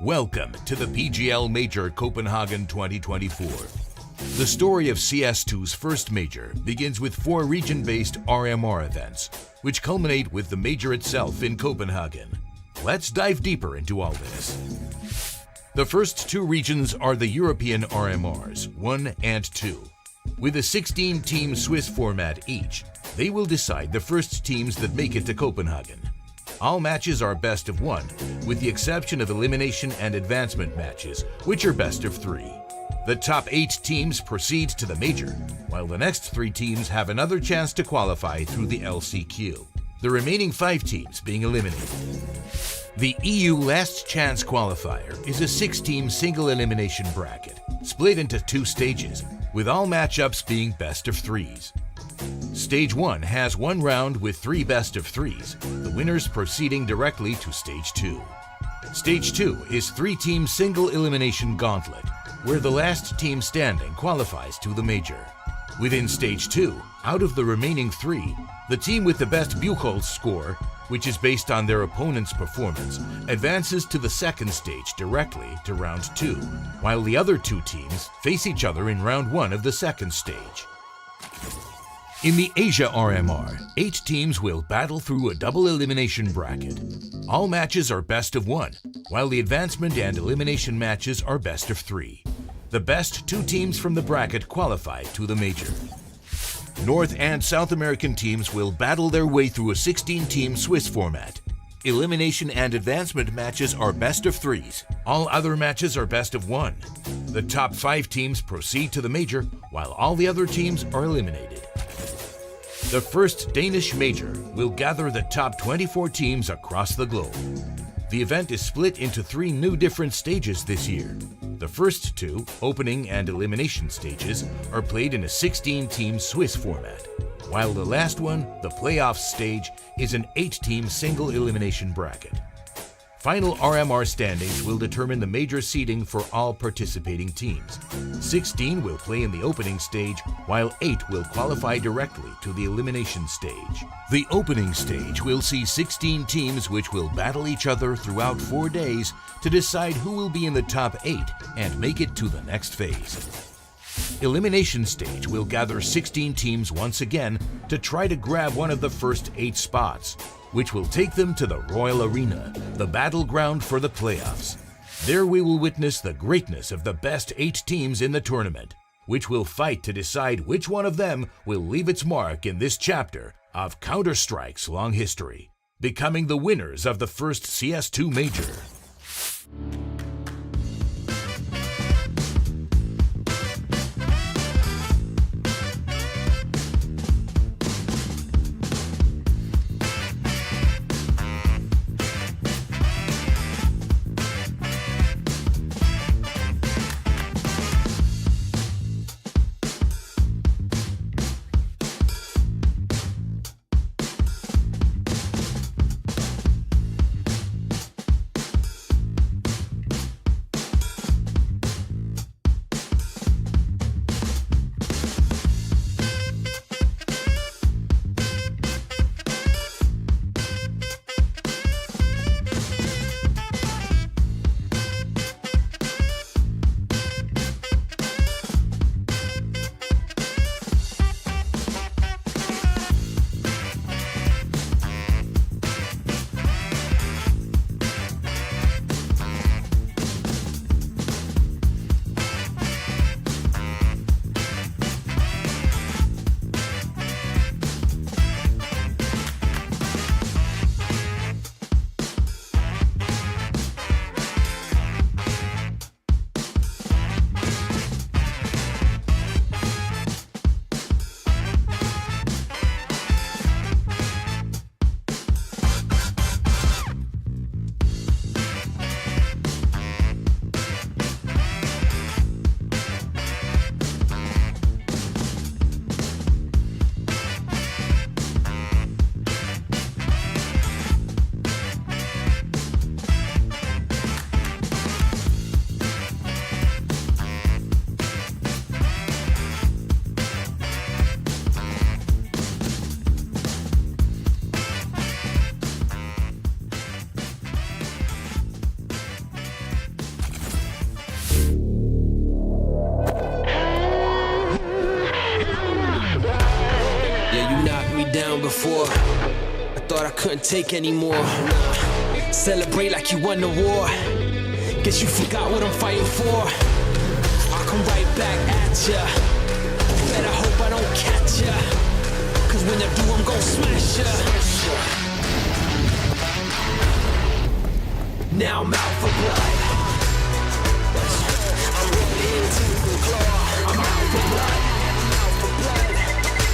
Welcome to the PGL Major Copenhagen 2024. The story of CS2's first major begins with 4 region-based RMR events, which culminate with the major itself in Copenhagen. Let's dive deeper into all this. The first 2 regions are the European RMRs, 1 and 2. With a 16-team Swiss format each, they will decide the first teams that make it to Copenhagen. All matches are best of 1, with the exception of elimination and advancement matches, which are best of 3. The top 8 teams proceed to the major, while the next 3 teams have another chance to qualify through the LCQ, the remaining 5 teams being eliminated. The EU Last Chance qualifier is a 6-team single elimination bracket, split into 2 stages, with all matchups being best of 3s. Stage 1 has 1 round with 3 best of 3s, the winners proceeding directly to Stage 2. Stage 2 is 3-team single elimination gauntlet, where the last team standing qualifies to the major. Within Stage 2, out of the remaining 3, the team with the best Buchholz score, which is based on their opponent's performance, advances to the second stage directly to Round 2, while the other 2 teams face each other in Round 1 of the second stage. In the Asia RMR, 8 teams will battle through a double elimination bracket. All matches are best of 1, while the advancement and elimination matches are best of 3. The best 2 teams from the bracket qualify to the major. North and South American teams will battle their way through a 16-team Swiss format. Elimination and advancement matches are best of 3s. All other matches are best of 1. The top 5 teams proceed to the major, while all the other teams are eliminated. The first Danish major will gather the top 24 teams across the globe. The event is split into 3 new different stages this year. The first 2, opening and elimination stages, are played in a 16-team Swiss format, while the last one, the playoffs stage, is an 8-team single elimination bracket. Final RMR standings will determine the major seeding for all participating teams. 16 will play in the opening stage, while 8 will qualify directly to the elimination stage. The opening stage will see 16 teams which will battle each other throughout 4 days to decide who will be in the top 8 and make it to the next phase. Elimination stage will gather 16 teams once again to try to grab one of the first 8 spots, which will take them to the Royal Arena, the battleground for the playoffs. There we will witness the greatness of the best 8 teams in the tournament, which will fight to decide which one of them will leave its mark in this chapter of Counter-Strike's long history, becoming the winners of the first CS2 major. for. I thought I couldn't take anymore. Celebrate like you won the war. Guess you forgot what I'm fighting for. I'll come right back at ya. Better hope I don't catch ya. Cause when I do, I'm gon' smash ya. Now I'm out for blood. I'm ripping into the claw. I'm out for blood. I'm out for blood.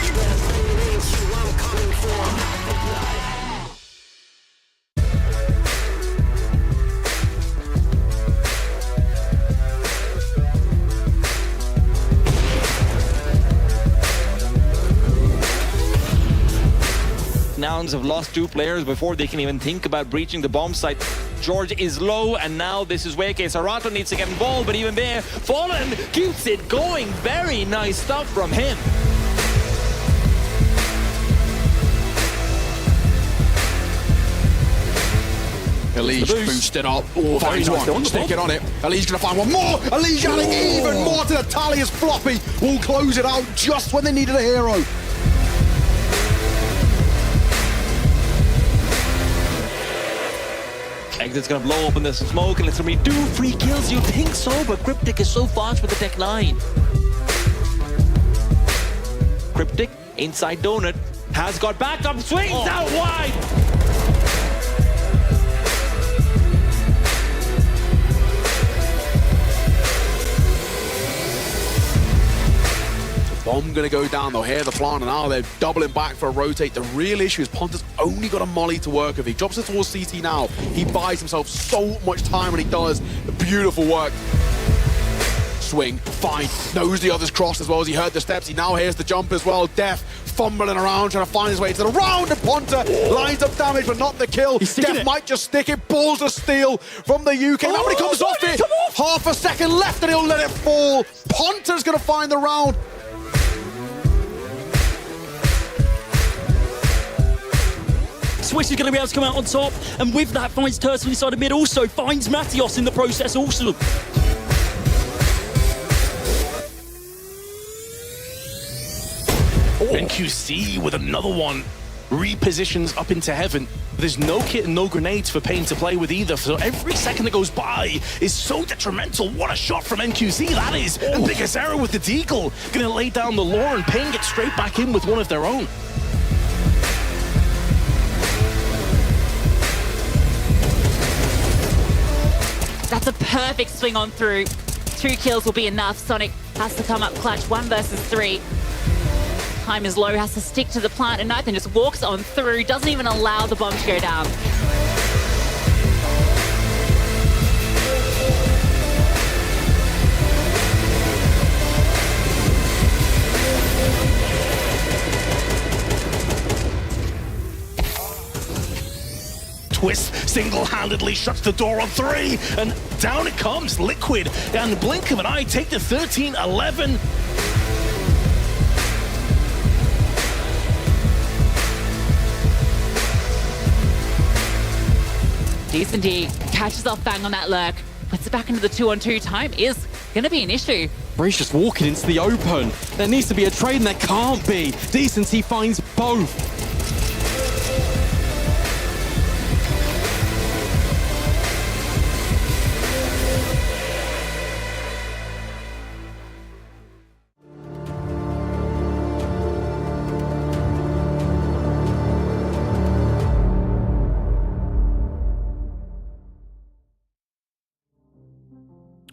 You better bring it in, Q, I'm coming for. I'm out for blood. Nouns have lost 2 players before they can even think about breaching the bomb site. George is low, and now this is where Sarato needs to get involved, but even there, Fallen keeps it going. Very nice stuff from him. Elige boosted up. Oh, finds one. Sticking on it. Elige's going to find one more. Elige adding even more to the tally as Floppy will close it out just when they needed a hero. Exit's gonna blow up in this smoke, and it's gonna be 2 free kills. You think so, but Cryptic is so fast with the tech 9. Cryptic, inside Donut, has got back up, swings out wide. Bomb going to go down. They'll hear the plant, and now they're doubling back for a rotate. The real issue is Ponta's only got a molly to work with. He drops it towards CT now. He buys himself so much time when he does. The beautiful work. Swing, fine, knows the other's crossed as well as he heard the steps. He now hears the jump as well. Def fumbling around, trying to find his way to the round, and Ponta lines up damage, but not the kill. Def might just stick it. Balls of steel from the UK. Now when he comes off it, half a second left, and he'll let it fall. Ponta's going to find the round. Swiss is going to be able to come out on top, and with that finds Turtle inside the mid, also finds Mattios in the process also. NQC with another one, repositions up into heaven. There's no kit and no grenades for Pain to play with either, so every second that goes by is so detrimental. What a shot from NQC that is! And biggest error with the Deagle, gonna lay down the lore, and Pain gets straight back in with one of their own. That's a perfect swing on through. 2 kills will be enough. Sonic has to come up clutch, 1 versus 3. Time is low, has to stick to the plant, and Nathan just walks on through, doesn't even allow the bomb to go down. Twist single-handedly shuts the door on 3, and down it comes. Liquid, and the blink of an eye, take the 13-11. Decent D catches off Bang on that lurk, puts it back into the 2-on-2. Time is gonna be an issue. Breach just walking into the open. There needs to be a trade, and there can't be. Decency finds both.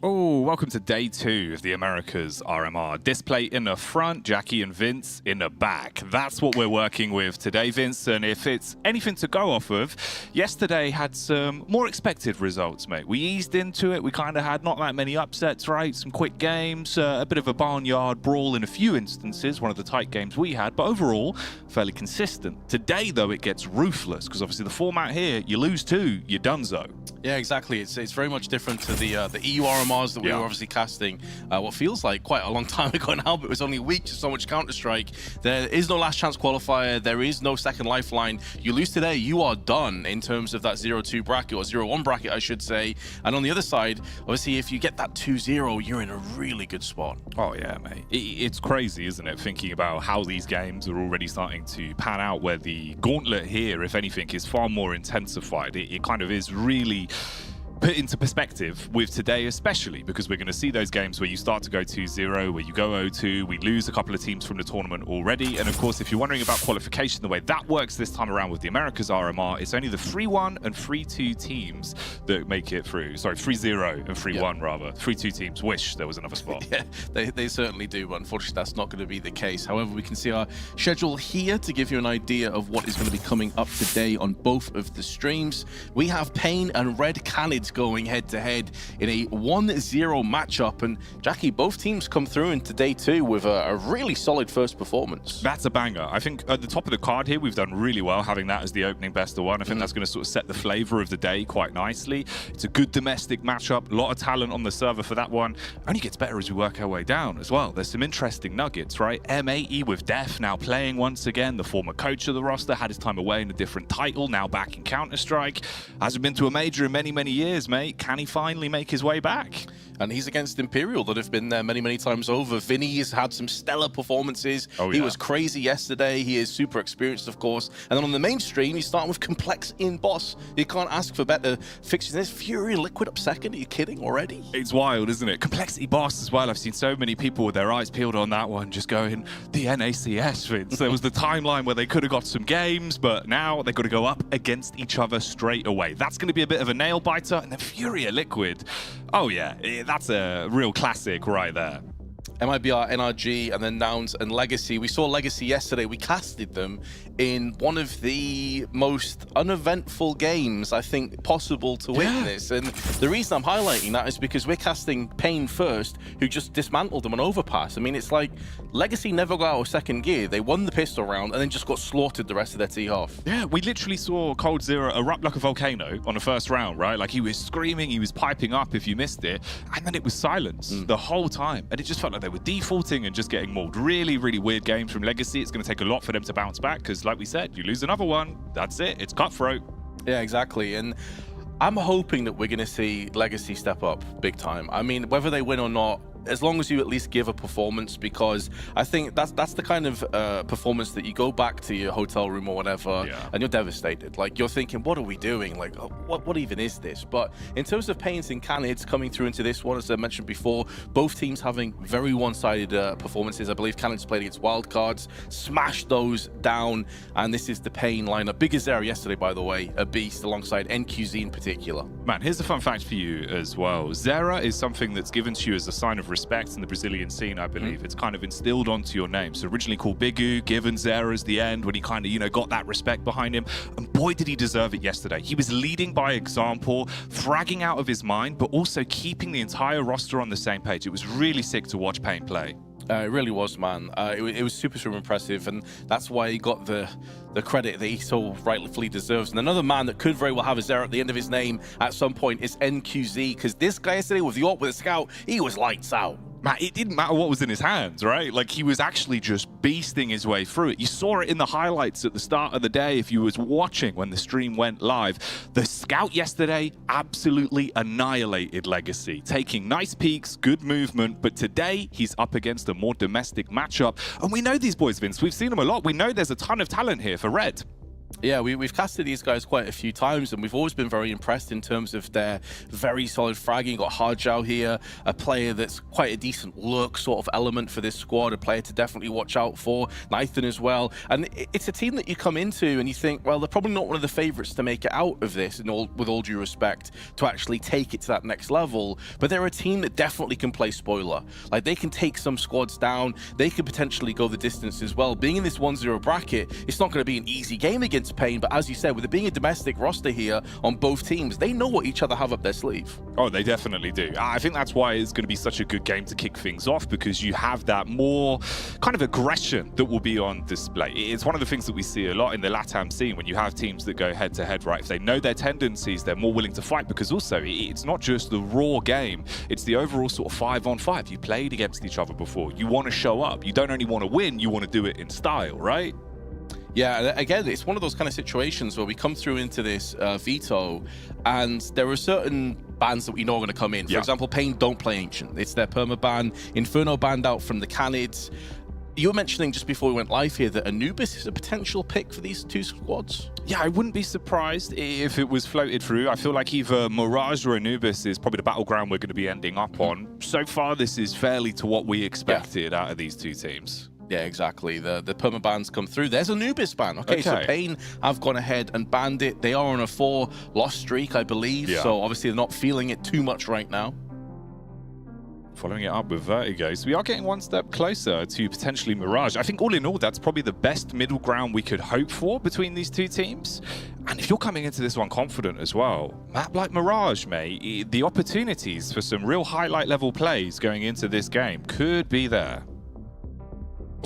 Oh, welcome to day 2 of the Americas RMR. Display in the front, Jackie and Vince in the back. That's what we're working with today, Vince. And if it's anything to go off of, yesterday had some more expected results, mate. We eased into it. We kind of had not that many upsets, right? Some quick games, a bit of a barnyard brawl in a few instances, one of the tight games we had, but overall, fairly consistent. Today, though, it gets ruthless, because obviously the format here, you lose 2, you're donezo. Yeah, exactly. It's very much different to the EU RMR RMRs that we were obviously casting what feels like quite a long time ago now, but it was only a week to so much Counter-Strike. There is no last chance qualifier. There is no second lifeline. You lose today, you are done in terms of that 0-2 bracket, or 0-1 bracket, I should say. And on the other side, obviously, if you get that 2-0, you're in a really good spot. Oh, yeah, mate. It's crazy, isn't it, thinking about how these games are already starting to pan out, where the gauntlet here, if anything, is far more intensified. It kind of is really put into perspective with today, especially because we're going to see those games where you start to go 2-0, where you go 0-2, we lose a couple of teams from the tournament already. And of course, if you're wondering about qualification, the way that works this time around with the Americas RMR, it's only the 3-1 and 3-2 teams that make it through. Sorry, 3-0 and 3-1 rather. 3-2 teams wish there was another spot. Yeah, they certainly do, but unfortunately that's not going to be the case. However, we can see our schedule here to give you an idea of what is going to be coming up today on both of the streams. We have Pain and Red Canids going head-to-head in a 1-0 matchup. And Jackie, both teams come through into day 2 with a really solid first performance. That's a banger. I think at the top of the card here, we've done really well having that as the opening best of one. I think that's going to sort of set the flavor of the day quite nicely. It's a good domestic matchup, a lot of talent on the server for that one. Only gets better as we work our way down as well. There's some interesting nuggets, right? M80 with Def now playing once again. The former coach of the roster had his time away in a different title, now back in Counter-Strike. Hasn't been to a major in many, many years, mate. Can he finally make his way back? And he's against Imperial that have been there many, many times over. Vinny has had some stellar performances. He was crazy yesterday. He is super experienced, of course. And then on the main stream, you start with Complex in boss. You can't ask for better fixtures. There's Fury Liquid up second. Are you kidding already? It's wild, isn't it? Complexity boss as well. I've seen so many people with their eyes peeled on that one, just going, the NACS, Vince. There was the timeline where they could have got some games, but now they've got to go up against each other straight away. That's going to be a bit of a nail biter. And then FURIA Liquid. Oh, yeah. That's a real classic right there. MIBR, NRG, and then Nouns and Legacy. We saw Legacy yesterday. We casted them in one of the most uneventful games, I think, possible to witness. And the reason I'm highlighting that is because we're casting Pain first, who just dismantled them on Overpass. I mean, it's like Legacy never got out of second gear. They won the pistol round and then just got slaughtered the rest of their tee-half. Yeah, we literally saw Cold Zero erupt like a volcano on the first round, right? Like, he was screaming, he was piping up if you missed it, and then it was silence the whole time. And it just felt like they were defaulting and just getting mauled. Really, really weird games from Legacy. It's going to take a lot for them to bounce back because, like we said, you lose another one, that's it. It's cutthroat. Yeah, exactly. And I'm hoping that we're going to see Legacy step up big time. I mean, whether they win or not, as long as you at least give a performance, because I think that's the kind of performance that you go back to your hotel room or whatever, and you're devastated. Like, you're thinking, what are we doing? Like, what even is this? But in terms of Pains and Canids coming through into this one, as I mentioned before, both teams having very one-sided performances. I believe Canids played against Wildcards, smashed those down, and this is the Pain lineup. Big Azera yesterday, by the way, a beast alongside NQZ in particular. Man, here's a fun fact for you as well. Zera is something that's given to you as a sign of respect in the Brazilian scene, I believe. It's kind of instilled onto your name. So originally called Bigu, given Zera's the end when he kind of, you know, got that respect behind him. And boy, did he deserve it yesterday. He was leading by example, fragging out of his mind, but also keeping the entire roster on the same page. It was really sick to watch Pain play. It really was, man. It was super, super impressive, and that's why he got the credit that he so rightfully deserves. And another man that could very well have a Zera at the end of his name at some point is NQZ, because this guy yesterday with the AWP with a scout, he was lights out. Man, it didn't matter what was in his hands, right? Like, he was actually just beasting his way through it. You saw it in the highlights at the start of the day if you was watching when the stream went live. The scout yesterday absolutely annihilated Legacy, taking nice peaks, good movement, but today he's up against a more domestic matchup. And we know these boys, Vince. We've seen them a lot. We know there's a ton of talent here for Red. Yeah, we've casted these guys quite a few times, and we've always been very impressed in terms of their very solid fragging. Got Harjao here, a player that's quite a decent look sort of element for this squad, a player to definitely watch out for. Nathan as well. And it's a team that you come into and you think, well, they're probably not one of the favorites to make it out of this, and with all due respect, to actually take it to that next level. But they're a team that definitely can play spoiler. Like, they can take some squads down. They could potentially go the distance as well. Being in this 1-0 bracket, it's not going to be an easy game against against Pain, but as you said, with it being a domestic roster here on both teams, they know what each other have up their sleeve. Oh, they definitely do. I think that's why it's going to be such a good game to kick things off, because you have that more kind of aggression that will be on display. It's one of the things that we see a lot in the LATAM scene when you have teams that go head-to-head, right? If they know their tendencies, they're more willing to fight, because also it's not just the raw game, it's the overall sort of 5-on-5. You played against each other before. You want to show up. You don't only want to win, you want to do it in style, right? Yeah, again, it's one of those kind of situations where we come through into this veto, and there are certain bans that we know are going to come in. For example, Pain don't play Ancient. It's their perma-ban. Inferno banned out from the Canids. You were mentioning just before we went live here that Anubis is a potential pick for these two squads. Yeah, I wouldn't be surprised if it was floated through. I feel like either Mirage or Anubis is probably the battleground we're going to be ending up on. So far, this is fairly to what we expected out of these two teams. Yeah, exactly. The perma-bans come through. There's Anubis ban. Okay, so Pain have gone ahead and banned it. They are on a 4-loss streak, I believe. Yeah. So obviously they're not feeling it too much right now. Following it up with Vertigo. So we are getting one step closer to potentially Mirage. I think all in all, that's probably the best middle ground we could hope for between these two teams. And if you're coming into this one confident as well, map like Mirage, mate, the opportunities for some real highlight level plays going into this game could be there.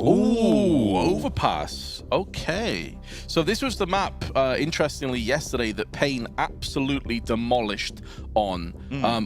Ooh, Overpass. Okay. So this was the map, interestingly, yesterday that Pain absolutely demolished on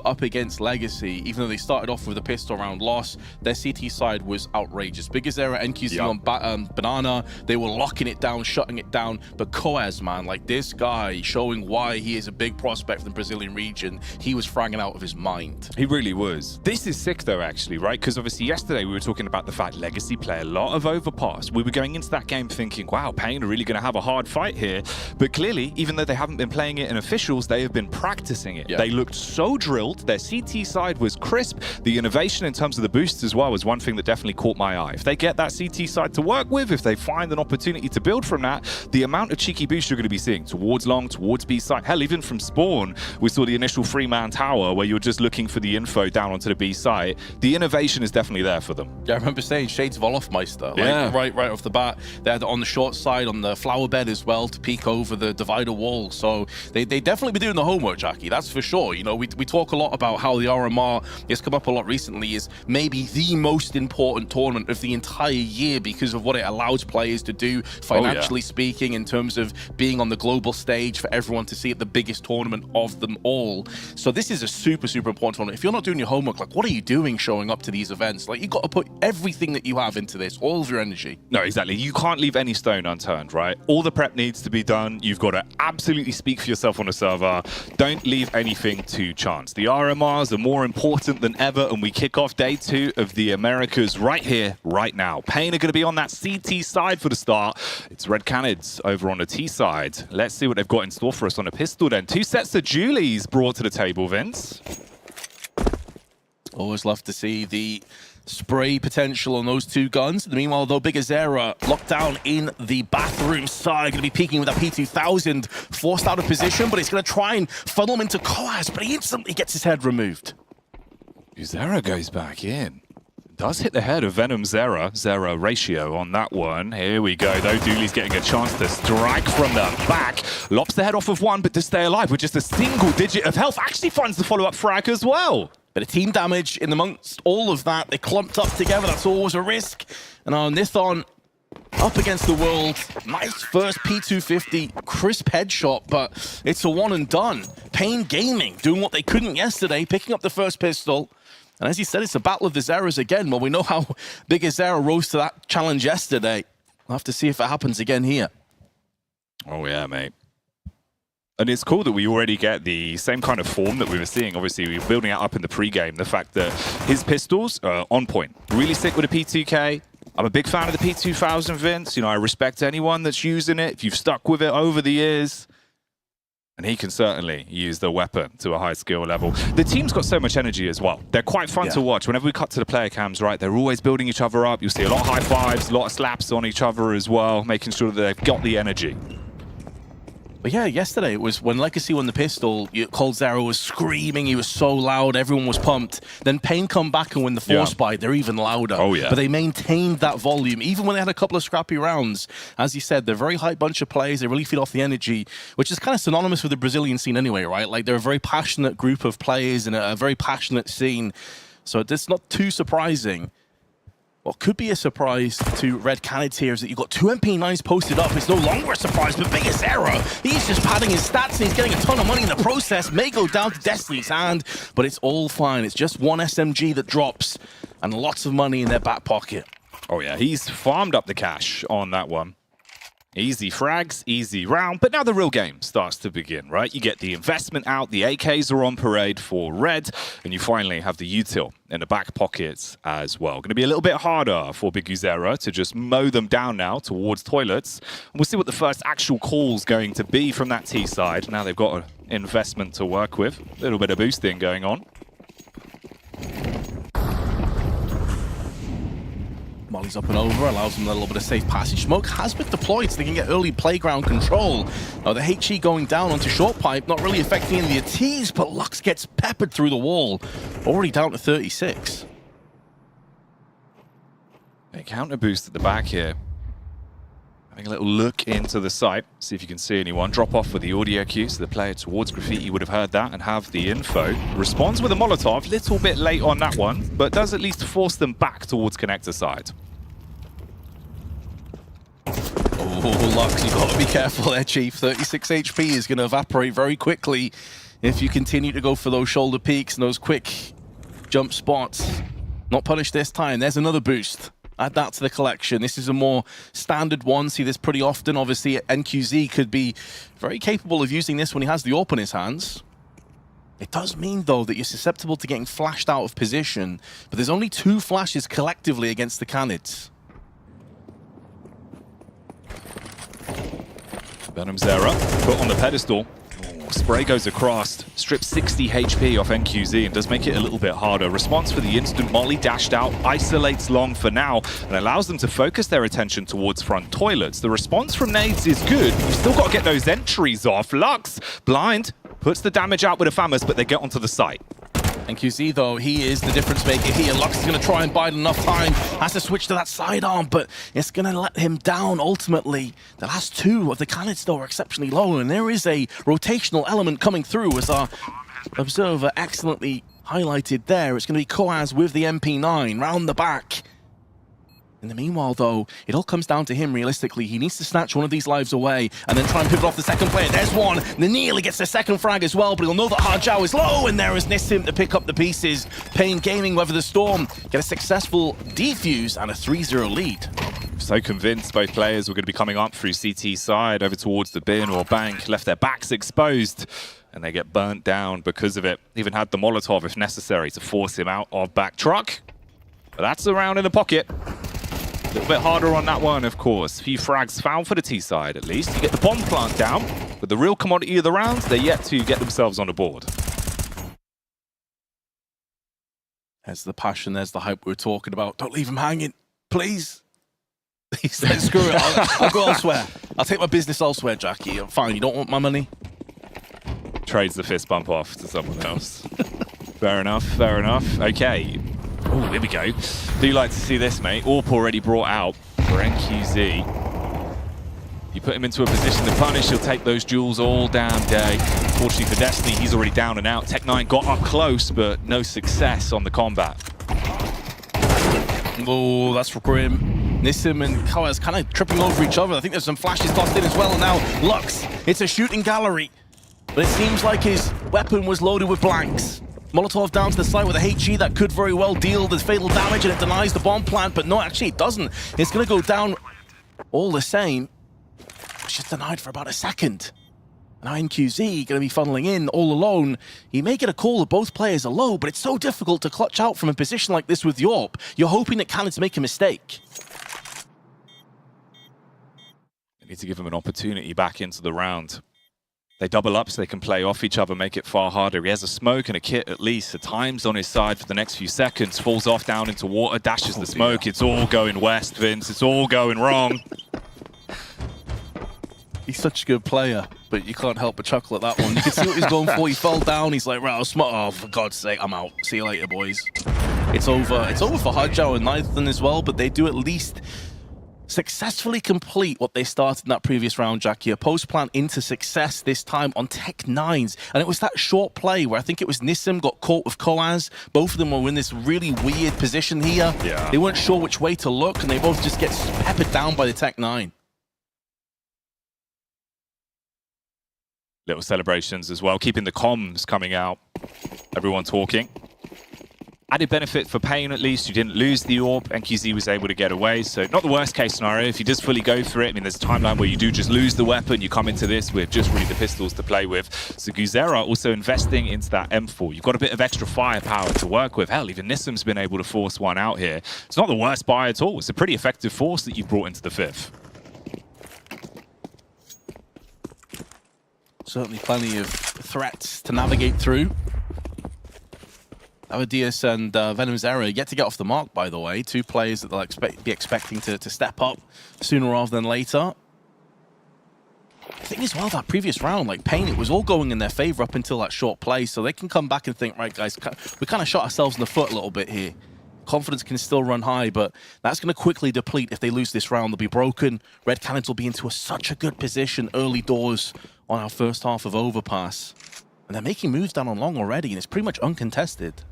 up against Legacy. Even though they started off with a pistol round loss, their CT side was outrageous. Big Azera, NQC on Banana, they were locking it down, shutting it down. But Coaz, man, like this guy showing why he is a big prospect from the Brazilian region, he was fragging out of his mind. He really was. This is sick though, actually, right? Because obviously yesterday we were talking about the fact Legacy play a lot of Overpass. We were going into that game thinking, wow, Pain are really going to have a hard fight here. But clearly, even though they haven't been playing it in officials, they have been practicing it. They looked so drilled. Their CT side was crisp. The innovation in terms of the boosts as well was one thing that definitely caught my eye. If they get that CT side to work with, if they find an opportunity to build from that, the amount of cheeky boosts you're going to be seeing towards long, towards B side, hell, even from spawn, we saw the initial 3-man tower where you're just looking for the info down onto the B side. The innovation is definitely there for them. Yeah, I remember saying Shades of Olofmeister. Like, right off the bat. They had it on the short side, on the flower bed as well, to peek over the divider wall. So they definitely be doing the homework, Jackie. That's for sure. You know, we talk a lot about how the RMR has come up a lot recently is maybe the most important tournament of the entire year because of what it allows players to do, financially speaking, in terms of being on the global stage for everyone to see at the biggest tournament of them all. So this is a super, super important tournament. If you're not doing your homework, like, what are you doing showing up to these events? Like, you've got to put everything that you have into this, all of your energy. No, exactly. You can't leave any stone unturned, right? All the prep needs to be done. You've got to absolutely speak for yourself on a server. Don't leave anything to chance. The RMRs are more important than ever, and we kick off day 2 of the Americas right here, right now. Pain are going to be on that CT side for the start. It's Red Canids over on the T side. Let's see what they've got in store for us on a pistol then. 2 sets of Julies brought to the table, Vince. Always love to see the spray potential on those 2 guns. Meanwhile, though, Big Azera locked down in the bathroom side, going to be peeking with that P2000, forced out of position, but he's going to try and funnel him into Coaz, but he instantly gets his head removed. Azera goes back in. Does hit the head of Venom Zera ratio on that one. Here we go, though. Dooley's getting a chance to strike from the back. Lops the head off of one, but to stay alive with just a single digit of health. Actually finds the follow-up frag as well. Bit of team damage in amongst all of that. They clumped up together. That's always a risk. And our Nithon up against the world. Nice first P250. Crisp headshot, but it's a one and done. Pain Gaming doing what they couldn't yesterday, picking up the first pistol. And as he said, it's a battle of the Zeras again. Well, we know how Big Azera rose to that challenge yesterday. We'll have to see if it happens again here. Oh, yeah, mate. And it's cool that we already get the same kind of form that we were seeing. Obviously, we were building it up in the pre-game. The fact that his pistols are on point. Really sick with a P2K. I'm a big fan of the P2000, Vince. You know, I respect anyone that's using it. If you've stuck with it over the years. And he can certainly use the weapon to a high skill level. The team's got so much energy as well. They're quite fun to watch. Whenever we cut to the player cams, right, they're always building each other up. You'll see a lot of high fives, a lot of slaps on each other as well, making sure that they've got the energy. But yeah, yesterday it was when Legacy won the pistol, Cold Zero was screaming, he was so loud, everyone was pumped. Then Pain come back and win the Force Buy, they're even louder. Oh yeah. But they maintained that volume, even when they had a couple of scrappy rounds. As you said, they're a very hype bunch of players, they really feed off the energy, which is kind of synonymous with the Brazilian scene anyway, right? Like, they're a very passionate group of players and a very passionate scene. So it's not too surprising. What could be a surprise to Red Canids here is that you've got 2 MP9s posted up. It's no longer a surprise, but biggest error. He's just padding his stats and he's getting a ton of money in the process. May go down to Destiny's hand, but it's all fine. It's just one SMG that drops and lots of money in their back pocket. Oh yeah, he's farmed up the cash on that one. Easy frags, easy round, but now the real game starts to begin, right? You get the investment out, the AKs are on parade for Red, and you finally have the util in the back pockets as well. Going to be a little bit harder for Big Uzera to just mow them down now towards toilets. And we'll see what the first actual call's going to be from that T side. Now they've got an investment to work with. A little bit of boosting going on. Molly's up and over, allows them a little bit of safe passage. Smoke has been deployed so they can get early playground control. Now the HE going down onto short pipe, not really affecting any of the T's, but Lux gets peppered through the wall. Already down to 36. A counter boost at the back here. Having a little look into the site, see if you can see anyone. Drop off with the audio cue, so the player towards Graffiti would have heard that and have the info. Responds with a Molotov, little bit late on that one, but does at least force them back towards connector side. Oh, Lux, you've got to be careful there, Chief. 36 HP is going to evaporate very quickly if you continue to go for those shoulder peaks and those quick jump spots. Not punished this time. There's another boost. Add that to the collection. This is a more standard one. See this pretty often. Obviously, NQZ could be very capable of using this when he has the AWP in his hands. It does mean, though, that you're susceptible to getting flashed out of position, but there's only 2 flashes collectively against the Canids. Venom Zera put on the pedestal. Spray goes across, strips 60 HP off NQZ and does make it a little bit harder. Response for the instant molly dashed out, isolates long for now, and allows them to focus their attention towards front toilets. The response from nades is good. You've still got to get those entries off. Lux, blind, puts the damage out with a Famous, but they get onto the site. NQZ, though, he is the difference maker here. Lux is going to try and bide enough time. Has to switch to that sidearm, but it's going to let him down ultimately. The last 2 of the Canids, though, are exceptionally low, and there is a rotational element coming through, as our observer excellently highlighted there. It's going to be Koaz with the MP9 round the back. In the meanwhile, though, it all comes down to him realistically. He needs to snatch one of these lives away and then try and pivot off the second player. There's one. Nearly gets the second frag as well, but he'll know that Harjao is low, and there is Nissim to pick up the pieces. Pain Gaming weather the storm, get a successful defuse and a 3-0 lead. So convinced both players were going to be coming up through CT side over towards the bin or bank, left their backs exposed, and they get burnt down because of it. Even had the Molotov, if necessary, to force him out of back truck. But that's the round in the pocket. A little bit harder on that one, of course. A few frags found for the T side, at least. You get the bomb plant down, but the real commodity of the rounds, they're yet to get themselves on the board. There's the passion, there's the hype we were talking about. Don't leave him hanging, please. He said, screw it, I'll go elsewhere. I'll take my business elsewhere, Jackie. Fine, you don't want my money? Trades the fist bump off to someone else. Fair enough, fair enough. Okay. Oh, here we go. Do like to see this, mate. AWP already brought out for NQZ. You put him into a position to punish, he'll take those duels all damn day. Fortunately for Destiny, he's already down and out. Tech9 got up close, but no success on the combat. Oh, that's for Grim. Nissim and Kawaz kind of tripping over each other. I think there's some flashes tossed in as well. And now Lux, it's a shooting gallery. But it seems like his weapon was loaded with blanks. Molotov down to the side with a HE that could very well deal the fatal damage, and it denies the bomb plant, but no, actually it doesn't. It's going to go down all the same. It's just denied for about a second. Now NQZ going to be funneling in all alone. He may get a call that both players are low, but it's so difficult to clutch out from a position like this with the AWP. You're hoping that Canids make a mistake. They need to give him an opportunity back into the round. They double up so they can play off each other, make it far harder. He has a smoke and a kit at least. The time's on his side for the next few seconds. Falls off down into water, dashes the smoke. It's all going west, Vince. It's all going wrong. He's such a good player, but you can't help but chuckle at that one. You can see what he's going for. He fell down. He's like, right, I was smart. Oh, for God's sake, I'm out. See you later, boys. It's over. It's over for Hajjao and Nathan as well, but they do at least successfully complete what they started in that previous round, Jackie. A post plan into success this time on Tech 9s. And it was that short play where I think it was Nissim got caught with Koaz. Both of them were in this really weird position here. Yeah. They weren't sure which way to look, and they both just get peppered down by the Tech 9. Little celebrations as well, keeping the comms coming out. Everyone talking. Added benefit for Pain, at least. You didn't lose the AWP. NQZ was able to get away, so not the worst case scenario. If he does fully go for it, I mean, there's a timeline where you do just lose the weapon. You come into this with just really the pistols to play with. So Guzera also investing into that M4. You've got a bit of extra firepower to work with. Hell, even Nissim's been able to force one out here. It's not the worst buy at all. It's a pretty effective force that you've brought into the 5th. Certainly plenty of threats to navigate through. Avadius and Venom's Error yet to get off the mark, by the way. Two players that they'll be expecting to step up sooner rather than later. I think as well, that previous round, like Pain, it was all going in their favor up until that short play, so they can come back and think, right, guys, we kind of shot ourselves in the foot a little bit here. Confidence can still run high, but that's going to quickly deplete if they lose this round. They'll be broken. Red Canids will be into such a good position early doors on our first half of Overpass. And they're making moves down on long already, and it's pretty much uncontested.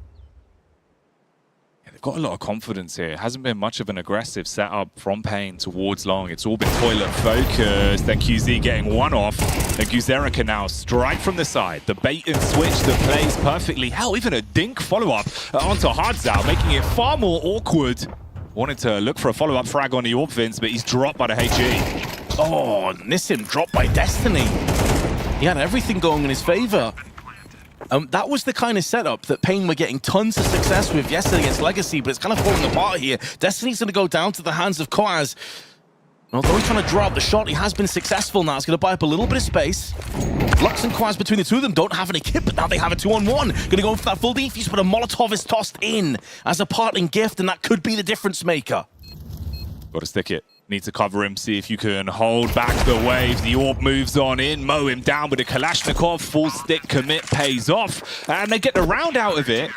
Yeah, they've got a lot of confidence here. It hasn't been much of an aggressive setup from Pain towards long. It's all been toilet focused. Then QZ getting one off. And Guzera can now strike from the side. The bait and switch that plays perfectly. Hell, even a dink follow-up onto Hardzao, making it far more awkward. Wanted to look for a follow-up frag on the AWP, Vince, but he's dropped by the HE. Oh, Nissim dropped by Destiny. He had everything going in his favor. That was the kind of setup that Pain were getting tons of success with yesterday against Legacy, but it's kind of falling apart here. Destiny's going to go down to the hands of Koaz. Although he's trying to draw up the shot, he has been successful now. It's going to buy up a little bit of space. Lux and Koaz between the two of them don't have any kit, but now they have a 2-on-1. Going to go for that full defuse, but a Molotov is tossed in as a parting gift, and that could be the difference maker. Got to stick it. Need to cover him, see if you can hold back the wave. The AWP moves on in, mow him down with a Kalashnikov. Full stick commit pays off, and they get the round out of it.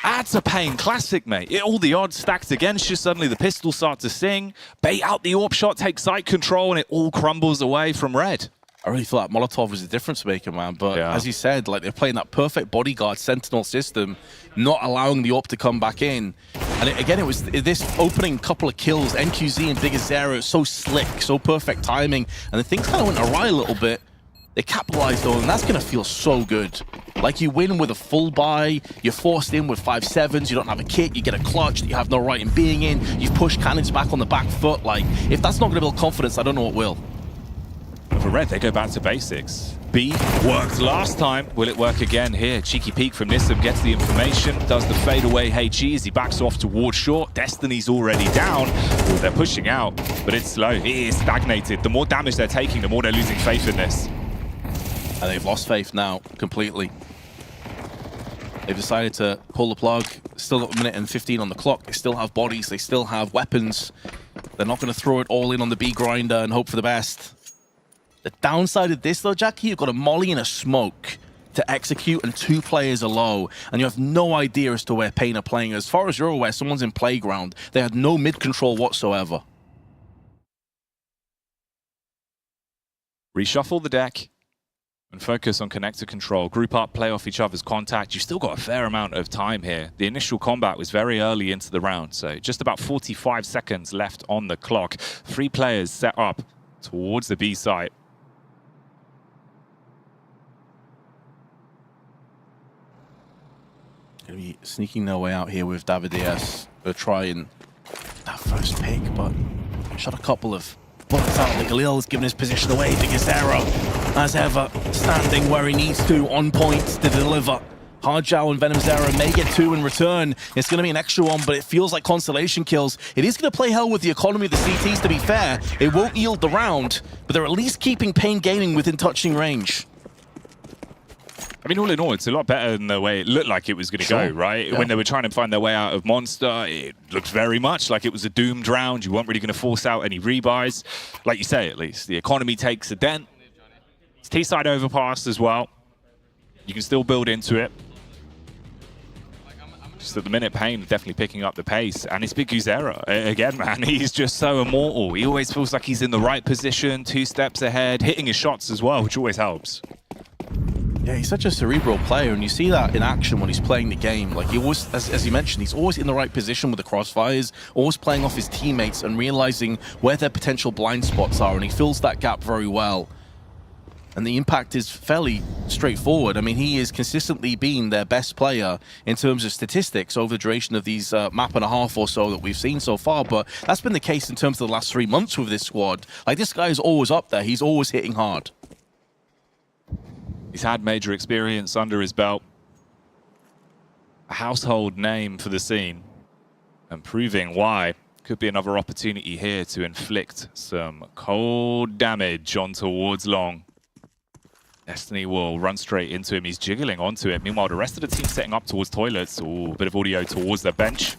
That's a Pain classic, mate. All the odds stacked against you. Suddenly the pistols start to sing. Bait out the AWP shot, take site control, and it all crumbles away from Red. I really thought Molotov was a difference maker, man. But as you said, like they're playing that perfect bodyguard sentinel system, not allowing the AWP to come back in. And again, it was this opening couple of kills, NQZ and Big Azera, so slick, so perfect timing. And the things kind of went awry a little bit. They capitalized on, and that's going to feel so good. Like you win with a full buy, you're forced in with 5-7s, you don't have a kit, you get a clutch that you have no right in being in, you've pushed Canids back on the back foot. Like, if that's not going to build confidence, I don't know what will. For Red, they go back to basics. B worked last time. Will it work again here? Cheeky peek from Nissim, gets the information, does the fadeaway HE as he backs off towards short. Destiny's already down. Ooh, they're pushing out, but it's slow. It is stagnated. The more damage they're taking, the more they're losing faith in this. And they've lost faith now, completely. They've decided to pull the plug. Still got a minute and 15 on the clock. They still have bodies. They still have weapons. They're not going to throw it all in on the B grinder and hope for the best. The downside of this, though, Jackie, you've got a molly and a smoke to execute, and 2 players are low, and you have no idea as to where Pain are playing. As far as you're aware, someone's in playground. They had no mid-control whatsoever. Reshuffle the deck and focus on connector control. Group up, play off each other's contact. You've still got a fair amount of time here. The initial combat was very early into the round, so just about 45 seconds left on the clock. 3 players set up towards the B site. Going to be sneaking their way out here with Davidias. Going to try and that first pick, but shot a couple of bullets out. The Galil's giving his position away. Big Azera, as ever, standing where he needs to, on point to deliver. Hajjao and Venom's Error may get 2 in return. It's going to be an extra one, but it feels like consolation kills. It is going to play hell with the economy of the CTs, to be fair. It won't yield the round, but they're at least keeping Pain Gaming within touching range. I mean, all in all, it's a lot better than the way it looked like it was going to go, right? Yeah. When they were trying to find their way out of Monster, it looked very much like it was a doomed round. You weren't really going to force out any rebuys. Like you say, at least, the economy takes a dent. T-side overpass as well. You can still build into it. Just at the minute, Payne definitely picking up the pace. And it's Big Guzera. Again, man, he's just so immortal. He always feels like he's in the right position, 2 steps ahead, hitting his shots as well, which always helps. Yeah, he's such a cerebral player, and you see that in action when he's playing the game. Like, he always, as you mentioned, he's always in the right position with the crossfires, always playing off his teammates and realizing where their potential blind spots are, and he fills that gap very well. And the impact is fairly straightforward. I mean, he is consistently being their best player in terms of statistics over the duration of these map and a half or so that we've seen so far. But that's been the case in terms of the last 3 months with this squad. Like, this guy is always up there. He's always hitting hard. He's had major experience under his belt. A household name for the scene. And proving why. Could be another opportunity here to inflict some cold damage on towards Long. Destiny will run straight into him. He's jiggling onto it. Meanwhile, the rest of the team setting up towards toilets. Ooh, a bit of audio towards the bench.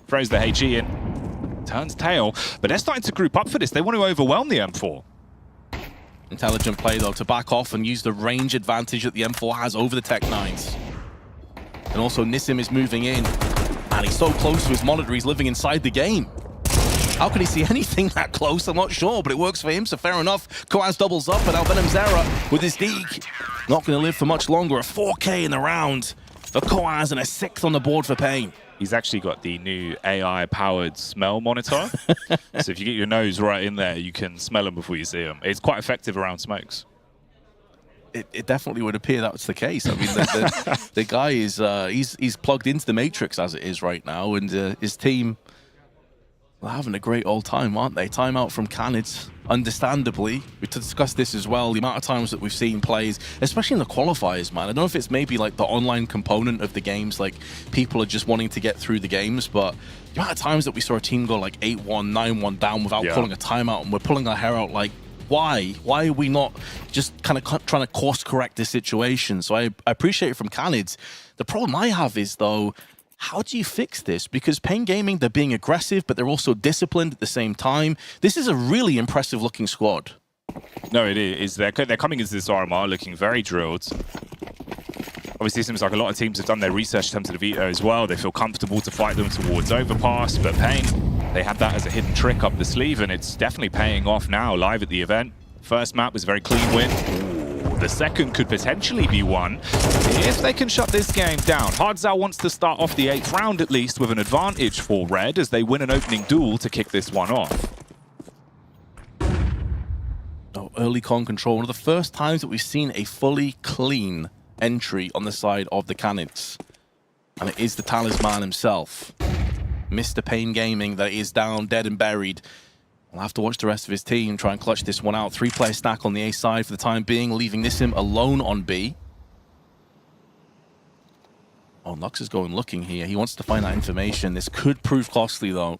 Throws the HE in. Turns tail. But they're starting to group up for this. They want to overwhelm the M4. Intelligent play, though, to back off and use the range advantage that the M4 has over the Tech-9s. And also, Nissim is moving in. And he's so close to his monitor, he's living inside the game. How could he see anything that close? I'm not sure, but it works for him, so fair enough. Koaz doubles up, and now Venomzera with his DIK. Not going to live for much longer. A 4K in the round for Koaz and a 6th on the board for Payne. He's actually got the new AI-powered smell monitor. So if you get your nose right in there, you can smell them before you see them. It's quite effective around smokes. It definitely would appear that's the case. I mean, the guy is he's plugged into the Matrix as it is right now, and his team... They're having a great old time, aren't they? Timeout from Canids, understandably. We discussed this as well, the amount of times that we've seen plays, especially in the qualifiers, man. I don't know if it's maybe like the online component of the games, like people are just wanting to get through the games, but the amount of times that we saw a team go like 8-1, 9-1 down without calling a timeout, and we're pulling our hair out like, why? Why are we not just kind of trying to course correct this situation? So I appreciate it from Canids. The problem I have is, though, how do you fix this? Because Payne Gaming, they're being aggressive, but they're also disciplined at the same time. This is a really impressive-looking squad. No, it is. They're coming into this RMR looking very drilled. Obviously, it seems like a lot of teams have done their research in terms of the veto as well. They feel comfortable to fight them towards Overpass, but Payne, they had that as a hidden trick up the sleeve, and it's definitely paying off now live at the event. First map was a very clean win. The second could potentially be won if they can shut this game down. Hardzal wants to start off the 8th round at least with an advantage for Red as they win an opening duel to kick this one off. Oh, early con control. One of the first times that we've seen a fully clean entry on the side of the Canids. And it is the Talisman himself, Mr. Payne Gaming, that is down, dead and buried. I'll have to watch the rest of his team try and clutch this one out. 3-player stack on the A side for the time being, leaving Nissim alone on B. Oh, Nux is going looking here. He wants to find that information. This could prove costly, though.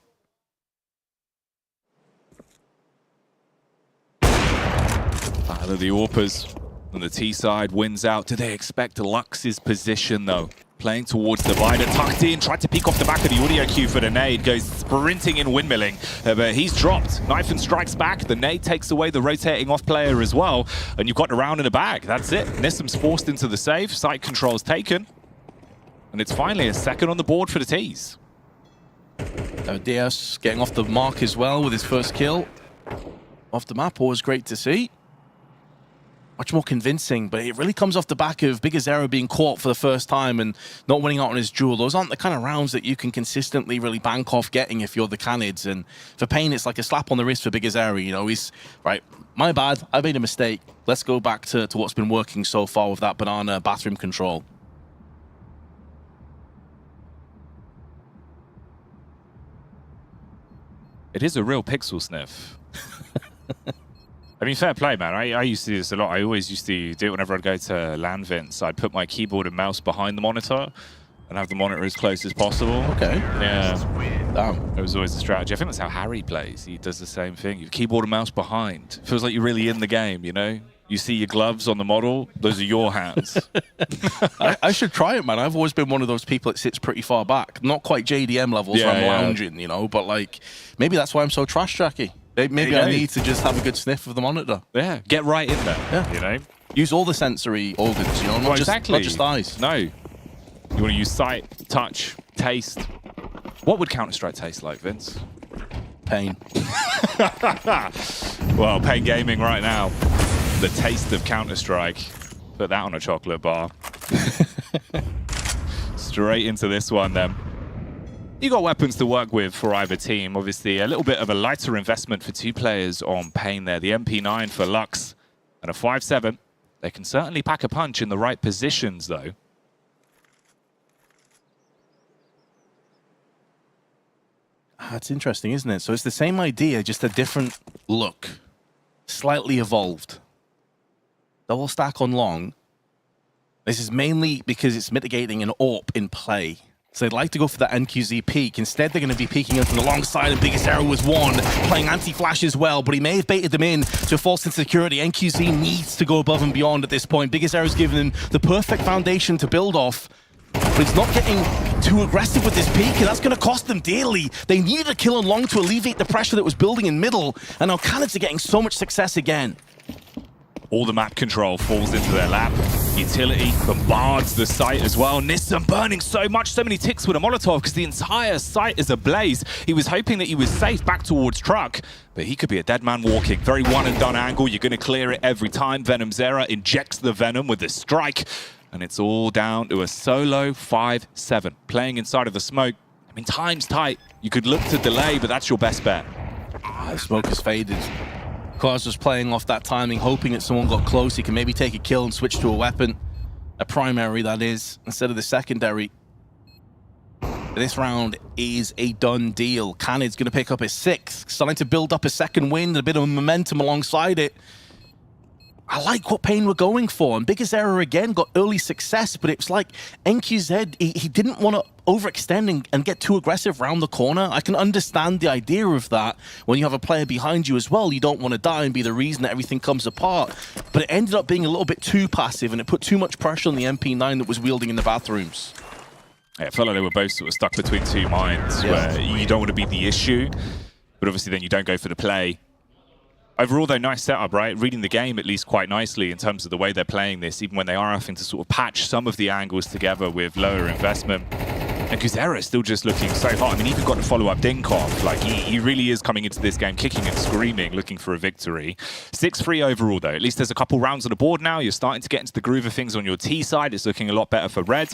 Either the Orpers on the T side wins out. Do they expect Lux's position, though? Playing towards the Divider, tucked in, tried to peek off the back of the audio queue for the nade, goes sprinting in windmilling, but he's dropped. Knife and strikes back, the nade takes away the rotating off player as well, and you've got the round in the bag. That's it. Nissim's forced into the save, site control's taken, and it's finally a second on the board for the T's. Diaz getting off the mark as well with his first kill. Off the map, always great to see. Much more convincing, but it really comes off the back of Big Azera being caught for the first time and not winning out on his duel. Those aren't the kind of rounds that you can consistently really bank off getting if you're the Canids. And for Payne, it's like a slap on the wrist for Big Azera. You know, he's, right, my bad, I made a mistake. Let's go back to what's been working so far with that banana bathroom control. It is a real pixel sniff. I mean, fair play, man. I used to do this a lot. I always used to do it whenever I'd go to LAN vents. I'd put my keyboard and mouse behind the monitor and have the monitor as close as possible. Okay. Yeah. Damn. It was always a strategy. I think that's how Harry plays. He does the same thing. Your keyboard and mouse behind. Feels like you're really in the game, you know? You see your gloves on the model, those are your hands. I should try it, man. I've always been one of those people that sits pretty far back. Not quite JDM levels where I'm lounging, you know, but like, maybe that's why I'm so trash tracky. Maybe I need to just have a good sniff of the monitor. Yeah, get right in there. Yeah. You know? Use all the sensory organs, you know, not just eyes. No. You want to use sight, touch, taste. What would Counter-Strike taste like, Vince? Pain. Well, Pain Gaming right now. The taste of Counter-Strike. Put that on a chocolate bar. Straight into this one then. You got weapons to work with for either team. Obviously, a little bit of a lighter investment for 2 players on Pain there. The MP9 for Lux and a 5.7. They can certainly pack a punch in the right positions, though. That's interesting, isn't it? So it's the same idea, just a different look. Slightly evolved. Double stack on long. This is mainly because it's mitigating an AWP in play. So they'd like to go for that NQZ peak. Instead, they're going to be peeking out from the long side, and Biggest Arrow was one, playing anti-flash as well, but he may have baited them in to false insecurity. NQZ needs to go above and beyond at this point. Biggest Arrow's given him the perfect foundation to build off, but he's not getting too aggressive with this peak, and that's going to cost them dearly. They needed a kill on long to alleviate the pressure that was building in middle, and now Canids are getting so much success again. All the map control falls into their lap. Utility bombards the site as well. Nissan burning so many ticks with a Molotov because the entire site is ablaze. He was hoping that he was safe back towards truck, but he could be a dead man walking. Very one and done angle. You're going to clear it every time. Venom Zera injects the Venom with the strike, and it's all down to a solo 5-7. Playing inside of the smoke. I mean, time's tight. You could look to delay, but that's your best bet. The smoke has faded. Quaz was playing off that timing, hoping that someone got close. He can maybe take a kill and switch to a weapon. A primary, that is, instead of the secondary. This round is a done deal. Canids going to pick up his 6th, starting to build up a second win, a bit of momentum alongside it. I like what Pain were going for, and Biggest Error again got early success, but it's like NQZ, he didn't want to overextend and get too aggressive around the corner. I can understand the idea of that. When you have a player behind you as well, you don't want to die and be the reason that everything comes apart. But it ended up being a little bit too passive, and it put too much pressure on the MP9 that was wielding in the bathrooms. Yeah, it felt like they were both sort of stuck between two minds, where you don't want to be the issue, but obviously then you don't go for the play. Overall, though, nice setup, right? Reading the game at least quite nicely in terms of the way they're playing this, even when they are having to sort of patch some of the angles together with lower investment. And Kuzera is still just looking so hot. I mean, even got to follow up Dinkov. Like, he really is coming into this game kicking and screaming, looking for a victory. 6-3 overall, though. At least there's a couple rounds on the board now. You're starting to get into the groove of things on your T side. It's looking a lot better for Red.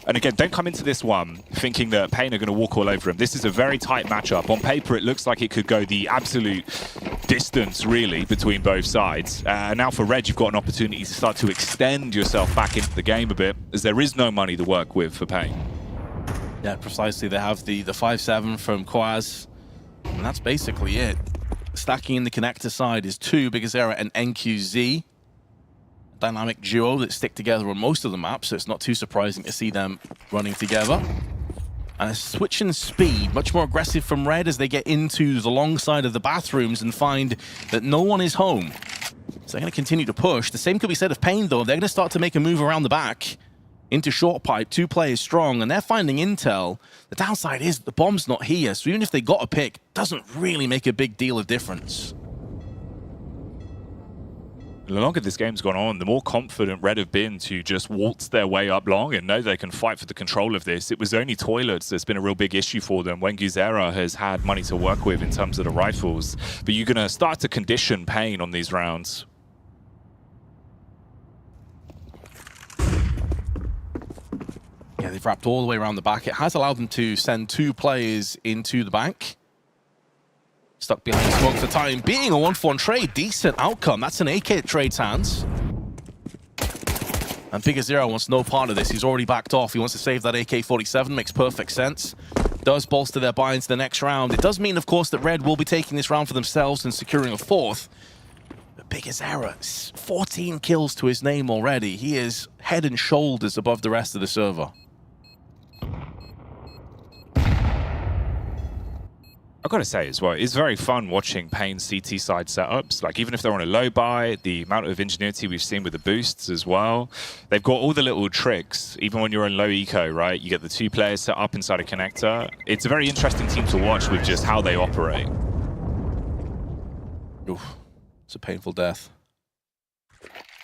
And again, don't come into this one thinking that Pain are going to walk all over him. This is a very tight matchup. On paper, it looks like it could go the absolute distance, really, between both sides. Now for Red, you've got an opportunity to start to extend yourself back into the game a bit, as there is no money to work with for Pain. Yeah, precisely. They have the 5-7 from Quaz, and that's basically it. Stacking in the connector side is 2, Biggest Error and NQZ. Dynamic duo that stick together on most of the maps, so it's not too surprising to see them running together. And a switch in speed, much more aggressive from Red as they get into the long side of the bathrooms and find that no one is home. So they're going to continue to push. The same could be said of Pain, though. They're going to start to make a move around the back into short pipe, 2 players strong, and they're finding intel. The downside is the bomb's not here, so even if they got a pick, it doesn't really make a big deal of difference. The longer this game's gone on, the more confident Red have been to just waltz their way up long and know they can fight for the control of this. It was only toilets that's been a real big issue for them when Guzera has had money to work with in terms of the rifles. But you're going to start to condition Pain on these rounds. Yeah, they've wrapped all the way around the back. It has allowed them to send 2 players into the bank. Stuck behind the smoke for the time being. A 1-for-1 trade. Decent outcome. That's an AK at Trade's hands. And Biggest Zero wants no part of this. He's already backed off. He wants to save that AK-47. Makes perfect sense. Does bolster their buy into the next round. It does mean, of course, that Red will be taking this round for themselves and securing a 4th. But Biggest Error, 14 kills to his name already. He is head and shoulders above the rest of the server. I've got to say as well, it's very fun watching Pain's CT side setups. Like, even if they're on a low buy, the amount of ingenuity we've seen with the boosts as well. They've got all the little tricks, even when you're in low eco, right? You get the 2 players set up inside a connector. It's a very interesting team to watch with just how they operate. Oof, it's a painful death.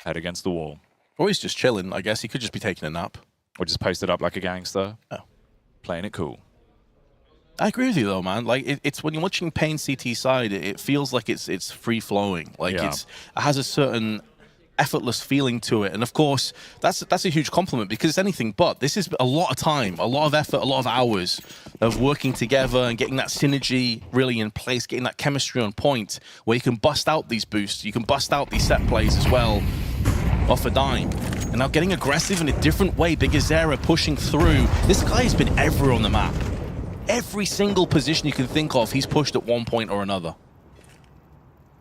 Head against the wall. Or he's just chilling, I guess. He could just be taking a nap. Or just posted up like a gangster. Oh. Playing it cool. I agree with you though, man. Like it's when you're watching Pain CT side, it feels like it's free flowing. Like it has a certain effortless feeling to it, and of course that's a huge compliment because it's anything but. This is a lot of time, a lot of effort, a lot of hours of working together and getting that synergy really in place, getting that chemistry on point where you can bust out these boosts, you can bust out these set plays as well off a dime. And now getting aggressive in a different way, Bigazera pushing through. This guy has been everywhere on the map. Every single position you can think of, he's pushed at one point or another.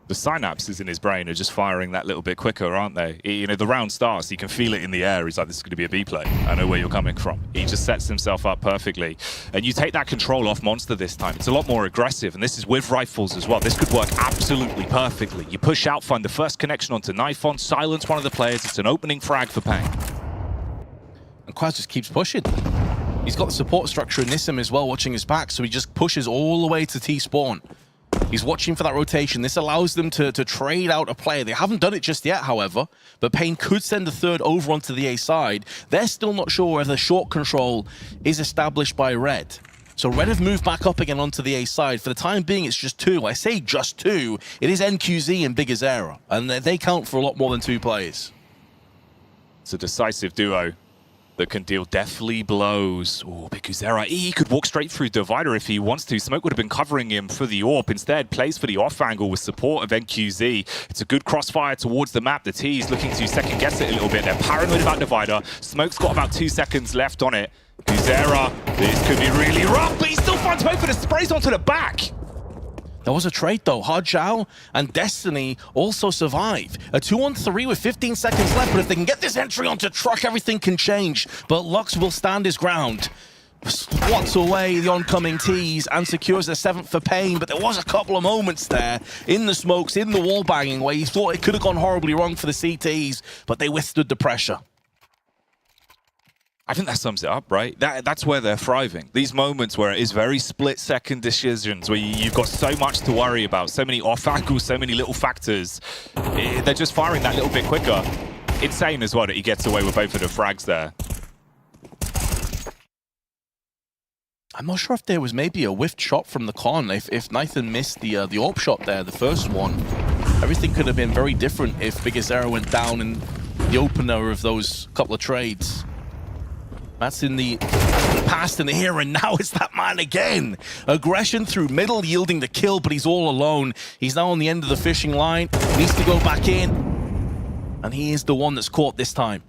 The synapses in his brain are just firing that little bit quicker, aren't they? You know, the round starts, you can feel it in the air. He's like, this is going to be a B play. I know where you're coming from. He just sets himself up perfectly. And you take that control off Monster this time. It's a lot more aggressive, and this is with rifles as well. This could work absolutely perfectly. You push out, find the first connection onto Nifon, silence one of the players. It's an opening frag for Pain. And Quaz just keeps pushing. He's got the support structure in Nissim as well, watching his back, so he just pushes all the way to T-spawn. He's watching for that rotation. This allows them to trade out a player. They haven't done it just yet, however, but Pain could send a third over onto the A side. They're still not sure whether short control is established by Red. So Red have moved back up again onto the A side. For the time being, it's just two. I say just two. It is NQZ and Bigazera, and they count for a lot more than two players. It's a decisive duo that can deal deathly blows. Oh, Bigazera, he could walk straight through Divider if he wants to. Smoke would have been covering him for the AWP. Instead, plays for the off angle with support of NQZ. It's a good crossfire towards the map. The T's looking to second guess it a little bit. They're paranoid about Divider. Smoke's got about 2 seconds left on it. Bigazera, this could be really rough, but he still finds both of the sprays onto the back. There was a trade though. Hardjao and Destiny also survive. A 2-on-3 with 15 seconds left, but if they can get this entry onto truck, everything can change. But Lux will stand his ground. Swats away the oncoming T's and secures the 7th for Pain, but there was a couple of moments there in the smokes, in the wall banging, where you thought it could have gone horribly wrong for the CTs, but they withstood the pressure. I think that sums it up, right? That's where they're thriving. These moments where it is very split-second decisions, where you've got so much to worry about, so many off angles, so many little factors. They're just firing that little bit quicker. Insane as well that he gets away with both of the frags there. I'm not sure if there was maybe a whiffed shot from the con. If Nathan missed the AWP shot there, the first one, everything could have been very different if Bigazera went down in the opener of those couple of trades. That's in the past and the here, and now it's that man again. Aggression through middle, yielding the kill, but he's all alone. He's now on the end of the fishing line, needs to go back in, and he is the one that's caught this time.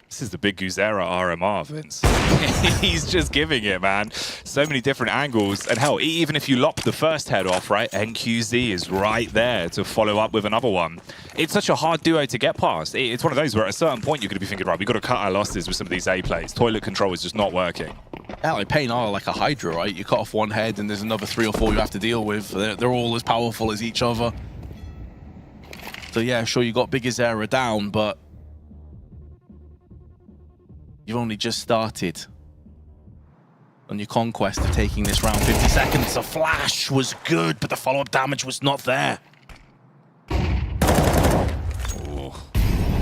This is the big Bigazera RMR, Vince. He's just giving it, man. So many different angles. And hell, even if you lop the first head off, right, NQZ is right there to follow up with another one. It's such a hard duo to get past. It's one of those where at a certain point you're going to be thinking, right, we've got to cut our losses with some of these A plays. Toilet control is just not working. Yeah, like Pain are like a Hydra, right? You cut off one head and there's another 3 or 4 you have to deal with. They're all as powerful as each other. So yeah, sure, you got Bigazera down, but you've only just started on your conquest of taking this round. 50 seconds, a flash was good, but the follow-up damage was not there. Oh,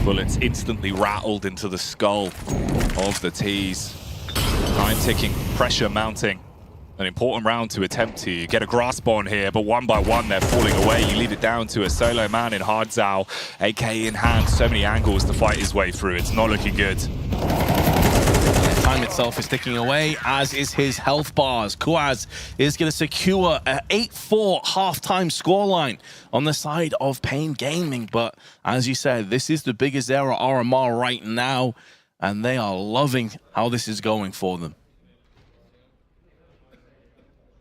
bullets instantly rattled into the skull of the T's. Time ticking, pressure mounting. An important round to attempt to get a grasp on here, but one by one they're falling away. You leave it down to a solo man in Hardzow, AK in hand, so many angles to fight his way through. It's not looking good. Time itself is ticking away, as is his health bars. Quaz is going to secure an 8-4 halftime scoreline on the side of Pain Gaming. But as you said, this is the Bigazera RMR right now, and they are loving how this is going for them.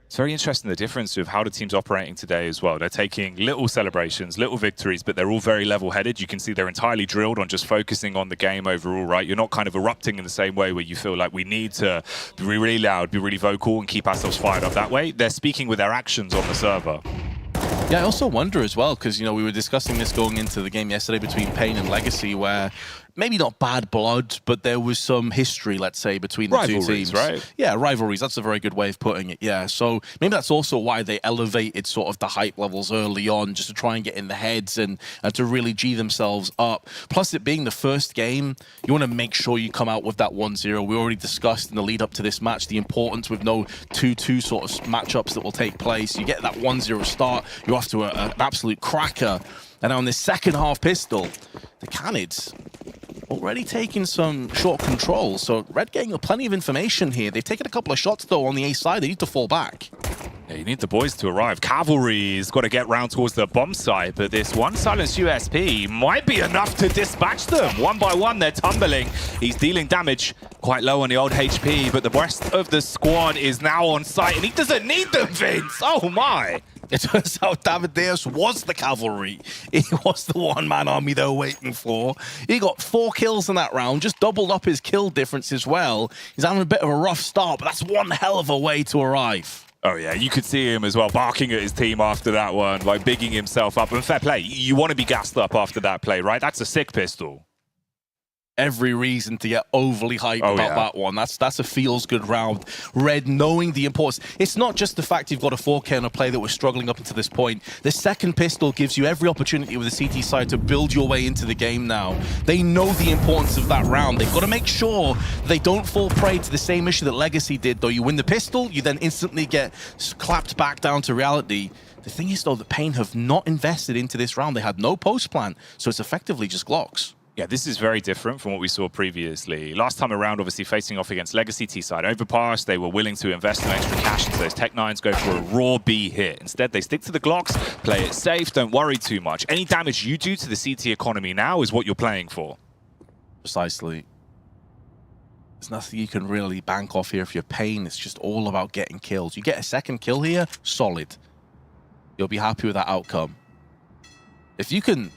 It's very interesting the difference of how the team's operating today as well. They're taking little celebrations, little victories, but they're all very level-headed. You can see they're entirely drilled on just focusing on the game overall, right? You're not kind of erupting in the same way where you feel like we need to be really loud, be really vocal, and keep ourselves fired up that way. They're speaking with their actions on the server. Yeah, I also wonder as well, because, you know, we were discussing this going into the game yesterday between Pain and Legacy, where maybe not bad blood, but there was some history, let's say, between the two teams. Right? Yeah, rivalries. That's a very good way of putting it. Yeah, so maybe that's also why they elevated sort of the hype levels early on, just to try and get in the heads and to really G themselves up. Plus, it being the first game, you want to make sure you come out with that 1-0. We already discussed in the lead up to this match the importance with no 2-2 sort of matchups that will take place. You get that 1-0 start, you're off to an absolute cracker. And on this second half pistol, the Canids already taking some short control. So Red getting plenty of information here. They've taken a couple of shots, though, on the A side. They need to fall back. Yeah, you need the boys to arrive. Cavalry's got to get round towards the bomb site, but this one silenced USP might be enough to dispatch them. One by one, they're tumbling. He's dealing damage quite low on the old HP, but the rest of the squad is now on site, and he doesn't need them, Vince. Oh, my. It turns out Davideus was the cavalry. He was the one-man army they were waiting for. He got 4 kills in that round, just doubled up his kill difference as well. He's having a bit of a rough start, but that's one hell of a way to arrive. Oh, yeah, you could see him as well, barking at his team after that one, like bigging himself up. And fair play, you want to be gassed up after that play, right? That's a sick pistol. Every reason to get overly hyped about that one. That's a feels-good round. Red knowing the importance. It's not just the fact you've got a 4K on a play that was struggling up until this point. The second pistol gives you every opportunity with the CT side to build your way into the game now. They know the importance of that round. They've got to make sure they don't fall prey to the same issue that Legacy did, though. You win the pistol, you then instantly get clapped back down to reality. The thing is, though, that Pain have not invested into this round. They had no post plan, so it's effectively just Glocks. Yeah, this is very different from what we saw previously. Last time around, obviously, facing off against Legacy T-side Overpass, they were willing to invest some extra cash into those Tech-9s, go for a raw B hit. Instead, they stick to the Glocks, play it safe, don't worry too much. Any damage you do to the CT economy now is what you're playing for. Precisely. There's nothing you can really bank off here if you're Pain. It's just all about getting kills. You get a second kill here, solid. You'll be happy with that outcome. If you can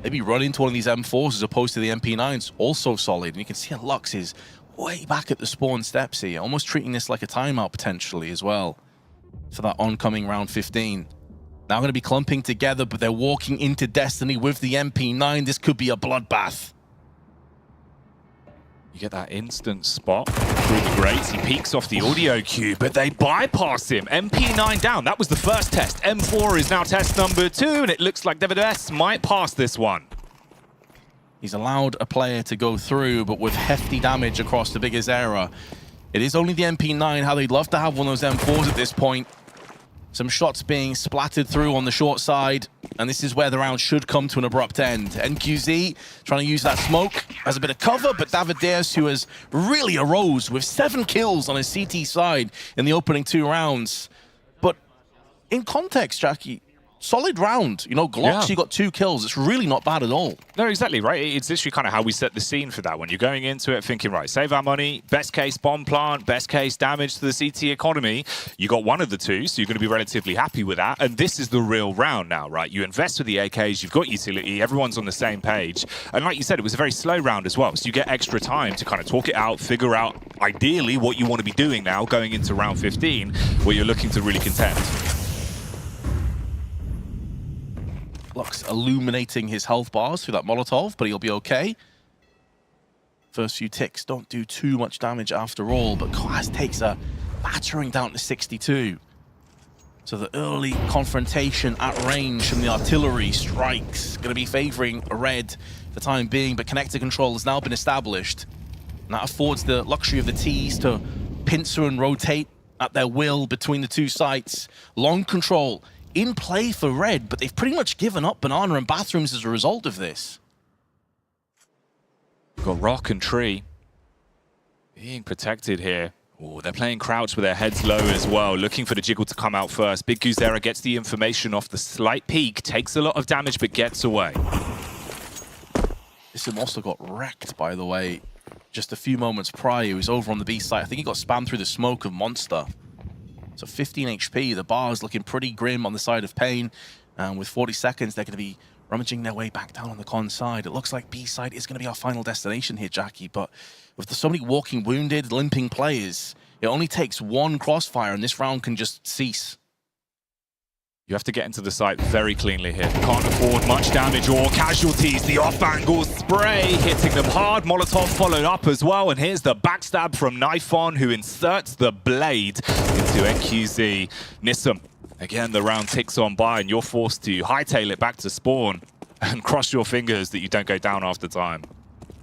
maybe run into one of these M4s as opposed to the MP9s, also solid. And you can see Lux is way back at the spawn steps here, almost treating this like a timeout potentially as well for that oncoming round 15. Now going to be clumping together, but they're walking into Destiny with the MP9. This could be a bloodbath. You get that instant spot through the grates. He peeks off the audio cue, but they bypass him. MP9 down. That was the first test. M4 is now test number 2, and it looks like Davideus might pass this one. He's allowed a player to go through, but with hefty damage across the biggest area. It is only the MP9, how they'd love to have one of those M4s at this point. Some shots being splattered through on the short side, and this is where the round should come to an abrupt end. NQZ trying to use that smoke as a bit of cover, but Davideus, who has really arose with 7 kills on his CT side in the opening 2 rounds. But in context, Jackie, solid round. You know, Glocks, you got 2 kills. It's really not bad at all. No, exactly, right? It's literally kind of how we set the scene for that one. You're going into it thinking, right, save our money, best case bomb plant, best case damage to the CT economy. You got one of the two, so you're going to be relatively happy with that. And this is the real round now, right? You invest with the AKs, you've got utility, everyone's on the same page. And like you said, it was a very slow round as well. So you get extra time to kind of talk it out, figure out ideally what you want to be doing now going into round 15, where you're looking to really contend. Lux illuminating his health bars through that Molotov, but he'll be okay. First few ticks don't do too much damage after all, but Class takes a battering down to 62. So the early confrontation at range from the artillery strikes going to be favoring Red for the time being, but connector control has now been established. And that affords the luxury of the Ts to pincer and rotate at their will between the 2 sites. Long control in play for Red, but they've pretty much given up Banana and Bathrooms as a result of this. Got Rock and Tree being protected here. Oh, they're playing crouch with their heads low as well, looking for the jiggle to come out first. Big Guzera gets the information off the slight peek, takes a lot of damage, but gets away. This also got wrecked, by the way, just a few moments prior. He was over on the B site. I think he got spammed through the smoke of Monster. So 15 HP, the bar is looking pretty grim on the side of Pain. And with 40 seconds, they're going to be rummaging their way back down on the con side. It looks like B side is going to be our final destination here, Jackie. But with so many walking wounded, limping players, it only takes one crossfire and this round can just cease. You have to get into the site very cleanly here. Can't afford much damage or casualties. The off-angle spray hitting them hard. Molotov followed up as well. And here's the backstab from Knifeon, who inserts the blade into NQZ. Nissim, again, the round ticks on by, and you're forced to hightail it back to spawn and cross your fingers that you don't go down after time.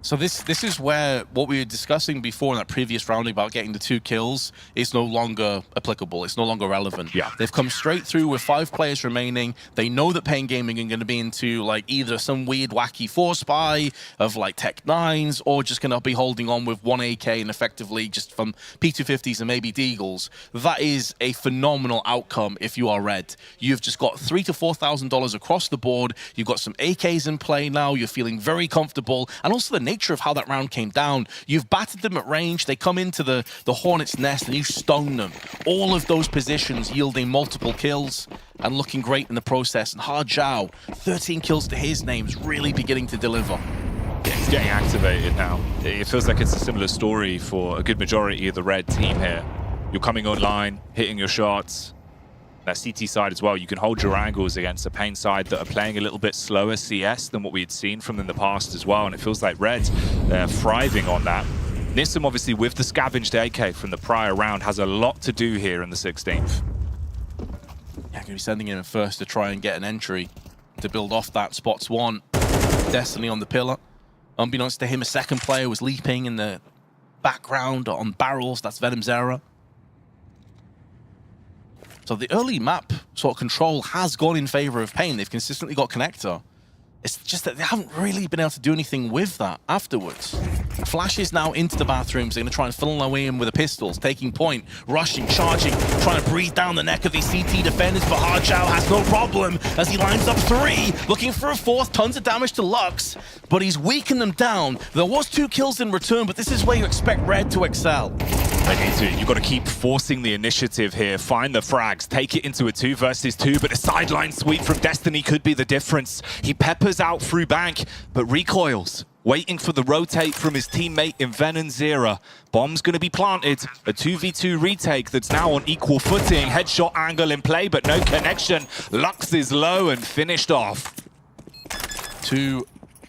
So this is where what we were discussing before in that previous round about getting the 2 kills is no longer applicable. It's no longer relevant. Yeah. They've come straight through with 5 players remaining. They know that Pain Gaming are going to be into like either some weird wacky 4-spy of like Tech 9s or just going to be holding on with 1 AK and effectively just from P250s and maybe Deagles. That is a phenomenal outcome if you are Red. You've just got $3,000 to $4,000 across the board. You've got some AKs in play now. You're feeling very comfortable. And also the nature of how that round came down. You've battered them at range. They come into the Hornet's nest and you stone them. All of those positions yielding multiple kills and looking great in the process. And Hard Zhao, 13 kills to his name, is really beginning to deliver. Yeah, he's getting activated now. It feels like it's a similar story for a good majority of the Red team here. You're coming online, hitting your shots. That CT side as well, you can hold your angles against a Pain side that are playing a little bit slower CS than what we had seen from them in the past as well, and it feels like Red, they're thriving on that. Nissim, obviously, with the scavenged AK from the prior round, has a lot to do here in the 16th. Yeah, going to be sending him in first to try and get an entry to build off that. Spots one. Destiny on the pillar. Unbeknownst to him, a second player was leaping in the background on barrels. That's Venom's error. So the early map sort of control has gone in favor of Pain. They've consistently got connector. It's just that they haven't really been able to do anything with that afterwards. Flash is now into the bathrooms. They're going to try and funnel their way in with the pistols, taking point, rushing, charging, trying to breathe down the neck of these CT defenders. But Hard Zhao has no problem as he lines up 3, looking for a 4th. Tons of damage to Lux, but he's weakened them down. There was 2 kills in return, but this is where you expect Red to excel. They need to. You've got to keep forcing the initiative here. Find the frags. Take it into a 2 versus 2, but a sideline sweep from Destiny could be the difference. He peppers out through bank, but recoils, waiting for the rotate from his teammate in Venom's era. Bomb's going to be planted. A 2v2 retake that's now on equal footing. Headshot angle in play, but no connection. Lux is low and finished off. 2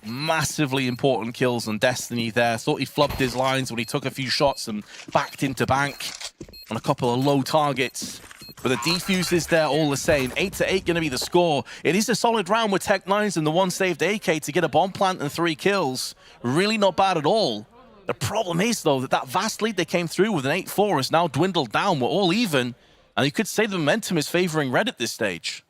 massively important kills on Destiny there. Thought he flubbed his lines when he took a few shots and backed into bank on a couple of low targets. But the defuse is there all the same. 8-8 going to be the score. It is a solid round with Tech 9s and the 1 saved AK to get a bomb plant and 3 kills. Really not bad at all. The problem is, though, that vast lead they came through with an 8-4 has now dwindled down. We're all even. And you could say the momentum is favoring Red at this stage.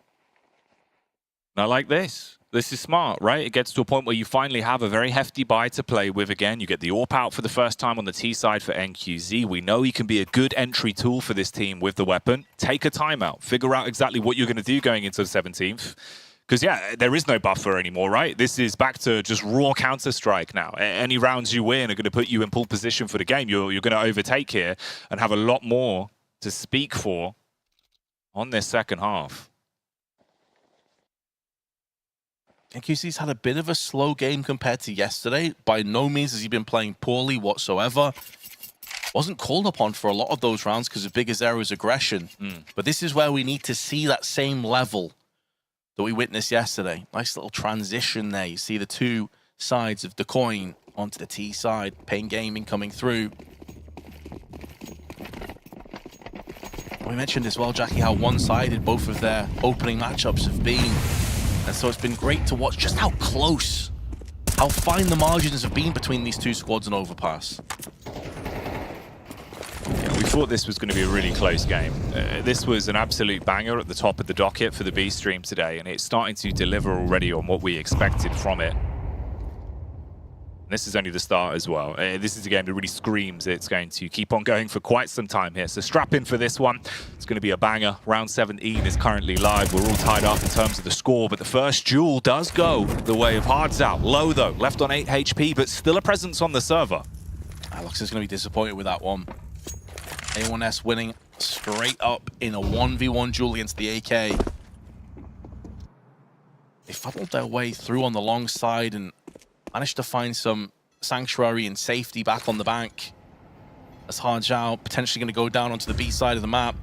Not like this. This is smart, right? It gets to a point where you finally have a very hefty buy to play with again. You get the AWP out for the first time on the T side for NQZ. We know he can be a good entry tool for this team with the weapon. Take a timeout. Figure out exactly what you're going to do going into the 17th. Because, yeah, there is no buffer anymore, right? This is back to just raw Counter-Strike now. Any rounds you win are going to put you in pole position for the game. You're going to overtake here and have a lot more to speak for on this second half. NQC's had a bit of a slow game compared to yesterday. By no means has he been playing poorly whatsoever. Wasn't called upon for a lot of those rounds because of Big Azera's aggression. But this is where we need to see that same level that we witnessed yesterday. Nice little transition there. You see the 2 sides of the coin onto the T side. Pain Gaming coming through. We mentioned as well, Jackie, how one-sided both of their opening matchups have been. And so it's been great to watch just how close, how fine the margins have been between these 2 squads in Overpass. Yeah, we thought this was going to be a really close game. This was an absolute banger at the top of the docket for the B stream today, and it's starting to deliver already on what we expected from it. This is only the start as well. This is a game that really screams it's going to keep on going for quite some time here. So strap in for this one. It's going to be a banger. Round 17 is currently live. We're all tied up in terms of the score, but the first duel does go the way of Hard Zhao. Low though, left on 8 HP, but still a presence on the server. Alex is going to be disappointed with that one. A1S winning straight up in a 1v1 duel against the AK. They funneled their way through on the long side and managed to find some sanctuary and safety back on the bank. As Hard Zhao potentially going to go down onto the B side of the map.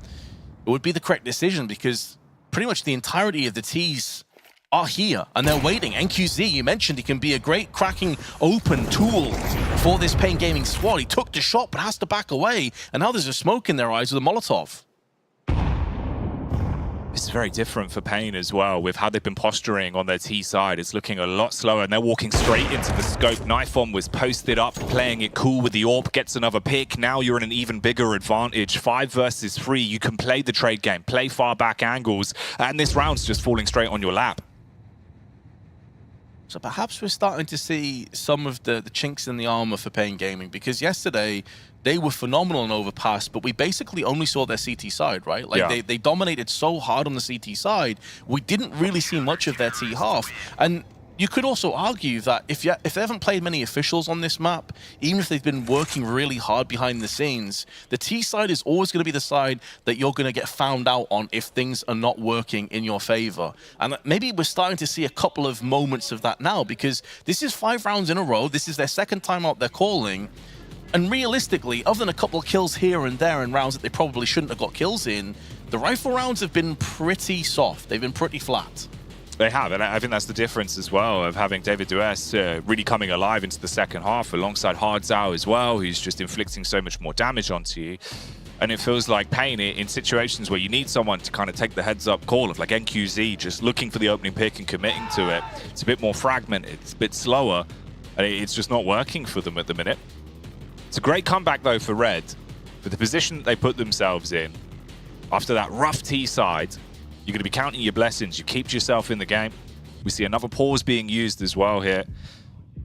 It would be the correct decision because pretty much the entirety of the T's are here, and they're waiting. NQZ, you mentioned he can be a great cracking open tool for this Pain Gaming squad. He took the shot, but has to back away, and now there's a smoke in their eyes with a Molotov. This is very different for Pain as well, with how they've been posturing on their T side. It's looking a lot slower, and they're walking straight into the scope. Knife Bomb was posted up, playing it cool with the AWP, gets another pick. Now you're in an even bigger advantage. 5 versus 3, you can play the trade game, play far back angles, and this round's just falling straight on your lap. So perhaps we're starting to see some of the chinks in the armor for Pain Gaming, because yesterday they were phenomenal in Overpass, but we basically only saw their CT side, right? Like they dominated so hard on the CT side, we didn't really see much of their T half. And you could also argue that if they haven't played many officials on this map, even if they've been working really hard behind the scenes, the T side is always going to be the side that you're going to get found out on if things are not working in your favor. And maybe we're starting to see a couple of moments of that now, because this is 5 rounds in a row. This is their second time out they're calling. And realistically, other than a couple of kills here and there in rounds that they probably shouldn't have got kills in, the rifle rounds have been pretty soft. They've been pretty flat. They have, and I think that's the difference as well of having David Duess really coming alive into the second half alongside Hard Zhao as well, who's just inflicting so much more damage onto you. And it feels like Pain in situations where you need someone to kind of take the heads-up call of like NQZ, just looking for the opening pick and committing to it. It's a bit more fragmented, it's a bit slower, and it's just not working for them at the minute. It's a great comeback though for Red, for the position that they put themselves in. After that rough T side, you're going to be counting your blessings. You keep yourself in the game. We see another pause being used as well here.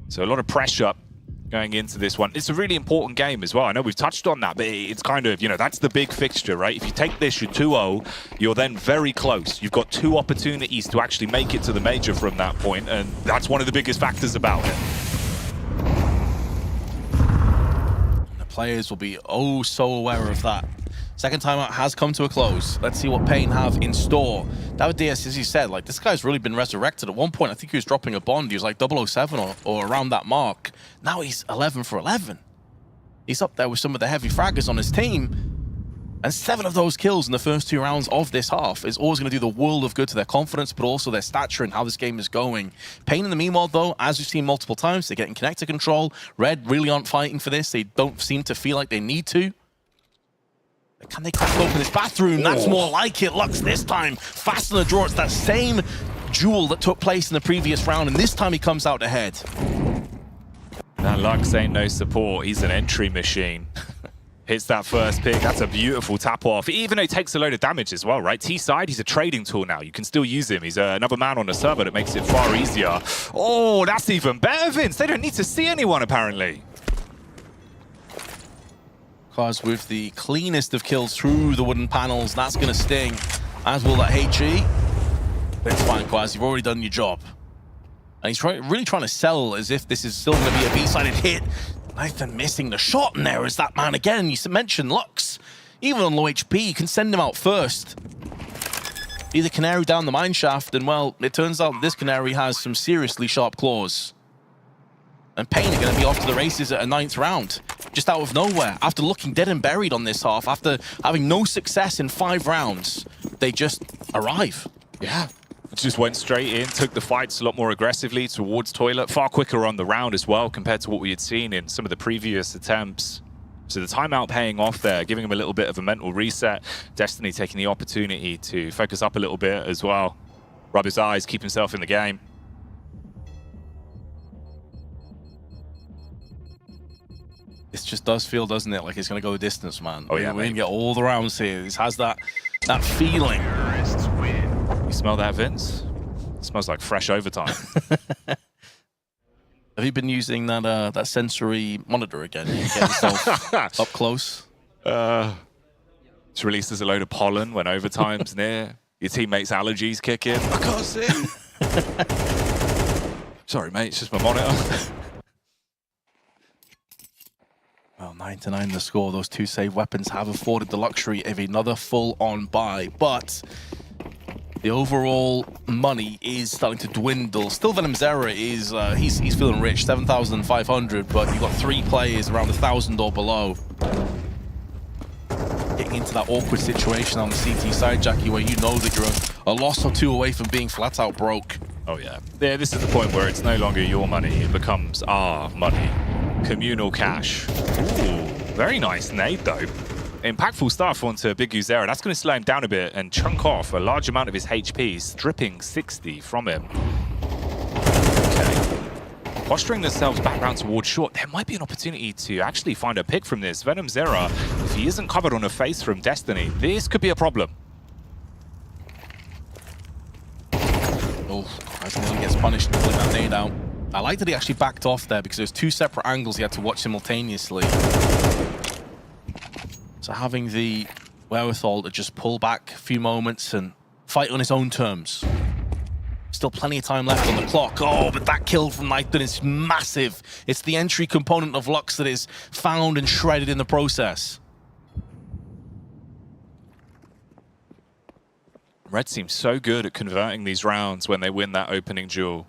So a lot of pressure going into this one. It's a really important game as well. I know we've touched on that, but it's kind of, you know, that's the big fixture, right? If you take this, you're 2-0, you're then very close. You've got 2 opportunities to actually make it to the major from that point, and that's one of the biggest factors about it. And the players will be oh so aware of that. Second timeout has come to a close. Let's see what Pain have in store. David Diaz, as you said, like this guy's really been resurrected. At one point, I think he was dropping a bond. He was like 007 or around that mark. Now he's 11 for 11. He's up there with some of the heavy fraggers on his team. And 7 of those kills in the first 2 rounds of this half is always going to do the world of good to their confidence, but also their stature and how this game is going. Pain in the meanwhile, though, as we've seen multiple times, they're getting connector control. Red really aren't fighting for this. They don't seem to feel like they need to. Can they crack open this bathroom? That's more like it. Lux this time fast on the draw. It's that same duel that took place in the previous round, and this time he comes out ahead. That Lux ain't no support. He's an entry machine. Hits that first pick. That's a beautiful tap off. Even though he takes a load of damage as well, right? T side, he's a trading tool now. You can still use him. He's another man on the server that makes it far easier. Oh, that's even better, Vince. They don't need to see anyone, apparently. Because with the cleanest of kills through the wooden panels, that's going to sting, as will that HE. But it's fine, Quaz, you've already done your job. And he's really trying to sell as if this is still going to be a B-sided hit. Nathan missing the shot, and there is that man again. You mentioned Lux. Even on low HP, you can send him out first. Either Canary down the mine shaft, and well, it turns out this Canary has some seriously sharp claws. And Pain are going to be off to the races at a 9th round. Just out of nowhere, after looking dead and buried on this half, after having no success in 5 rounds, they just arrive. Yeah, just went straight in, took the fights a lot more aggressively towards Toilet, far quicker on the round as well compared to what we had seen in some of the previous attempts. So the timeout paying off there, giving him a little bit of a mental reset. Destiny taking the opportunity to focus up a little bit as well. Rub his eyes, keep himself in the game. This just does feel, doesn't it, like it's going to go a distance, man. Oh, yeah, we're going to get all the rounds here. This has that feeling. You smell that, Vince? It smells like fresh overtime. Have you been using that sensory monitor again? You get yourself up close? It releases a load of pollen when overtime's near. Your teammates' allergies kick in. I can't see. Sorry, mate, it's just my monitor. Well, 9-9 the score. Those 2 save weapons have afforded the luxury of another full-on buy, but the overall money is starting to dwindle. Still, Venom's era is he's feeling rich, 7,500, but you've got 3 players around 1,000 or below. Getting into that awkward situation on the CT side, Jackie, where you know that you're a loss or two away from being flat out broke. Oh yeah. Yeah, this is the point where it's no longer your money, it becomes our money. Communal cash. Ooh, very nice nade though. Impactful stuff onto Big Guzera. That's going to slow him down a bit and chunk off a large amount of his HP, stripping 60 from him. Okay. Posturing themselves back round towards short, there might be an opportunity to actually find a pick from this. Venom Zera, if he isn't covered on a face from Destiny, this could be a problem. Oh, he gets punished and pulling that nade out. I like that he actually backed off there because there's two separate angles he had to watch simultaneously. So having the wherewithal to just pull back a few moments and fight on his own terms. Still plenty of time left on the clock. Oh, but that kill from Nythan is massive. It's the entry component of Lux that is found and shredded in the process. Red seems so good at converting these rounds when they win that opening duel.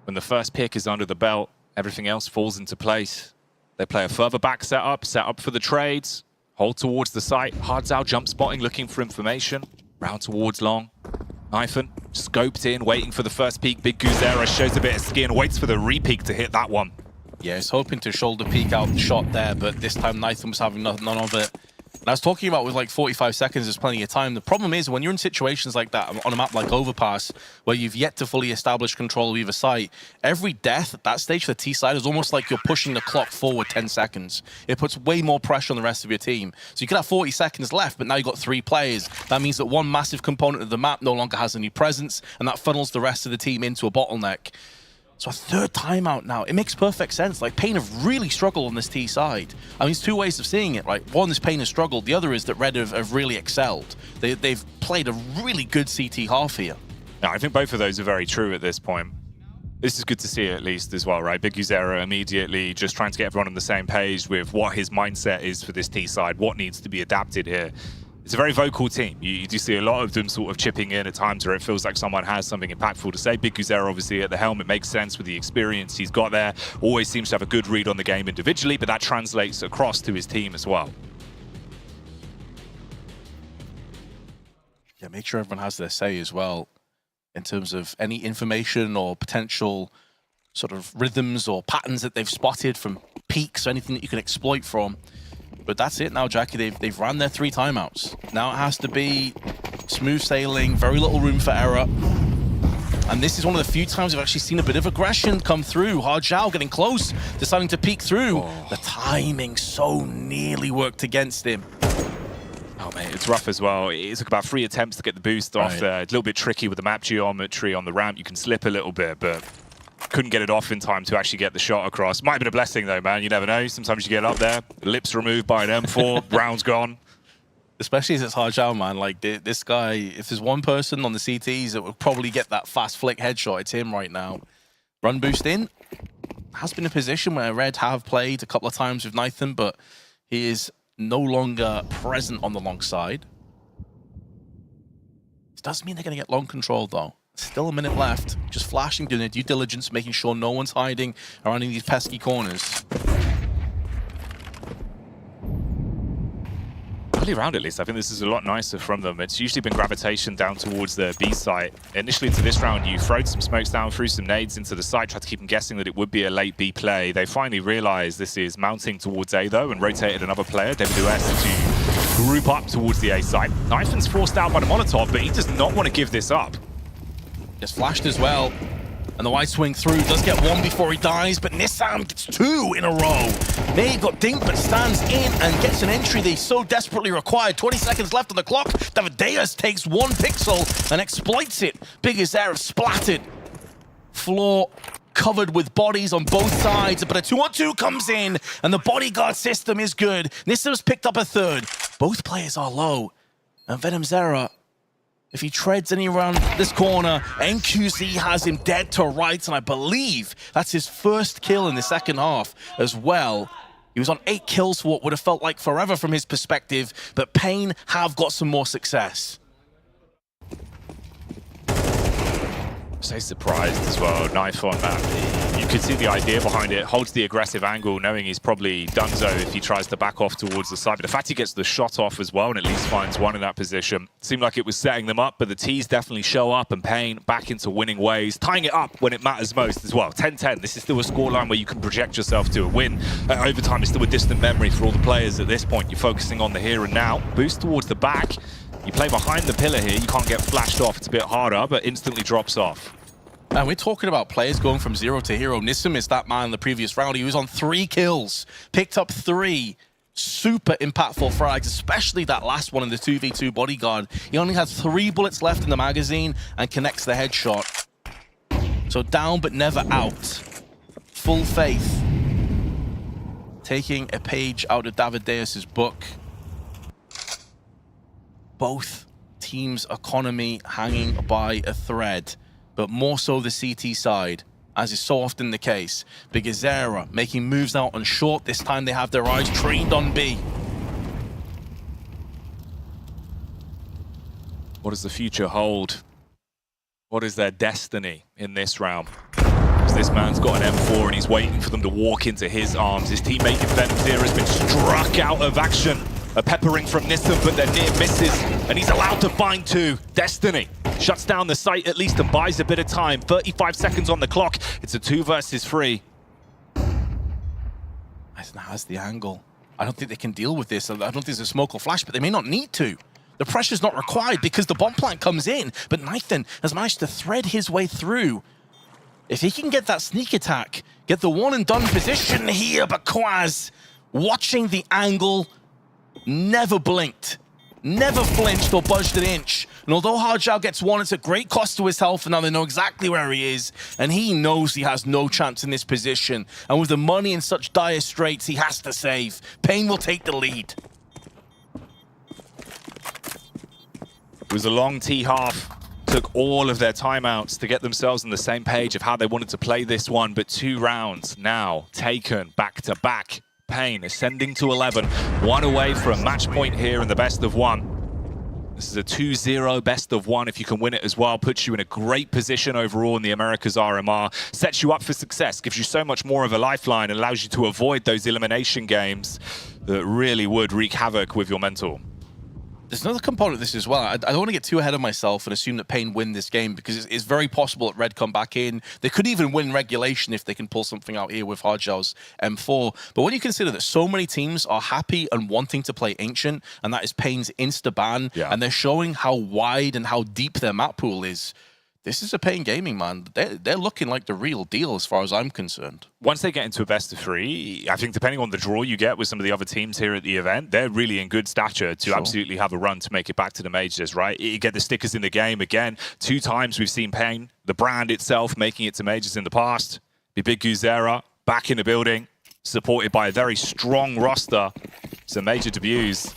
When the first pick is under the belt, everything else falls into place. They play a further back setup, set up for the trades, hold towards the site, Hards out jump spotting, looking for information, round towards long. Nythan scoped in, waiting for the first peek. Big Guzera shows a bit of skin, waits for the re-peek to hit that one. Yeah, he's hoping to shoulder peek out the shot there, but this time Nythan was having none of it. And I was talking about with like 45 seconds, there's plenty of time. The problem is when you're in situations like that on a map like Overpass, where you've yet to fully establish control of either site, every death at that stage for the T side is almost like you're pushing the clock forward 10 seconds. It puts way more pressure on the rest of your team. So you could have 40 seconds left, but now you've got 3 players. That means that one massive component of the map no longer has any presence, and that funnels the rest of the team into a bottleneck. So a third timeout now. It makes perfect sense. Like, Pain have really struggled on this T side. I mean, it's two ways of seeing it, right? One is Pain has struggled. The other is that Red have really excelled. They've played a really good CT half here. No, I think both of those are very true at this point. This is good to see at least as well, right? Big Guzera immediately just trying to get everyone on the same page with what his mindset is for this T side, what needs to be adapted here. It's a very vocal team. You do see a lot of them sort of chipping in at times where it feels like someone has something impactful to say. Big Guzera obviously at the helm, it makes sense with the experience he's got there. Always seems to have a good read on the game individually, but that translates across to his team as well. Yeah, make sure everyone has their say as well in terms of any information or potential sort of rhythms or patterns that they've spotted from peaks or anything that you can exploit from. But that's it now, Jackie. They've ran their 3 timeouts. Now it has to be smooth sailing, very little room for error. And this is one of the few times I've actually seen a bit of aggression come through. Hard Zhao getting close, deciding to peek through. Oh. The timing so nearly worked against him. Oh, mate, it's rough as well. It took about 3 attempts to get the boost off there. It's a little bit tricky with the map geometry on the ramp. You can slip a little bit, but couldn't get it off in time to actually get the shot across. Might have been a blessing though, man. You never know. Sometimes you get up there, the lips removed by an M4, round's gone. Especially as it's Hard Zhao, man. Like, this guy, if there's one person on the CTs that would probably get that fast flick headshot, it's him right now. Run boost in. Has been a position where Red have played a couple of times with Nythan, but he is no longer present on the long side. This doesn't mean they're going to get long control, though. Still a minute left. Just flashing, doing their due diligence, making sure no one's hiding around in these pesky corners. Early round, at least, I think this is a lot nicer from them. It's usually been gravitation down towards the B site. Initially into this round, you throwed some smokes down, threw some nades into the site, tried to keep them guessing that it would be a late B play. They finally realized this is mounting towards A, though, and rotated another player, WS, to group up towards the A site. Nythan's forced out by the Molotov, but he does not want to give this up. Just flashed as well. And the wide swing through does get 1 before he dies, but Nissam gets 2 in a row. May got dinked, but stands in and gets an entry they so desperately required. 20 seconds left on the clock. Davideus takes 1 pixel and exploits it. Big Guzera splattered. Floor covered with bodies on both sides, but a 2-on-2 comes in, and the bodyguard system is good. Nissam's picked up a 3rd. Both players are low. And Venom Zera, if he treads any around this corner, NQZ has him dead to rights, and I believe that's his first kill in the second half as well. He was on 8 kills for what would have felt like forever from his perspective, but Pain have got some more success. So surprised as well. Knife on that. You could see the idea behind it. Holds the aggressive angle, knowing he's probably donezo if he tries to back off towards the side. But the fact he gets the shot off as well and at least finds one in that position. Seemed like it was setting them up, but the T's definitely show up and Pain back into winning ways, tying it up when it matters most as well. 10-10. This is still a scoreline where you can project yourself to a win. Overtime is still a distant memory for all the players at this point. You're focusing on the here and now. Boost towards the back. You play behind the pillar here, you can't get flashed off. It's a bit harder, but instantly drops off. And we're talking about players going from 0 to hero. Nissim is that man in the previous round. He was on 3 kills, picked up 3 super impactful frags, especially that last one in the 2v2 bodyguard. He only has 3 bullets left in the magazine and connects the headshot. So down but never out. Full faith. Taking a page out of David Deus's book. Both teams' economy hanging by a thread, but more so the CT side, as is so often the case. Bigazera making moves out on short. This time they have their eyes trained on B. What does the future hold? What is their destiny in this round? Because this man's got an M4 and he's waiting for them to walk into his arms. His teammate in Venom Zero has been struck out of action. A peppering from Nissim, but they're near misses, and he's allowed to find 2. Destiny shuts down the site at least and buys a bit of time. 35 seconds on the clock. It's a 2 versus 3. Nathan has the angle. I don't think they can deal with this. I don't think there's a smoke or flash, but they may not need to. The pressure's not required because the bomb plant comes in, but Nathan has managed to thread his way through. If he can get that sneak attack, get the one and done position here, but Quaz watching the angle, never blinked, never flinched or budged an inch. And although Hardjao gets one, it's a great cost to his health, and now they know exactly where he is. And he knows he has no chance in this position. And with the money in such dire straits, he has to save. Pain will take the lead. It was a long T-half. Took all of their timeouts to get themselves on the same page of how they wanted to play this one. But 2 rounds now taken back to back. Pain ascending to 11, 1 away from match point here in the best of 1. This is a 2-0 best of 1. If you can win it as well, puts you in a great position overall in the Americas RMR, sets you up for success, gives you so much more of a lifeline, and allows you to avoid those elimination games that really would wreak havoc with your mental. There's another component of this as well. I don't want to get too ahead of myself and assume that Pain win this game, because it's very possible that Red come back in. They could even win regulation if they can pull something out here with Hardjao's M4. But when you consider that so many teams are happy and wanting to play Ancient, and that is Pain's insta-ban, and they're showing how wide and how deep their map pool is, this is a Pain Gaming, man. They're looking like the real deal as far as I'm concerned. Once they get into a best of 3, I think depending on the draw you get with some of the other teams here at the event, they're really in good stature to absolutely have a run to make it back to the majors, right? You get the stickers in the game again. 2 times we've seen Pain, the brand itself, making it to majors in the past. Big Guzera back in the building, supported by a very strong roster. Some major debuts.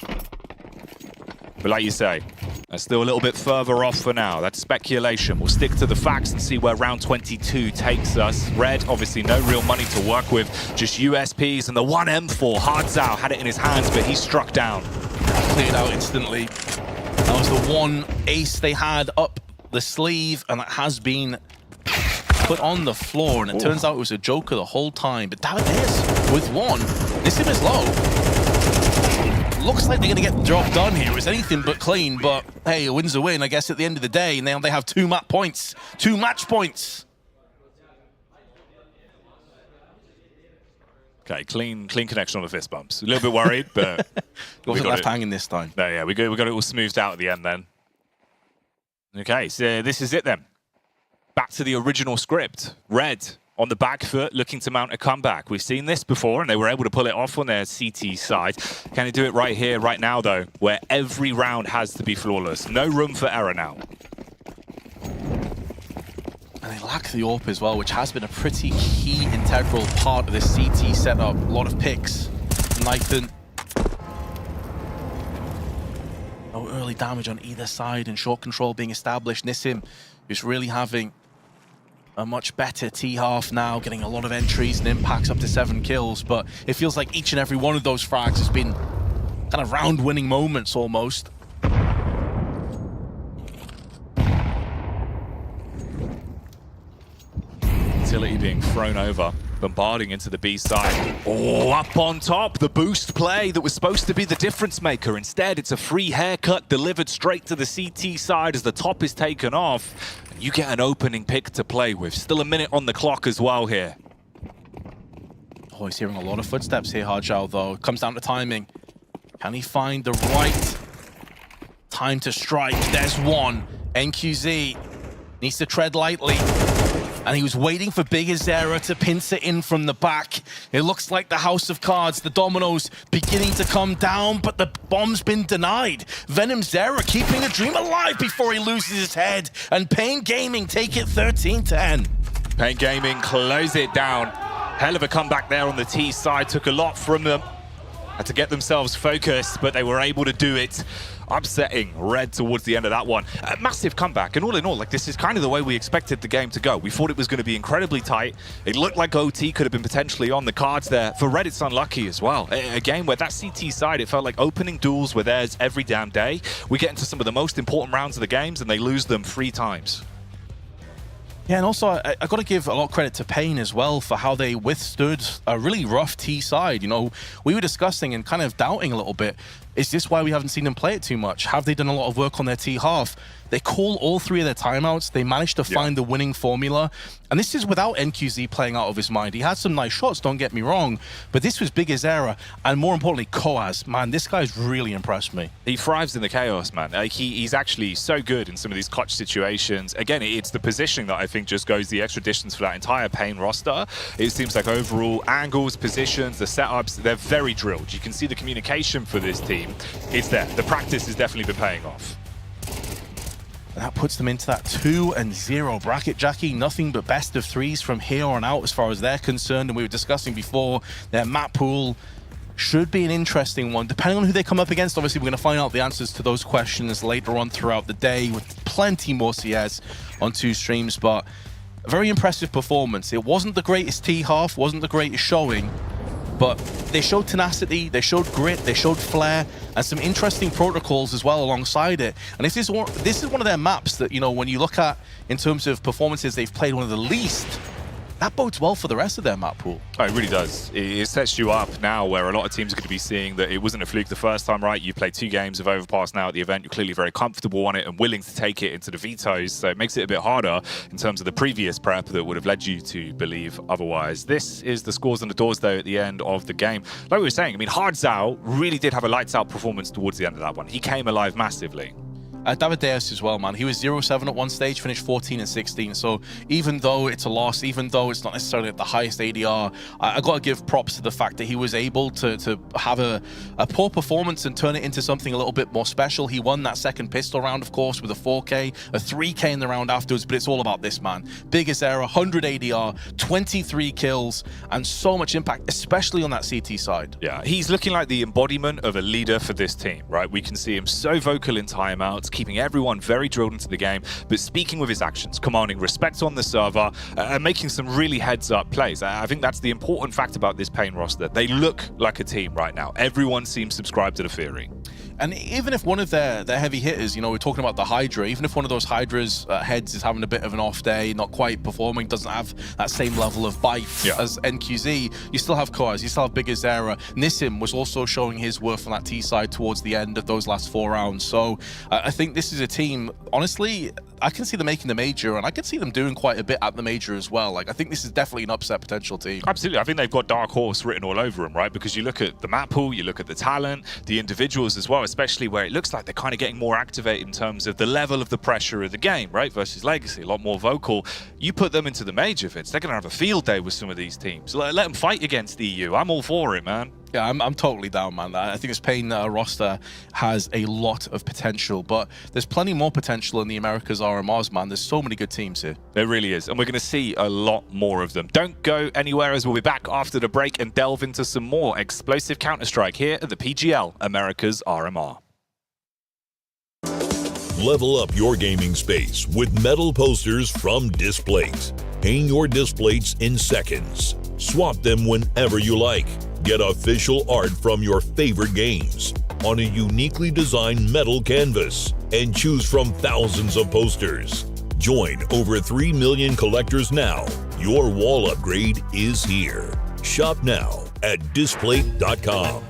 But like you say, that's still a little bit further off for now. That's speculation. We'll stick to the facts and see where round 22 takes us. Red, obviously no real money to work with, just USPs and the 1 M4. Hardjao had it in his hands, but he's struck down. Cleared out instantly. That was the one ace they had up the sleeve, and that has been put on the floor, and it turns out it was a joker the whole time. But down it is with 1. Nissim is low. Looks like they're going to get the job done here. It's anything but clean, but hey, a win's a win, I guess, at the end of the day. Now they have 2 match points. 2 match points. Okay, clean connection on the fist bumps. A little bit worried, but wasn't left hanging this time. No, yeah, we got it all smoothed out at the end then. Okay, so this is it then. Back to the original script. Red on the back foot, looking to mount a comeback. We've seen this before, and they were able to pull it off on their CT side. Can they do it right here, right now, though, where every round has to be flawless? No room for error now. And they lack the AWP as well, which has been a pretty key integral part of this CT setup. A lot of picks. Nathan. No early damage on either side, and short control being established. Nissim, who's really having a much better T-half now, getting a lot of entries and impacts, up to 7 kills, but it feels like each and every one of those frags has been kind of round-winning moments almost. utility being thrown over, bombarding into the B side. Oh, up on top, the boost play that was supposed to be the difference maker. Instead, it's a free haircut delivered straight to the CT side as the top is taken off. You get an opening pick to play with. Still a minute on the clock as well here. Oh, he's hearing a lot of footsteps here, Hajjal, though. It comes down to timing. Can he find the right time to strike? There's one. NQZ needs to tread lightly. And he was waiting for Big Azera to pinch it in from the back. It looks like the House of Cards, the dominoes beginning to come down, but the bomb's been denied. Venom Zera keeping the dream alive before he loses his head. And Pain Gaming take it 13-10. Pain Gaming close it down. Hell of a comeback there on the T side. Took a lot from them. Had to get themselves focused, but they were able to do it. Upsetting Red towards the end of that one. A massive comeback, and all in all, like, this is kind of the way we expected the game to go. We thought it was going to be incredibly tight. It looked like OT could have been potentially on the cards there. For Red, it's unlucky as well. A game where that CT side, it felt like opening duels were theirs every damn day. We get into some of the most important rounds of the games, and they lose them 3 times. Yeah, and also I got to give a lot of credit to Pain as well for how they withstood a really rough T side. You know, we were discussing and kind of doubting a little bit, is this why we haven't seen them play it too much? Have they done a lot of work on their T half? They call all 3 of their timeouts. They managed to find the winning formula. And this is without NQZ playing out of his mind. He had some nice shots, don't get me wrong, but this was Big Azera, and more importantly, Koaz. Man, this guy's really impressed me. He thrives in the chaos, man. Like, he's actually so good in some of these clutch situations. Again, it's the positioning that I think just goes the extra distance for that entire Pain roster. It seems like overall angles, positions, the setups, they're very drilled. You can see the communication for this team. It's there. The practice has definitely been paying off. And that puts them into that 2-0 bracket, Jackie. Nothing but best of 3s from here on out as far as they're concerned. And we were discussing before, their map pool should be an interesting one. Depending on who they come up against, obviously we're going to find out the answers to those questions later on throughout the day with plenty more CS on 2 streams. But a very impressive performance. It wasn't the greatest T half, wasn't the greatest showing, but they showed tenacity, they showed grit, they showed flair, and some interesting protocols as well alongside it. And this is one of their maps that, you know, when you look at in terms of performances, they've played one of the least. That bodes well for the rest of their map pool. Oh, it really does. It sets you up now where a lot of teams are going to be seeing that it wasn't a fluke the first time, right? You played 2 games of Overpass now at the event. You're clearly very comfortable on it and willing to take it into the vetoes. So it makes it a bit harder in terms of the previous prep that would have led you to believe otherwise. This is the scores on the doors, though, at the end of the game. Like we were saying, I mean, Hardzao really did have a lights-out performance towards the end of that one. He came alive massively. David Deus as well, man. He was 0-7 at one stage, finished 14-16. So even though it's a loss, even though it's not necessarily at the highest ADR, I got to give props to the fact that he was able to have a poor performance and turn it into something a little bit more special. He won that second pistol round, of course, with a 4K, a 3K in the round afterwards, but it's all about this, man. Big Azera, 100 ADR, 23 kills, and so much impact, especially on that CT side. Yeah, he's looking like the embodiment of a leader for this team, right? We can see him so vocal in timeouts, keeping everyone very drilled into the game, but speaking with his actions, commanding respect on the server, and making some really heads-up plays. I think that's the important fact about this Pain roster. They look like a team right now. Everyone seems subscribed to the Fury. And even if one of their heavy hitters, you know, we're talking about the Hydra, even if one of those Hydra's heads is having a bit of an off day, not quite performing, doesn't have that same level of bite as NQZ, you still have Koaz, you still have Big Azera. Nissim was also showing his worth on that T side towards the end of those last 4 rounds. So I think this is a team, honestly, I can see them making the major, and I can see them doing quite a bit at the major as well. Like, I think this is definitely an upset potential team. Absolutely. I think they've got Dark Horse written all over them, right? Because you look at the map pool, you look at the talent, the individuals as well, especially where it looks like they're kind of getting more activated in terms of the level of the pressure of the game, right? Versus Legacy, a lot more vocal. You put them into the major fits, they're going to have a field day with some of these teams. Let them fight against the EU. I'm all for it, man. Yeah, I'm totally down, man. I think this Pain roster has a lot of potential, but there's plenty more potential in the Americas RMRs, man. There's so many good teams here. There really is, and we're going to see a lot more of them. Don't go anywhere, as we'll be back after the break and delve into some more explosive Counter-Strike here at the PGL Americas RMR. Level up your gaming space with metal posters from Displate. Hang your displays in seconds. Swap them whenever you like. Get official art from your favorite games on a uniquely designed metal canvas and choose from thousands of posters. Join over 3 million collectors now. Your wall upgrade is here. Shop now at displate.com.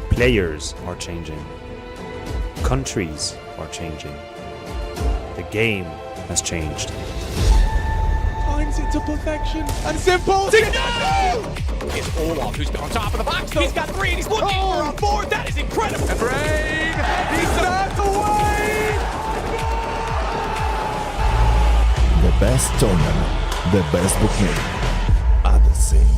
Players are changing. Countries are changing. The game has changed. Finds it to perfection and simple. It's Olaf who's on top of the box. He's got 3 and he's looking for a 4. That is incredible. And Rain, he starts away. The best tournament, the best bookmaker are the same.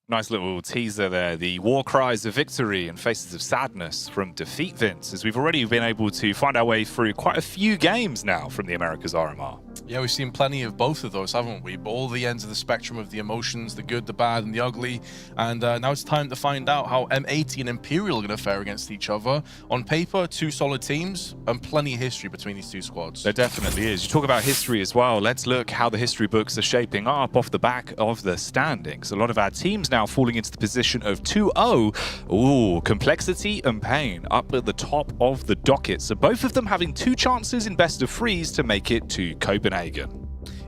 Nice little teaser there. The war cries of victory and faces of sadness from defeat, Vince, as we've already been able to find our way through quite a few games now from the Americas RMR. Yeah, we've seen plenty of both of those, haven't we? All the ends of the spectrum of the emotions, the good, the bad, and the ugly. And now it's time to find out how M80 and Imperial are going to fare against each other. On paper, two solid teams and plenty of history between these two squads. There definitely is. You talk about history as well. Let's look how the history books are shaping up off the back of the standings. A lot of our teams now falling into the position of 2-0. Ooh, complexity and pain up at the top of the docket. So both of them having 2 chances in best of 3s to make it to Copenhagen.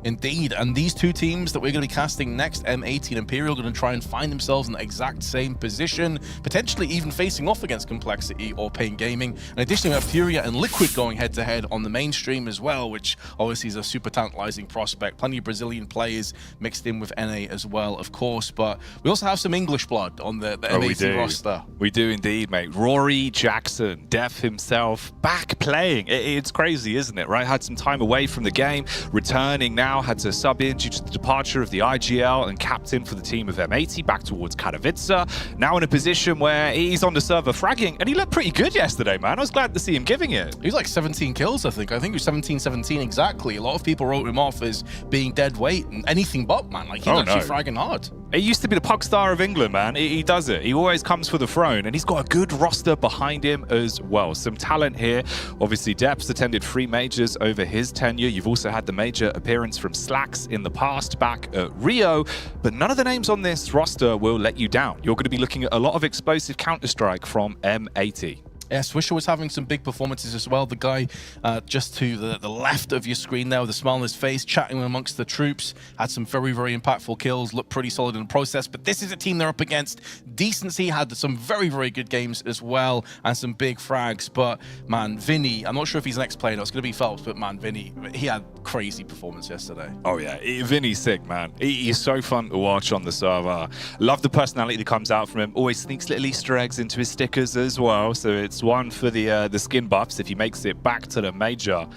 Indeed, and these two teams that we're going to be casting next, M80 and Imperial, are going to try and find themselves in the exact same position, potentially even facing off against Complexity or Pain Gaming. And additionally, we have Furia and Liquid going head-to-head on the mainstream as well, which obviously is a super tantalizing prospect. Plenty of Brazilian players mixed in with NA as well, of course, but we also have some English blood on the M80 roster. We do indeed, mate. Rory Jackson, Def himself, back playing. It's crazy, isn't it, right? Had some time away from the game, returning now, had to sub in due to the departure of the IGL and captain for the team of M80 back towards Katowice. Now in a position where he's on the server fragging, and he looked pretty good yesterday, man. I was glad to see him giving it. He was like 17 kills, I think. I think he was 17-17 exactly. A lot of people wrote him off as being dead weight and anything but, man. Like, he's actually fragging hard. He used to be the puck star of England, man. He does it. He always comes for the throne, and he's got a good roster behind him as well. Some talent here. Obviously, Deps attended 3 majors over his tenure. You've also had the major appearance from Slacks in the past back at Rio, but none of the names on this roster will let you down. You're going to be looking at a lot of explosive Counter-Strike from M80. Yeah, Swisher was having some big performances as well. The guy just to the left of your screen there with a smile on his face, chatting amongst the troops, had some very, very impactful kills, looked pretty solid in the process. But this is a team they're up against. Decency had some very, very good games as well and some big frags. But, man, Vinny, I'm not sure if he's an ex-player. It's going to be Phelps, but, man, Vinny, he had crazy performance yesterday. Oh, yeah. Vinny's sick, man. He's so fun to watch on the server. Love the personality that comes out from him. Always sneaks little Easter eggs into his stickers as well. So it's one for the skin buffs if he makes it back to the major.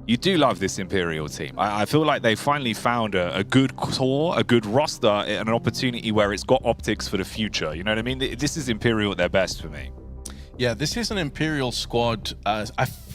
You do love this Imperial team. I feel like they finally found a good core, a good roster, and an opportunity where it's got optics for the future. You know what I mean? This is Imperial at their best for me. Yeah, this is an Imperial squad. I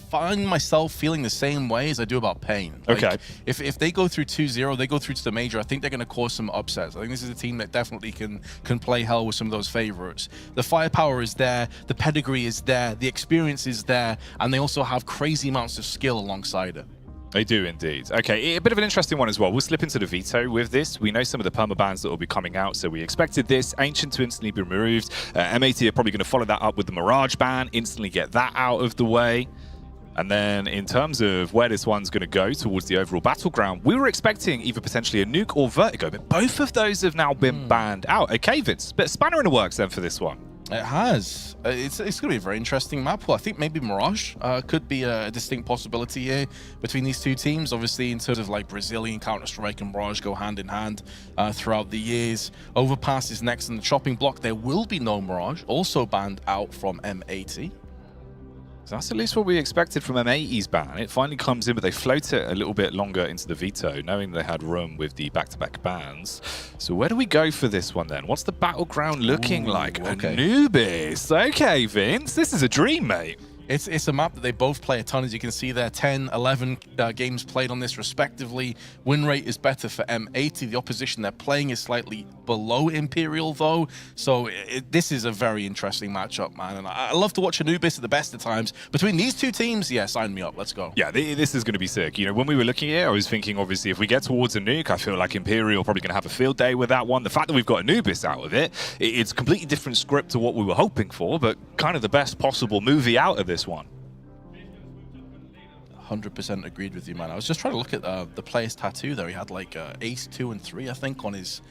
find myself feeling the same way as I do about Pain. Like, okay. If they go through 2-0, they go through to the major, I think they're going to cause some upsets. I think this is a team that definitely can play hell with some of those favorites. The firepower is there, the pedigree is there, the experience is there, and they also have crazy amounts of skill alongside it. They do indeed. Okay, a bit of an interesting one as well. We'll slip into the veto with this. We know some of the permabans that will be coming out, so we expected this. Ancient to instantly be removed. M80 are probably going to follow that up with the Mirage ban, instantly get that out of the way. And then in terms of where this one's going to go towards the overall battleground, we were expecting either potentially a nuke or vertigo, but both of those have now been banned out. Okay, Vince, bit of spanner in the works then for this one. It has. It's going to be a very interesting map. Well, I think maybe Mirage could be a distinct possibility here between these two teams. Obviously, in terms of like Brazilian Counter-Strike and Mirage go hand in hand throughout the years. Overpass is next in the chopping block. There will be no Mirage, also banned out from M80. So that's at least what we expected from M80's ban. It finally comes in, but they float it a little bit longer into the veto, knowing they had room with the back-to-back bans. So where do we go for this one then? What's the battleground looking like? Okay. Anubis. Okay, Vince, this is a dream, mate. It's a map that they both play a ton, as you can see there. 10, 11 games played on this respectively. Win rate is better for M80. The opposition they're playing is slightly below Imperial though. So this is a very interesting matchup, man. And I love to watch Anubis at the best of times. Between these two teams, yeah, sign me up. Let's go. Yeah, this is going to be sick. You know, when we were looking at it, I was thinking, obviously, if we get towards a nuke, I feel like Imperial probably going to have a field day with that one. The fact that we've got Anubis out of it, it's a completely different script to what we were hoping for, but kind of the best possible movie out of this one. 100% agreed with you, man. I was just trying to look at the player's tattoo there. He had like ace 2 and 3, I think, on his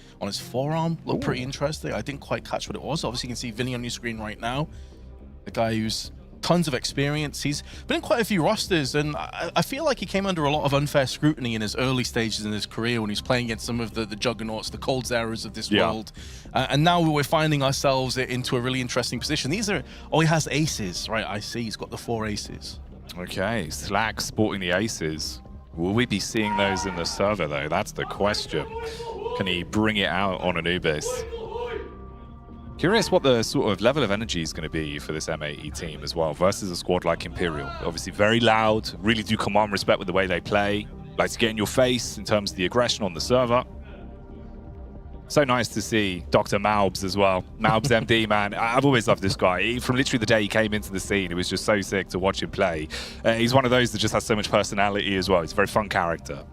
forearm. Looked pretty interesting. I didn't quite catch what it was. Obviously, you can see Vinny on your screen right now. The guy who's tons of experience. He's been in quite a few rosters, and I feel like he came under a lot of unfair scrutiny in his early stages in his career when he was playing against some of the juggernauts, the Colds eras of this world. And now we're finding ourselves into a really interesting position. These are, oh, he has aces, right? I see. He's got the 4 aces. Okay, Slack sporting the aces. Will we be seeing those in the server, though? That's the question. Can he bring it out on Anubis? Curious what the sort of level of energy is going to be for this MAE team as well versus a squad like Imperial. Obviously very loud, really do command respect with the way they play, like to get in your face in terms of the aggression on the server. So nice to see Dr. Malbs as well. Malbs MD, man. I've always loved this guy. From literally the day he came into the scene, it was just so sick to watch him play. He's one of those that just has so much personality as well. He's a very fun character.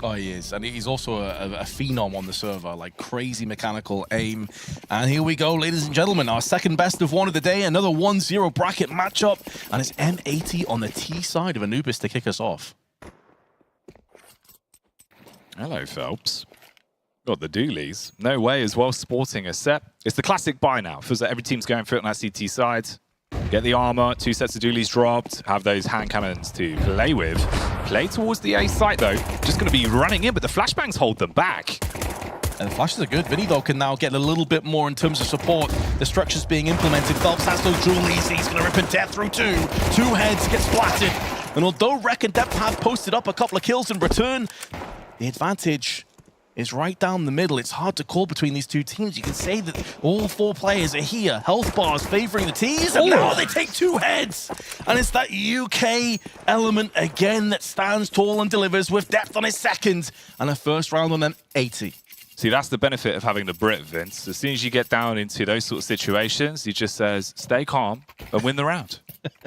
Oh, he is. And he's also a phenom on the server, like crazy mechanical aim. And here we go, ladies and gentlemen, our second best of one of the day, another 1-0 bracket matchup. And it's M80 on the T side of Anubis to kick us off. Hello, Phelps. Got the doolies. No way as well sporting a set. It's the classic buy now. Feels like every team's going for it on that CT side. Get the armor, 2 sets of doolies dropped, have those hand cannons to play with. Play towards the A site though. Just going to be running in, but the flashbangs hold them back. And the flashes are good. Vinny, though, can now get a little bit more in terms of support. The structure's being implemented. Phelps has those doolies. He's going to rip and tear through 2. 2 heads, gets splatted. And although Rek and Depth have posted up a couple of kills in return, the advantage is right down the middle. It's hard to call between these two teams. You can say that all 4 players are here. Health bars favoring the T's, and now they take 2 heads. And it's that UK element again that stands tall and delivers with Depth on his second, and a first round on M80. See, that's the benefit of having the Brit, Vince. As soon as you get down into those sort of situations, he just says, stay calm and win the round.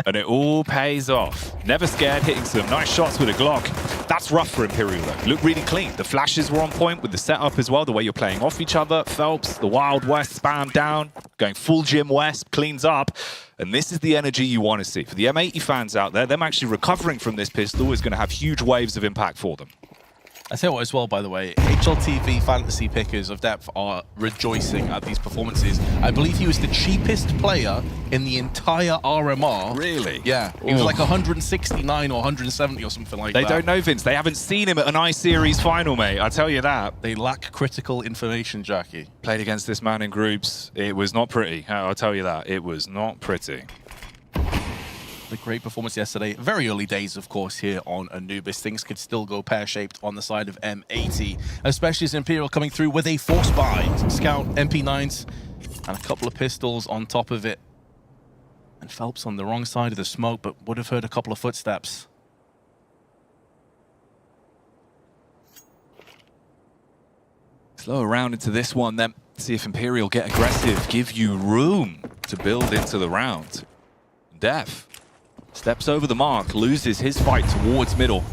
And it all pays off. Never scared, hitting some nice shots with a Glock. That's rough for Imperial, though. Look really clean. The flashes were on point with the setup as well, the way you're playing off each other. Phelps, the Wild West spam down, going full Jim West, cleans up. And this is the energy you want to see. For the M80 fans out there, them actually recovering from this pistol is going to have huge waves of impact for them. I tell you what as well, by the way, HLTV fantasy pickers of Depth are rejoicing at these performances. I believe he was the cheapest player in the entire RMR. Really? Yeah. He was like 169 or 170 or something like that. They don't know, Vince. They haven't seen him at an I-Series final, mate. I tell you that. They lack critical information, Jackie. Played against this man in groups. It was not pretty. I'll tell you that. It was not pretty. The great performance yesterday. Very early days, of course, here on Anubis. Things could still go pear-shaped on the side of M80, especially as Imperial coming through with a force buy. Scout, MP9s, and a couple of pistols on top of it. And Phelps on the wrong side of the smoke, but would have heard a couple of footsteps. Slow around into this one, then see if Imperial get aggressive, give you room to build into the round. Def steps over the mark, loses his fight towards middle.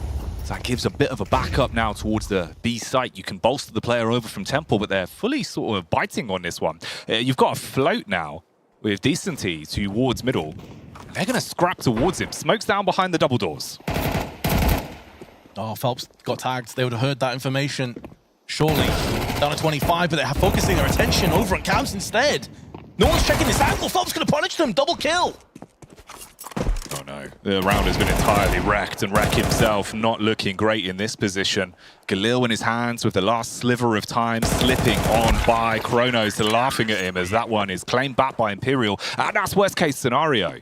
So that gives a bit of a backup now towards the B site. You can bolster the player over from Temple, but they're fully sort of biting on this one. You've got a float now with Decency towards middle. They're going to scrap towards him. Smoke's down behind the double doors. Oh, Phelps got tagged. They would have heard that information. Surely. Down to 25, but they're focusing their attention over at Cavs instead. No one's checking this angle. Phelps going to punish them. Double kill. Oh no, the round has been entirely wrecked, and Rek himself not looking great in this position. Galil in his hands with the last sliver of time, slipping on by Kronos, laughing at him as that one is claimed back by Imperial, and that's worst case scenario.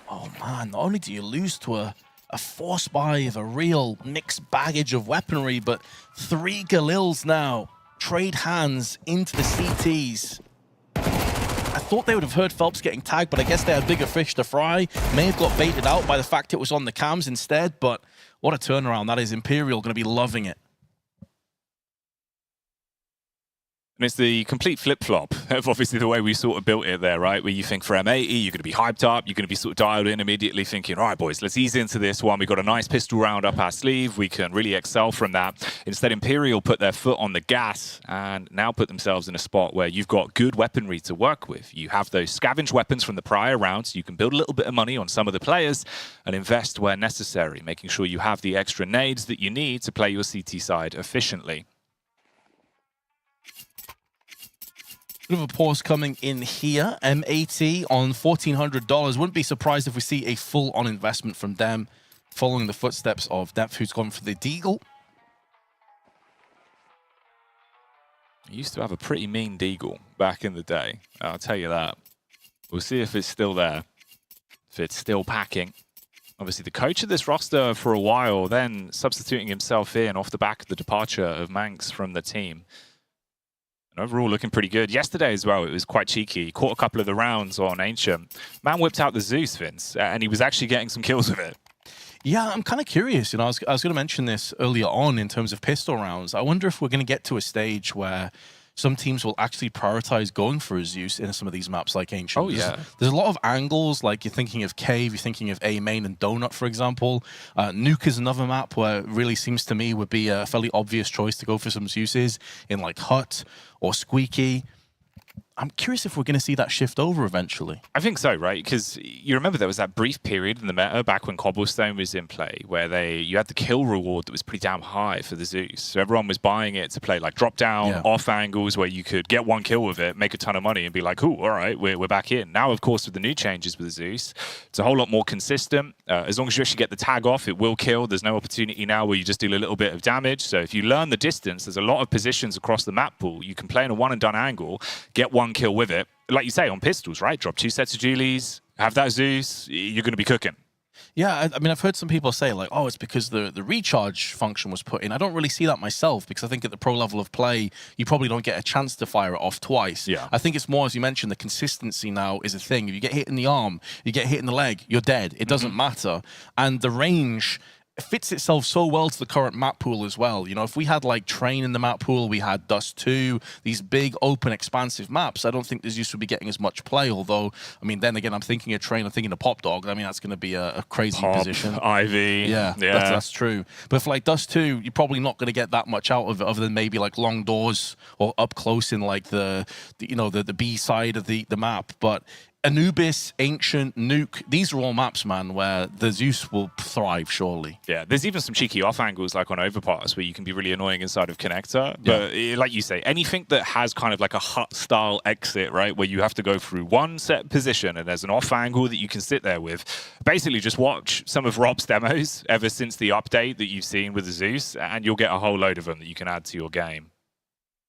Oh man, not only do you lose to a force buy of a real mixed baggage of weaponry, but 3 Galils now trade hands into the CTs. I thought they would have heard Phelps getting tagged, but I guess they had bigger fish to fry. May have got baited out by the fact it was on the cams instead, but what a turnaround that is. Imperial going to be loving it. And it's the complete flip-flop of obviously the way we sort of built it there, right? Where you think for M80, you're going to be hyped up, you're going to be sort of dialed in immediately thinking, all right, boys, let's ease into this one. We've got a nice pistol round up our sleeve. We can really excel from that. Instead, Imperial put their foot on the gas and now put themselves in a spot where you've got good weaponry to work with. You have those scavenged weapons from the prior rounds. You can build a little bit of money on some of the players and invest where necessary, making sure you have the extra nades that you need to play your CT side efficiently. Bit of a pause coming in here. M80 on $1,400. Wouldn't be surprised if we see a full-on investment from them following the footsteps of Depth, who's gone for the Deagle. He used to have a pretty mean Deagle back in the day. I'll tell you that. We'll see if it's still there, if it's still packing. Obviously, the coach of this roster for a while, then substituting himself in off the back of the departure of Manx from the team. And overall, looking pretty good. Yesterday as well, it was quite cheeky. He caught a couple of the rounds on Ancient. Man whipped out the Zeus, Vince, and he was actually getting some kills with it. Yeah, I'm kind of curious. You know, I was going to mention this earlier on in terms of pistol rounds. I wonder if we're going to get to a stage where some teams will actually prioritize going for a Zeus in some of these maps like Ancient. Oh, yeah. There's a lot of angles, like you're thinking of Cave, you're thinking of A main and Donut, for example. Nuke is another map where it really seems to me would be a fairly obvious choice to go for some Zeuses in like Hut or Squeaky. I'm curious if we're going to see that shift over eventually. I think so, right? Because you remember there was that brief period in the meta back when Cobblestone was in play where you had the kill reward that was pretty damn high for the Zeus. So everyone was buying it to play like drop down, off angles where you could get one kill with it, make a ton of money and be like, ooh, all right, we're back in. Now, of course, with the new changes with the Zeus, it's a whole lot more consistent. As long as you actually get the tag off, it will kill. There's no opportunity now where you just deal a little bit of damage. So if you learn the distance, there's a lot of positions across the map pool. You can play in a one and done angle, get one kill with it. Like you say, on pistols, right? Drop 2 sets of Julies, have that Zeus, you're going to be cooking. Yeah, I mean, I've heard some people say, like, oh, it's because the recharge function was put in. I don't really see that myself because I think at the pro level of play, you probably don't get a chance to fire it off twice. Yeah. I think it's more, as you mentioned, the consistency now is a thing. If you get hit in the arm, you get hit in the leg, you're dead. It doesn't matter. And the range fits itself so well to the current map pool as well. You know, if we had like Train in the map pool, we had Dust 2, these big, open, expansive maps, I don't think the Zeus would be getting as much play. Although, I mean, then again, I'm thinking of Train, I'm thinking of Pop Dog. I mean, that's going to be a crazy position. Ivy. Yeah. That's true. But for like Dust 2, you're probably not going to get that much out of it other than maybe like long doors or up close in like the B side of the map. But Anubis, Ancient, Nuke, these are all maps, man, where the Zeus will thrive, surely. Yeah, there's even some cheeky off angles like on Overpass where you can be really annoying inside of Connector. But like you say, anything that has kind of like a Hut-style exit, right, where you have to go through one set position and there's an off angle that you can sit there with, basically just watch some of Rob's demos ever since the update that you've seen with the Zeus, and you'll get a whole load of them that you can add to your game.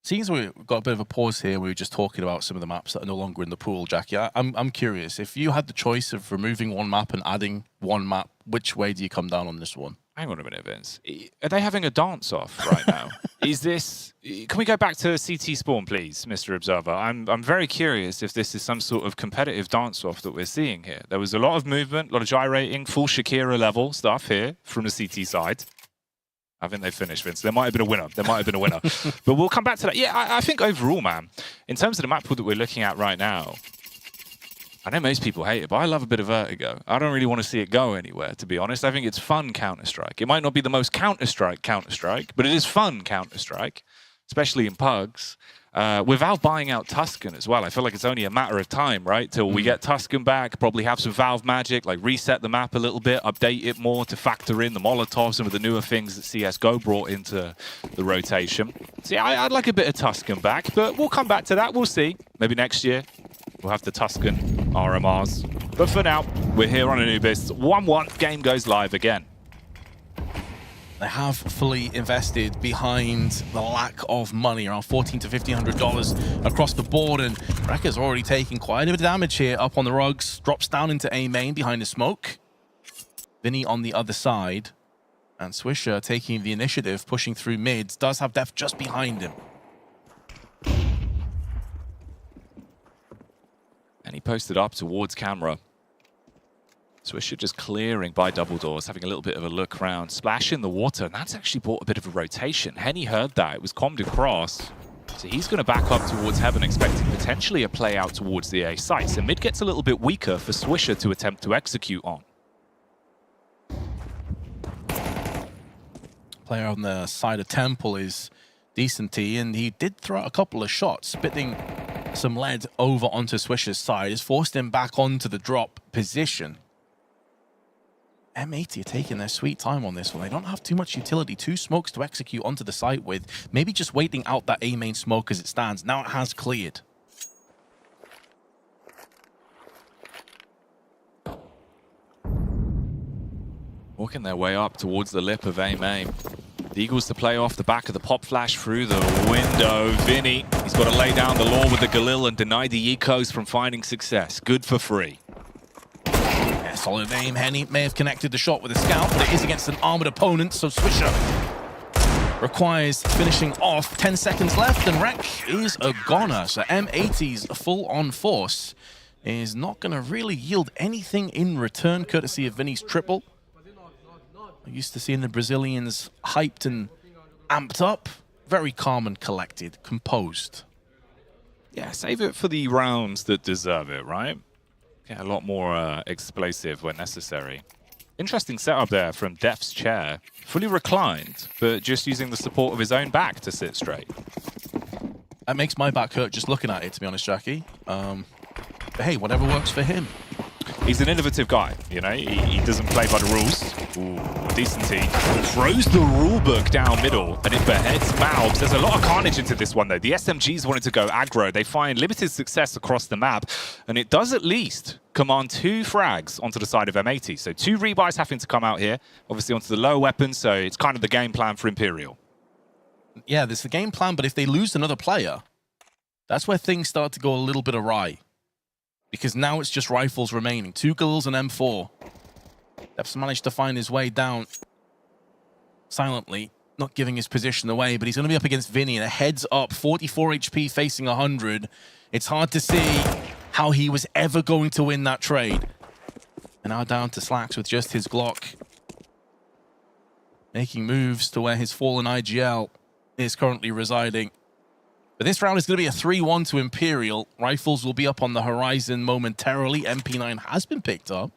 Seeing as we've got a bit of a pause here, we were just talking about some of the maps that are no longer in the pool, Jackie. I'm curious, if you had the choice of removing one map and adding one map, which way do you come down on this one? Hang on a minute, Vince. Are they having a dance-off right now? Is this... Can we go back to CT Spawn, please, Mr. Observer? I'm very curious if this is some sort of competitive dance-off that we're seeing here. There was a lot of movement, a lot of gyrating, full Shakira level stuff here from the CT side. I think they finished, Vince. There might have been a winner. There might have been a winner. But we'll come back to that. Yeah, I think overall, man, in terms of the map pool that we're looking at right now, I know most people hate it, but I love a bit of vertigo. I don't really want to see it go anywhere, to be honest. I think it's fun Counter-Strike. It might not be the most Counter-Strike, but it is fun Counter-Strike, especially in pugs. Without buying out Tuscan as well. I feel like it's only a matter of time, right? Till we get Tuscan back, probably have some Valve magic, like reset the map a little bit, update it more to factor in the Molotov, some of the newer things that CSGO brought into the rotation. See, I'd like a bit of Tuscan back, but we'll come back to that. We'll see. Maybe next year we'll have the Tuscan RMRs. But for now, we're here on Anubis. 1-1, game goes live again. They have fully invested behind the lack of money, around $1,400 to $1,500 across the board, and Rekka's already taking quite a bit of damage here up on the rugs. Drops down into A main behind the smoke. Vinny on the other side, and Swisher taking the initiative, pushing through mids. Does have Def just behind him. And he posted up towards camera. Swisher just clearing by double doors, having a little bit of a look around, splash in the water, and that's actually brought a bit of a rotation. Henny heard that, it was commed across, so he's going to back up towards Heaven, expecting potentially a play out towards the A site. So mid gets a little bit weaker for Swisher to attempt to execute on. Player on the side of Temple is Decenty, and he did throw out a couple of shots, spitting some lead over onto Swisher's side. Has forced him back onto the drop position. M80 are taking their sweet time on this one. They don't have too much utility. 2 smokes to execute onto the site with. Maybe just waiting out that A main smoke as it stands. Now it has cleared. Walking their way up towards the lip of A main. The Eagles to play off the back of the pop flash through the window. Vinny, he's got to lay down the law with the Galil and deny the Ecos from finding success. Good for free. Solid aim. Henny may have connected the shot with a scout, but it is against an armored opponent, so Swisher requires finishing off. 10 seconds left, and Rek is a goner. So M80's full-on force is not going to really yield anything in return, courtesy of Vinny's triple. I'm used to seeing the Brazilians hyped and amped up. Very calm and collected, composed. Yeah, save it for the rounds that deserve it, right? Get a lot more explosive when necessary. Interesting setup there from Def's chair. Fully reclined, but just using the support of his own back to sit straight. That makes my back hurt just looking at it, to be honest, Jackie. But hey, whatever works for him. He's an innovative guy, you know? He doesn't play by the rules. Ooh, decency. Throws the rule book down middle, and it beheads Malbs. There's a lot of carnage into this one, though. The SMGs wanted to go aggro. They find limited success across the map, and it does at least command 2 frags onto the side of M80. So 2 rebuys having to come out here, obviously onto the lower weapons, so it's kind of the game plan for Imperial. Yeah, there's the game plan, but if they lose another player, that's where things start to go a little bit awry. Because now it's just rifles remaining. 2 ghouls and M4. Def's managed to find his way down silently, not giving his position away, but he's going to be up against Vinny, and a heads up, 44 HP facing 100. It's hard to see how he was ever going to win that trade. And now down to Slacks with just his Glock. Making moves to where his fallen IGL is currently residing. But this round is going to be a 3-1 to Imperial. Rifles will be up on the horizon momentarily. MP9 has been picked up.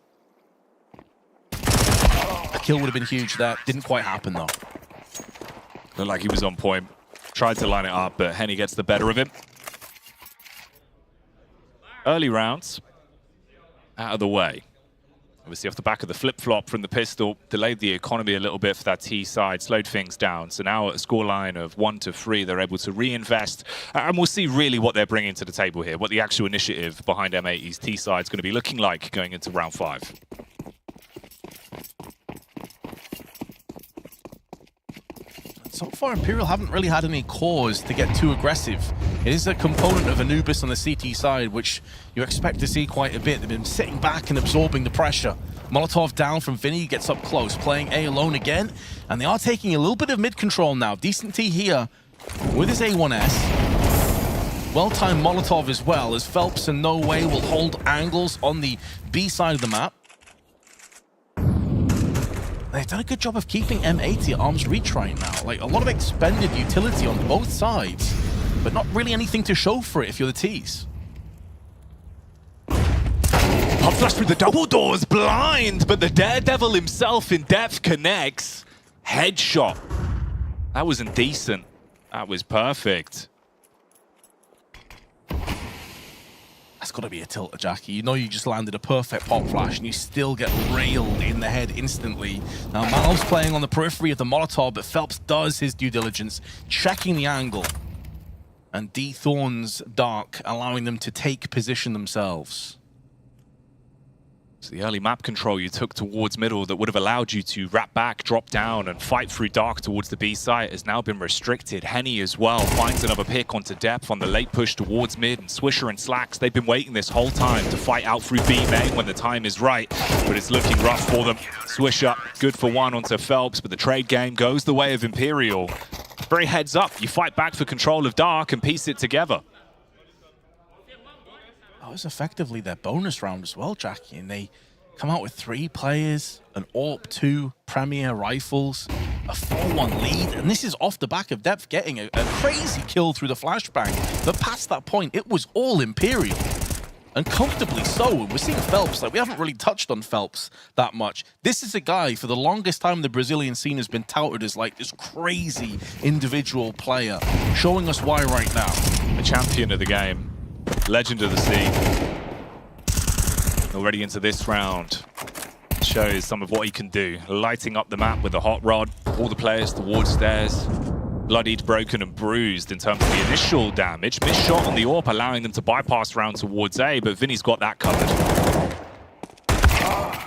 A kill would have been huge there. Didn't quite happen, though. Looked like he was on point. Tried to line it up, but Henny gets the better of him. Early rounds out of the way. Obviously off the back of the flip-flop from the pistol, delayed the economy a little bit for that T side, slowed things down. So now at a scoreline of 1-3, they're able to reinvest. And we'll see really what they're bringing to the table here, what the actual initiative behind M80's T side is going to be looking like going into round 5. So far, Imperial haven't really had any cause to get too aggressive. It is a component of Anubis on the CT side, which you expect to see quite a bit. They've been sitting back and absorbing the pressure. Molotov down from Vinny, gets up close, playing A alone again. And they are taking a little bit of mid-control now. Decent T here with his A1S. Well-timed Molotov as well, as Phelps in no way will hold angles on the B side of the map. They've done a good job of keeping M80 at arm's reach right now. Like, a lot of expended utility on both sides, but not really anything to show for it if you're the T's. Pop flash through the double doors, blind, but the Daredevil himself in depth connects. Headshot. That was indecent. That was perfect. That's got to be a tilter, Jackie. You know you just landed a perfect pop flash and you still get railed in the head instantly. Now, Mal's playing on the periphery of the Molotov, but Phelps does his due diligence, checking the angle. And D-Thorn's Dark, allowing them to take position themselves. So the early map control you took towards middle that would have allowed you to wrap back, drop down, and fight through Dark towards the B site has now been restricted. Henny as well finds another pick onto depth on the late push towards mid, and Swisher and Slacks, they've been waiting this whole time to fight out through B main when the time is right, but it's looking rough for them. Swisher, good for one onto Phelps, but the trade game goes the way of Imperial. Very heads up, you fight back for control of Dark and piece it together. That was effectively their bonus round as well, Jackie, and they come out with 3 players, an AWP, 2 Premier rifles, a 4-1 lead, and this is off the back of Depth getting a crazy kill through the flashbang. But past that point, it was all Imperial, and comfortably so. And we're seeing Phelps, like, we haven't really touched on Phelps that much. This is a guy, for the longest time, the Brazilian scene has been touted as like this crazy individual player, showing us why right now. The champion of the game. Legend of the sea. Already into this round. Shows some of what he can do. Lighting up the map with a hot rod. All the players towards stairs. Bloodied, broken, and bruised in terms of the initial damage. Missed shot on the AWP, allowing them to bypass round towards A, but Vinny's got that covered.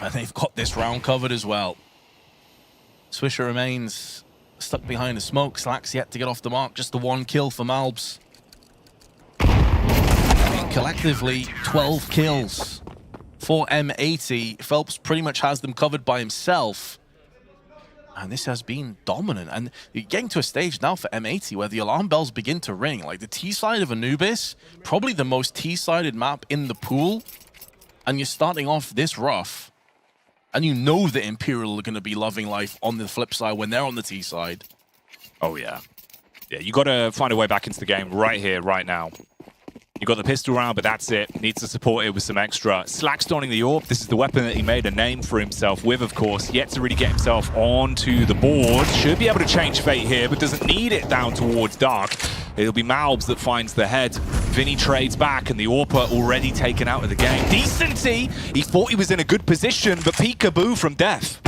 And they've got this round covered as well. Swisher remains stuck behind the smoke. Slacks yet to get off the mark. Just the 1 kill for Malbs. Collectively, 12 kills for M80. Phelps pretty much has them covered by himself. And this has been dominant. And you're getting to a stage now for M80 where the alarm bells begin to ring. Like the T-side of Anubis, probably the most T-sided map in the pool. And you're starting off this rough. And you know that Imperial are going to be loving life on the flip side when they're on the T-side. Oh, yeah. Yeah, you got to find a way back into the game right here, right now. You got the pistol round, but that's it. Needs to support it with some extra. Slackstoning the AWP. This is the weapon that he made a name for himself with, of course. Yet to really get himself onto the board. Should be able to change fate here, but doesn't need it down towards Dark. It'll be Malbs that finds the head. Vinny trades back, and the AWP already taken out of the game. Decency! He thought he was in a good position, but peekaboo from Death.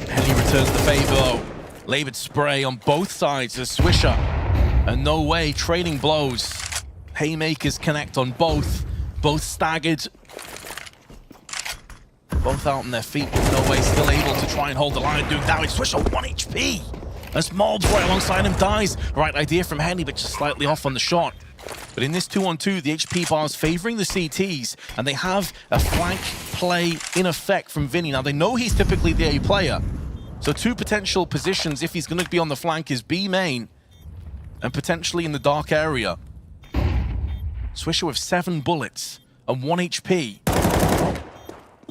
Henny returns the favor. Labored spray on both sides of Swisher. And no way, trading blows. Haymakers connect on both. Both staggered. Both out on their feet, but no way, still able to try and hold the line, doing damage. Swisher 1 HP. As Malbs right alongside him dies. Right idea from Henny, but just slightly off on the shot. But in this 2-on-2, the HP bar is favoring the CTs, and they have a flank play in effect from Vinny. Now, they know he's typically the A player. So 2 potential positions, if he's going to be on the flank, is B main and potentially in the dark area. Swisher with 7 bullets and 1 HP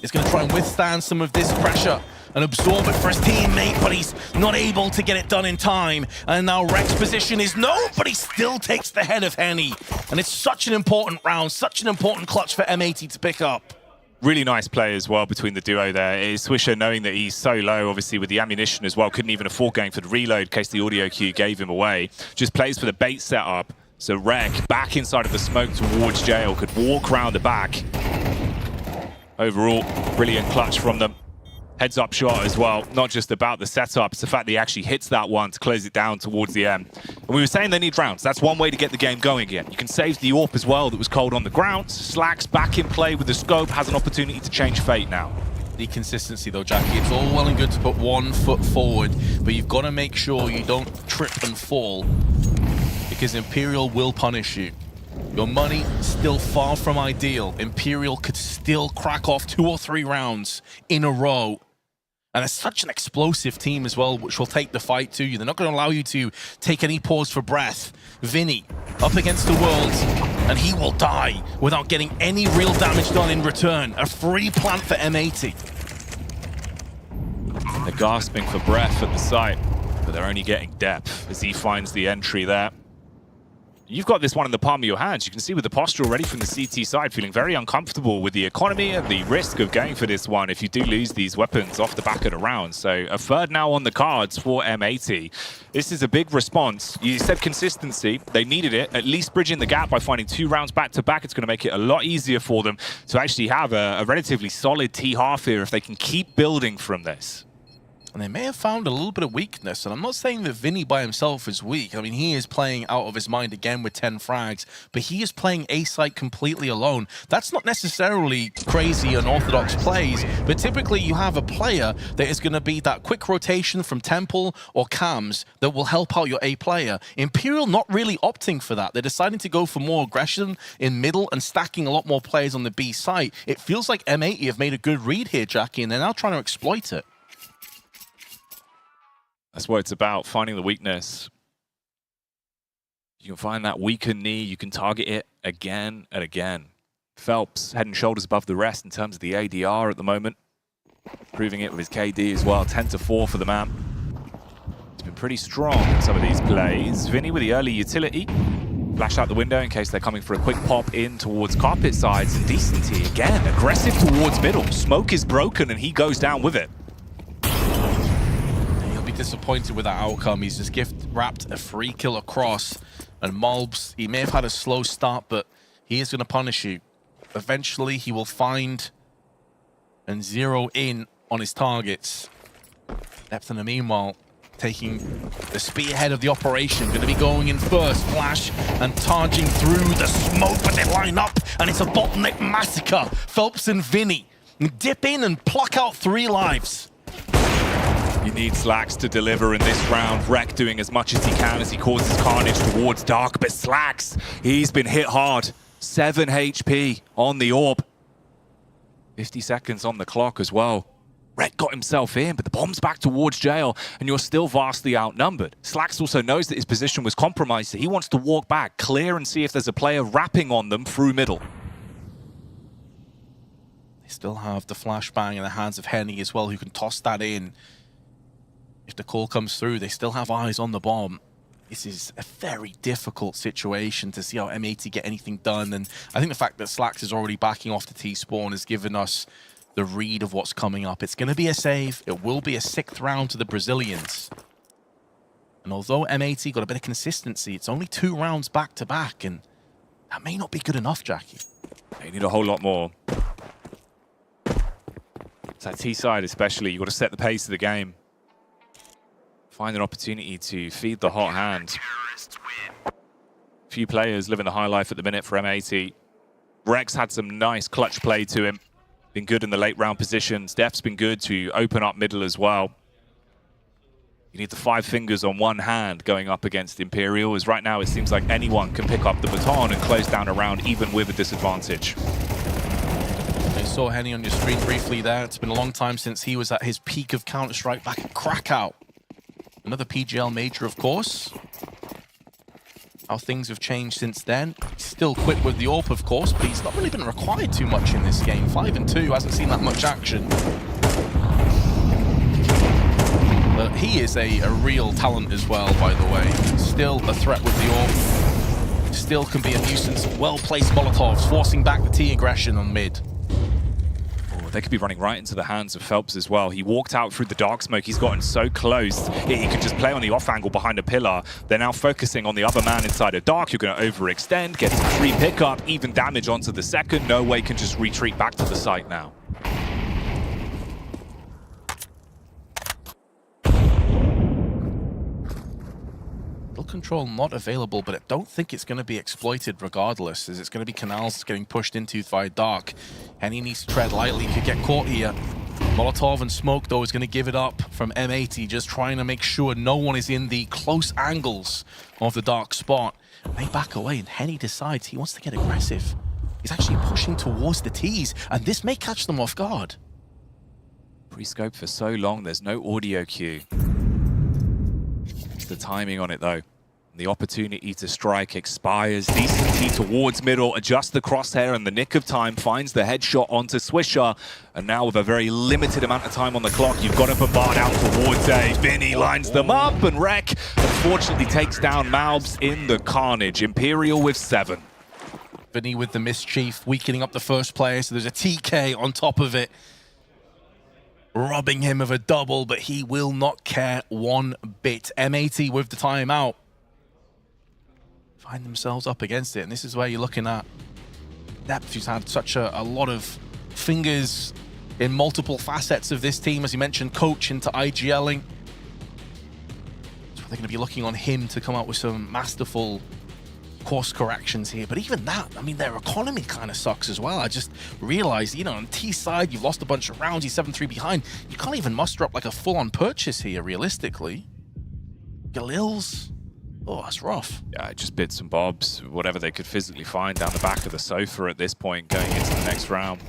is going to try and withstand some of this pressure and absorb it for his teammate, but he's not able to get it done in time. And now Rek's position is no, but he still takes the head of Henny. And it's such an important round, such an important clutch for M80 to pick up. Really nice play as well between the duo there. Is Swisher, knowing that he's so low, obviously with the ammunition as well, couldn't even afford going for the reload in case the audio cue gave him away. Just plays for the bait setup. So Rek, back inside of the smoke towards Jail, could walk round the back. Overall, brilliant clutch from them. Heads up shot as well, not just about the setup, it's the fact that he actually hits that one to close it down towards the end. And we were saying they need rounds. That's one way to get the game going again. You can save the AWP as well that was cold on the ground. Slack's back in play with the scope, has an opportunity to change fate now. The consistency though, Jackie, it's all well and good to put 1 foot forward, but you've got to make sure you don't trip and fall, because Imperial will punish you. Your money still far from ideal. Imperial could still crack off 2 or 3 rounds in a row. And it's such an explosive team as well, which will take the fight to you. They're not going to allow you to take any pause for breath. Vinny up against the Worlds, and he will die without getting any real damage done in return. A free plant for M80. They're gasping for breath at the site, but they're only getting depth as he finds the entry there. You've got this one in the palm of your hands. You can see with the posture already from the CT side, feeling very uncomfortable with the economy and the risk of going for this one if you do lose these weapons off the back of the round. So a third now on the cards for M80. This is a big response. You said consistency. They needed it, at least bridging the gap by finding 2 rounds back-to-back. It's going to make it a lot easier for them to actually have a relatively solid T-half here if they can keep building from this. And they may have found a little bit of weakness. And I'm not saying that Vinny by himself is weak. I mean, he is playing out of his mind again with 10 frags, but he is playing A site completely alone. That's not necessarily crazy unorthodox plays, but typically you have a player that is going to be that quick rotation from Temple or Cams that will help out your A player. Imperial not really opting for that. They're deciding to go for more aggression in middle and stacking a lot more players on the B site. It feels like M80 have made a good read here, Jackie, and they're now trying to exploit it. That's what it's about, finding the weakness. You can find that weakened knee, you can target it again and again. Phelps head and shoulders above the rest in terms of the ADR at the moment. Proving it with his KD as well, 10-4 for the man. It's been pretty strong in some of these plays. Vinny with the early utility. Flash out the window in case they're coming for a quick pop in towards carpet sides. And Decency again, aggressive towards middle. Smoke is broken and he goes down with it. Disappointed with that outcome. He's just gift-wrapped a free kill across, and Malbs, he may have had a slow start, but he is going to punish you. Eventually, he will find and zero in on his targets. Depth in the meanwhile, taking the spearhead of the operation, going to be going in first, Flash, and charging through the smoke, but they line up, and it's a bottleneck massacre. Phelps and Vinny dip in and pluck out 3 lives. You need Slacks to deliver in this round. Rek doing as much as he can as he causes carnage towards Dark, but Slacks, he's been hit hard. 7 HP on the AWP. 50 seconds on the clock as well. Rek got himself in, but the bomb's back towards jail, and you're still vastly outnumbered. Slax also knows that his position was compromised, so he wants to walk back, clear, and see if there's a player rapping on them through middle. They still have the flashbang in the hands of Henny as well, who can toss that in. If the call comes through, they still have eyes on the bomb. This is a very difficult situation to see how M80 get anything done, and I think the fact that Slax is already backing off the T-spawn has given us the read of what's coming up. It's going to be a save. It will be a 6th round to the Brazilians. And although M80 got a bit of consistency, it's only 2 rounds back-to-back, and that may not be good enough, Jackie. You need a whole lot more. It's that T-side especially. You've got to set the pace of the game. Find an opportunity to feed the hot hand. Few players living the high life at the minute for M80. Rex had some nice clutch play to him. Been good in the late round positions. Def's been good to open up middle as well. You need the 5 fingers on one hand going up against Imperial, as right now it seems like anyone can pick up the baton and close down a round even with a disadvantage. I saw Henny on your screen briefly there. It's been a long time since he was at his peak of Counter-Strike back at Krakow. Another PGL major, of course. How things have changed since then. Still quick with the AWP, of course, but he's not really been required too much in this game. 5 and 2, hasn't seen that much action. But he is a real talent as well, by the way. Still a threat with the AWP. Still can be a nuisance. Well-placed Molotovs, forcing back the T aggression on mid. They could be running right into the hands of Phelps as well. He walked out through the dark smoke. He's gotten so close. He could just play on the off angle behind a pillar. They're now focusing on the other man inside of dark. You're going to overextend, get some free pickup, even damage onto the second. No way can just retreat back to the site now. Control not available, but I don't think it's going to be exploited regardless, as it's going to be Canals getting pushed into via dark. Henny needs to tread lightly, could get caught here. Molotov and smoke, though, is going to give it up from M80, just trying to make sure no one is in the close angles of the dark spot. They back away, and Henny decides he wants to get aggressive. He's actually pushing towards the T's, and this may catch them off guard. Pre-scope for so long, there's no audio cue. It's the timing on it, though. The opportunity to strike expires. Decency towards middle, adjusts the crosshair in the nick of time, finds the headshot onto Swisher. And now with a very limited amount of time on the clock, you've got to bombard out towards A. Vinny lines them up, and Rek unfortunately takes down Malbs in the carnage. Imperial with 7. Vinny with the mischief, weakening up the first player, so there's a TK on top of it. Robbing him of a double, but he will not care one bit. M80 with the timeout. Find themselves up against it, and this is where you're looking at Depth, who's had such a lot of fingers in multiple facets of this team, as you mentioned, coach into IGLing. So they're going to be looking on him to come out with some masterful course corrections here. But even that, I mean, their economy kind of sucks as well. I just realized, you know, on T side, you've lost a bunch of rounds, you're 7-3 behind. You can't even muster up like a full-on purchase here, realistically. Galil's, oh, that's rough. Yeah, just bits and bobs, whatever they could physically find down the back of the sofa at this point, going into the next round.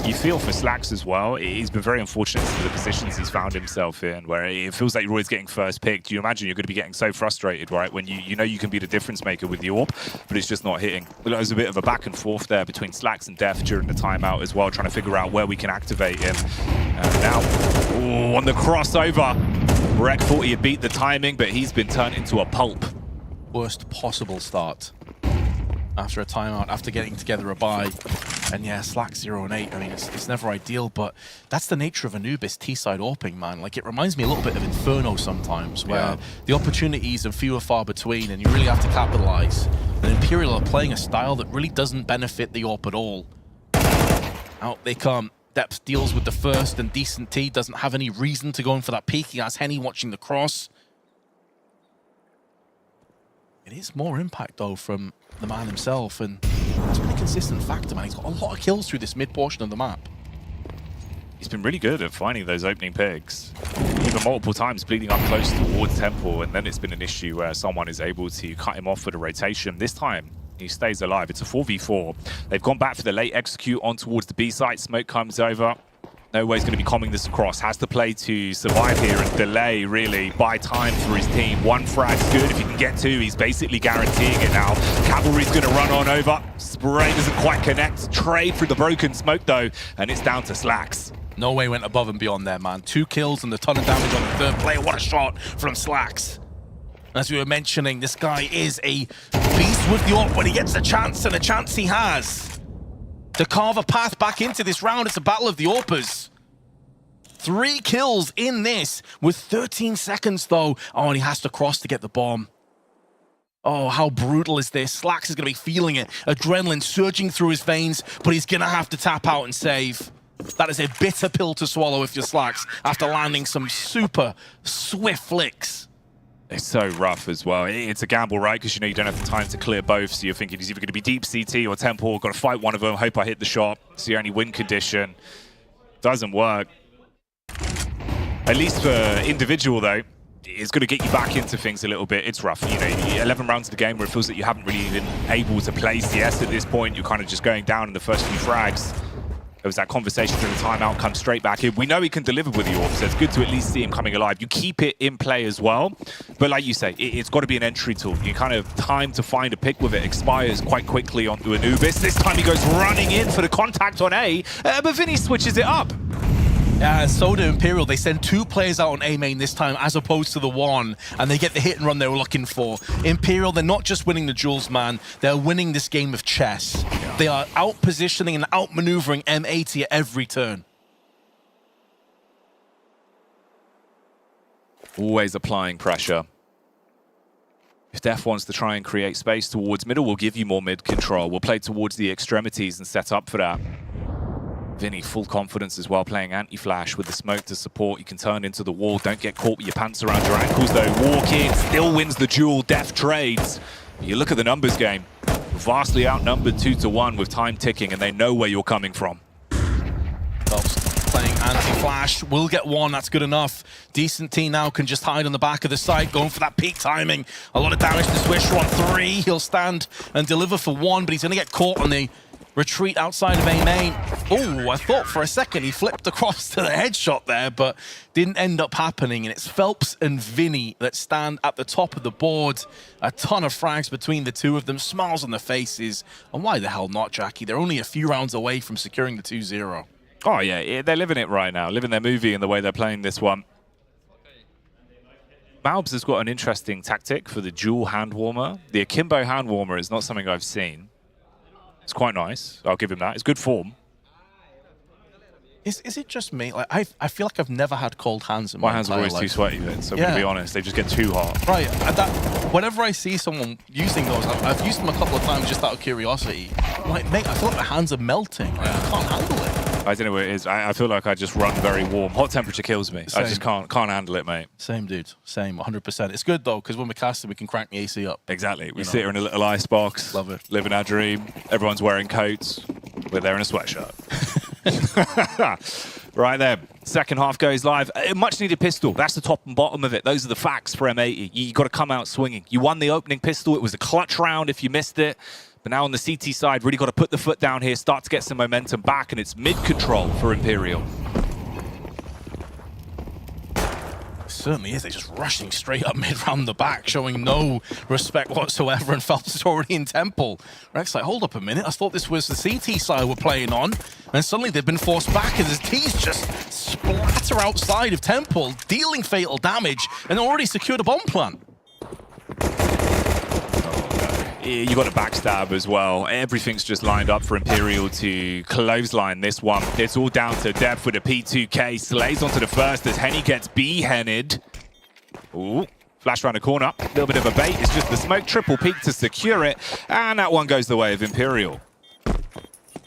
You feel for Slax as well. He's been very unfortunate for the positions he's found himself in, where it feels like you're always getting first picked. You imagine you're going to be getting so frustrated, right, when you know you can be the difference maker with the AWP, but it's just not hitting. There was a bit of a back and forth there between Slax and Def during the timeout as well, trying to figure out where we can activate him. And now, ooh, on the crossover, Rek thought he had beat the timing, but he's been turned into a pulp. Worst possible start after a timeout, after getting together a buy. And yeah, Slack 0 and 8, I mean, it's never ideal, but that's the nature of Anubis T-side AWPing, man. Like, it reminds me a little bit of Inferno sometimes, where the opportunities are few and far between, and you really have to capitalize. And Imperial are playing a style that really doesn't benefit the AWP at all. Out they come. Depth deals with the first, and Decent T doesn't have any reason to go in for that peek. He has Henny watching the cross. It is more impact, though, from the man himself, and that's been a consistent factor, man. He's got a lot of kills through this mid portion of the map. He's been really good at finding those opening picks. Even multiple times bleeding up close towards Temple, and then it's been an issue where someone is able to cut him off with a rotation. This time, he stays alive. It's a 4v4. They've gone back for the late execute on towards the B site. Smoke comes over. No way he's going to be combing this across. Has to play to survive here and delay, really, buy time for his team. One frag's good. If he can get two, he's basically guaranteeing it now. Cavalry's going to run on over. Spray doesn't quite connect. Trade through the broken smoke, though, and it's down to Slacks. No way went above and beyond there, man. 2 kills and a ton of damage on the third player. What a shot from Slacks. As we were mentioning, this guy is a beast with the AWP when he gets a chance, and a chance he has to carve a path back into this round. It's a battle of the AWPers. 3 kills in this with 13 seconds, though. Oh, and he has to cross to get the bomb. Oh, how brutal is this? Slacks is going to be feeling it. Adrenaline surging through his veins, but he's going to have to tap out and save. That is a bitter pill to swallow if you're Slacks after landing some super swift flicks. It's so rough as well. It's a gamble, right? Because you know you don't have the time to clear both, so you're thinking he's either going to be deep CT or Temple. Got to fight one of them. Hope I hit the shot. It's the only win condition. Doesn't work. At least for individual, though, it's going to get you back into things a little bit. It's rough. You know, 11 rounds of the game where it feels that you haven't really been able to play CS at this point. You're kind of just going down in the first few frags. There was that conversation during the timeout, comes straight back in. We know he can deliver with the AWP, so it's good to at least see him coming alive. You keep it in play as well, but like you say, it's got to be an entry tool. You kind of time to find a pick with it expires quite quickly onto Anubis. This time he goes running in for the contact on A, but Vinny switches it up. Yeah, so do Imperial. They send 2 players out on A main this time as opposed to the 1, and they get the hit and run they were looking for. Imperial, they're not just winning the duels, man. They're winning this game of chess. Yeah. They are out-positioning and out-maneuvering M80 at every turn. Always applying pressure. If Def wants to try and create space towards middle, we'll give you more mid control. We'll play towards the extremities and set up for that. Vinny, full confidence as well, playing anti-flash with the smoke to support. You can turn into the wall. Don't get caught with your pants around your ankles, though. Walk in, still wins the duel. Def trades. You look at the numbers game. Vastly outnumbered 2-1 with time ticking, and they know where you're coming from. Playing anti-flash, will get 1, that's good enough. Decent T now can just hide on the back of the site, going for that peak timing. A lot of damage to Swisher on 3. He'll stand and deliver for 1, but he's going to get caught on the retreat outside of A main. Oh, I thought for a second he flipped across to the headshot there, but didn't end up happening. And it's Phelps and Vinny that stand at the top of the board. A ton of frags between the two of them, smiles on their faces. And why the hell not, Jackie? They're only a few rounds away from securing the 2-0. Oh, yeah, they're living it right now, living their movie in the way they're playing this one. Malbs has got an interesting tactic for the dual hand warmer. The akimbo hand warmer is not something I've seen. It's quite nice. I'll give him that. It's good form. Is it just me? Like I feel like I've never had cold hands in my hands are always too sweaty, Vince. So I'm going to be honest. They just get too hot. Right. Whenever I see someone using those, I've used them a couple of times just out of curiosity. I'm like, mate, I feel like my hands are melting. Like, I can't handle it. I don't know what it is. I feel like I just run very warm. Hot temperature kills me. Same. I just can't handle it, mate. Same, dude. Same, 100%. It's good, though, because when we're casting, we can crank the AC up. Exactly. We sit here in a little ice box. Love it. Living our dream. Everyone's wearing coats. We're there in a sweatshirt. Right there. Second half goes live. A much-needed pistol. That's the top and bottom of it. Those are the facts for M80. You got to come out swinging. You won the opening pistol. It was a clutch round if you missed it. But now on the CT side, really got to put the foot down here, start to get some momentum back, and it's mid-control for Imperial. Certainly is. They're just rushing straight up mid round the back, showing no respect whatsoever, and Phelps is already in Temple. Rex like, hold up a minute. I thought this was the CT side we're playing on, and suddenly they've been forced back, and the T's just splatter outside of Temple, dealing fatal damage, and already secured a bomb plant. You got a backstab as well. Everything's just lined up for Imperial to clothesline this one. It's all down to Depth with a P2K. Slays onto the first as Henny gets B-Henned. Ooh, flash around the corner. A little bit of a bait. It's just the smoke. Triple peak to secure it. And that one goes the way of Imperial.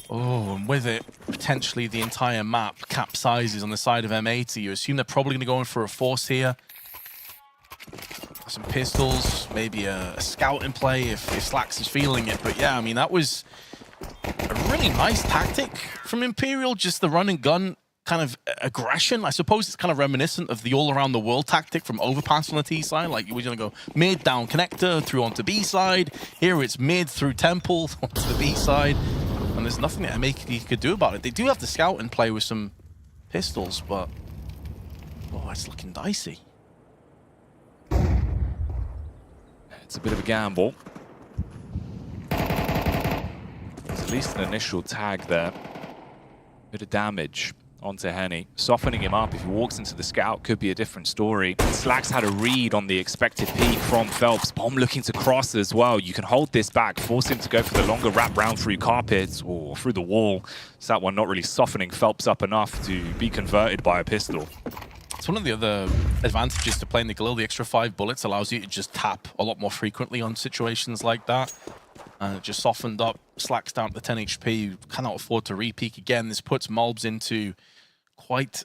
Oh, and with it, potentially the entire map capsizes on the side of M80. You assume they're probably going to go in for a force here. Some pistols, maybe a scout in play if Slacks is feeling it. But yeah, I mean, that was a really nice tactic from Imperial, just the run and gun kind of aggression. I suppose it's kind of reminiscent of the all-around-the-world tactic from Overpass on the T side. Like, we're going to go mid, down connector, through onto B side. Here it's mid, through Temple, onto the B side. And there's nothing that MAKD could do about it. They do have the scout in play with some pistols, but oh, it's looking dicey. It's a bit of a gamble. There's at least an initial tag there. Bit of damage onto Henny, softening him up. If he walks into the scout, could be a different story. Slacks had a read on the expected peek from Phelps. Bomb looking to cross as well. You can hold this back, force him to go for the longer wrap round through carpets or through the wall. So that one not really softening Phelps up enough to be converted by a pistol. It's one of the other advantages to playing the Galil. The extra 5 bullets allows you to just tap a lot more frequently on situations like that. And it just softened up. Slacks down to 10 HP. You cannot afford to re-peek again. This puts Molbs into quite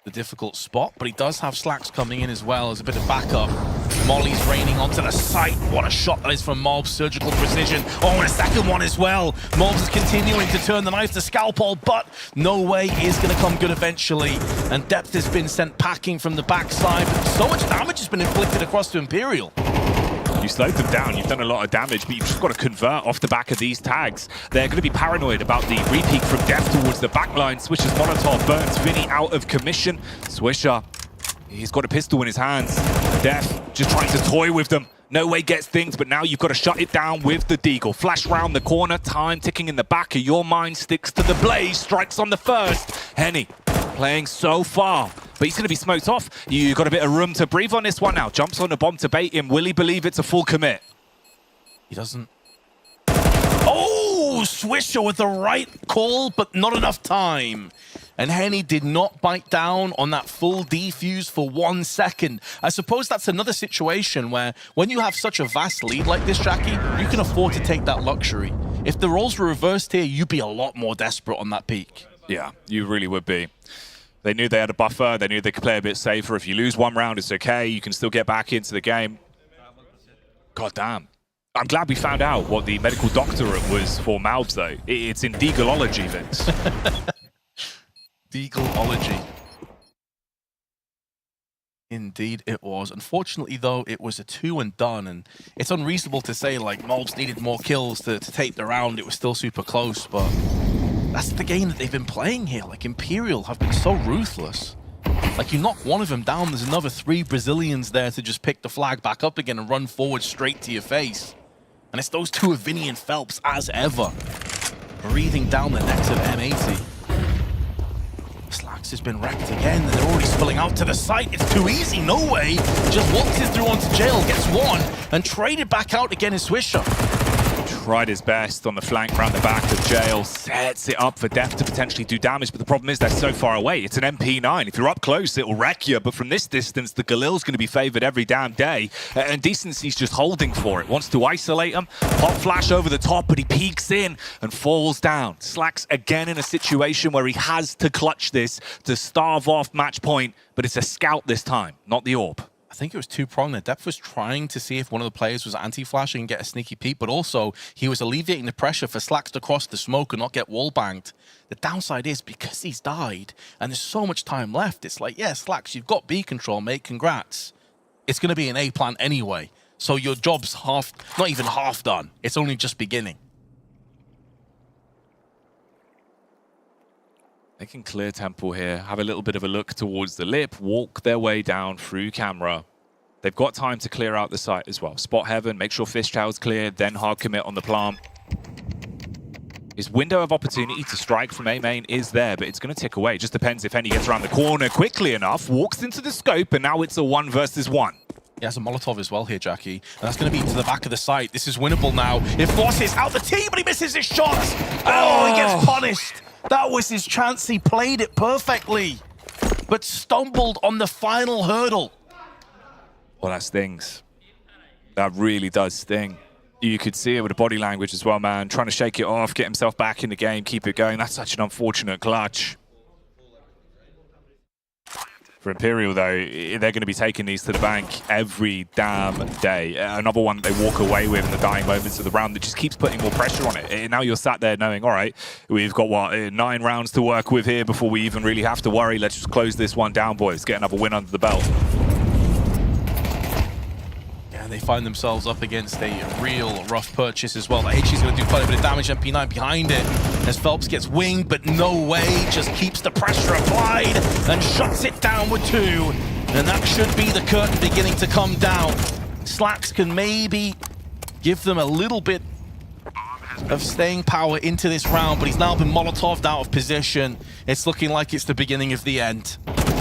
the difficult spot, but he does have Slacks coming in as well as a bit of backup. Molly's raining onto the site. What a shot that is from Molbs. Surgical precision. Oh, and a second one as well. Molbs is continuing to turn the knife to Scalpel, but no way is going to come good eventually. And Depth has been sent packing from the backside. But so much damage has been inflicted across to Imperial. You slowed them down, you've done a lot of damage, but you've just got to convert off the back of these tags. They're going to be paranoid about the re-peek from Deft towards the backline. Swisher's Molotov burns Vinny out of commission. Swisher, he's got a pistol in his hands. Deft just trying to toy with them. No way gets things, but now you've got to shut it down with the Deagle. Flash round the corner, time ticking in the back of your mind, sticks to the blaze, strikes on the first. Henny playing so far, but he's going to be smoked off. You've got a bit of room to breathe on this one now. Jumps on the bomb to bait him. Will he believe it's a full commit? He doesn't. Oh, Swisher with the right call, but not enough time. And Henny did not bite down on that full defuse for 1 second. I suppose that's another situation where when you have such a vast lead like this, Jackie, you can afford to take that luxury. If the roles were reversed here, you'd be a lot more desperate on that peak. Yeah, you really would be. They knew they had a buffer. They knew they could play a bit safer. If you lose one round, it's okay. You can still get back into the game. God damn. I'm glad we found out what the medical doctorate was for Malbs, though. It's in Deagleology, Vince. Deagleology. Indeed it was. Unfortunately, though, it was a 2 and done, and it's unreasonable to say, like, Molbs needed more kills to take the round. It was still super close, but that's the game that they've been playing here. Like, Imperial have been so ruthless. Like, you knock one of them down, there's another 3 Brazilians there to just pick the flag back up again and run forward straight to your face. And it's those 2 of Vinny and Phelps, as ever, breathing down the necks of M80. Slacks has been wrecked again, and they're already spilling out to the site. It's too easy, no way. Just walks it through onto Jail, gets one, and traded back out again is Swisher. Tried his best on the flank around the back of Jail, sets it up for Deft to potentially do damage, but the problem is they're so far away. It's an MP9. If you're up close, it'll wreck you, but from this distance, the Galil's going to be favored every damn day, and Decency's just holding for it. Wants to isolate him, pop flash over the top, but he peeks in and falls down. Slacks again in a situation where he has to clutch this to starve off match point, but it's a scout this time, not the AWP. I think it was 2-pronged. The Depth was trying to see if one of the players was anti-flashing and get a sneaky peek, but also he was alleviating the pressure for Slacks to cross the smoke and not get wall-banged. The downside is, because he's died and there's so much time left, it's like, yeah, Slacks, you've got B control, mate, congrats. It's going to be an A plant anyway, so your job's half, not even half done. It's only just beginning. They can clear Temple here, have a little bit of a look towards the lip, walk their way down through camera. They've got time to clear out the site as well. Spot Heaven, make sure Fishtail's clear, then hard commit on the plant. His window of opportunity to strike from A-main is there, but it's going to tick away. It just depends if Henny gets around the corner quickly enough, walks into the scope, and now it's a 1 versus 1. He has a Molotov as well here, Jackie. And that's going to be to the back of the site. This is winnable now. It forces out the team, but he misses his shots. Oh, he gets punished. That was his chance. He played it perfectly, but stumbled on the final hurdle. Well, that stings. That really does sting. You could see it with the body language as well, man. Trying to shake it off, get himself back in the game, keep it going. That's such an unfortunate clutch. For Imperial, though, they're going to be taking these to the bank every damn day. Another one they walk away with in the dying moments of the round that just keeps putting more pressure on it. And now you're sat there knowing, all right, we've got, what, 9 rounds to work with here before we even really have to worry. Let's just close this one down, boys. Get another win under the belt. Yeah, they find themselves up against a real rough purchase as well. The HG's going to do quite a bit of damage. MP9 behind it as Phelps gets winged, but no way. Just keeps the pressure applied and shuts it down with 2. And that should be the curtain beginning to come down. Slacks can maybe give them a little bit of staying power into this round, but he's now been Molotov'd out of position. It's looking like it's the beginning of the end.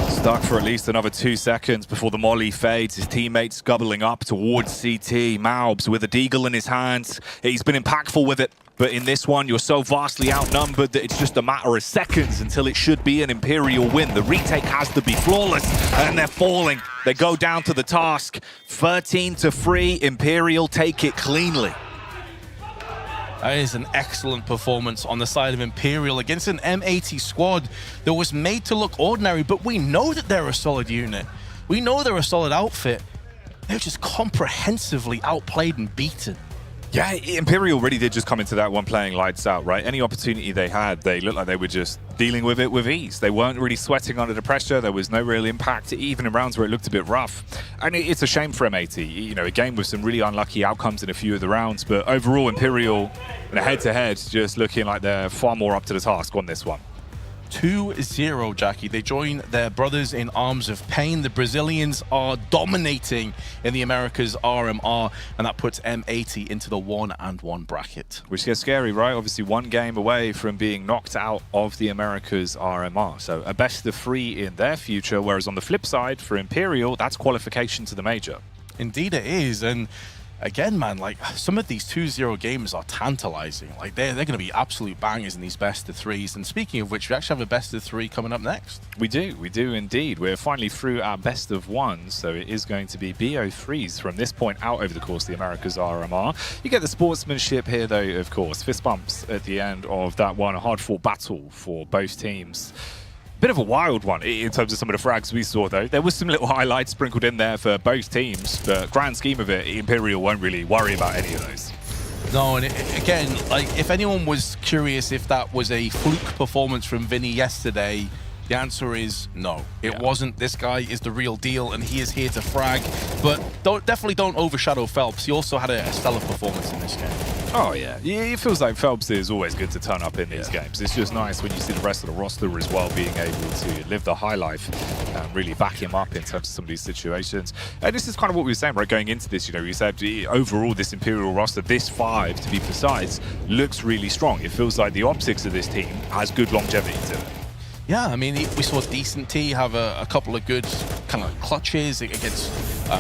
Stuck for at least another 2 seconds before the molly fades. His teammates scubbling up towards CT. Maubs with a deagle in his hands. He's been impactful with it, but in this one, you're so vastly outnumbered that it's just a matter of seconds until it should be an Imperial win. The retake has to be flawless, and they're falling. They go down to the task. 13-3, Imperial take it cleanly. That is an excellent performance on the side of Imperial against an M80 squad that was made to look ordinary, but we know that they're a solid unit. We know they're a solid outfit. They're just comprehensively outplayed and beaten. Yeah, Imperial really did just come into that one playing lights out, right? Any opportunity they had, they looked like they were just dealing with it with ease. They weren't really sweating under the pressure. There was no real impact, even in rounds where it looked a bit rough. And it's a shame for M80. You know, a game with some really unlucky outcomes in a few of the rounds, but overall, Imperial, in a head-to-head, just looking like they're far more up to the task on this one. 2-0, Jackie. They join their brothers in arms of pain. The Brazilians are dominating in the Americas RMR, and that puts M80 into the 1-1 bracket. Which gets scary, right? Obviously, one game away from being knocked out of the Americas RMR. So a best of 3 in their future, whereas on the flip side, for Imperial, that's qualification to the major. Indeed it is, and again, man, like some of these 2-0 games are tantalizing. Like they're going to be absolute bangers in these best of 3s. And speaking of which, we actually have a best of 3 coming up next. We do indeed. We're finally through our best of 1, so it is going to be BO3s from this point out over the course of the Americas RMR. You get the sportsmanship here, though, of course. Fist bumps at the end of that one. A hard-fought battle for both teams. Bit of a wild one in terms of some of the frags we saw, though. There was some little highlights sprinkled in there for both teams, but grand scheme of it, Imperial won't really worry about any of those. No, and again, like if anyone was curious if that was a fluke performance from Vinny yesterday, the answer is no. It wasn't. This guy is the real deal, and he is here to frag. But definitely don't overshadow Phelps. He also had a stellar performance in this game. Oh, yeah. It feels like Phelps is always good to turn up in these games. It's just nice when you see the rest of the roster as well being able to live the high life and really back him up in terms of some of these situations. And this is kind of what we were saying, right, going into this. You know, we said overall this Imperial roster, this 5 to be precise, looks really strong. It feels like the optics of this team has good longevity to it. Yeah, I mean, we saw Decent T have a couple of good kind of clutches against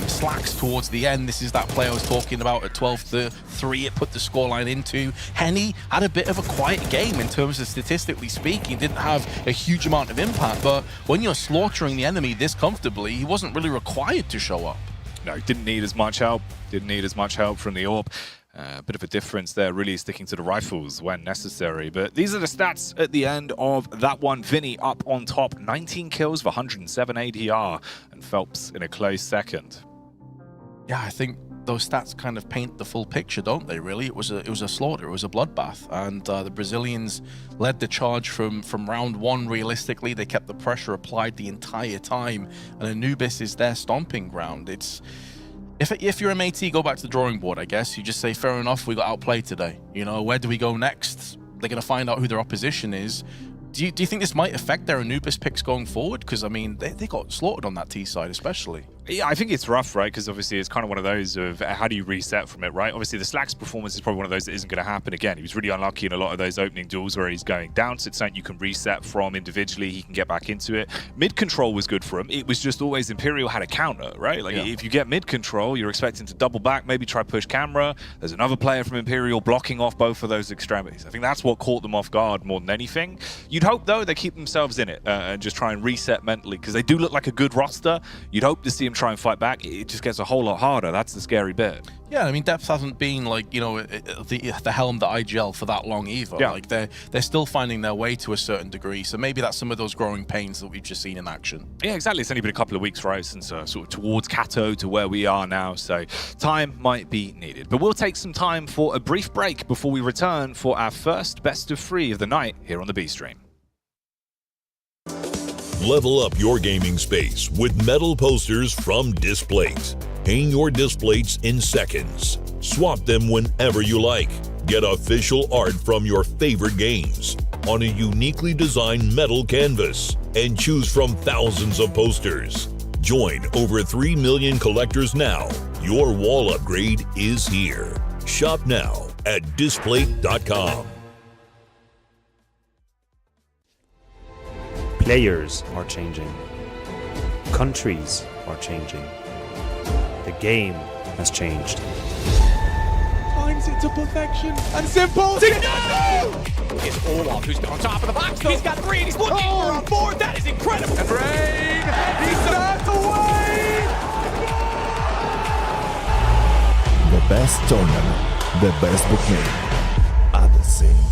Slacks towards the end. This is that play I was talking about at 12-3. It put the scoreline into. Henny had a bit of a quiet game in terms of statistically speaking. Didn't have a huge amount of impact, but when you're slaughtering the enemy this comfortably, he wasn't really required to show up. No, didn't need as much help. Didn't need as much help from the AWP. A bit of a difference there, really sticking to the rifles when necessary. But these are the stats at the end of that one. Vinny up on top, 19 kills for 107 ADR, and Phelps in a close second. Yeah, I think those stats kind of paint the full picture, don't they, really? It was a slaughter, it was a bloodbath, and the Brazilians led the charge from round 1 realistically. They kept the pressure applied the entire time, and Anubis is their stomping ground. It's... If you're a matey, go back to the drawing board, I guess. You just say, fair enough, we got outplayed today. You know, where do we go next? They're going to find out who their opposition is. Do you think this might affect their Anubis picks going forward? Because, I mean, they got slaughtered on that T side, especially. Yeah, I think it's rough, right? Because obviously it's kind of one of those of how do you reset from it, right? Obviously the Slacks performance is probably one of those that isn't going to happen again. He was really unlucky in a lot of those opening duels where he's going down. So it's something you can reset from individually. He can get back into it. Mid control was good for him. It was just always Imperial had a counter, right? Like if you get mid control, you're expecting to double back, maybe try push camera. There's another player from Imperial blocking off both of those extremities. I think that's what caught them off guard more than anything. You'd hope, though, they keep themselves in it and just try and reset mentally because they do look like a good roster. You'd hope to see them try and fight back. It just gets a whole lot harder. That's the scary bit. Yeah, I mean, Depth hasn't been like, you know, the helm that IGL for that long either. Yeah. Like they're still finding their way to a certain degree. So maybe that's some of those growing pains that we've just seen in action. Yeah, exactly. It's only been a couple of weeks, right, since sort of towards Kato to where we are now. So time might be needed. But we'll take some time for a brief break before we return for our first best of 3 of the night here on the B Stream. Level up your gaming space with metal posters from Displays. hang your displays in seconds. Swap them whenever you like. Get official art from your favorite games on a uniquely designed metal canvas and choose from thousands of posters. Join over 3 million collectors now. Your wall upgrade is here. Shop now at displate.com. Players are changing. Countries are changing. The game has changed. Finds it to perfection and simple. It's Olaf who's on top of the box. He's got 3 and he's looking for a 4. That is incredible. And Rain, he starts away. The best tournament, the best bookmaker at the same.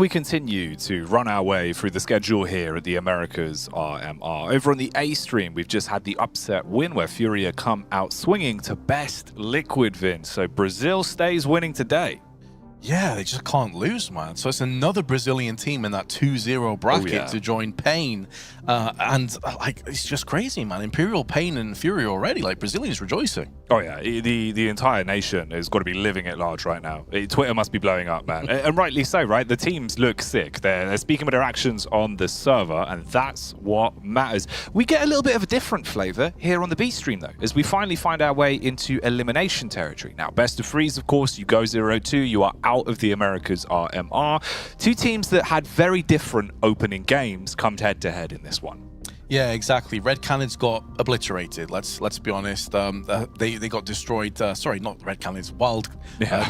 we continue to run our way through the schedule here at the Americas RMR. Over on the A stream, we've just had the upset win where FURIA come out swinging to best Liquid, Vince. So Brazil stays winning today. Yeah, they just can't lose, man. So it's another Brazilian team in that 2-0 bracket to join Pain. And like, it's just crazy, man. Imperial, Pain, and FURIA already. Like, Brazilians rejoicing. Oh yeah, the entire nation has got to be living at large right now. Twitter must be blowing up, man. And rightly so, right? The teams look sick. They're speaking with their actions on the server, and that's what matters. We get a little bit of a different flavor here on the B stream, though, as we finally find our way into elimination territory. Now, best of threes, of course, you go 0-2, you are out of the Americas RMR. Two teams that had very different opening games come head-to-head in this one. Yeah, exactly. Red Canids got obliterated. Let's be honest. They got destroyed. Sorry, not Red Canids. Wild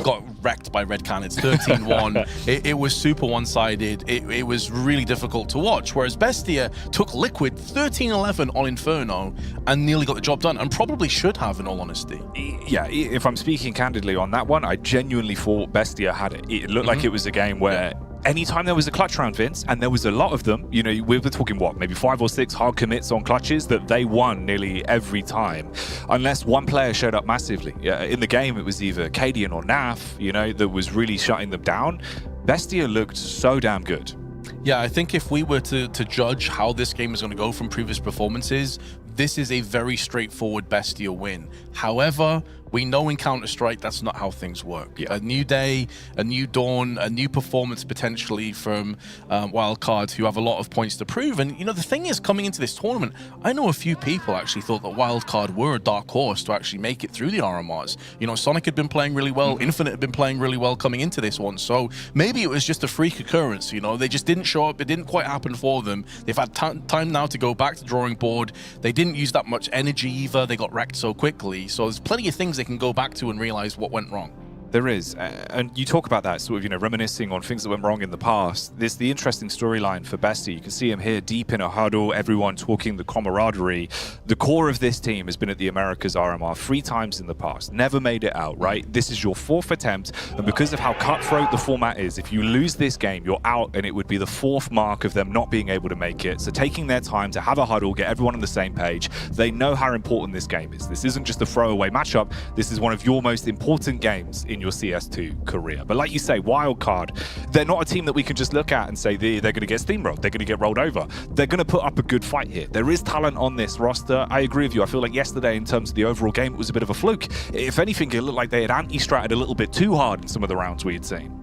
got wrecked by Red Canids. 13-1. It was super one-sided. It was really difficult to watch. Whereas Bestia took Liquid 13-11 on Inferno and nearly got the job done, and probably should have, in all honesty. Yeah, if I'm speaking candidly on that one, I genuinely thought Bestia had it. It looked like it was a game where anytime there was a clutch round, Vince, and there was a lot of them, you know, we were talking, what, maybe 5 or 6 hard commits on clutches that they won nearly every time, unless one player showed up massively. In the game, it was either Cadian or Naf, you know, that was really shutting them down. Bestia looked so damn good. Yeah, I think if we were to judge how this game is going to go from previous performances, this is a very straightforward Bestia win. However, we know in Counter-Strike that's not how things work. A new day, a new dawn, a new performance potentially from Wildcard, who have a lot of points to prove. And, you know, the thing is, coming into this tournament, I know a few people actually thought that Wildcard were a dark horse to actually make it through the RMRs. You know, Sonic had been playing really well, Infinite had been playing really well coming into this one. So maybe it was just a freak occurrence, you know. They just didn't show up. It didn't quite happen for them. They've had time now to go back to the drawing board. They didn't use that much energy either. They got wrecked so quickly. So there's plenty of things they can go back to and realize what went wrong. There is, and you talk about that sort of, you know, reminiscing on things that went wrong in the past. There's the interesting storyline for Bestie. You can see him here deep in a huddle, everyone talking the camaraderie. The core of this team has been at the Americas RMR 3 times in the past, never made it out, right? This is your 4th attempt, and because of how cutthroat the format is, if you lose this game, you're out, and it would be the 4th mark of them not being able to make it. So taking their time to have a huddle, get everyone on the same page, they know how important this game is. This isn't just a throwaway matchup, this is one of your most important games in your CS2 career. But like you say, Wildcard, they're not a team that we can just look at and say they're going to get steamrolled, they're going to get rolled over. They're going to put up a good fight here. There is talent on this roster. I agree with you. I feel like yesterday, in terms of the overall game, it was a bit of a fluke. If anything, it looked like they had anti-stratted a little bit too hard in some of the rounds we had seen.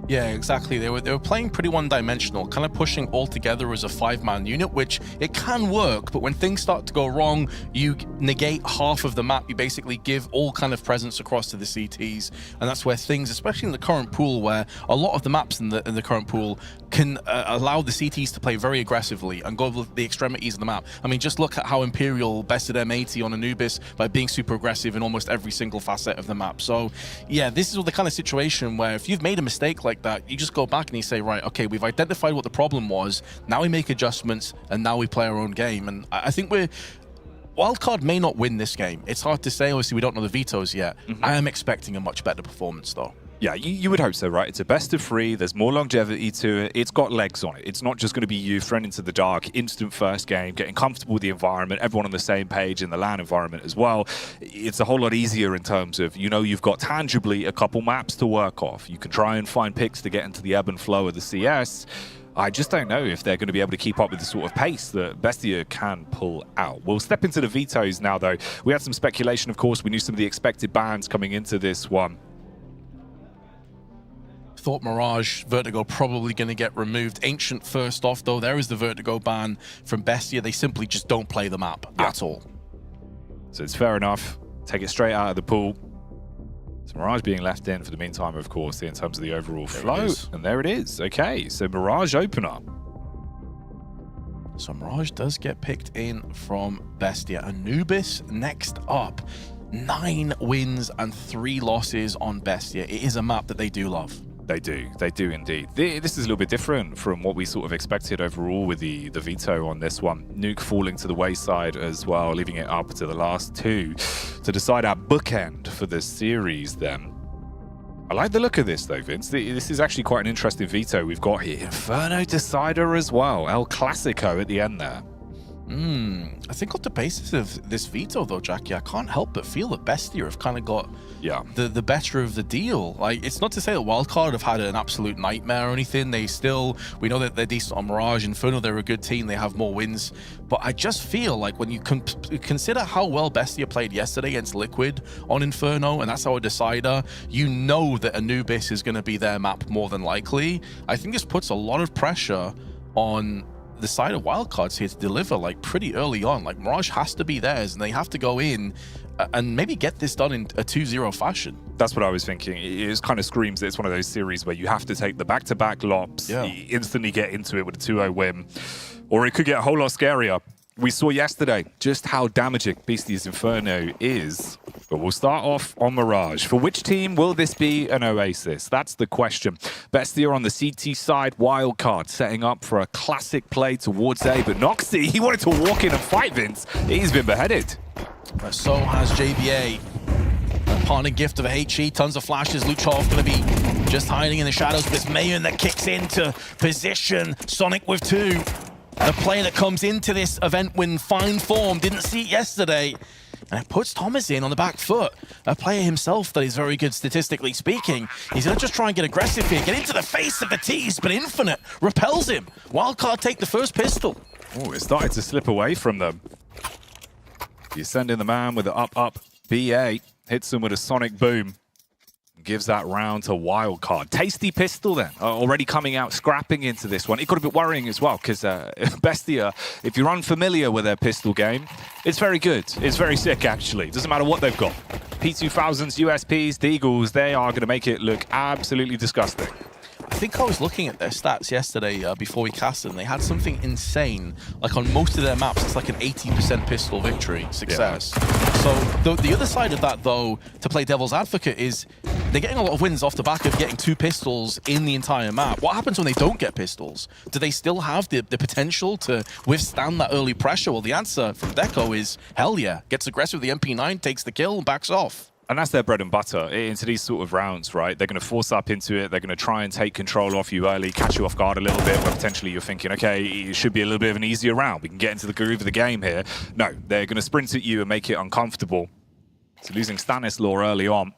Yeah, exactly. They were playing pretty one-dimensional, kind of pushing all together as a 5-man unit, which it can work, but when things start to go wrong, you negate half of the map. You basically give all kind of presence across to the CTs, and that's where things, especially in the current pool, where a lot of the maps in the current pool can allow the CTs to play very aggressively and go the extremities of the map. I mean, just look at how Imperial bested M80 on Anubis by being super aggressive in almost every single facet of the map. So, yeah, this is the kind of situation where if you've made a mistake like that, you just go back and you say, right, okay, we've identified what the problem was, now we make adjustments, and now we play our own game. And I think Wildcard may not win this game. It's hard to say, obviously we don't know the vetoes yet. I am expecting a much better performance though. Yeah, you would hope so, right? It's a best of 3. There's more longevity to it. It's got legs on it. It's not just going to be you thrown into the dark, instant first game, getting comfortable with the environment, everyone on the same page in the LAN environment as well. It's a whole lot easier in terms of, you know, you've got tangibly a couple maps to work off. You can try and find picks to get into the ebb and flow of the CS. I just don't know if they're going to be able to keep up with the sort of pace that Bestia can pull out. We'll step into the vetoes now, though. We had some speculation, of course. We knew some of the expected bans coming into this one. Thought Mirage, Vertigo probably going to get removed. Ancient first off, though. There is the Vertigo ban from Bestia. They simply just don't play the map at all. So it's fair enough. Take it straight out of the pool. So Mirage being left in for the meantime, of course, in terms of the overall flow. And there it is. Okay, so Mirage opener. So Mirage does get picked in from Bestia. Anubis next up. 9 wins and 3 losses on Bestia. It is a map that they do love. They do indeed. This is a little bit different from what we sort of expected overall with the veto on this one. Nuke falling to the wayside as well, leaving it up to the last 2 to decide our bookend for this series then. I like the look of this though, Vince. This is actually quite an interesting veto we've got here. Inferno Decider as well. El Clasico at the end there. I think on the basis of this veto though, Jackie, I can't help but feel that Bestia have kind of got the better of the deal. Like, it's not to say that Wildcard have had an absolute nightmare or anything. We know that they're decent on Mirage. Inferno, they're a good team. They have more wins. But I just feel like when you consider how well Bestia played yesterday against Liquid on Inferno, and that's our decider, you know that Anubis is going to be their map more than likely. I think this puts a lot of pressure on the side of Wildcards here to deliver like pretty early on. Like, Mirage has to be theirs, and they have to go in and maybe get this done in a 2-0 fashion. That's what I was thinking. It just kind of screams that it's one of those series where you have to take the back-to-back lops, instantly get into it with a 2-0 win, or it could get a whole lot scarier. We saw yesterday just how damaging Bestia's Inferno is. But we'll start off on Mirage. For which team will this be an oasis? That's the question. Bestia on the CT side, Wildcard setting up for a classic play towards A, but Noxy, he wanted to walk in and fight Vince. He's been beheaded. So has JBA. A parting gift of a HE, tons of flashes. Luchov going to be just hiding in the shadows, but it's Mayan that kicks into position. Sonic with 2. The player that comes into this event in fine form, didn't see it yesterday, and it puts Thomas in on the back foot. A player himself that is very good statistically speaking. He's going to just try and get aggressive here, get into the face of the T's, but Infinite repels him. Wildcard take the first pistol. Oh, it started to slip away from them. He's sending the man with the up, BA. Hits him with a sonic boom. Gives that round to Wildcard. Tasty pistol then, already coming out, scrapping into this one. It got a bit worrying as well, because Bestia, if you're unfamiliar with their pistol game, it's very good. It's very sick, actually. Doesn't matter what they've got. P2000s, USPs, Deagles, they are going to make it look absolutely disgusting. I think I was looking at their stats yesterday before we casted, and they had something insane. Like, on most of their maps, it's like an 80% pistol victory success. Yeah. So the other side of that, though, to play devil's advocate, is they're getting a lot of wins off the back of getting 2 pistols in the entire map. What happens when they don't get pistols? Do they still have the potential to withstand that early pressure? Well, the answer from Deco is hell yeah. Gets aggressive with the MP9, takes the kill, and backs off. And that's their bread and butter into these sort of rounds, right? They're going to force up into it. They're going to try and take control off you early, catch you off guard a little bit, where potentially you're thinking, okay, it should be a little bit of an easier round. We can get into the groove of the game here. No, they're going to sprint at you and make it uncomfortable. So losing Stanislaw early on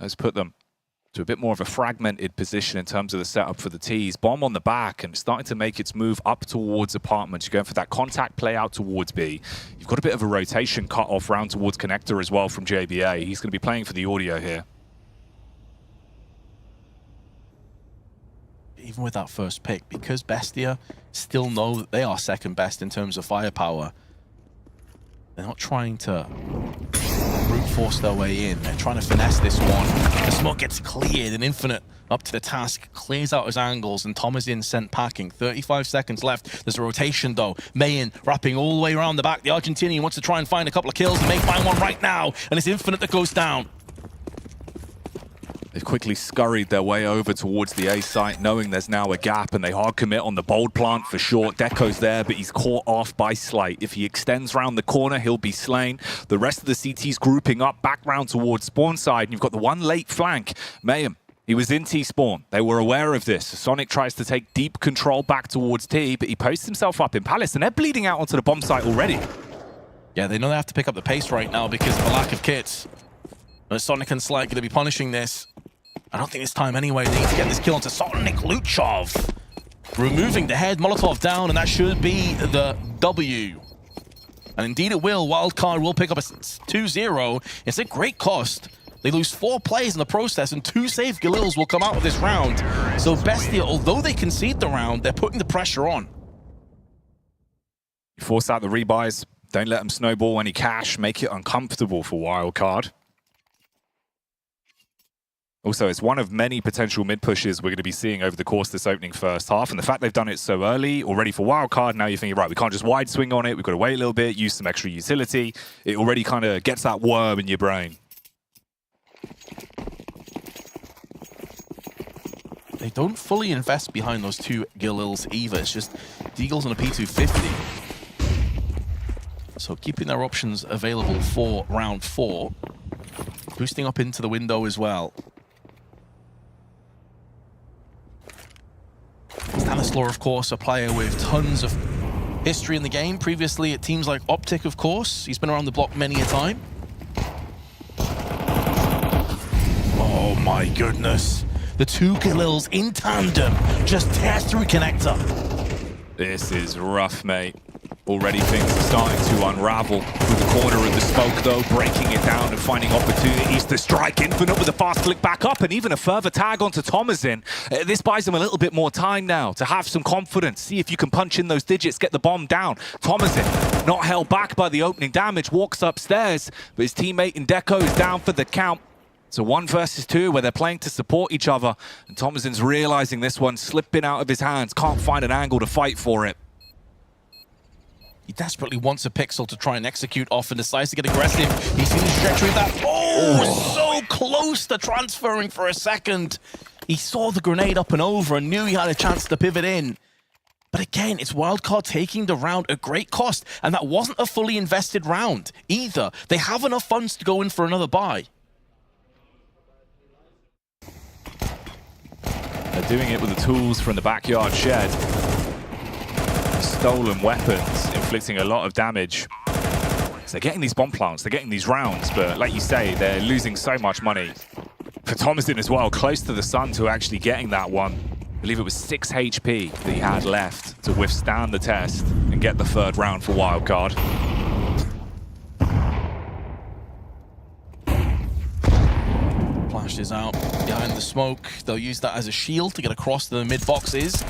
has put them to a bit more of a fragmented position in terms of the setup for the T's. Bomb on the back and starting to make its move up towards apartments. You're going for that contact play out towards B. You've got a bit of a rotation cut off round towards connector as well from JBA. He's going to be playing for the audio here. Even with that first pick, because Bestia still know that they are second best in terms of firepower, they're not trying to brute force their way in. They're trying to finesse this one. The smoke gets cleared, and Infinite up to the task, clears out his angles, and Tom is in sent packing. 35 seconds left. There's a rotation though. Mayan wrapping all the way around the back. The Argentinian wants to try and find a couple of kills and may find one right now, and it's Infinite that goes down. They've quickly scurried their way over towards the A site, knowing there's now a gap, and they hard commit on the bold plant for short. Deco's there, but he's caught off by Slight. If he extends round the corner, he'll be slain. The rest of the CT's grouping up back round towards spawn side, and you've got the one late flank. Mayhem, he was in T-spawn. They were aware of this. Sonic tries to take deep control back towards T, but he posts himself up in Palace, and they're bleeding out onto the bomb site already. Yeah, they know they have to pick up the pace right now because of the lack of kits. But Sonic and Slight going to be punishing this. I don't think it's time anyway. They need to get this kill onto Sonic Luchov. Removing the head, Molotov down, and that should be the W. And indeed it will. Wildcard will pick up a 2-0. It's a great cost. They lose 4 plays in the process, and 2 safe Galils will come out of this round. So Bestia, although they concede the round, they're putting the pressure on. You force out the rebuys. Don't let them snowball any cash. Make it uncomfortable for Wildcard. Also, it's one of many potential mid-pushes we're going to be seeing over the course of this opening first half. And the fact they've done it so early, already for Wildcard, now you're thinking, right, we can't just wide swing on it. We've got to wait a little bit, use some extra utility. It already kind of gets that worm in your brain. They don't fully invest behind those 2 Galils either. It's just Deagles and a P250. So keeping their options available for round 4. Boosting up into the window as well. excl, of course, a player with tons of history in the game. Previously at teams like ODDIK, of course. He's been around the block many a time. Oh my goodness. The two Galils in tandem just tear through connector. This is rough, mate. Already things are starting to unravel. Through the corner of the smoke, though, breaking it down and finding opportunities to strike. Infinite with a fast click back up and even a further tag onto Thomasin. This buys him a little bit more time now to have some confidence. See if you can punch in those digits, get the bomb down. Thomasin, not held back by the opening damage, walks upstairs, but his teammate Indeko is down for the count. It's a 1 versus 2 where they're playing to support each other. And Thomasin's realizing this one's slipping out of his hands, can't find an angle to fight for it. He desperately wants a pixel to try and execute off and decides to get aggressive. He's seen the trajectory of that. Oh, so close to transferring for a second. He saw the grenade up and over and knew he had a chance to pivot in. But again, it's Wildcard taking the round at great cost. And that wasn't a fully invested round either. They have enough funds to go in for another buy. They're doing it with the tools from the backyard shed. Stolen weapons, inflicting a lot of damage. So they're getting these bomb plants, they're getting these rounds, but like you say, they're losing so much money. For Thomasin as well, close to the sun to actually getting that one. I believe it was 6 HP that he had left to withstand the test and get the third round for Wildcard. Flashes out behind the smoke. They'll use that as a shield to get across the mid boxes.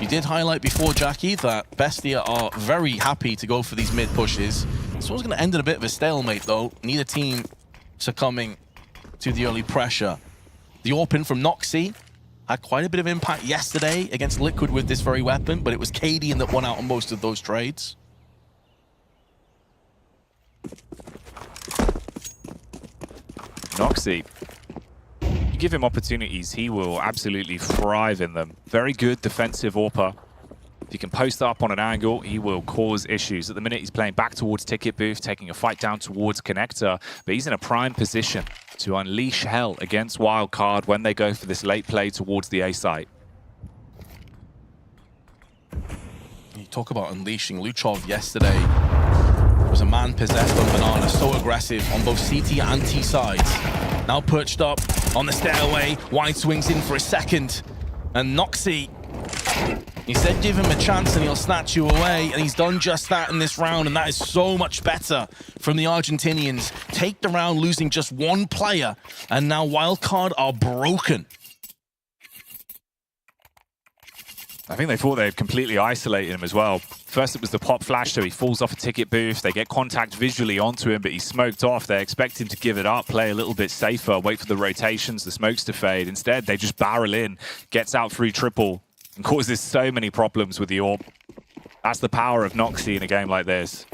You did highlight before, Jackie, that Bestia are very happy to go for these mid pushes. This one's going to end in a bit of a stalemate, though. Neither team succumbing to the early pressure. The AWP from Noxy had quite a bit of impact yesterday against Liquid with this very weapon, but it was Cadian that won out on most of those trades. Noxy. You give him opportunities, he will absolutely thrive in them. Very good defensive AWPer. If you can post up on an angle, he will cause issues. At the minute, he's playing back towards Ticket Booth, taking a fight down towards Connector, but he's in a prime position to unleash hell against Wildcard when they go for this late play towards the A site. You talk about unleashing. Luchov yesterday was a man possessed on Banana, so aggressive on both CT and T sides. Now perched up on the stairway, wide swings in for a second, and Noxy, he said give him a chance and he'll snatch you away, and he's done just that in this round, and that is so much better from the Argentinians. Take the round losing just one player, and now Wildcard are broken. I think they thought they'd completely isolated him as well. First it was the pop flash, so he falls off a Ticket Booth. They get contact visually onto him, but he's smoked off. They expect him to give it up, play a little bit safer, wait for the rotations, the smokes to fade. Instead, they just barrel in, gets out through triple, and causes so many problems with the AWP. That's the power of Noxy in a game like this.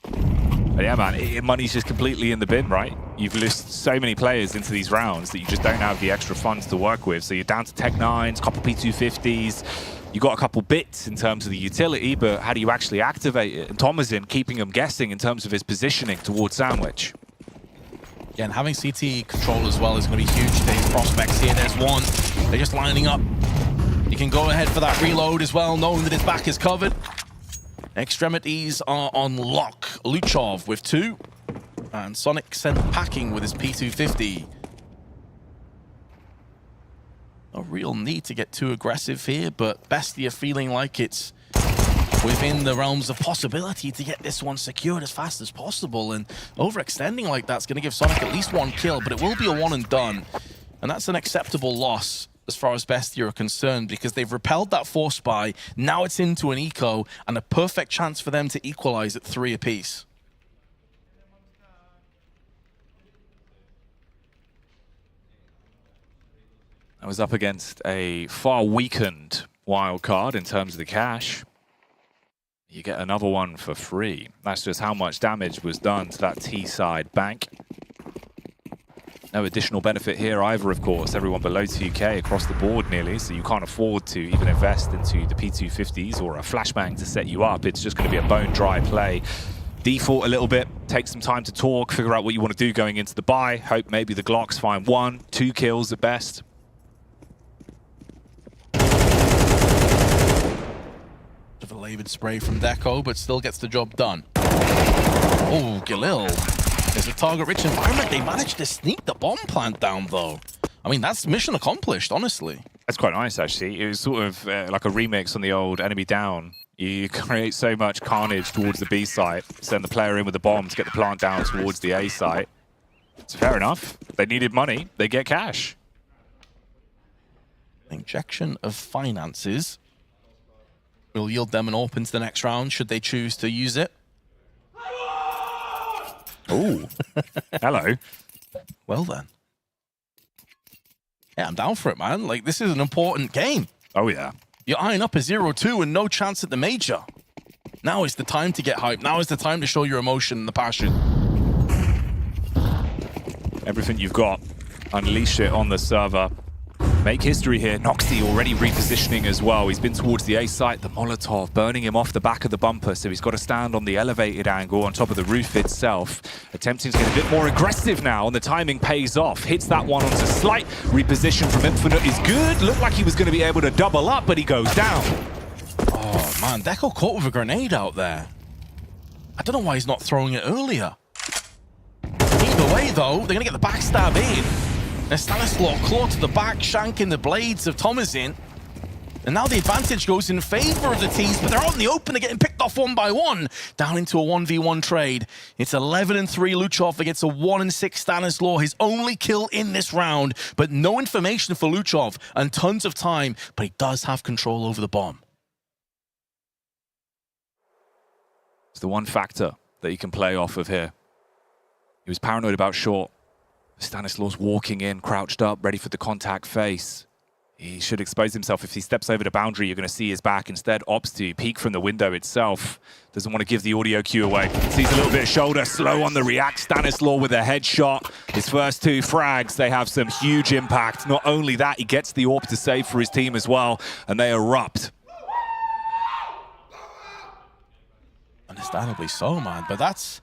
But yeah, man, money's just completely in the bin, right? You've lost so many players into these rounds that you just don't have the extra funds to work with. So you're down to Tech 9s, couple P250s. You got a couple bits in terms of the utility, but how do you actually activate it? And Thomasin keeping him guessing in terms of his positioning towards Sandwich. Yeah, and having CT control as well is going to be huge. Today's prospects here. There's one. They're just lining up. You can go ahead for that reload as well, knowing that his back is covered. Extremities are on lock. Luchov with 2. And Sonic sent packing with his P250. A real need to get too aggressive here, but Bestia feeling like it's within the realms of possibility to get this one secured as fast as possible, and overextending like that's going to give Sonic at least 1 kill, but it will be a 1 and done, and that's an acceptable loss as far as Bestia are concerned, because they've repelled that force buy. Now it's into an eco, and a perfect chance for them to equalize at 3 apiece. I was up against a far weakened Wildcard in terms of the cash. You get another one for free. That's just how much damage was done to that T-side bank. No additional benefit here either, of course. Everyone below 2K across the board nearly, so you can't afford to even invest into the P250s or a flashbang to set you up. It's just going to be a bone-dry play. Default a little bit, take some time to talk, figure out what you want to do going into the buy. Hope maybe the Glocks find 1, 2 kills at best. Bit of a laboured spray from Deco, but still gets the job done. Oh, Galil. There's a target-rich environment. They managed to sneak the bomb plant down, though. I mean, that's mission accomplished, honestly. That's quite nice, actually. It was sort of like a remix on the old enemy down. You create so much carnage towards the B site, send the player in with the bomb to get the plant down towards the A site. It's fair enough. They needed money. They get cash. Injection of finances will yield them an AWP into the next round, should they choose to use it. Ooh. Hello. Well then. Yeah, I'm down for it, man. Like, this is an important game. Oh, yeah. You're eyeing up a 0-2 and no chance at the major. Now is the time to get hyped. Now is the time to show your emotion and the passion. Everything you've got, unleash it on the server. Make history here. Noxy already repositioning as well. He's been towards the A site. The Molotov burning him off the back of the bumper, so he's got to stand on the elevated angle on top of the roof itself. Attempting to get a bit more aggressive now, and the timing pays off. Hits that one onto slight. Reposition from Infinite is good. Looked like he was going to be able to double up, but he goes down. Oh, man. Deco caught with a grenade out there. I don't know why he's not throwing it earlier. Either way, though, they're going to get the backstab in. And Stanislaw claw to the back, shanking the blades of Thomasin. And now the advantage goes in favor of the T's, but they're out in the open. They're getting picked off one by one. Down into a 1v1 trade. It's 11-3 Luchov against a 1-6 Stanislaw. His only kill in this round, but no information for Luchov and tons of time, but he does have control over the bomb. It's the one factor that he can play off of here. He was paranoid about short. Stanislaw's walking in, crouched up, ready for the contact face. He should expose himself. If he steps over the boundary, you're going to see his back. Instead, opts to peek from the window itself. Doesn't want to give the audio cue away. Sees a little bit of shoulder, slow on the react. Stanislaw with a headshot. His first two frags, they have some huge impact. Not only that, he gets the AWP to save for his team as well, and they erupt. Understandably so, man, but that's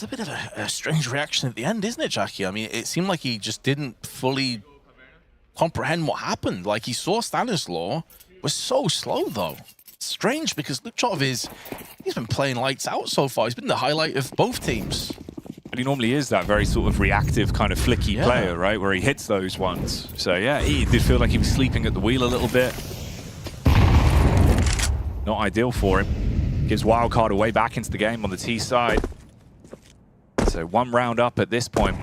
a bit of a strange reaction at the end, isn't it, Jackie? I mean, it seemed like he just didn't fully comprehend what happened. Like, he saw Stanislaw, was so slow, though. It's strange, because Luchov he's been playing lights out so far. He's been the highlight of both teams. But he normally is that very sort of reactive, kind of flicky player, right? Where he hits those ones. So, yeah, he did feel like he was sleeping at the wheel a little bit. Not ideal for him. Gives Wildcard away back into the game on the T side. So 1 round up at this point.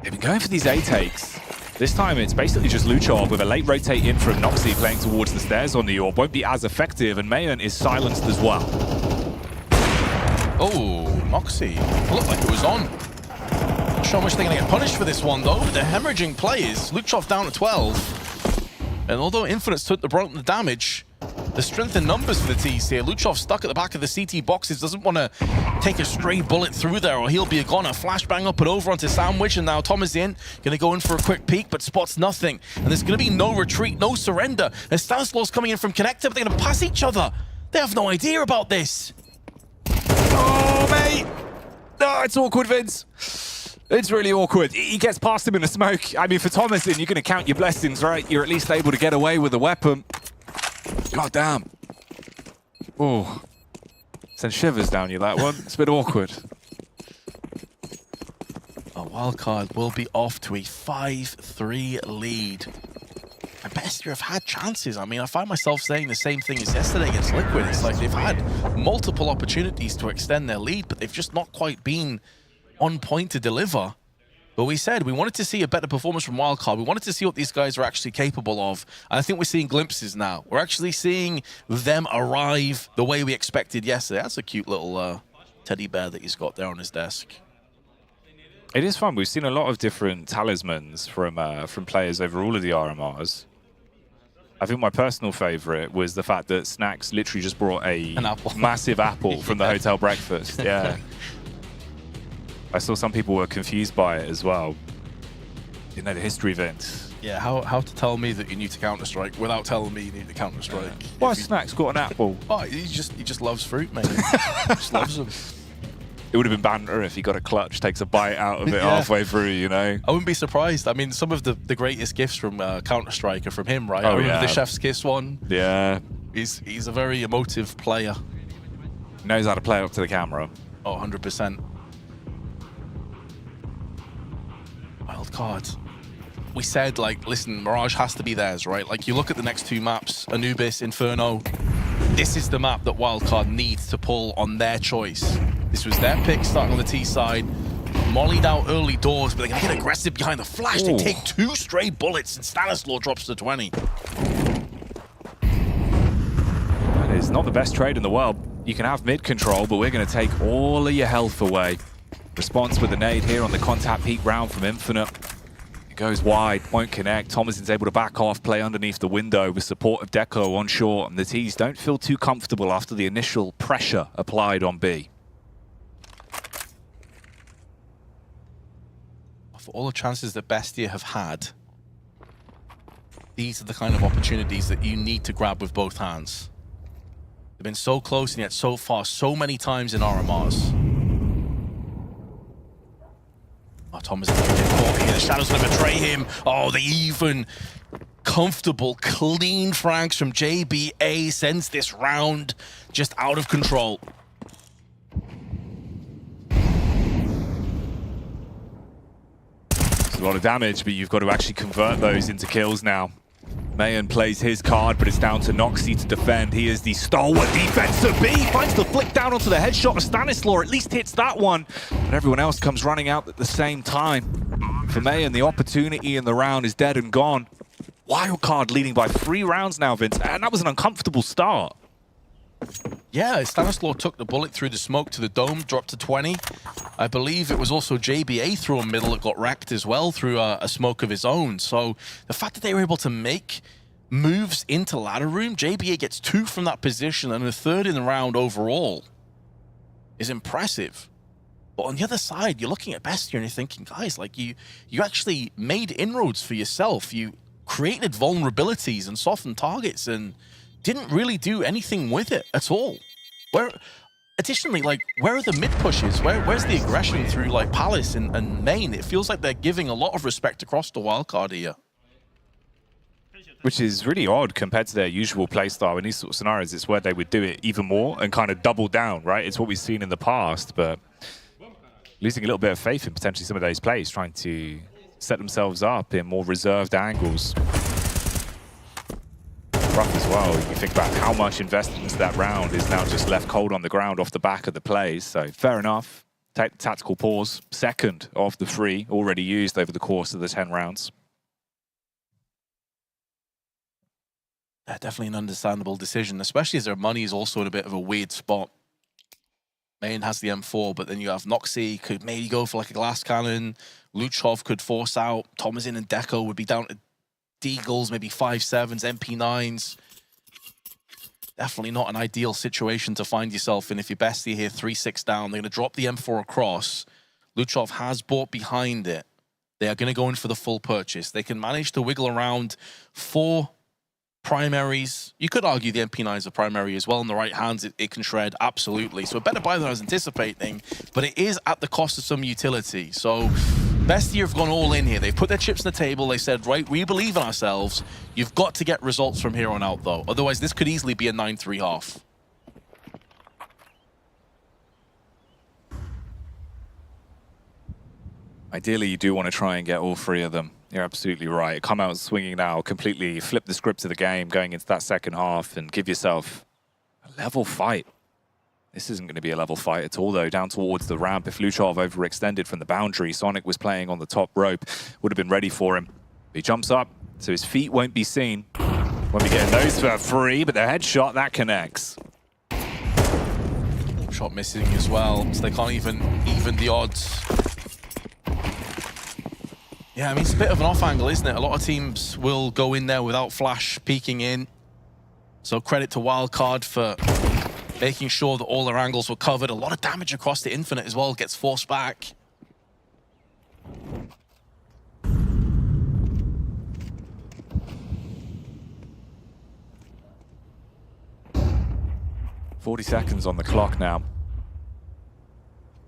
They've been going for these A takes. This time it's basically just Luchov with a late rotate in from Noxy playing towards the stairs on the AWP. Won't be as effective, and Mayan is silenced as well. Oh, Noxy. Looked like it was on. Not sure how much they're going to get punished for this one, though. The hemorrhaging plays. Luchov down to 12. And although Infinite's took the brunt of the damage, the strength in numbers for the T's here. Luchov stuck at the back of the CT boxes, doesn't want to take a stray bullet through there or he'll be a goner. Flashbang up and over onto Sandwich, and now Thomas in. Going to go in for a quick peek, but spots nothing. And there's going to be no retreat, no surrender. And Stanislaw's coming in from Connector, but they're going to pass each other. They have no idea about this. Oh, mate! No, it's awkward, Vince. It's really awkward. He gets past him in the smoke. I mean, for Thomasin, you're going to count your blessings, right? You're at least able to get away with a weapon. God damn. Oh. Send shivers down you, that one. It's a bit awkward. A Wildcard will be off to a 5-3 lead. And Bestia have had chances. I mean, I find myself saying the same thing as yesterday against Liquid. It's like they've had multiple opportunities to extend their lead, but they've just not quite been on point to deliver. But we said we wanted to see a better performance from Wildcard. We wanted to see what these guys are actually capable of. And I think we're seeing glimpses now. We're actually seeing them arrive the way we expected yesterday. That's a cute little teddy bear that he's got there on his desk. It is fun. We've seen a lot of different talismans from players over all of the RMRs. I think my personal favorite was the fact that Snacks literally just brought an apple. Massive apple from the hotel breakfast. Yeah. I saw some people were confused by it as well. You know, the history event. Yeah, how to tell me that you need to Counter-Strike without telling me you need to Counter-Strike. Yeah. Why Snacks got an apple? Oh, he just loves fruit, mate. He just loves them. It would have been banter if he got a clutch, takes a bite out of it halfway through, you know? I wouldn't be surprised. I mean, some of the greatest gifts from Counter-Strike are from him, right? Oh, I remember the Chef's Kiss one. Yeah. He's a very emotive player. Knows how to play up to the camera. Oh, 100%. Wildcard. We said, like, listen, Mirage has to be theirs, right? Like, you look at the next two maps, Anubis, Inferno. This is the map that Wildcard needs to pull on their choice. This was their pick starting on the T side. Mollied out early doors, but they're gonna get aggressive behind the flash. They take 2 stray bullets, and Stanislaw drops to 20. That is not the best trade in the world. You can have mid control, but we're going to take all of your health away. Response with a nade here on the contact peak round from Infinite. It goes wide, won't connect. Thomasin's able to back off, play underneath the window with support of Deco on short, and the T's don't feel too comfortable after the initial pressure applied on B. For all the chances that Bestia have had, these are the kind of opportunities that you need to grab with both hands. They've been so close and yet so far, so many times in RMRs. Oh, Thomas is going to get caught here. The Shadow's going to betray him. Oh, the even comfortable, clean frags from JBA sends this round just out of control. It's a lot of damage, but you've got to actually convert those into kills now. Mayan plays his card, but it's down to Noxy to defend. He is the stalwart defensive B. Finds the flick down onto the headshot of Stanislaw. At least hits that one. But everyone else comes running out at the same time. For Mayan, the opportunity in the round is dead and gone. Wildcard leading by 3 rounds now, Vince. And that was an uncomfortable start. Yeah, Stanislaw took the bullet through the smoke to the dome, dropped to 20. I believe it was also JBA through a middle that got wrecked as well through a smoke of his own. So the fact that they were able to make moves into ladder room, JBA gets 2 from that position and a 3rd in the round overall is impressive. But on the other side, you're looking at Bestia and you're thinking, guys, like you actually made inroads for yourself. You created vulnerabilities and softened targets and didn't really do anything with it at all. Additionally, like, where are the mid pushes? Where's the aggression through, like, Palace and Main? It feels like they're giving a lot of respect across the wildcard here. Which is really odd compared to their usual playstyle. In these sort of scenarios, it's where they would do it even more and kind of double down, right? It's what we've seen in the past, but losing a little bit of faith in potentially some of those plays, trying to set themselves up in more reserved angles. Rough as well. You think about how much invested into that round is now just left cold on the ground off the back of the plays. So fair enough. Take the tactical pause. 2nd of the 3 already used over the course of the 10 rounds. Yeah, definitely an understandable decision, especially as their money is also in a bit of a weird spot. Main has the M4, but then you have Noxy, could maybe go for like a glass cannon. Luchov could force out. Thomasin and Deco would be down to Deagles, maybe 5.7s, MP9s. Definitely not an ideal situation to find yourself in if you're Bestia here, 3-6 down. They're going to drop the M4 across. Luchov has bought behind it. They are going to go in for the full purchase. They can manage to wiggle around 4 primaries. You could argue the MP9 is a primary as well. In the right hands, it can shred, absolutely. So a better buy than I was anticipating, but it is at the cost of some utility. So Bestia have gone all in here. They've put their chips on the table. They said, right, we believe in ourselves. You've got to get results from here on out, though. Otherwise, this could easily be a 9-3 half. Ideally, you do want to try and get all 3 of them. You're absolutely right. Come out swinging now, completely flip the script of the game going into that 2nd half and give yourself a level fight. This isn't going to be a level fight at all, though. Down towards the ramp, if Luchov overextended from the boundary, Sonic was playing on the top rope, would have been ready for him. He jumps up, so his feet won't be seen. When we get those for free, but the headshot, that connects. Shot missing as well, so they can't even the odds. Yeah, I mean, it's a bit of an off angle, isn't it? A lot of teams will go in there without flash peeking in. So credit to Wildcard for making sure that all their angles were covered. A lot of damage across the Infinite as well, gets forced back. "40 seconds on the clock now.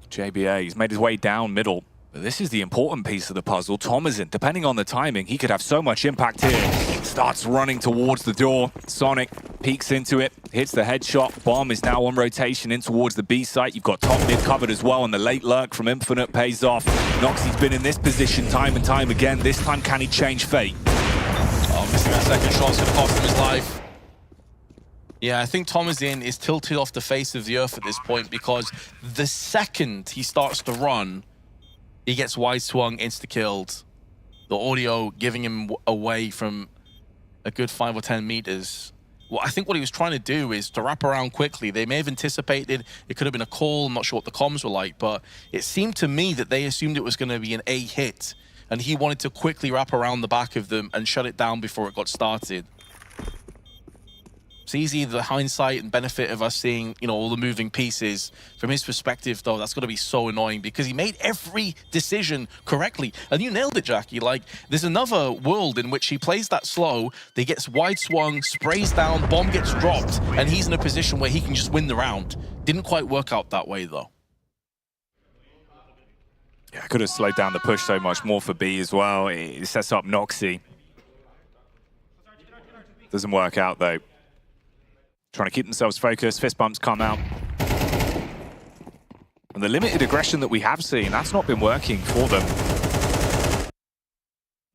JBA, he's made his way down middle. But this is the important piece of the puzzle. Thomasin, depending on the timing, he could have so much impact here. Starts running towards the door. Sonic peeks into it, hits the headshot. Bomb is now on rotation in towards the B site. You've got top mid covered as well, and the late lurk from Infinite pays off. Noxie's been in this position time and time again. This time, can he change fate? Oh, missing that second shot's going to cost him his life. Yeah, I think Thomasin is tilted off the face of the earth at this point, because the second he starts to run, he gets wide swung, insta-killed. The audio giving him away from a good 5 or 10 meters. Well, I think what he was trying to do is to wrap around quickly. They may have anticipated it could have been a call. I'm not sure what the comms were like, but it seemed to me that they assumed it was going to be an A hit, and he wanted to quickly wrap around the back of them and shut it down before it got started. It's easy, the hindsight and benefit of us seeing, you know, all the moving pieces. From his perspective, though, that's got to be so annoying, because he made every decision correctly. And you nailed it, Jackie. Like, there's another world in which he plays that slow, he gets wide swung, sprays down, bomb gets dropped, and he's in a position where he can just win the round. Didn't quite work out that way, though. Yeah, could have slowed down the push so much more for B as well. It sets up Noxie. Doesn't work out, though. Trying to keep themselves focused, fist bumps come out. And the limited aggression that we have seen, that's not been working for them.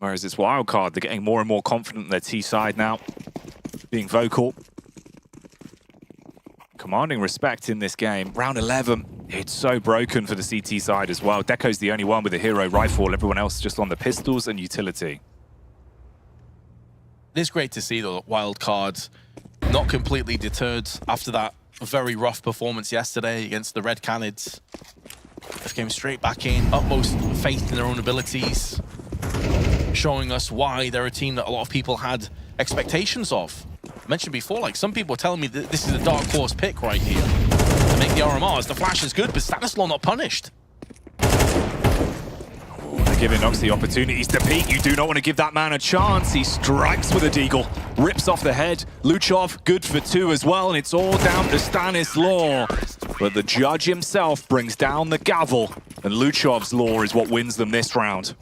Whereas it's Wildcard, they're getting more and more confident in their T side now, being vocal. Commanding respect in this game. Round 11, it's so broken for the CT side as well. Deco's the only one with a hero rifle, everyone else just on the pistols and utility. It's great to see, though, Wildcard not completely deterred after that very rough performance yesterday against the Red Canids. They came straight back in, utmost faith in their own abilities, showing us why they're a team that a lot of people had expectations of. I mentioned before, like, some people are telling me that this is a dark horse pick right here to make the RMRs. The flash is good, but Stanislaw not punished. Giving Nox the opportunities to peek. You do not want to give that man a chance. He strikes with a deagle, rips off the head. Luchov, good for 2 as well, and it's all down to Stanislaw. But the judge himself brings down the gavel, and Luchov's law is what wins them this round.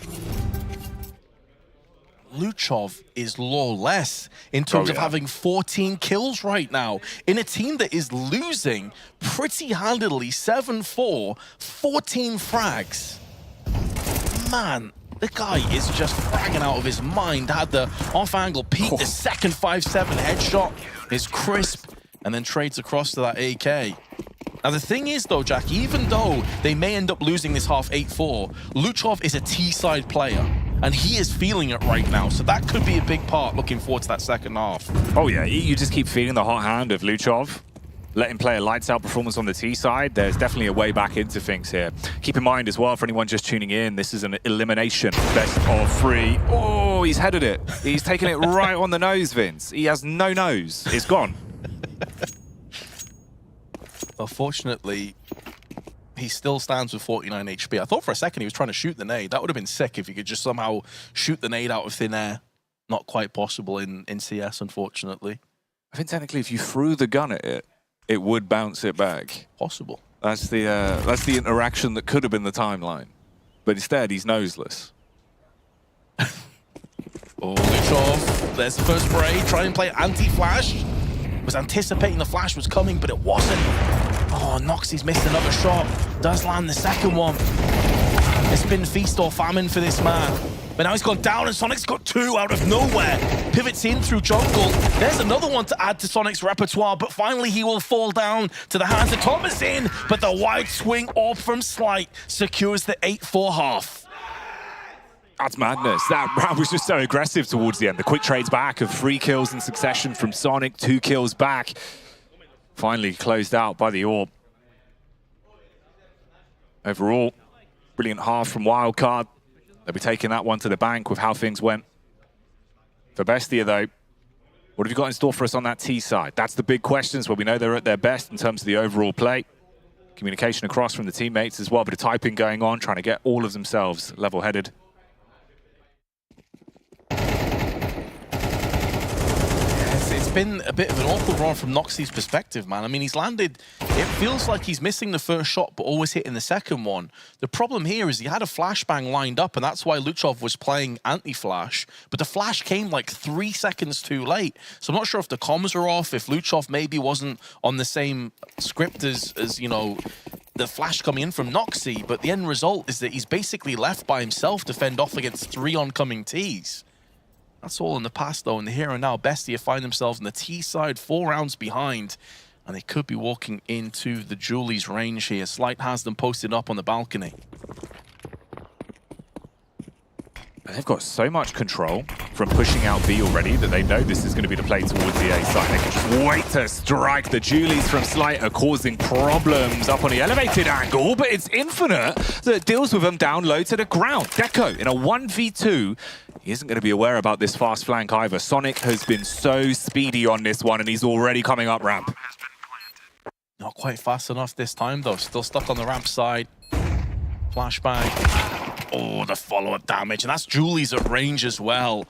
Luchov is lawless in terms of having 14 kills right now in a team that is losing pretty handily 7-4, 14 frags. Man, the guy is just fragging out of his mind. Had the off-angle peek, the second 5-7 headshot is crisp, and then trades across to that AK. Now, the thing is, though, Jack, even though they may end up losing this half 8-4, Luchov is a T-side player, and he is feeling it right now, so that could be a big part looking forward to that second half. Oh, yeah, you just keep feeling the hot hand of Luchov. Let him play a lights-out performance on the T side. There's definitely a way back into things here. Keep in mind as well, for anyone just tuning in, this is an elimination, best of 3. Oh, he's headed it. He's taken it right on the nose, Vince. He has no nose. It's gone. Unfortunately, he still stands with 49 HP. I thought for a second he was trying to shoot the nade. That would have been sick if he could just somehow shoot the nade out of thin air. Not quite possible in CS, unfortunately. I think technically if you threw the gun at it, it would bounce it back. Possible. That's the interaction that could have been the timeline. But instead, he's noseless. Oh, Luchov. There's the first spray. Try and play anti-flash. Was anticipating the flash was coming, but it wasn't. Oh, Noxie's missed another shot. Does land the second one. It's been feast or famine for this man. But now he's gone down, and Sonic's got 2 out of nowhere. Pivots in through jungle. There's another one to add to Sonic's repertoire, but finally he will fall down to the hands of Thomasin. But the wide swing orb from Slight secures the 8-4 half. That's madness. That round was just so aggressive towards the end. The quick trades back of 3 kills in succession from Sonic, 2 kills back. Finally closed out by the orb. Overall, brilliant half from Wildcard. They'll be taking that one to the bank with how things went. For Bestia, though, what have you got in store for us on that T side? That's the big questions where we know they're at their best in terms of the overall play. Communication across from the teammates as well, bit of typing going on, trying to get all of themselves level-headed. Yes, it's been a bit of an awkward run from Noxie's perspective, man. I mean, he's landed, it feels like he's missing the first shot, but always hitting the second one. The problem here is he had a flashbang lined up, and that's why Luchov was playing anti-flash, but the flash came like 3 seconds too late. So I'm not sure if the comms are off, if Luchov maybe wasn't on the same script as you know, the flash coming in from Noxie, but the end result is that he's basically left by himself to fend off against 3 oncoming Ts. That's all in the past, though. In the here and now, Bestia find themselves on the T side, 4 rounds behind, and they could be walking into the Julie's range here. Slight has them posted up on the balcony. They've got so much control from pushing out B already that they know this is going to be the play towards the A side. They can just wait to strike. The Julies from Slight are causing problems up on the elevated angle, but it's Infinite that deals with them down low to the ground. Deco in a 1v2. He isn't going to be aware about this fast flank either. Sonic has been so speedy on this one, and he's already coming up ramp. Not quite fast enough this time, though. Still stuck on the ramp side. Flashbang. Oh, the follow-up damage. And that's Julie's at range as well.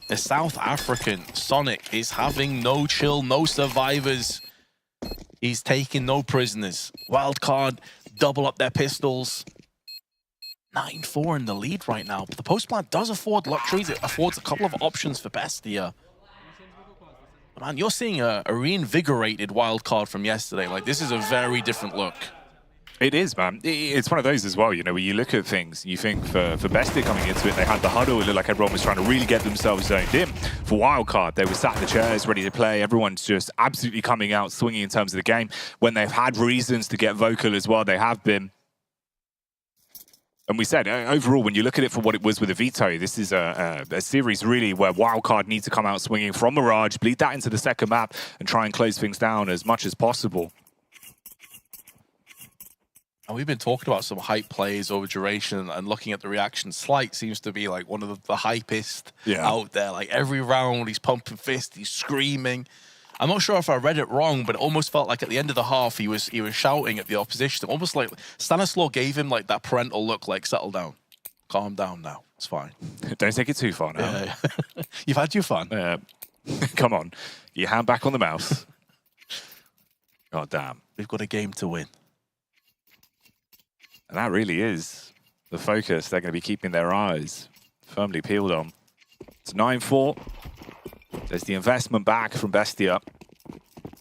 The South African Sonic is having no chill, no survivors. He's taking no prisoners. Wildcard, double up their pistols. 9-4 in the lead right now. But the post plant does afford luxuries. It affords a couple of options for Bestia. But man, you're seeing a reinvigorated Wildcard from yesterday. Like, this is a very different look. It is, man. It's one of those as well, you know, when you look at things, you think for Bestia coming into it, they had the huddle. It looked like everyone was trying to really get themselves zoned in. For Wildcard, they were sat in the chairs, ready to play. Everyone's just absolutely coming out, swinging in terms of the game. When they've had reasons to get vocal as well, they have been. And we said, overall, when you look at it for what it was with the veto, this is a series really where Wildcard needs to come out swinging from Mirage, bleed that into the second map, and try and close things down as much as possible. And we've been talking about some hype plays over duration and looking at the reaction. Slight seems to be like one of the hypest out there. Like every round, he's pumping fists, he's screaming. I'm not sure if I read it wrong, but it almost felt like at the end of the half, he was shouting at the opposition. Almost like Stanislaw gave him like that parental look, like, settle down. Calm down now. It's fine. Don't take it too far now. Yeah. You've had your fun. Come on. Your hand back on the mouse. God damn. We've got a game to win. And that really is the focus they're going to be keeping their eyes firmly peeled on. It's 9-4. There's the investment back from Bestia.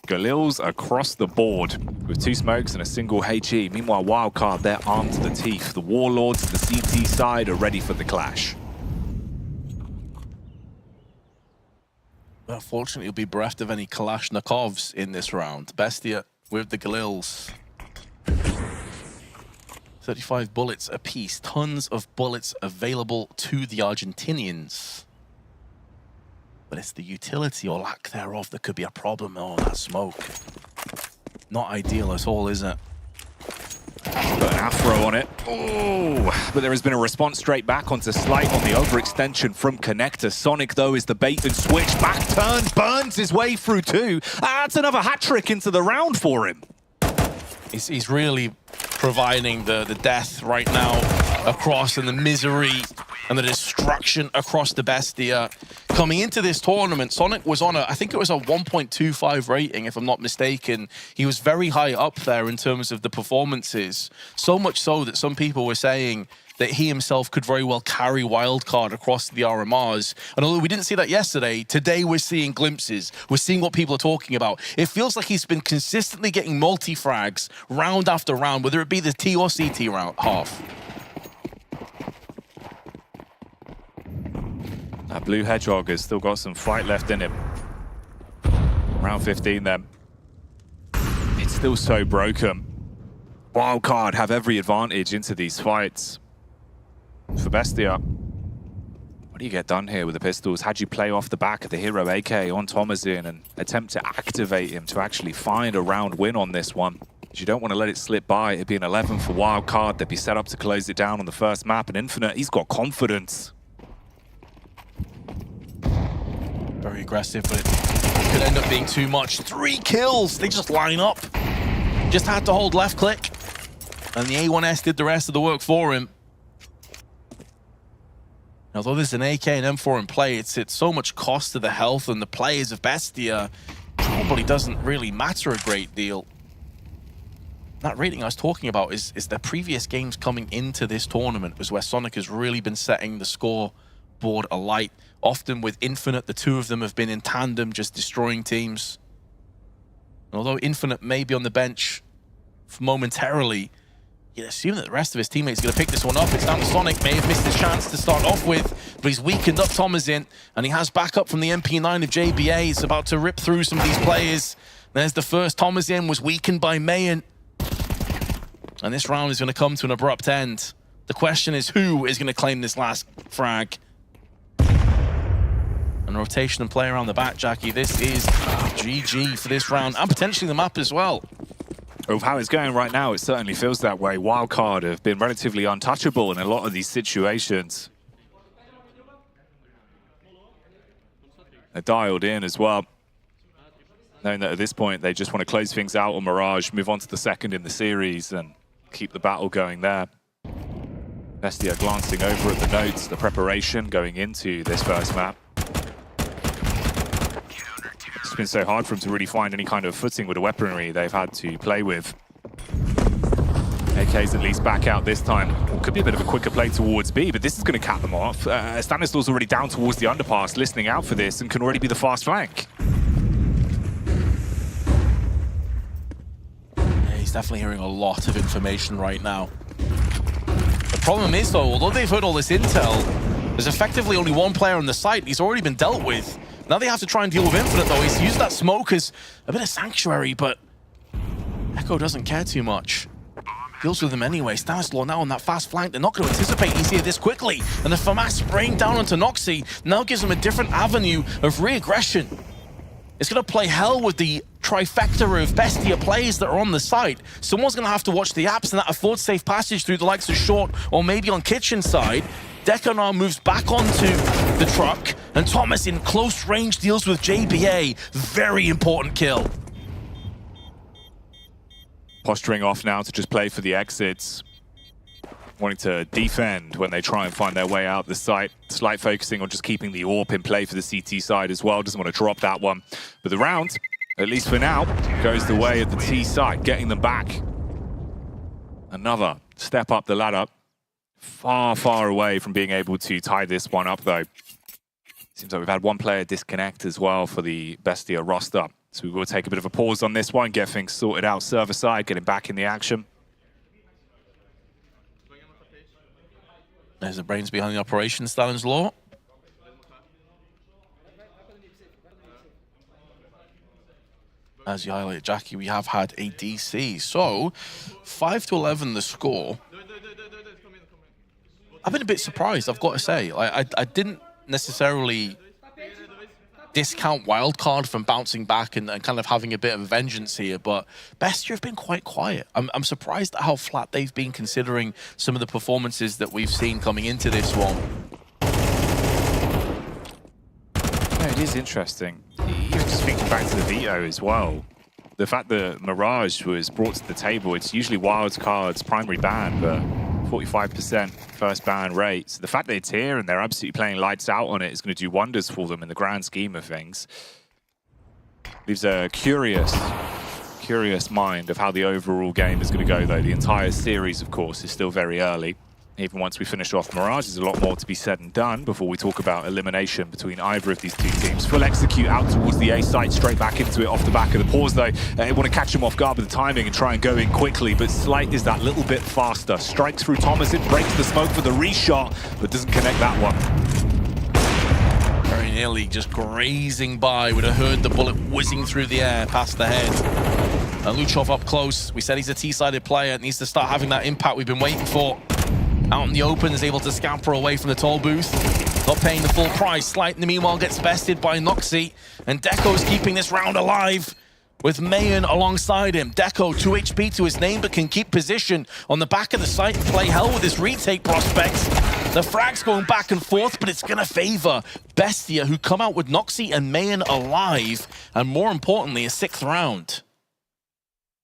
Galil's across the board with 2 smokes and a single HE. Meanwhile, Wildcard, they're armed to the teeth. The Warlords of the CT side are ready for the clash. Well, fortunately, you'll be bereft of any Kalashnikovs in this round. Bestia with the Galils. 35 bullets apiece. Tons of bullets available to the Argentinians. But it's the utility or lack thereof that could be a problem. Oh, that smoke. Not ideal at all, is it? Got an afro on it. Oh, but there has been a response straight back onto Slight on the overextension from Connector. Sonic, though, is the bait and switch. Back turn, burns his way through 2. That's another hat trick into the round for him. He's really providing the death right now across, and the misery and the destruction across the Bestia. Coming into this tournament, Sonic was on I think it was a 1.25 rating, if I'm not mistaken. He was very high up there in terms of the performances. So much so that some people were saying that he himself could very well carry Wildcard across the RMRs. And although we didn't see that yesterday, today we're seeing glimpses. We're seeing what people are talking about. It feels like he's been consistently getting multi-frags round after round, whether it be the T or CT round half. That blue hedgehog has still got some fight left in him. Round 15 then. It's still so broken. Wildcard have every advantage into these fights. For Bestia, what do you get done here with the pistols? How'd you play off the back of the hero AK on Thomasin and attempt to activate him to actually find a round win on this one? You don't want to let it slip by. It'd be an 11 for Wildcard. They'd be set up to close it down on the first map. And Infinite, he's got confidence. Very aggressive, but it could end up being too much. 3 kills. They just line up. Just had to hold left click. And the A1S did the rest of the work for him. Although there's an AK and M4 in play, it's so much cost to the health and the players of Bestia. probably doesn't really matter a great deal. That rating I was talking about is the previous games coming into this tournament was where Sonic has really been setting the scoreboard alight. Often with Infinite, the two of them have been in tandem, just destroying teams. And although Infinite may be on the bench momentarily, you'd assume that the rest of his teammates are going to pick this one up. It's down to Sonic, may have missed his chance to start off with, but he's weakened up Thomasin, and he has backup from the MP9 of JBA. He's about to rip through some of these players. There's the first. Thomasin was weakened by Mayan. And this round is going to come to an abrupt end. The question is, who is going to claim this last frag? And rotation and play around the back, Jackie. This is GG for this round, and potentially the map as well. Of how it's going right now, it certainly feels that way. Wildcard have been relatively untouchable in a lot of these situations. They're dialed in as well, knowing that at this point they just want to close things out on Mirage, move on to the second in the series, and keep the battle going there. Bestia glancing over at the notes, the preparation going into this first map. It's been so hard for him to really find any kind of footing with the weaponry they've had to play with. AK's at least back out this time. Could be a bit of a quicker play towards B, but this is going to cap them off. Stanislav's already down towards the underpass, listening out for this, and can already be the fast flank. He's definitely hearing a lot of information right now. The problem is, though, although they've heard all this intel, there's effectively only one player on the site. He's already been dealt with. Now they have to try and deal with Infinite, though. He's used that smoke as a bit of sanctuary, but Echo doesn't care too much. Deals with them anyway. Stanislaw now on that fast flank. They're not going to anticipate he's here this quickly. And the FAMAS spraying down onto Noxy now gives them a different avenue of re-aggression. It's going to play hell with the trifecta of Bestia players that are on the site. Someone's going to have to watch the apps and that affords safe passage through the likes of Short or maybe on Kitchen side. Deco now moves back onto the truck, and Thomas in close range deals with JBA. Very important kill. Posturing off now to just play for the exits. Wanting to defend when they try and find their way out the site. Slight focusing on just keeping the AWP in play for the CT side as well. Doesn't want to drop that one. But the round, at least for now, goes the way of the T side, getting them back. Another step up the ladder. Far, far away from being able to tie this one up, though. Seems like we've had one player disconnect as well for the Bestia roster. So we will take a bit of a pause on this one, get things sorted out server side, getting back in the action. There's the brains behind the operation, Stanislaw. As you highlighted, Jackie, we have had a DC. So, 5-11 the score. I've been a bit surprised, I've got to say. I didn't necessarily discount Wildcard from bouncing back and kind of having a bit of vengeance here, but Bestia have been quite quiet. I'm surprised at how flat they've been considering some of the performances that we've seen coming into this one. Yeah, it is interesting. Even just thinking back to the veto as well. The fact that Mirage was brought to the table, it's usually Wildcard's primary ban, but 45% first ban rate. So the fact that it's here and they're absolutely playing lights out on it is going to do wonders for them in the grand scheme of things. Leaves a curious mind of how the overall game is going to go, though. The entire series, of course, is still very early. Even once we finish off Mirage, there's a lot more to be said and done before we talk about elimination between either of these two teams. Full execute out towards the A site, straight back into it off the back of the pause, though. They want to catch him off guard with the timing and try and go in quickly, but Slight is that little bit faster. Strikes through Thomas, it breaks the smoke for the reshot, but doesn't connect that one. Very nearly just grazing by. Would have heard the bullet whizzing through the air past the head. And Luchov up close. We said he's a T-sided player. Needs to start having that impact we've been waiting for. Out in the open, is able to scamper away from the toll booth. Not paying the full price. Slight, in the meanwhile, gets bested by Noxy. And Deco's keeping this round alive with Mayan alongside him. Deco, 2 HP to his name, but can keep position on the back of the site and play hell with his retake prospects. The frag's going back and forth, but it's going to favor Bestia, who come out with Noxy and Mayan alive. And more importantly, a 6th round.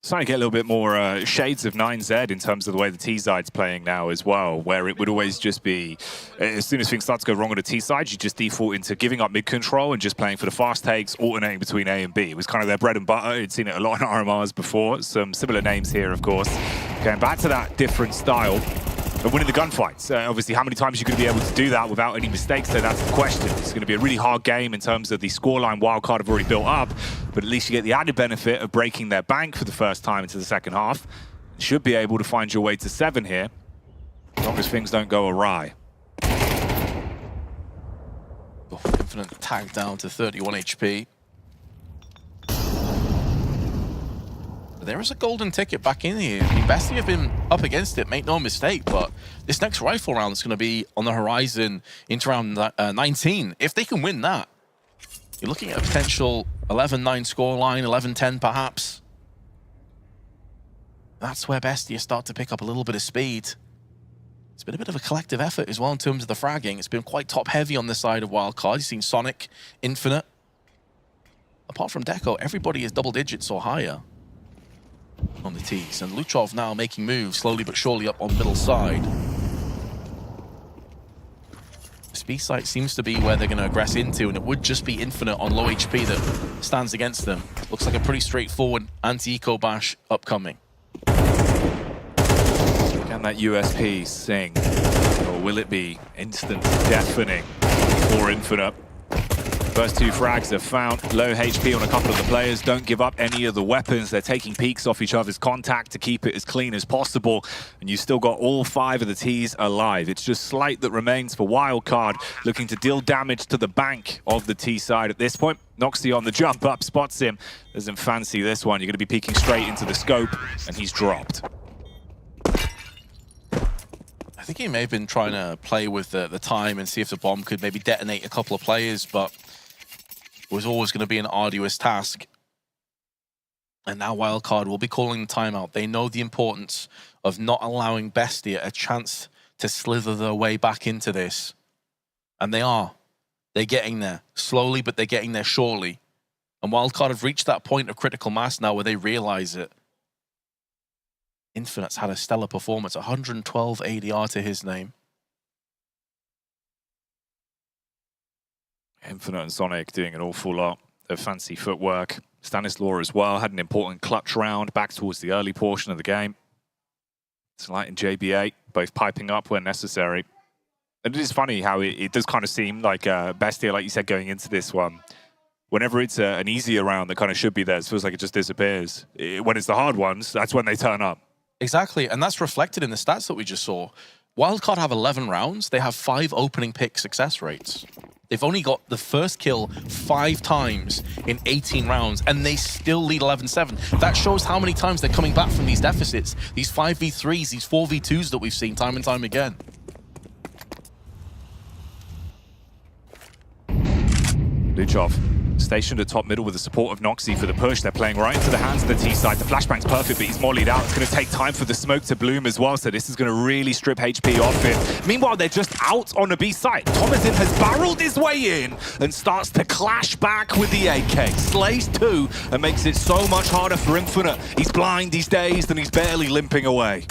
Starting to get a little bit more shades of 9Z in terms of the way the T side's playing now as well, where it would always just be, as soon as things start to go wrong on the T side, you just default into giving up mid control and just playing for the fast takes, alternating between A and B. It was kind of their bread and butter. You'd seen it a lot in RMRs before. Some similar names here, of course. Going back to that different style of winning the gunfights. Obviously, how many times are you going to be able to do that without any mistakes? So that's the question. It's going to be a really hard game in terms of the scoreline Wildcard have already built up, but at least you get the added benefit of breaking their bank for the first time into the second half. You should be able to find your way to 7 here, as long as things don't go awry. Oh, Infinite tagged down to 31 HP. There is a golden ticket back in here. I mean, Bestia have been up against it, make no mistake, but this next rifle round is going to be on the horizon into round 19. If they can win that, you're looking at a potential 11-9 scoreline, 11-10 perhaps. That's where Bestia start to pick up a little bit of speed. It's been a bit of a collective effort as well in terms of the fragging. It's been quite top-heavy on the side of Wildcard. You've seen Sonic, Infinite. Apart from Deco, everybody is double digits or higher on the T's, and Luchov now making moves slowly but surely up on middle side. This B site seems to be where they're going to aggress into, and it would just be Infinite on low HP that stands against them. Looks like a pretty straightforward anti-eco bash upcoming. Can that USP sing, or will it be instant deafening for Infinite? First 2 frags are found, low HP on a couple of the players, don't give up any of the weapons, they're taking peeks off each other's contact to keep it as clean as possible, and you've still got all 5 of the T's alive. It's just Slight that remains for Wildcard, looking to deal damage to the bank of the T side at this point. Noxy on the jump up, spots him, doesn't fancy this one, you're going to be peeking straight into the scope, and he's dropped. I think he may have been trying to play with the time and see if the bomb could maybe detonate a couple of players, but was always going to be an arduous task. And now Wildcard will be calling the timeout. They know the importance of not allowing Bestia a chance to slither their way back into this. And they are. They're getting there. Slowly, but they're getting there surely. And Wildcard have reached that point of critical mass now where they realize it. Infinite's had a stellar performance. 112 ADR to his name. Infinite and Sonic doing an awful lot of fancy footwork. Stanislaw as well had an important clutch round back towards the early portion of the game. Slight and JB8 both piping up when necessary. And it is funny how it does kind of seem like Bestia, like you said, going into this one. Whenever it's an easier round that kind of should be there, it feels like it just disappears. When it's the hard ones, that's when they turn up. Exactly, and that's reflected in the stats that we just saw. Wildcard have 11 rounds. They have 5 opening pick success rates. They've only got the first kill 5 times in 18 rounds, and they still lead 11-7. That shows how many times they're coming back from these deficits, these 5v3s, these 4v2s that we've seen time and time again. Luchov stationed at top middle with the support of Noxy for the push. They're playing right into the hands of the T side. The flashbang's perfect, but he's mollied out. It's going to take time for the smoke to bloom as well, so this is going to really strip HP off him. Meanwhile, they're just out on the B side. Thomasin has barreled his way in and starts to clash back with the AK. Slays 2 and makes it so much harder for Infinite. He's blind, he's dazed, and he's barely limping away.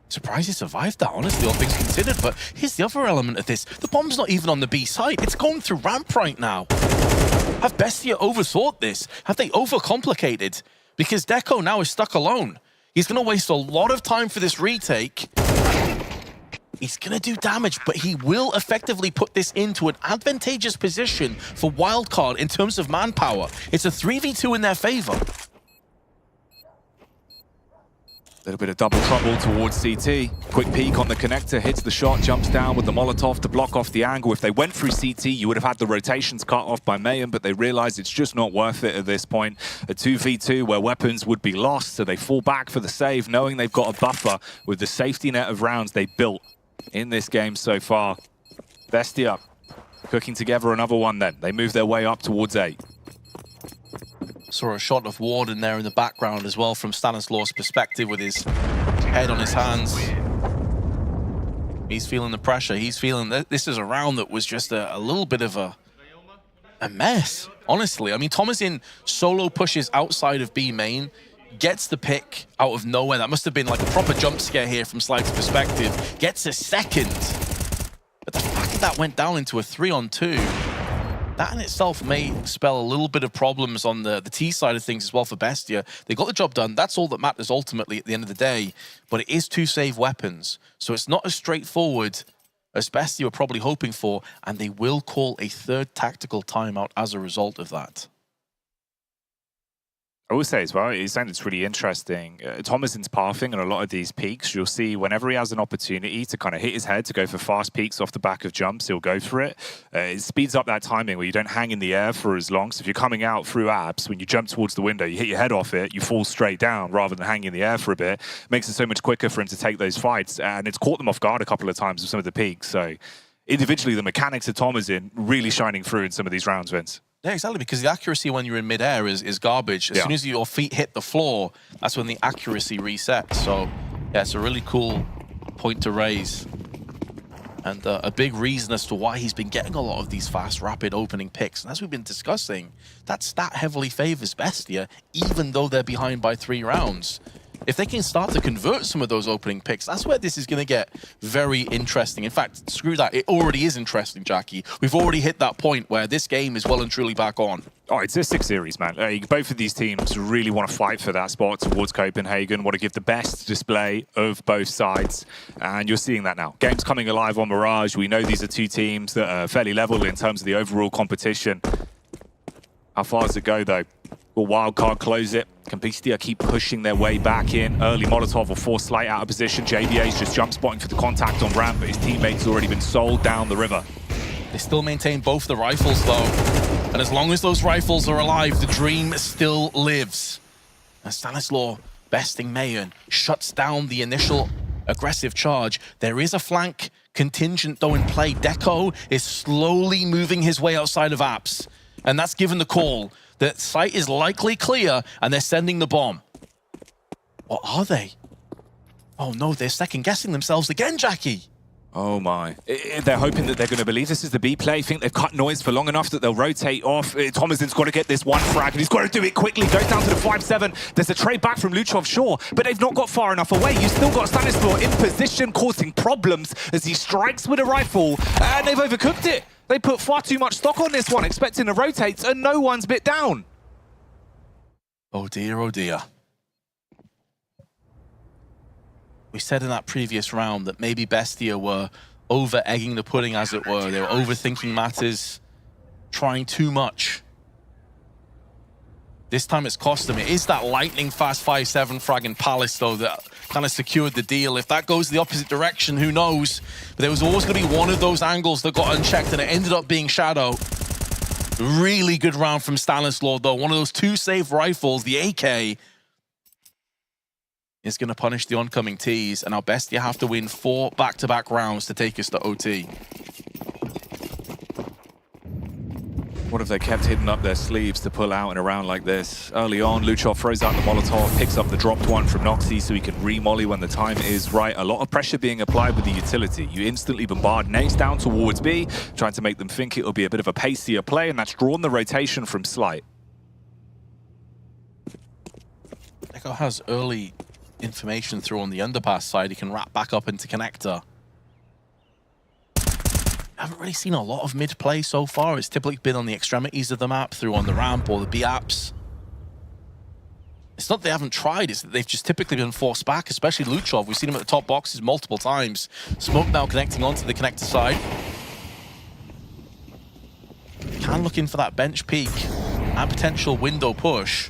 Surprised he survived that, honestly, all things considered. But here's the other element of this. The bomb's not even on the B side. It's going through ramp right now. Have Bestia overthought this? Have they overcomplicated? Because Deco now is stuck alone. He's going to waste a lot of time for this retake. He's going to do damage, but he will effectively put this into an advantageous position for Wildcard in terms of manpower. It's a 3v2 in their favor. A little bit of double trouble towards CT. Quick peek on the connector, hits the shot, jumps down with the Molotov to block off the angle. If they went through CT, you would have had the rotations cut off by Mayhem, but they realize it's just not worth it at this point. A 2v2 where weapons would be lost, so they fall back for the save, knowing they've got a buffer with the safety net of rounds they built in this game so far. Bestia cooking together another one then. They move their way up towards 8. Saw a shot of Warden there in the background as well from Stanislaw's perspective with his head on his hands. He's feeling the pressure. He's feeling that this is a round that was just a little bit of a mess, honestly. I mean, Thomasin solo pushes outside of B main. gets the pick out of nowhere. That must have been like a proper jump scare here from Slide's perspective. Gets a second. But the fact that went down into a 3-on-2, that in itself may spell a little bit of problems on the T side of things as well for Bestia. They got the job done. That's all that matters ultimately at the end of the day. But it is 2 save weapons. So it's not as straightforward as Bestia were probably hoping for. And they will call a 3rd tactical timeout as a result of that. I will say as well, it's something that's really interesting. Thomason's pathing on a lot of these peaks, you'll see whenever he has an opportunity to kind of hit his head to go for fast peaks off the back of jumps, he'll go for it. It speeds up that timing where you don't hang in the air for as long. So if you're coming out through apps, when you jump towards the window, you hit your head off it, you fall straight down rather than hanging in the air for a bit. Makes it so much quicker for him to take those fights. And it's caught them off guard a couple of times with some of the peaks. So individually, the mechanics of Thomason really shining through in some of these rounds, Vince. Yeah, exactly, because the accuracy when you're in midair is garbage. As soon as your feet hit the floor, that's when the accuracy resets. So, yeah, it's a really cool point to raise. And a big reason as to why he's been getting a lot of these fast, rapid opening picks. And as we've been discussing, that stat heavily favors Bestia, even though they're behind by 3 rounds. If they can start to convert some of those opening picks, that's where this is going to get very interesting. In fact, screw that. It already is interesting, Jackie. We've already hit that point where this game is well and truly back on. Oh, it's a 6 series, man. Both of these teams really want to fight for that spot towards Copenhagen, want to give the best display of both sides, and you're seeing that now. Game's coming alive on Mirage. We know these are 2 teams that are fairly level in terms of the overall competition. How far does it go, though? Will Wildcard close it? Can Bestia keep pushing their way back in? Early Molotov will force Slight out of position. JBA's just jump spotting for the contact on ramp, but his teammate's already been sold down the river. They still maintain both the rifles, though. And as long as those rifles are alive, the dream still lives. And Stanislaw, besting Mayan, shuts down the initial aggressive charge. There is a flank contingent, though, in play. Deco is slowly moving his way outside of apps. And that's given the call. The site is likely clear, and they're sending the bomb. What are they? Oh no, they're second-guessing themselves again, Jackie. Oh my. They're hoping that they're going to believe this is the B play. Think they've cut noise for long enough that they'll rotate off. Thomason's got to get this 1 frag, and he's got to do it quickly. Goes down to the 5-7. There's a trade back from Luchov, sure, but they've not got far enough away. You've still got Stanislaw in position, causing problems as he strikes with a rifle, and they've overcooked it. They put far too much stock on this one, expecting to rotate, and no one's bit down. Oh dear, oh dear. We said in that previous round that maybe Bestia were over-egging the pudding, as it were. They were overthinking matters, trying too much. This time it's cost them. It is that lightning-fast 5-7 frag in Palace, though, that kind of secured the deal. If that goes the opposite direction, who knows? But there was always going to be one of those angles that got unchecked, and it ended up being Shadow. Really good round from Stanislaw, though. One of those 2 save rifles, the AK, is going to punish the oncoming Ts, and now Bestia have to win 4 back-to-back rounds to take us to OT. What have they kept hidden up their sleeves to pull out in a round like this? Early on, Luchov throws out the Molotov, picks up the dropped one from Noxy so he can re-molly when the time is right. A lot of pressure being applied with the utility. You instantly bombard Nates down towards B, trying to make them think it'll be a bit of a pacier play, and that's drawn the rotation from Slight. Echo has early information through on the underpass side. He can wrap back up into connector. I haven't really seen a lot of mid-play so far. It's typically been on the extremities of the map, through on the ramp or the B-apps. It's not they haven't tried, it's that they've just typically been forced back, especially Luchov. We've seen him at the top boxes multiple times. Smoke now connecting onto the connector side. Can look in for that bench peek and potential window push.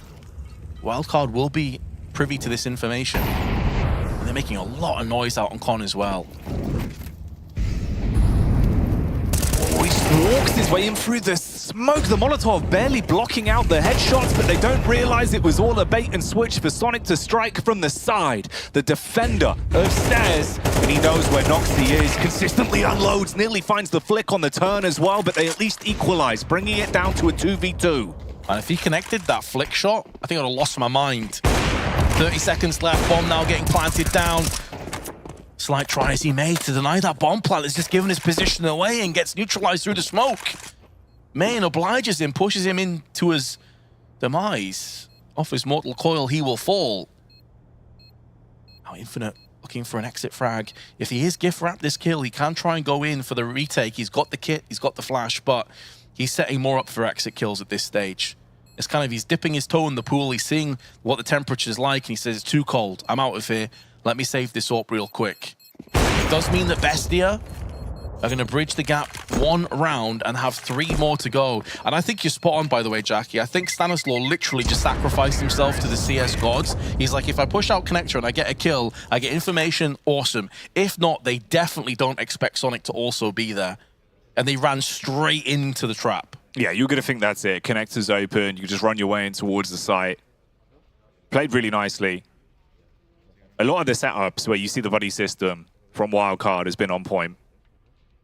Wildcard will be privy to this information. And they're making a lot of noise out on Con as well. Oh, he walks his way in through the smoke. The Molotov barely blocking out the headshots, but they don't realize it was all a bait and switch for Sonic to strike from the side. The defender of Stairs, and he knows where Noxy is, consistently unloads, nearly finds the flick on the turn as well, but they at least equalize, bringing it down to a 2v2. And if he connected that flick shot, I think I would have lost my mind. 30 seconds left, bomb now getting planted down. Slight try as he made to deny that bomb plant. Has just given his position away and gets neutralized through the smoke. Mayan obliges him, pushes him into his demise. Off his mortal coil, he will fall. Now Infinite looking for an exit frag. If he is gift wrapped this kill, he can try and go in for the retake. He's got the kit, he's got the flash, but he's setting more up for exit kills at this stage. It's kind of, he's dipping his toe in the pool, he's seeing what the temperature's like, and he says, it's too cold, I'm out of here. Let me save this AWP real quick. It does mean that Bestia are going to bridge the gap 1 round and have 3 more to go. And I think you're spot on, by the way, Jackie. I think Stanislaw literally just sacrificed himself to the CS gods. He's like, if I push out Connector and I get a kill, I get information, awesome. If not, they definitely don't expect Sonic to also be there. And they ran straight into the trap. Yeah, you're going to think that's it. Connector's open. You just run your way in towards the site. Played really nicely. A lot of the setups where you see the buddy system from Wildcard has been on point.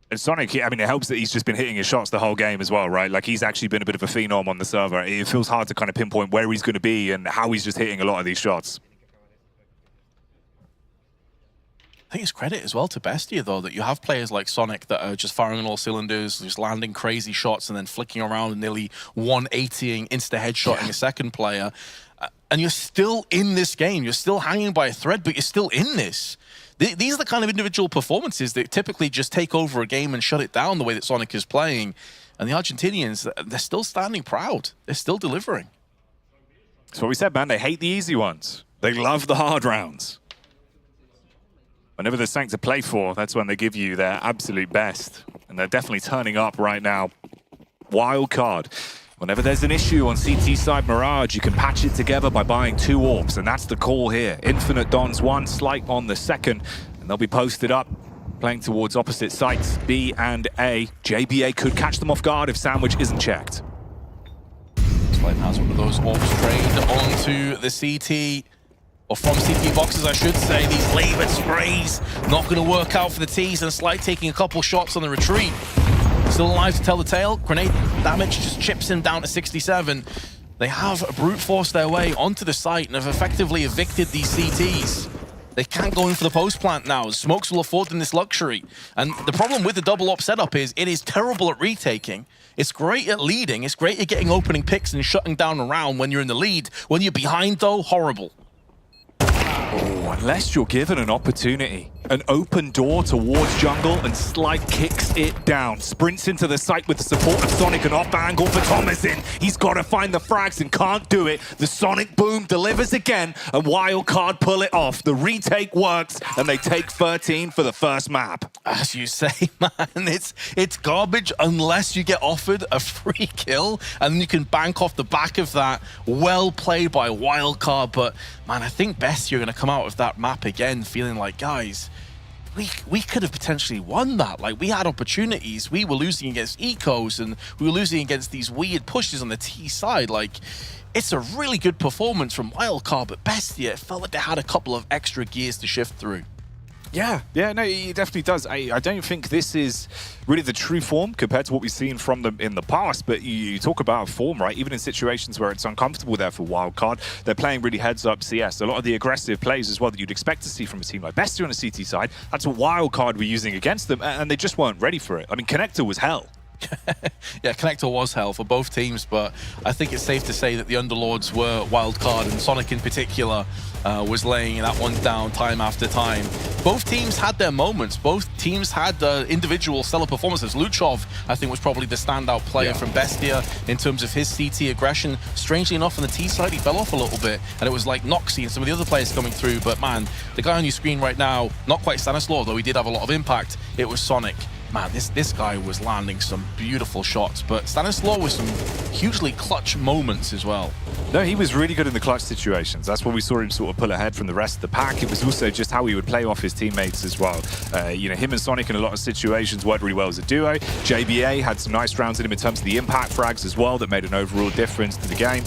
And Sonic, I mean, it helps that he's just been hitting his shots the whole game as well, right? Like, he's actually been a bit of a phenom on the server. It feels hard to kind of pinpoint where he's going to be and how he's just hitting a lot of these shots. I think it's credit as well to Bestia, though, that you have players like Sonic that are just firing on all cylinders, just landing crazy shots and then flicking around and nearly 180ing, insta-headshotting a second player. And you're still in this game. You're still hanging by a thread, but you're still in this. These are the kind of individual performances that typically just take over a game and shut it down the way that Sonic is playing. And the Argentinians, they're still standing proud. They're still delivering. That's what we said, man. They hate the easy ones. They love the hard rounds. Whenever there's something to play for, that's when they give you their absolute best. And they're definitely turning up right now. Wildcard. Whenever there's an issue on CT side Mirage, you can patch it together by buying 2 AWPs, and that's the call here. Infinite dons 1, Slight on the second, and they'll be posted up, playing towards opposite sites, B and A. JBA could catch them off guard if Sandwich isn't checked. Slight has one of those AWPs trained onto the CT, or from CT boxes, I should say. These labored sprays not going to work out for the T's, and Slight taking a couple shots on the retreat. Still alive to tell the tale. Grenade damage just chips him down to 67. They have brute forced their way onto the site and have effectively evicted these CTs. They can't go in for the post plant now. Smokes will afford them this luxury. And the problem with the double op setup is it is terrible at retaking. It's great at leading. It's great at getting opening picks and shutting down a round when you're in the lead. When you're behind, though, horrible. Oh, unless you're given an opportunity. An open door towards jungle, and Slight kicks it down. Sprints into the site with the support of Sonic, and off angle for Thomasin. He's got to find the frags and can't do it. The Sonic boom delivers again, and Wildcard pull it off. The retake works, and they take 13 for the first map. As you say, man, it's garbage unless you get offered a free kill, and then you can bank off the back of that. Well played by Wildcard, but man, I think Bestia are going to come out of that map again feeling like, guys, we could have potentially won that. Like, we had opportunities. We were losing against Ecos, and we were losing against these weird pushes on the T side. Like, it's a really good performance from Wildcard, but Bestia, it felt like they had a couple of extra gears to shift through. Yeah, no, it definitely does. I don't think this is really the true form compared to what we've seen from them in the past, but you talk about form, right? Even in situations where it's uncomfortable there for Wildcard, they're playing really heads-up CS. A lot of the aggressive plays as well that you'd expect to see from a team like Bestia on the CT side, that's what Wildcard were using against them, and they just weren't ready for it. I mean, Connector was hell. Yeah, Connector was hell for both teams, but I think it's safe to say that the Underlords were Wildcard, and Sonic in particular was laying that one down time after time. Both teams had their moments. Both teams had individual stellar performances. Luchov, I think, was probably the standout player from Bestia in terms of his CT aggression. Strangely enough, on the T side, he fell off a little bit, and it was like Noxy and some of the other players coming through, but man, the guy on your screen right now, not quite Stanislaw, though he did have a lot of impact, it was Sonic. Man, this guy was landing some beautiful shots, but Stanislaw with some hugely clutch moments as well. No, he was really good in the clutch situations. That's what we saw him sort of pull ahead from the rest of the pack. It was also just how he would play off his teammates as well. You know, him and Sonic in a lot of situations worked really well as a duo. JBA had some nice rounds in him in terms of the impact frags as well that made an overall difference to the game.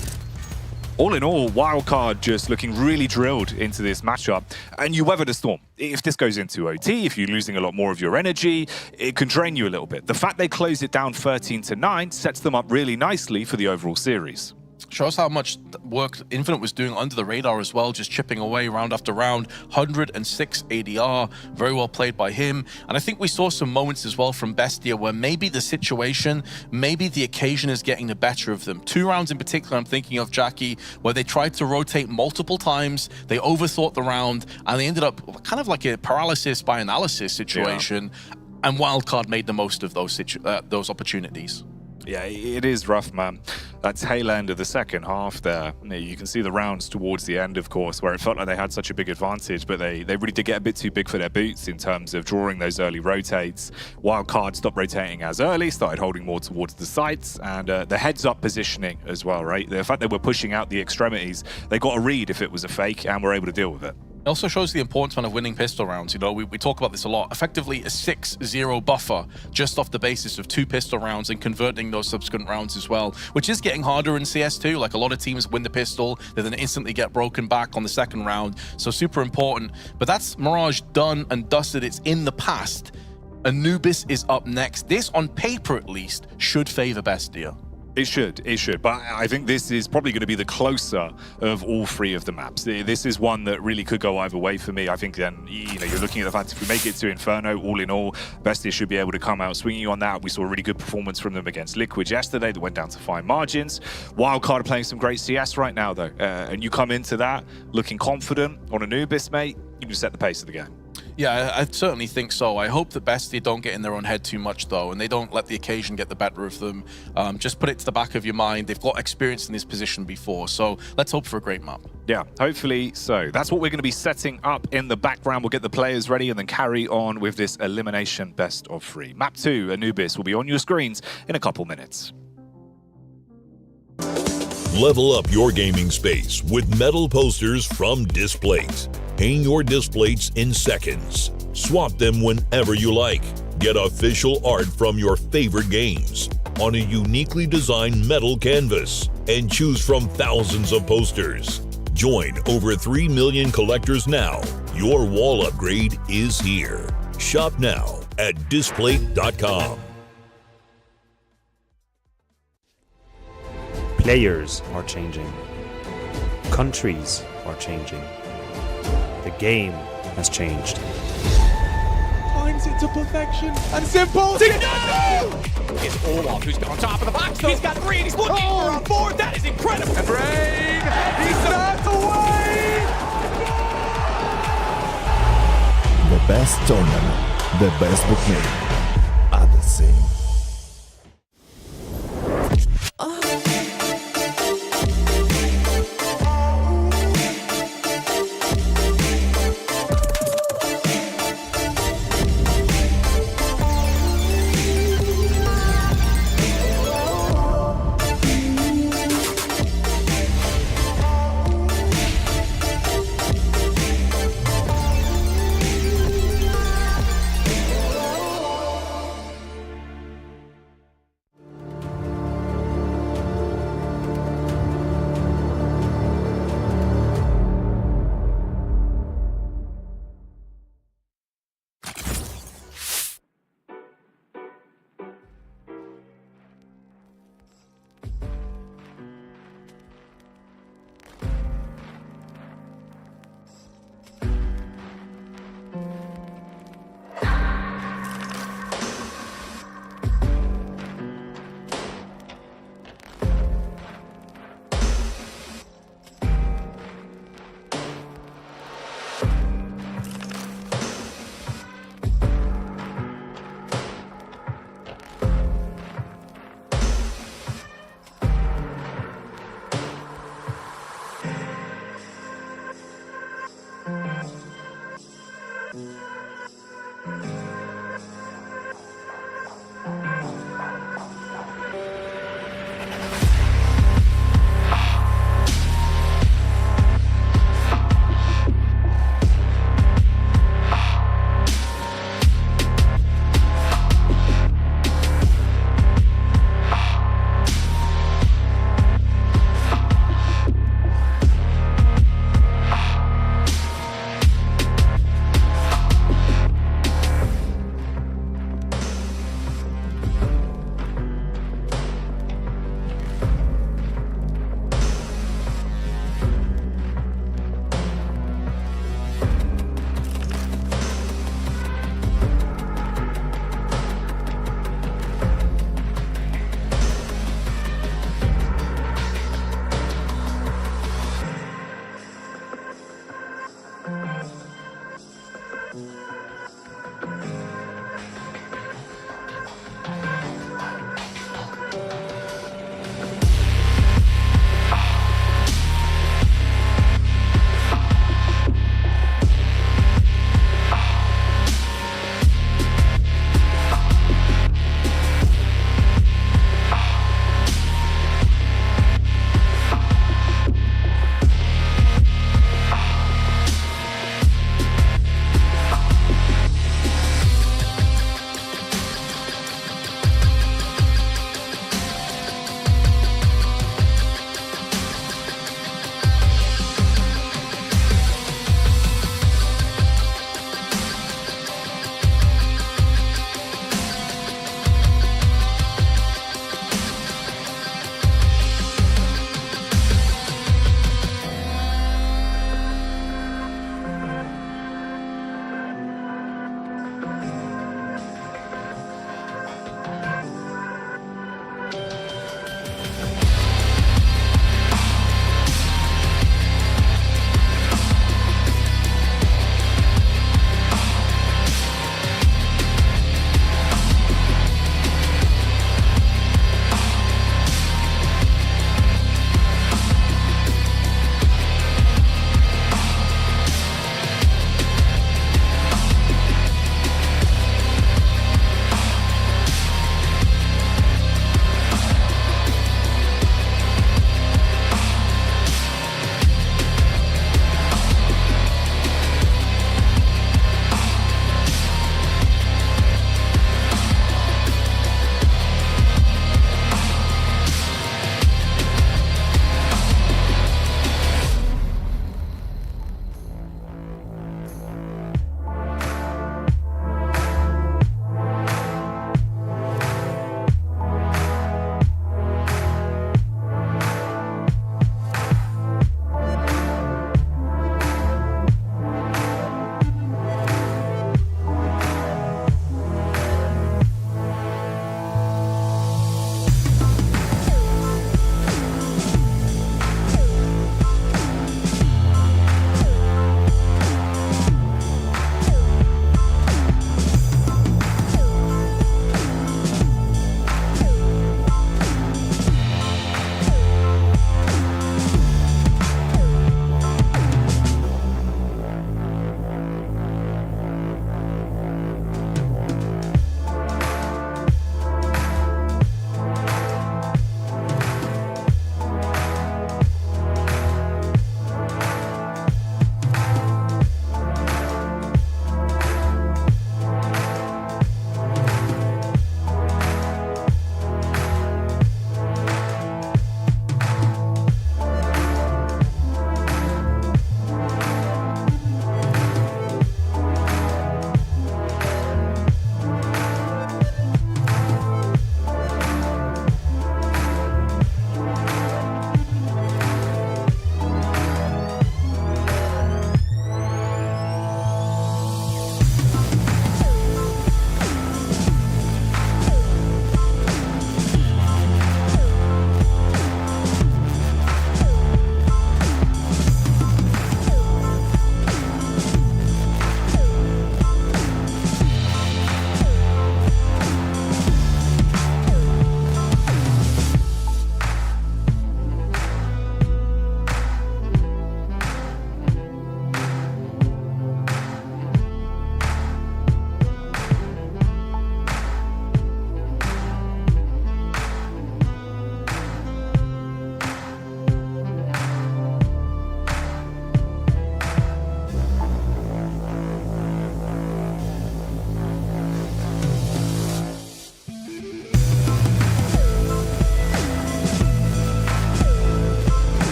All in all, Wildcard just looking really drilled into this matchup, and you weather the storm. If this goes into OT, if you're losing a lot more of your energy, it can drain you a little bit. The fact they close it down 13-9 sets them up really nicely for the overall series. Shows how much work Infinite was doing under the radar as well, just chipping away round after round. 106 ADR, very well played by him. And I think we saw some moments as well from Bestia where maybe the situation, maybe the occasion is getting the better of them. 2 rounds in particular I'm thinking of, Jackie, where they tried to rotate multiple times, they overthought the round, and they ended up kind of like a paralysis by analysis situation, and Wildcard made the most of those opportunities. Yeah, it is rough, man. That tail end of the second half there, you can see the rounds towards the end, of course, where it felt like they had such a big advantage, but they really did get a bit too big for their boots in terms of drawing those early rotates. Wildcard stopped rotating as early, started holding more towards the sights, and the heads-up positioning as well, right? The fact they were pushing out the extremities, they got a read if it was a fake, and were able to deal with it. It also shows the importance of winning pistol rounds. You know, we talk about this a lot. Effectively a 6-0 buffer just off the basis of 2 pistol rounds and converting those subsequent rounds as well, which is getting harder in CS2. Like a lot of teams win the pistol, they then instantly get broken back on the second round. So super important. But that's Mirage done and dusted. It's in the past. Anubis is up next. This, on paper at least, should favor Bestia. It should, but I think this is probably going to be the closer of all 3 of the maps. This is one that really could go either way for me. I think then, you know, you're looking at the fact if we make it to Inferno, all in all, Bestia should be able to come out swinging on that. We saw a really good performance from them against Liquid yesterday that went down to fine margins. Wildcard are playing some great CS right now, though, and you come into that looking confident on Anubis, mate, you can set the pace of the game. Yeah, I certainly think so. I hope that Bestia don't get in their own head too much, though, and they don't let the occasion get the better of them. Just put it to the back of your mind. They've got experience in this position before, so let's hope for a great map. Yeah, hopefully so. That's what we're going to be setting up in the background. We'll get the players ready and then carry on with this elimination best of 3. Map 2, Anubis, will be on your screens in a couple minutes. Level up your gaming space with metal posters from Displate. Hang your displates in seconds. Swap them whenever you like. Get official art from your favorite games on a uniquely designed metal canvas and choose from thousands of posters. Join over 3 million collectors now. Your wall upgrade is here. Shop now at Displate.com. Players are changing. Countries are changing. The game has changed. Finds it to perfection and simple. No! It's Olaf who's on top of the box. He's got 3 and he's looking for a 4. That is incredible. And Rain, he's snapped away. The best tournament, the best bookmaker are the same.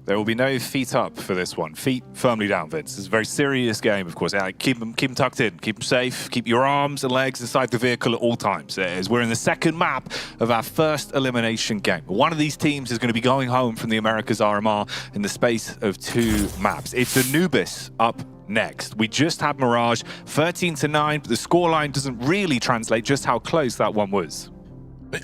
There will be no feet up for this one. Feet firmly down, Vince. It's a very serious game, of course. Keep them tucked in. Keep them safe. Keep your arms and legs inside the vehicle at all times. As we're in the second map of our first elimination game. One of these teams is going to be going home from the Americas RMR in the space of 2 maps. It's Anubis up next. We just had Mirage 13-9, but the scoreline doesn't really translate just how close that one was.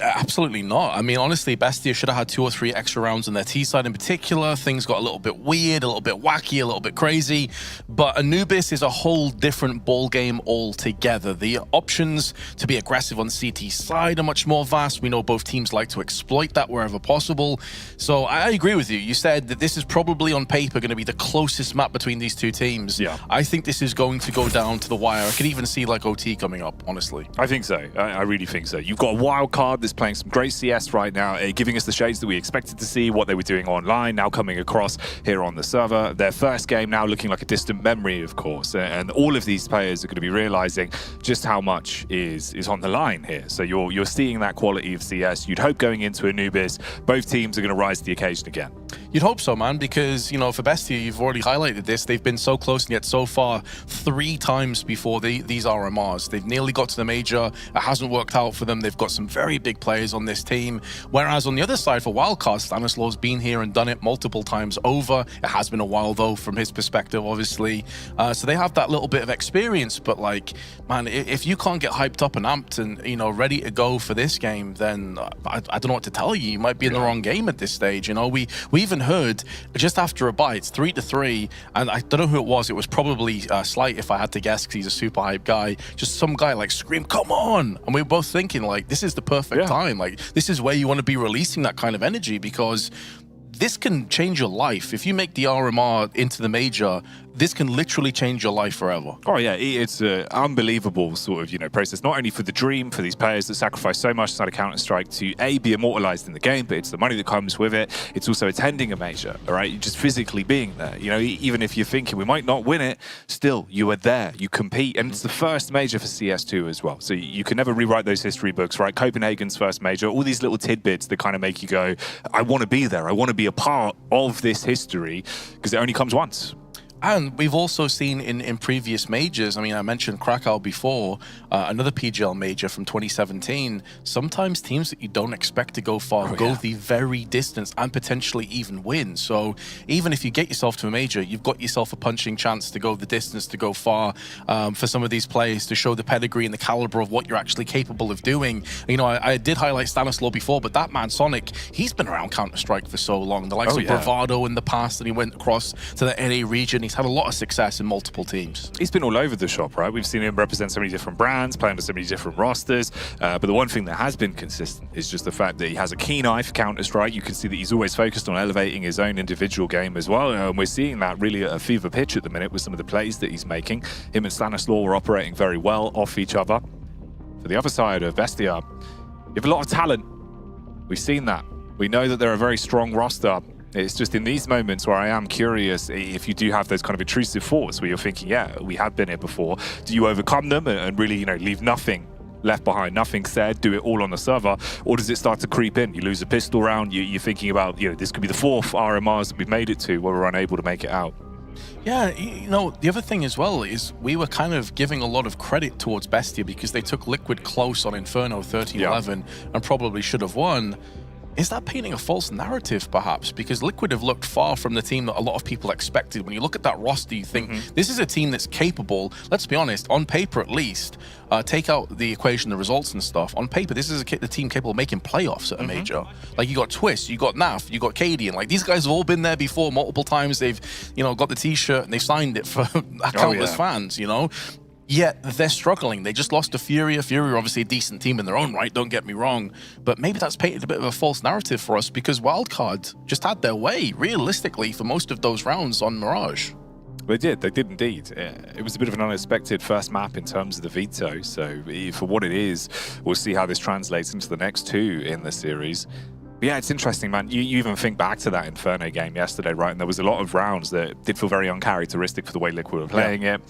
Absolutely not. I mean, honestly, Bestia should have had 2 or 3 extra rounds on their T side in particular. Things got a little bit weird, a little bit wacky, a little bit crazy. But Anubis is a whole different ball game altogether. The options to be aggressive on the CT side are much more vast. We know both teams like to exploit that wherever possible. So I agree with you. You said that this is probably on paper going to be the closest map between these 2 teams. Yeah. I think this is going to go down to the wire. I could even see like OT coming up, honestly. I think so. I really think so. You've got a wild card that's playing some great CS right now, giving us the shades that we expected to see, what they were doing online, now coming across here on the server. Their first game now looking like a distant memory, of course, and all of these players are going to be realizing just how much is on the line here. So you're seeing that quality of CS. You'd hope going into Anubis, both teams are going to rise to the occasion again. You'd hope so, man, because, you know, for Bestia, you've already highlighted this. They've been so close and yet so far 3 times before these RMRs. They've nearly got to the major. It hasn't worked out for them. They've got some very big players on this team. Whereas on the other side for Wildcard, Stanislaw's been here and done it multiple times over. It has been a while, though, from his perspective, obviously. So they have that little bit of experience. But, like, man, if you can't get hyped up and amped and, you know, ready to go for this game, then I don't know what to tell you. You might be in the wrong game at this stage. You know, we even heard just after a bye, it's 3-3, and I don't know who it was. It was probably Slight, if I had to guess, because he's a super hype guy. Just some guy like scream, "Come on!" And we were both thinking, like, this is the perfect time. Like, this is where you want to be releasing that kind of energy, because this can change your life. If you make the RMR into the major, this can literally change your life forever. Oh yeah, it's an unbelievable sort of, you know, process, not only for the dream, for these players that sacrifice so much inside a Counter-Strike to be immortalized in the game, but it's the money that comes with it. It's also attending a major, all right? You're just physically being there. You know, even if you're thinking we might not win it, still, you are there, you compete, and it's the first major for CS2 as well. So you can never rewrite those history books, right? Copenhagen's first major, all these little tidbits that kind of make you go, I want to be there, I want to be a part of this history, because it only comes once. And we've also seen in previous majors, I mean, I mentioned Krakow before, another PGL major from 2017, sometimes teams that you don't expect to go far go the very distance and potentially even win. So even if you get yourself to a major, you've got yourself a punching chance to go the distance, to go far, for some of these players to show the pedigree and the caliber of what you're actually capable of doing. You know, I did highlight Stanislaw before, but that man, Sonic, he's been around Counter-Strike for so long. The likes of Bravado in the past, and he went across to the NA region. He's had a lot of success in multiple teams. He's been all over the shop, right? We've seen him represent so many different brands, playing to so many different rosters. But the one thing that has been consistent is just the fact that he has a keen eye for Counter-Strike. You can see that he's always focused on elevating his own individual game as well. And we're seeing that really at a fever pitch at the minute with some of the plays that he's making. Him and Stanislaw are operating very well off each other. For the other side of Bestia, you have a lot of talent. We've seen that. We know that they're a very strong roster. It's just in these moments where I am curious if you do have those kind of intrusive thoughts where you're thinking, yeah, we have been here before. Do you overcome them and really, you know, leave nothing left behind, nothing said, do it all on the server? Or does it start to creep in? You lose a pistol round, you're thinking about, you know, this could be the 4th RMRs that we've made it to where we're unable to make it out. Yeah, you know, the other thing as well is we were kind of giving a lot of credit towards Bestia because they took Liquid close on Inferno 13-11 and probably should have won. Is that painting a false narrative, perhaps? Because Liquid have looked far from the team that a lot of people expected. When you look at that roster, you think, this is a team that's capable, let's be honest, on paper at least, take out the equation, the results and stuff. On paper, this is the team capable of making playoffs at a major. Like, you got Twist, you got NAF, you got Cadian. Like, these guys have all been there before multiple times. They've, you know, got the t-shirt and they've signed it for countless fans, you know? Yet they're struggling. They just lost to FURIA. FURIA are obviously a decent team in their own right, don't get me wrong. But maybe that's painted a bit of a false narrative for us because Wildcard just had their way, realistically, for most of those rounds on Mirage. They did indeed. It was a bit of an unexpected first map in terms of the veto. So for what it is, we'll see how this translates into the next 2 in the series. Yeah, it's interesting, man. You even think back to that Inferno game yesterday, right? And there was a lot of rounds that did feel very uncharacteristic for the way Liquid were playing it.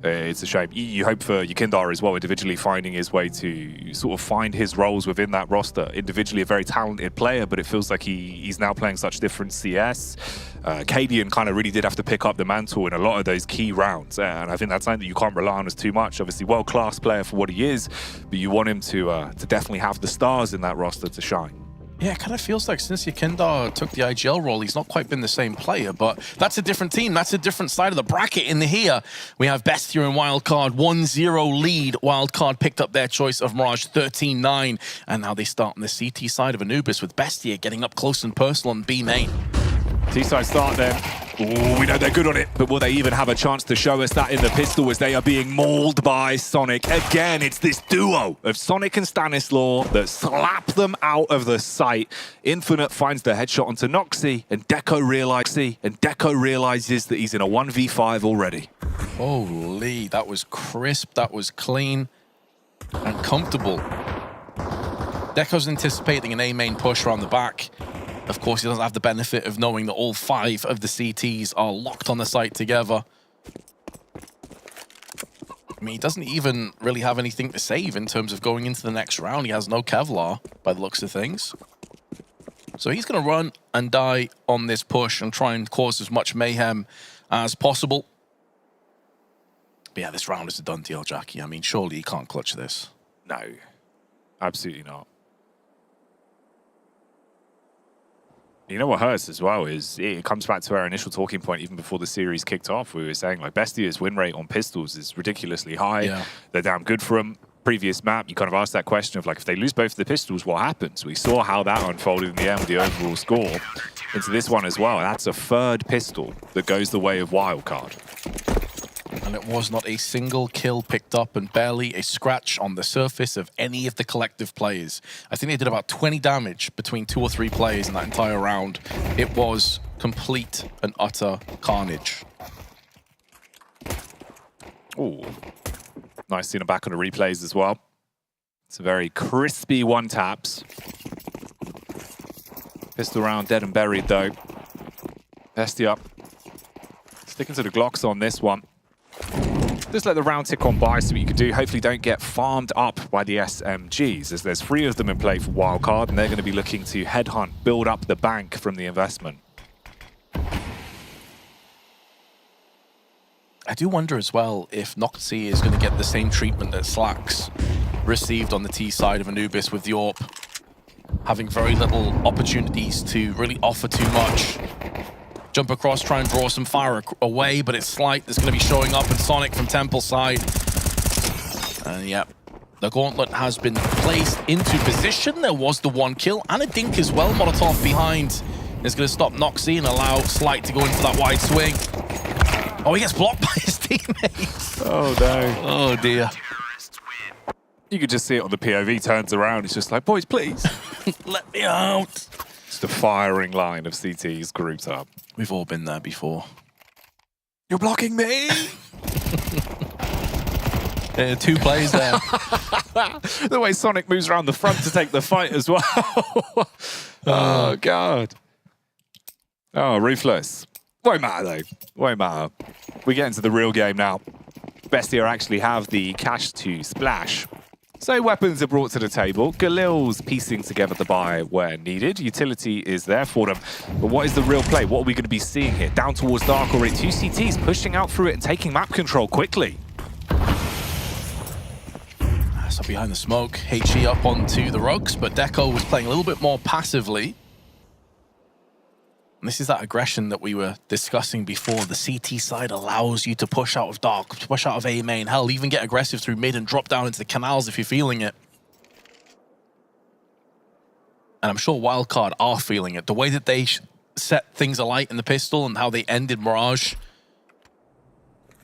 It's a shame. You hope for Yukindar as well, individually finding his way to sort of find his roles within that roster. Individually a very talented player, but it feels like he's now playing such different CS. Cadian kind of really did have to pick up the mantle in a lot of those key rounds. And I think that's something that you can't rely on as too much. Obviously, world-class player for what he is, but you want him to definitely have the stars in that roster to shine. Yeah, it kind of feels like since Yukindar took the IGL role, he's not quite been the same player, but that's a different team. That's a different side of the bracket. In here, we have Bestia and Wildcard, 1-0 lead. Wildcard picked up their choice of Mirage 13-9, and now they start on the CT side of Anubis with Bestia getting up close and personal on B main. T-side start there. Ooh, we know they're good on it, but will they even have a chance to show us that in the pistol as they are being mauled by Sonic? Again, it's this duo of Sonic and Stanislaw that slap them out of the sight. Infinite finds the headshot onto Noxy, and Deco realizes that he's in a 1v5 already. Holy, that was crisp, that was clean and comfortable. Deco's anticipating an A main push around the back. Of course, he doesn't have the benefit of knowing that all 5 of the CTs are locked on the site together. I mean, he doesn't even really have anything to save in terms of going into the next round. He has no Kevlar, by the looks of things. So he's going to run and die on this push and try and cause as much mayhem as possible. But yeah, this round is a done deal, Jackie. I mean, surely he can't clutch this. No, absolutely not. You know what hurts as well is it comes back to our initial talking point even before the series kicked off. We were saying like Bestia's win rate on pistols is ridiculously high. Yeah. They're damn good for them. Previous map, you kind of asked that question of like, if they lose both the pistols, what happens? We saw how that unfolded in the end with the overall score. Into this one as well. That's a 3rd pistol that goes the way of Wildcard. And it was not a single kill picked up and barely a scratch on the surface of any of the collective players. I think they did about 20 damage between 2 or 3 players in that entire round. It was complete and utter carnage. Ooh. Nice seeing them back on the replays as well. It's a very crispy one-taps. Pistol round dead and buried though. Bestia sticking to the Glocks on this one. Just let the round tick on by, see what you can do. Hopefully don't get farmed up by the SMGs, as there's 3 of them in play for Wildcard, and they're going to be looking to headhunt, build up the bank from the investment. I do wonder as well if Noxy is going to get the same treatment that Slacks received on the T side of Anubis with the AWP, having very little opportunities to really offer too much. Jump across, try and draw some fire away, but it's Slight that's going to be showing up, and Sonic from Temple side. And yeah, the gauntlet has been placed into position. There was the 1 kill, and a dink as well. Molotov behind is going to stop Noxy and allow Slight to go in for that wide swing. Oh, he gets blocked by his teammates. Oh no. Oh dear. You could just see it on the POV, turns around, it's just like, boys, please. Let me out. It's the firing line of CTs grouped up. We've all been there before. You're blocking me! 2 players there. The way Sonic moves around the front to take the fight as well. Oh, God. Oh, Ruthless. Won't matter, though. Won't matter. We get into the real game now. Bestia actually have the cash to splash. So weapons are brought to the table. Galil's piecing together the buy where needed. Utility is there for them. But what is the real play? What are we going to be seeing here? Down towards Dark already. 2 CTs pushing out through it and taking map control quickly. So behind the smoke, HE up onto the rugs, but Deco was playing a little bit more passively. And this is that aggression that we were discussing before. The CT side allows you to push out of Dark, to push out of A main, hell, even get aggressive through mid and drop down into the canals if you're feeling it. And I'm sure Wildcard are feeling it. The way that they set things alight in the pistol and how they ended Mirage,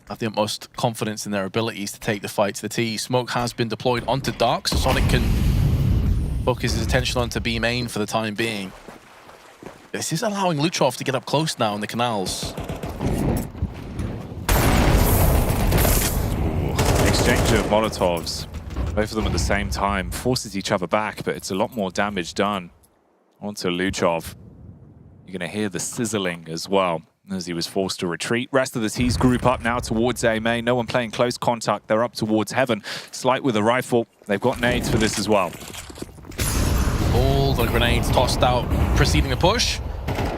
I have the utmost confidence in their abilities to take the fight to the T. Smoke has been deployed onto Dark, so Sonic can focus his attention onto B main for the time being. This is allowing Luchov to get up close now in the canals. Exchange of Molotovs. Both of them at the same time. Forces each other back, but it's a lot more damage done. onto Luchov. You're going to hear the sizzling as well as he was forced to retreat. Rest of the T's group up now towards A main. No one playing close contact. They're up towards Heaven. Slight with a rifle. They've got nades for this as well. All the grenades tossed out, preceding the push.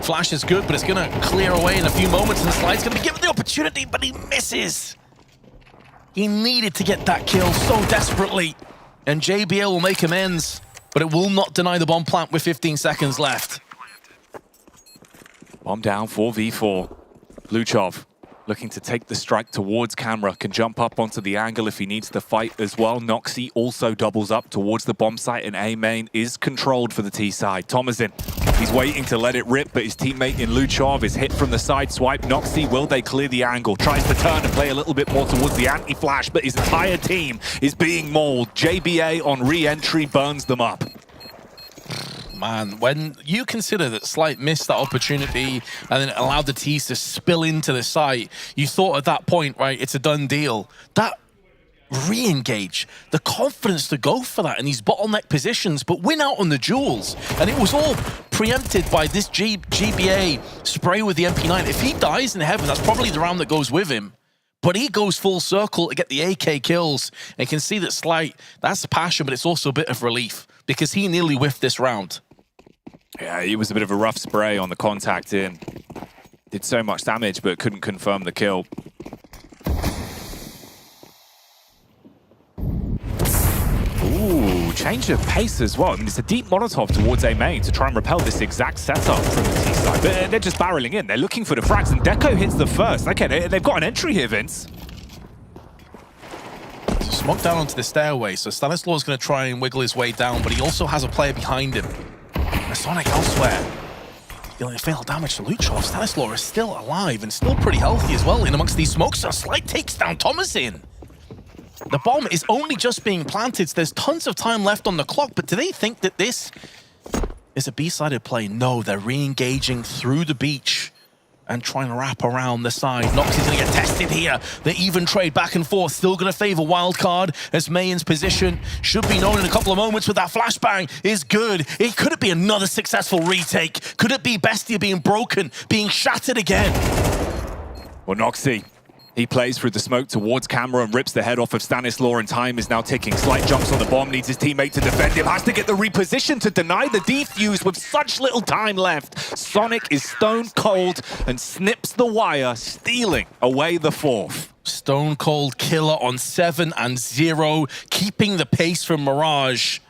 Flash is good, but it's going to clear away in a few moments, and Slide's going to be given the opportunity, but he misses. He needed to get that kill so desperately, and JBL will make amends, but it will not deny the bomb plant with 15 seconds left. Bomb down, 4v4. Luchov looking to take the strike towards camera, can jump up onto the angle if he needs to fight as well. Noxy also doubles up towards the bomb site, and A main is controlled for the T side. Thomasin, he's waiting to let it rip, but his teammate in Luchov is hit from the side swipe. Noxy, will they clear the angle? Tries to turn and play a little bit more towards the anti-flash, but his entire team is being mauled. JBA on re-entry burns them up. Man, when you consider that Slight missed that opportunity and then allowed the T's to spill into the site, you thought at that point, right, it's a done deal. That re-engage, the confidence to go for that in these bottleneck positions, but win out on the duels. And it was all preempted by this GBA spray with the MP9. If he dies in Heaven, that's probably the round that goes with him. But he goes full circle to get the AK kills. And you can see that Slight, that's passion, but it's also a bit of relief because he nearly whiffed this round. Yeah, it was a bit of a rough spray on the contact in. Did so much damage, but couldn't confirm the kill. Ooh, change of pace as well. I mean, it's a deep Molotov towards A main to try and repel this exact setup from the T side. But they're just barreling in. They're looking for the frags, and Deco hits the first. Okay, they've got an entry here, Vince. So smoke down onto the stairway, so Stanislaw's going to try and wiggle his way down, but he also has a player behind him. Sonic elsewhere. Dealing fatal damage to Luchov. Stanislaw is still alive and still pretty healthy as well in amongst these smokes. A Slight takes down Thomasin. The bomb is only just being planted, so there's tons of time left on the clock, but do they think that this is a B-sided play? No, they're re-engaging through the beach and trying to wrap around the side. Noxy's going to get tested here. The even trade back and forth, still going to favor Wildcard as Mayan's position should be known in a couple of moments, but that flashbang is good. Could it be another successful retake? Could it be Bestia being broken, being shattered again? Well, Noxy, he plays through the smoke towards camera and rips the head off of Stanislaw, and time is now ticking. Slight jumps on the bomb, needs his teammate to defend him, has to get the reposition to deny the defuse with such little time left. Sonic is stone cold and snips the wire, stealing away the fourth. Stone cold killer on 7-0, keeping the pace from Mirage.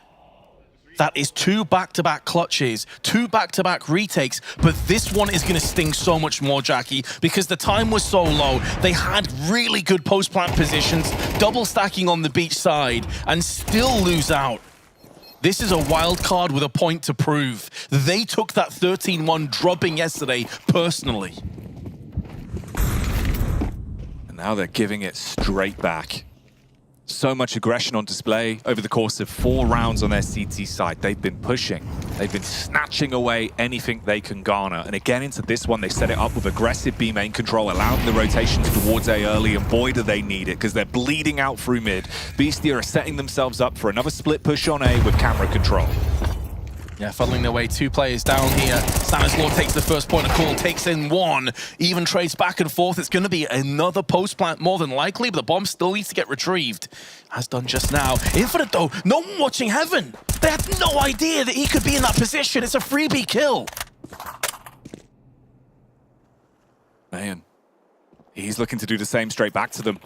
That is 2 back-to-back clutches, 2 back-to-back retakes, but this one is going to sting so much more, Jackie, because the time was so low. They had really good post-plant positions, double stacking on the beach side, and still lose out. This is a wild card with a point to prove. They took that 13-1 drubbing yesterday personally. And now they're giving it straight back. So much aggression on display over the course of 4 rounds on their CT side. They've been pushing. They've been snatching away anything they can garner. And again, into this one, they set it up with aggressive B main control, allowing the rotations towards A early, and boy, do they need it, because they're bleeding out through mid. Bestia are setting themselves up for another split push on A with camera control. Yeah, funneling their way 2 players down here. Stanislaw takes the first point of call, takes in 1. Even trades back and forth. It's going to be another post-plant more than likely, but the bomb still needs to get retrieved. As done just now. Infinite, though, no one watching Heaven. They had no idea that he could be in that position. It's a freebie kill. Man, he's looking to do the same straight back to them.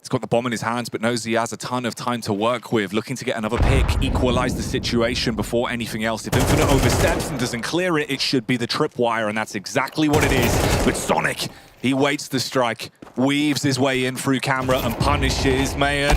He's got the bomb in his hands, but knows he has a ton of time to work with. Looking to get another pick, equalize the situation before anything else. If Infinite oversteps and doesn't clear it, it should be the tripwire, and that's exactly what it is. But Sonic, he waits the strike, weaves his way in through camera and punishes Mayan.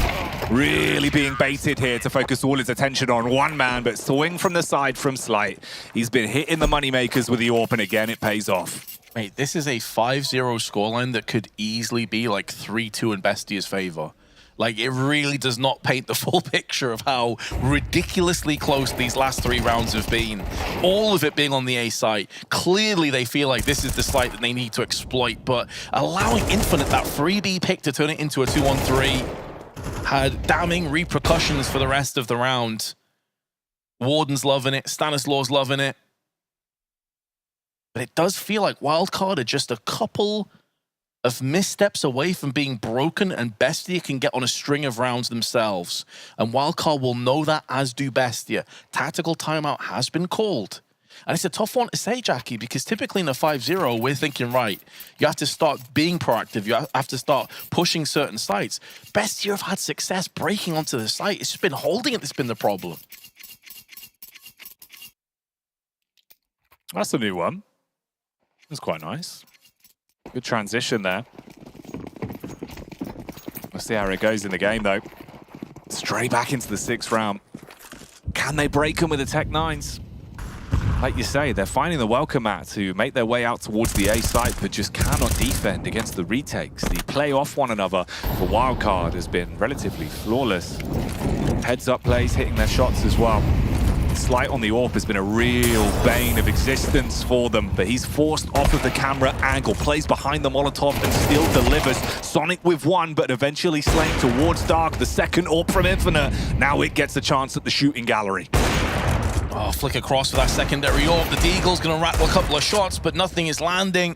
Really being baited here to focus all his attention on one man, but swing from the side from Slight. He's been hitting the moneymakers with the AWP, and again, it pays off. Mate, this is a 5-0 scoreline that could easily be like 3-2 in Bestia's favor. Like, it really does not paint the full picture of how ridiculously close these last 3 rounds have been. All of it being on the A site. Clearly, they feel like this is the site that they need to exploit, but allowing Infinite that freebie pick to turn it into a 2-on-3 had damning repercussions for the rest of the round. Warden's loving it. Stanislaw's loving it. But it does feel like Wildcard are just a couple of missteps away from being broken, and Bestia can get on a string of rounds themselves. And Wildcard will know that, as do Bestia. Tactical timeout has been called. And it's a tough one to say, Jackie, because typically in a 5-0, we're thinking, right, you have to start being proactive. You have to start pushing certain sites. Bestia have had success breaking onto the site. It's just been holding it that's been the problem. That's a new one. That's quite nice. Good transition there. We'll see how it goes in the game, though. Straight back into the 6th round. Can they break them with the Tech 9s? Like you say, they're finding the welcome mat to make their way out towards the A site, but just cannot defend against the retakes. The play off one another for Wildcard has been relatively flawless. Heads-up plays hitting their shots as well. Slight on the AWP has been a real bane of existence for them, but he's forced off of the camera angle, plays behind the Molotov and still delivers. Sonic with one, but eventually slain towards Dark. The second AWP from Infinite. Now it gets a chance at the shooting gallery. Oh, flick across for that secondary AWP. The Deagle's going to rattle a couple of shots, but nothing is landing.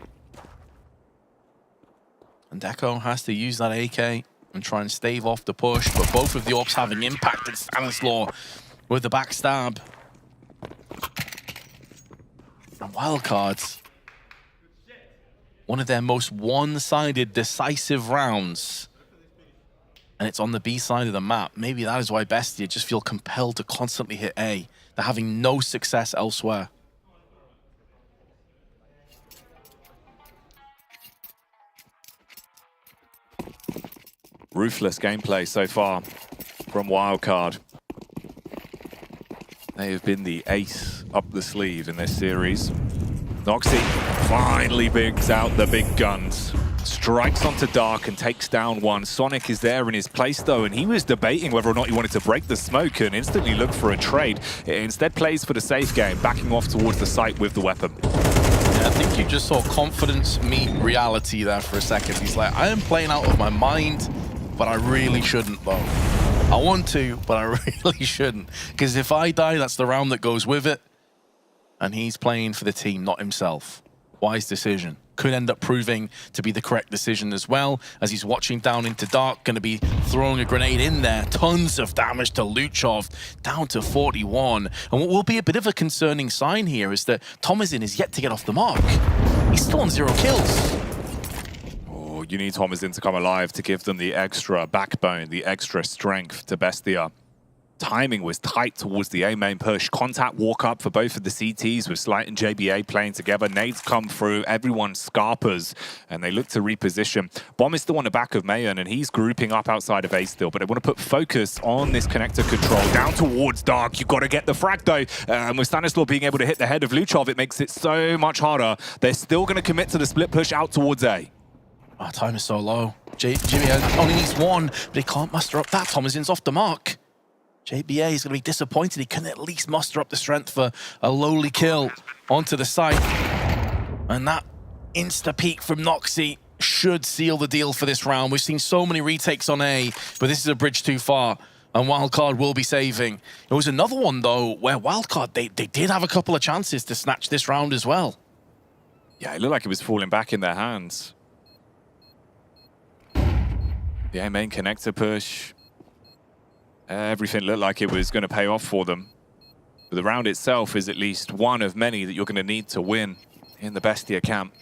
And Deco has to use that AK and try and stave off the push, but both of the AWPs having impacted Stanislaw with the backstab. And Wildcards, one of their most one-sided, decisive rounds. And it's on the B side of the map. Maybe that is why Bestia just feel compelled to constantly hit A. They're having no success elsewhere. Ruthless gameplay so far from Wildcard. They have been the ace up the sleeve in this series. Noxy finally bigs out the big guns. Strikes onto Dark and takes down one. Sonic is there in his place though, and he was debating whether or not he wanted to break the smoke and instantly look for a trade. It instead plays for the safe game, backing off towards the site with the weapon. Yeah, I think you just saw confidence meet reality there for a second. He's like, I am playing out of my mind, but I really shouldn't though. I want to, but I really shouldn't. Because if I die, that's the round that goes with it. And he's playing for the team, not himself. Wise decision. Could end up proving to be the correct decision as well, as he's watching down into Dark, going to be throwing a grenade in there. Tons of damage to Luchov, down to 41. And what will be a bit of a concerning sign here is that Thomasin is yet to get off the mark. He's still on 0 kills. Oh, you need Thomasin to come alive to give them the extra backbone, the extra strength to Bestia. Timing was tight towards the A main push. Contact walk up for both of the CTs with Slight and JBA playing together. Nades come through, everyone scarpers, and they look to reposition. Bomb is still on the back of Mayan, and he's grouping up outside of A still, but they want to put focus on this connector control. Down towards Dark, you've got to get the frag though. With Stanislaw being able to hit the head of Luchov, it makes it so much harder. They're still going to commit to the split push out towards A. Oh, time is so low. Jimmy only needs one, but he can't muster up that. Thomasin's off the mark. JBA is going to be disappointed. He couldn't at least muster up the strength for a lowly kill onto the site. And that insta-peek from Noxy should seal the deal for this round. We've seen so many retakes on A, but this is a bridge too far, and Wildcard will be saving. There was another one, though, where Wildcard, they did have a couple of chances to snatch this round as well. Yeah, it looked like it was falling back in their hands. The A main connector push. Everything looked like it was going to pay off for them. But the round itself is at least one of many that you're going to need to win in the Bestia camp.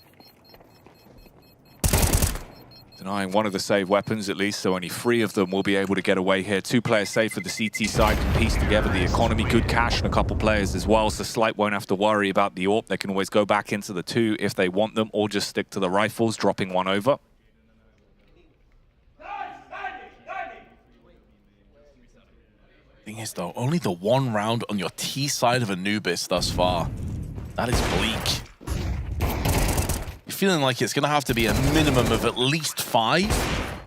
Denying one of the save weapons at least, so only 3 of them will be able to get away here. 2 players safe for the CT side can piece together the economy. Good cash and a couple players as well, so Slight won't have to worry about the AWP. They can always go back into the 2 if they want them, or just stick to the rifles, dropping one over. Thing is, though, only the 1 round on your T side of Anubis thus far. That is bleak. You're feeling like it's going to have to be a minimum of at least 5.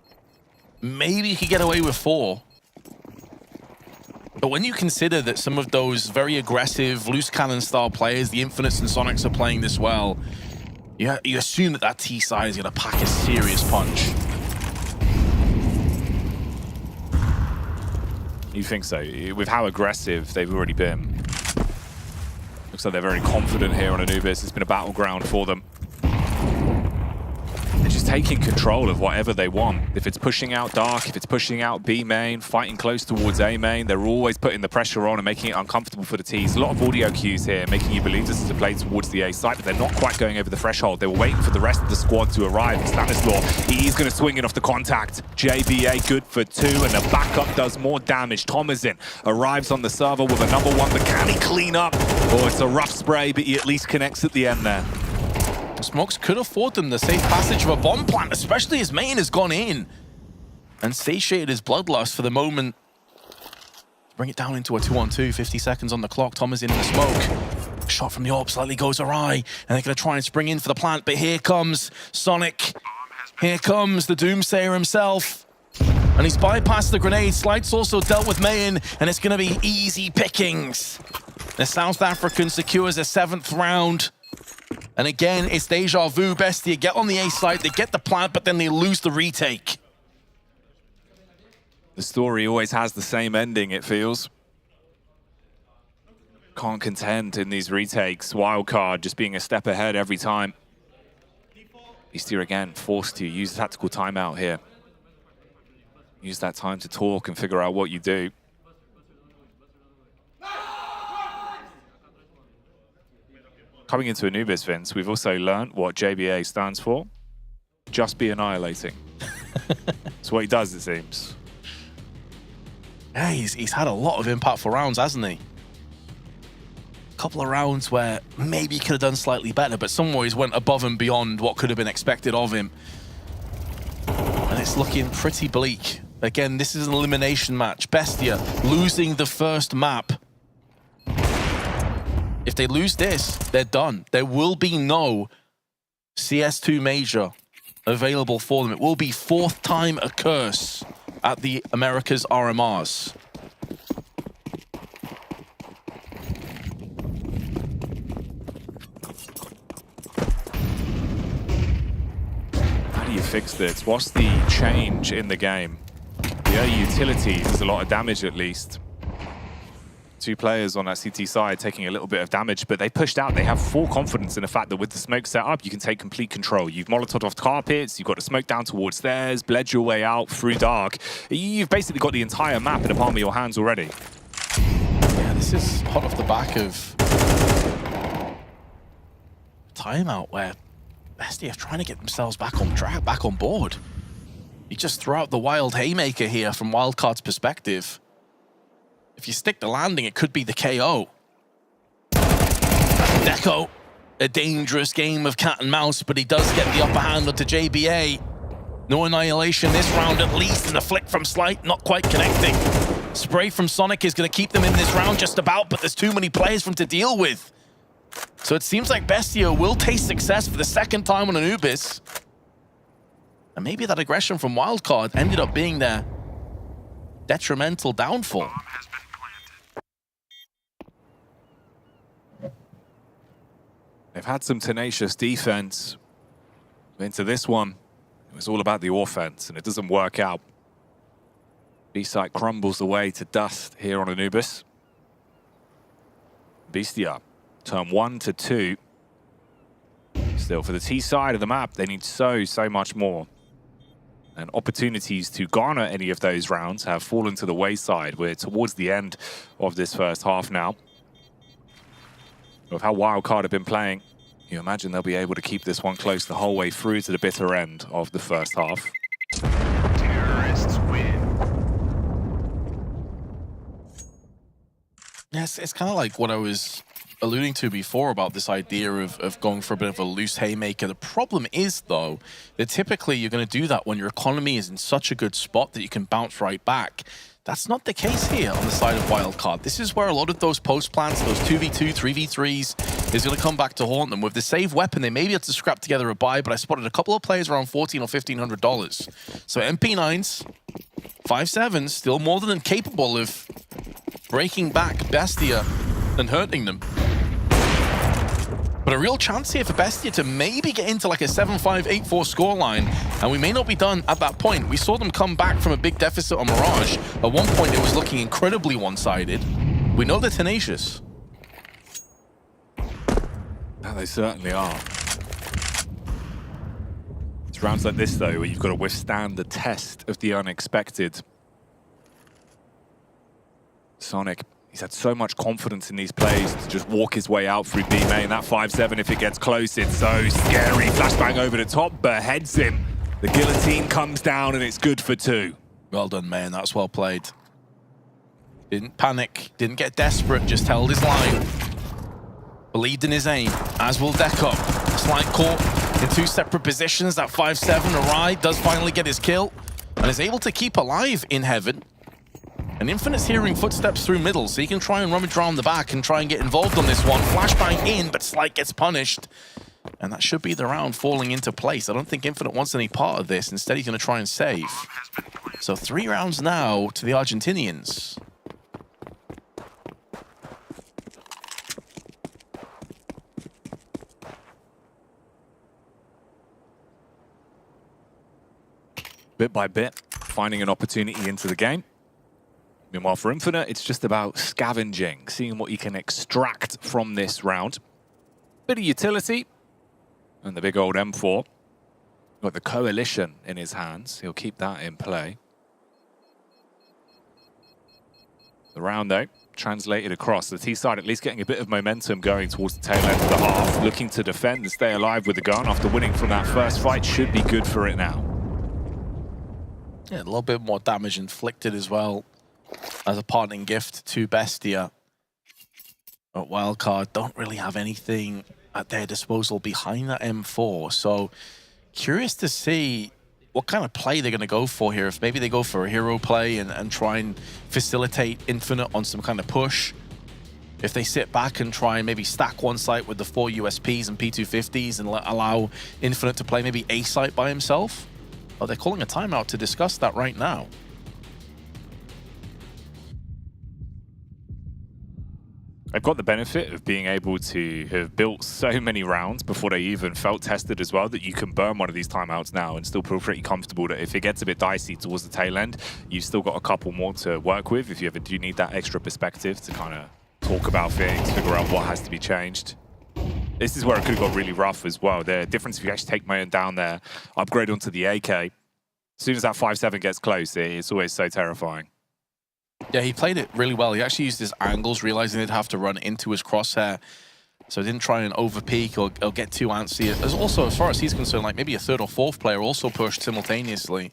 Maybe you could get away with 4. But when you consider that some of those very aggressive, loose cannon style players, the Infinites and Sonics, are playing this well, you assume that that T side is going to pack a serious punch. You think so? With how aggressive they've already been. Looks Looks like they're very confident here on Anubis. It's been a battleground for them. They're just taking control of whatever they want. If it's pushing out Dark, if it's pushing out B main, fighting close towards A main, they're always putting the pressure on and making it uncomfortable for the Ts. A lot of audio cues here, making you believe this is a play towards the A side, but they're not quite going over the threshold. They were waiting for the rest of the squad to arrive. Stanislaw, he's going to swing it off the contact. JBA good for 2, and the backup does more damage. Thomasin arrives on the server with a #1, but can he clean up? Oh, it's a rough spray, but he at least connects at the end there. Smokes could afford them the safe passage of a bomb plant, especially as main has gone in and satiated his bloodlust for the moment. Bring it down into a 2-on-2, 50 seconds on the clock. Thomas in the smoke. Shot from the AWP slightly goes awry, and they're going to try and spring in for the plant, but here comes Sonic. Here comes the Doomsayer himself. And he's bypassed the grenade. Slide's also dealt with Mayin, and it's going to be easy pickings. The South African secures a 7th round. And again, it's deja vu. Bestia get on the A side, they get the plant, but then they lose the retake. The story always has the same ending, it feels. Can't contend in these retakes. Wildcard just being a step ahead every time. Bestia again forced to use tactical timeout here. Use that time to talk and figure out what you do. Coming into Anubis, Vince, we've also learned what JBA stands for. Just be annihilating. That's what he does, it seems. Yeah, he's had a lot of impactful rounds, hasn't he? A couple of rounds where maybe he could have done slightly better, but some ways went above and beyond what could have been expected of him. And it's looking pretty bleak. Again, this is an elimination match. Bestia losing the first map. If they lose this, they're done. There will be no CS2 Major available for them. It will be 4th time a curse at the Americas RMRs. How do you fix this? What's the change in the game? The early utilities, there's a lot of damage at least. 2 players on that CT side taking a little bit of damage, but they pushed out. They have full confidence in the fact that with the smoke set up, you can take complete control. You've Molotov off carpets, you've got the smoke down towards theirs, bled your way out through Dark. You've basically got the entire map in the palm of your hands already. Yeah, this is hot off the back of timeout where Bestia are trying to get themselves back on track, back on board. You just throw out the wild haymaker here from Wildcard's perspective. If you stick the landing, it could be the KO. Deco, a dangerous game of cat and mouse, but he does get the upper hand onto JBA. No annihilation this round, at least, and a flick from Slight, not quite connecting. Spray from Sonic is going to keep them in this round just about, but there's too many players for him to deal with. So it seems like Bestia will taste success for the 2nd time on Anubis. And maybe that aggression from Wildcard ended up being their detrimental downfall. They've had some tenacious defense. Into this one, it was all about the offense, and it doesn't work out. B-side crumbles away to dust here on Anubis. Bestia, turn 1 to 2. Still, for the T side of the map, they need so much more. And opportunities to garner any of those rounds have fallen to the wayside. We're towards the end of this first half now. With how Wildcard have been playing, you imagine they'll be able to keep this one close the whole way through to the bitter end of the first half. Terrorists win. Yes, it's kind of like what I was alluding to before about this idea of going for a bit of a loose haymaker. The problem is, though, that typically you're going to do that when your economy is in such a good spot that you can bounce right back. That's not the case here on the side of Wildcard. This is where a lot of those post plants, those 2v2, 3v3s, is going to come back to haunt them. With the save weapon, they may be able to scrap together a buy, but I spotted a couple of players around $1,400 or $1,500. So MP9s, 5.7s, still more than capable of breaking back Bestia and hurting them. But a real chance here for Bestia to maybe get into like a 7-5, 8-4 scoreline, and we may not be done at that point. We saw them come back from a big deficit on Mirage. At one point, it was looking incredibly one-sided. We know they're tenacious. Yeah, they certainly are. It's rounds like this, though, where you've got to withstand the test of the unexpected. Sonic, he's had so much confidence in these plays to just walk his way out through B main. That 5-7, if it gets close, it's so scary. Flashbang over the top, beheads him. The guillotine comes down, and it's good for 2. Well done, man. That's well played. Didn't panic, didn't get desperate, just held his line. Believed in his aim, as will Deko. Slight caught in 2 separate positions. That 5-7, Arai does finally get his kill, and is able to keep alive in heaven. And Infinite's hearing footsteps through middle, so he can try and rummage around the back and try and get involved on this one. Flashbang in, but Slight gets punished. And that should be the round falling into place. I don't think Infinite wants any part of this. Instead, he's going to try and save. So 3 rounds now to the Argentinians. Bit by bit, finding an opportunity into the game. Meanwhile, for Infinite, it's just about scavenging, seeing what you can extract from this round. Bit of utility, and the big old M4. Got the Coalition in his hands. He'll keep that in play. The round, though, translated across. The T side at least getting a bit of momentum going towards the tail end of the half. Looking to defend and stay alive with the gun after winning from that first fight should be good for it now. Yeah, a little bit more damage inflicted as well as a parting gift to Bestia. But Wildcard don't really have anything at their disposal behind that M4. So curious to see what kind of play they're going to go for here. If maybe they go for a hero play and try and facilitate Infinite on some kind of push. If they sit back and try and maybe stack one site with the 4 USPs and P250s and allow Infinite to play maybe a site by himself. Oh, they're calling a timeout to discuss that right now. I've got the benefit of being able to have built so many rounds before they even felt tested as well that you can burn one of these timeouts now and still feel pretty comfortable that if it gets a bit dicey towards the tail end, you've still got a couple more to work with if you ever do need that extra perspective to kind of talk about things, figure out what has to be changed. This is where it could have got really rough as well. The difference if you actually take Mayan down there, upgrade onto the AK. As soon as that 5-7 gets close, it's always so terrifying. Yeah, he played it really well. He actually used his angles, realizing they'd have to run into his crosshair. So he didn't try and overpeak or get too antsy. There's also, as far as he's concerned, like maybe a 3rd or 4th player also pushed simultaneously.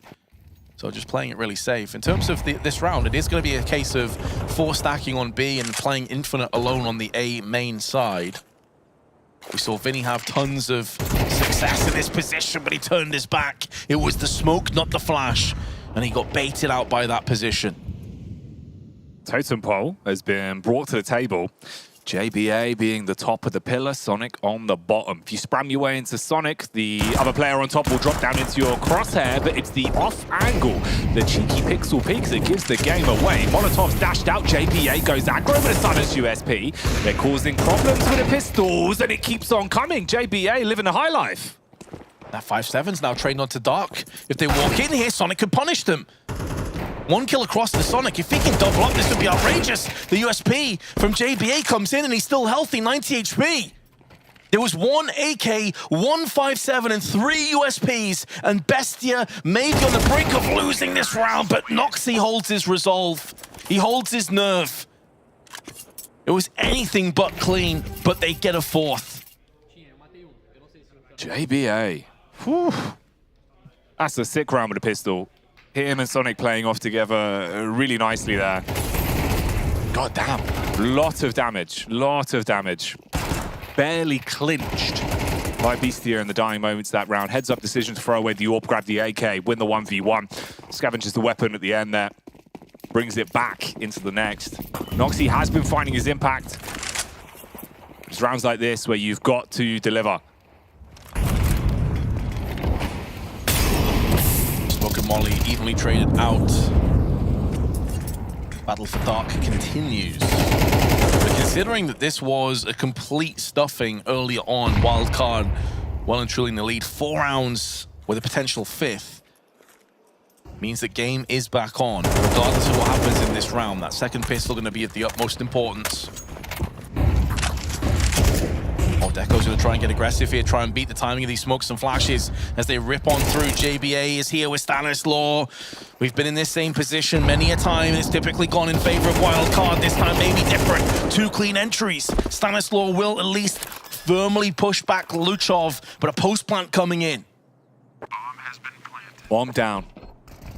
So just playing it really safe. In terms of this round, it is going to be a case of 4 stacking on B and playing Infinite alone on the A main side. We saw Vinny have tons of success in this position, but he turned his back. It was the smoke, not the flash. And he got baited out by that position. Totem pole has been brought to the table. JBA being the top of the pillar, Sonic on the bottom. If you spam your way into Sonic, the other player on top will drop down into your crosshair, but it's the off angle, the cheeky pixel peeks that gives the game away. Molotov's dashed out, JBA goes aggro with a silence USP. They're causing problems with the pistols, and it keeps on coming. JBA living the high life. That 5-7's now trained onto Dark. If they walk in here, Sonic could punish them. 1 kill across the Sonic. If he can double up, this would be outrageous. The USP from JBA comes in and he's still healthy, 90 HP. There was 1 AK, 1 5-7, and 3 USPs, and Bestia may be on the brink of losing this round, but Noxy holds his resolve. He holds his nerve. It was anything but clean, but they get a 4th. JBA. Whew. That's a sick round with a pistol. Him and Sonic playing off together really nicely there. God damn. Lot of damage. Barely clinched by Bestia in the dying moments of that round. Heads up decision to throw away the AWP, grab the AK, win the 1v1. Scavenges the weapon at the end there. Brings it back into the next. Noxy has been finding his impact. It's rounds like this where you've got to deliver. Molly evenly traded out. Battle for Dark continues. But considering that this was a complete stuffing early on, Wildcard well and truly in the lead, 4 rounds with a potential 5th, means that game is back on, regardless of what happens in this round. That second pistol going to be of the utmost importance. Deco's going to try and get aggressive here, try and beat the timing of these smokes and flashes as they rip on through. JBA is here with Stanislaw. We've been in this same position many a time, and it's typically gone in favor of Wildcard. This time maybe different. 2 clean entries. Stanislaw will at least firmly push back Luchov, but a post plant coming in. Bomb down.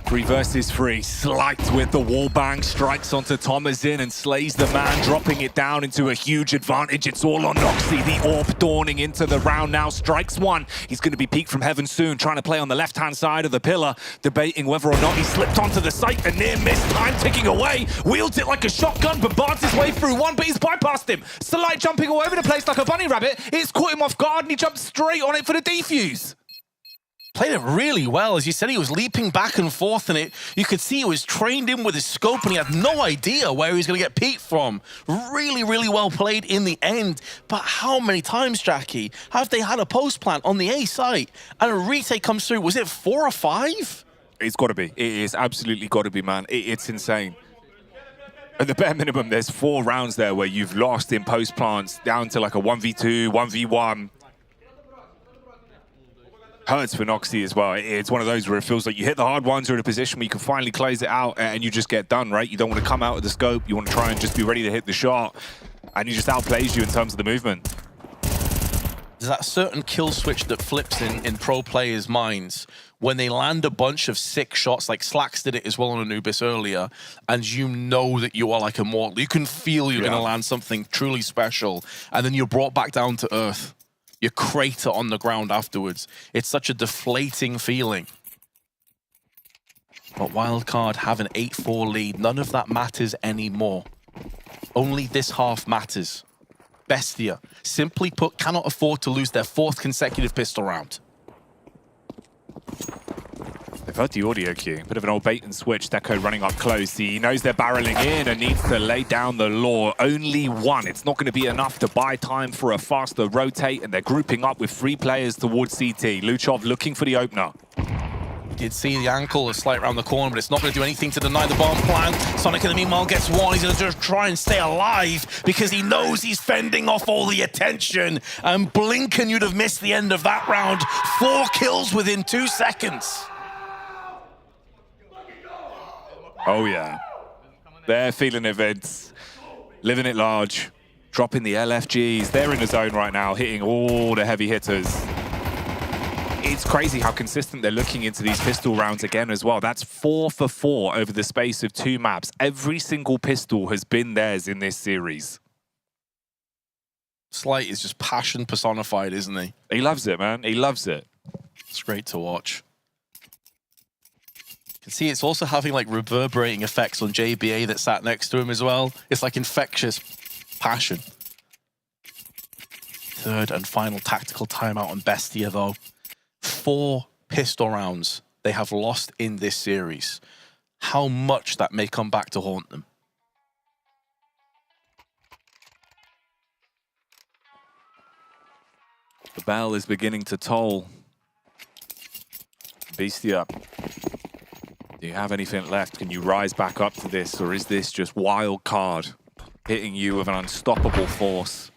3 versus 3. Slight with the wall bang. Strikes onto Tomazin and slays the man, dropping it down into a huge advantage. It's all on Noxy. The Orb dawning into the round now. Strikes one. He's going to be peeked from heaven soon. Trying to play on the left-hand side of the pillar. Debating whether or not he slipped onto the site. A near miss. Time ticking away. Wields it like a shotgun. Bombards his way through one, but he's bypassed him. Slight jumping all over the place like a bunny rabbit. It's caught him off guard and he jumped straight on it for the defuse. Played it really well. As you said, he was leaping back and forth, and you could see he was trained in with his scope, and he had no idea where he was going to get peeked from. Really, really well played in the end. But how many times, Jackie, have they had a post plant on the A site, and a retake comes through? Was it 4 or 5? It's got to be. It is absolutely got to be, man. It's insane. At the bare minimum, there's 4 rounds there where you've lost in post plants down to like a 1v2, 1v1. Hurts for Noxy as well. It's one of those where it feels like you hit the hard ones, you're in a position where you can finally close it out and you just get done, right? You don't want to come out of the scope. You want to try and just be ready to hit the shot. And he just outplays you in terms of the movement. There's that certain kill switch that flips in pro players' minds when they land a bunch of sick shots, like Slacks did it as well on Anubis earlier, and you know that you are like immortal. You can feel you're going to land something truly special, and then you're brought back down to earth. You crater on the ground afterwards. It's such a deflating feeling. But Wildcard have an 8-4 lead. None of that matters anymore. Only this half matters. Bestia, simply put, cannot afford to lose their 4th consecutive pistol round. They've heard the audio cue. Bit of an old bait and switch. Deco running up close. He knows they're barreling in and needs to lay down the law. Only one. It's not going to be enough to buy time for a faster rotate, and they're grouping up with 3 players towards CT. Luchov looking for the opener. Did see the ankle a slight around the corner, but it's not going to do anything to deny the bomb plan. Sonic in the meanwhile gets one. He's going to just try and stay alive because he knows he's fending off all the attention. And blinking, you'd have missed the end of that round. 4 kills within 2 seconds. Oh, yeah. They're feeling it, Vince. Living it large. Dropping the LFGs. They're in the zone right now, hitting all the heavy hitters. It's crazy how consistent they're looking into these pistol rounds again as well. That's 4 for 4 over the space of 2 maps. Every single pistol has been theirs in this series. Slight is just passion personified, isn't he? He loves it, man. He loves it. It's great to watch. You can see it's also having like reverberating effects on JBA that sat next to him as well. It's like infectious passion. 3rd and final tactical timeout on Bestia though. 4 pistol rounds they have lost in this series. How much that may come back to haunt them. The bell is beginning to toll. Bestia, do you have anything left? Can you rise back up to this, or is this just Wildcard hitting you with an unstoppable force?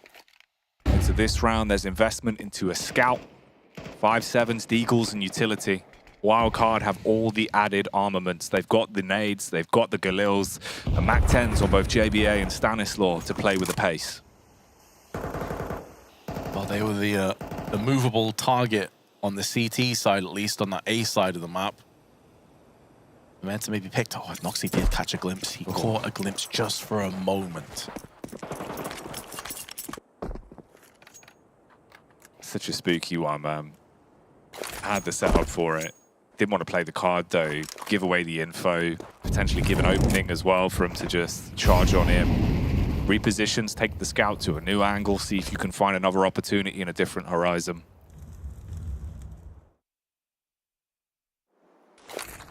Into this round, there's investment into a scout, 5.7s, deagles, and utility. Wildcard have all the added armaments. They've got the nades, they've got the Galils, the MAC-10s on both JBA and Stanislaw to play with the pace. Well, they were the movable target on the CT side, at least on that A side of the map. Meant to maybe picked. Oh, Noxy did catch a glimpse. He caught a glimpse just for a moment. Such a spooky one, man. Had the setup for it. Didn't want to play the card, though. Give away the info. Potentially give an opening as well for him to just charge on him. Repositions, take the scout to a new angle, see if you can find another opportunity in a different horizon.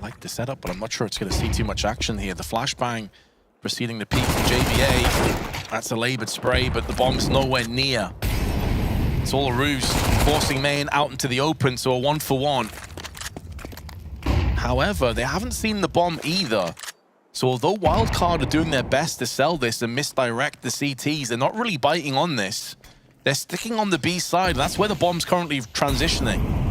Like the setup, but I'm not sure it's going to see too much action here. The flashbang proceeding to peek from JBA. That's a labored spray, but the bomb's nowhere near. It's all a ruse, forcing main out into the open, so a 1-for-1. However, they haven't seen the bomb either. So although Wildcard are doing their best to sell this and misdirect the CTs, they're not really biting on this. They're sticking on the B side. That's where the bomb's currently transitioning.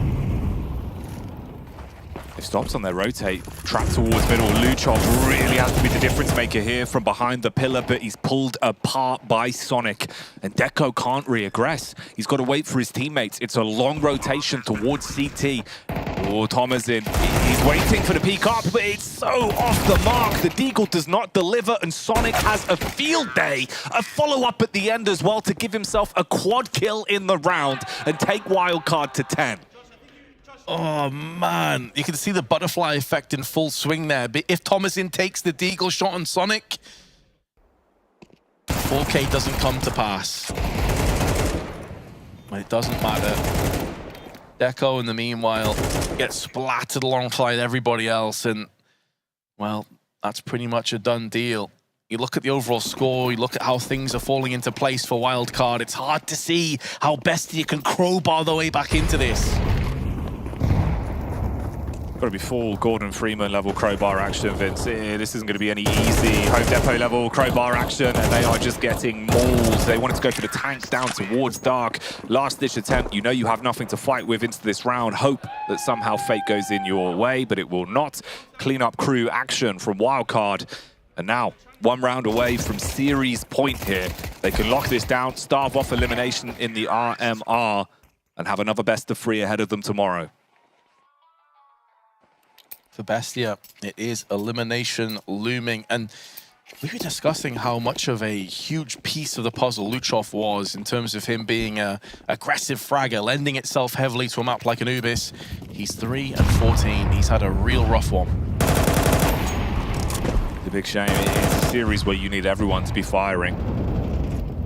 They've stopped on their rotate, trapped towards middle. Luchov really has to be the difference maker here from behind the pillar, but he's pulled apart by Sonic. And Deco can't re-aggress. He's got to wait for his teammates. It's a long rotation towards CT. Oh, Thomasin, he's waiting for the peek up, but it's so off the mark. The Deagle does not deliver, and Sonic has a field day. A follow-up at the end as well to give himself a quad kill in the round and take Wildcard to 10. Oh, man. You can see the butterfly effect in full swing there. But if Thomasin takes the Deagle shot on Sonic, 4K doesn't come to pass. But it doesn't matter. Deco, in the meanwhile, gets splattered alongside everybody else. And, well, that's pretty much a done deal. You look at the overall score, you look at how things are falling into place for Wildcard. It's hard to see how Bestia can crowbar their way back into this. Got to be full Gordon Freeman level crowbar action, Vince. This isn't going to be any easy Home Depot level crowbar action, and they are just getting mauled. They wanted to go for the tank down towards Dark. Last ditch attempt. You know you have nothing to fight with into this round. Hope that somehow fate goes in your way, but it will not. Clean up crew action from Wildcard. And now, one round away from series point here. They can lock this down, starve off elimination in the RMR, and have another best of 3 ahead of them tomorrow. For Bestia, it is elimination looming. And we were discussing how much of a huge piece of the puzzle Luchov was in terms of him being an aggressive fragger, lending itself heavily to a map like Anubis. He's 3 and 14. He's had a real rough one. The big shame is a series where you need everyone to be firing.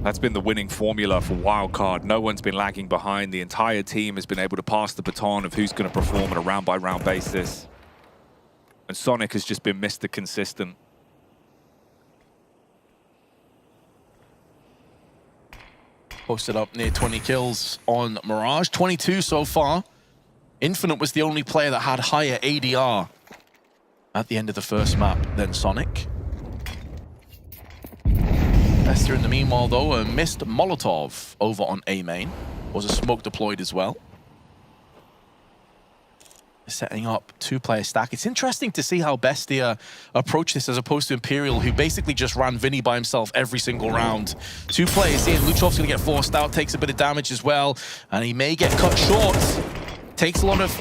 That's been the winning formula for Wildcard. No one's been lagging behind. The entire team has been able to pass the baton of who's going to perform on a round-by-round basis. And Sonic has just been Mr. Consistent. Posted up near 20 kills on Mirage. 22 so far. Infinite was the only player that had higher ADR at the end of the first map than Sonic. Bestia in the meanwhile, though, a missed Molotov over on A main. Was a smoke deployed as well. Setting up 2-player stack. It's interesting to see how Bestia approach this as opposed to Imperial, who basically just ran Vinny by himself every single round. 2 players in. Luchov's going to get forced out, takes a bit of damage as well, and he may get cut short. Takes a lot of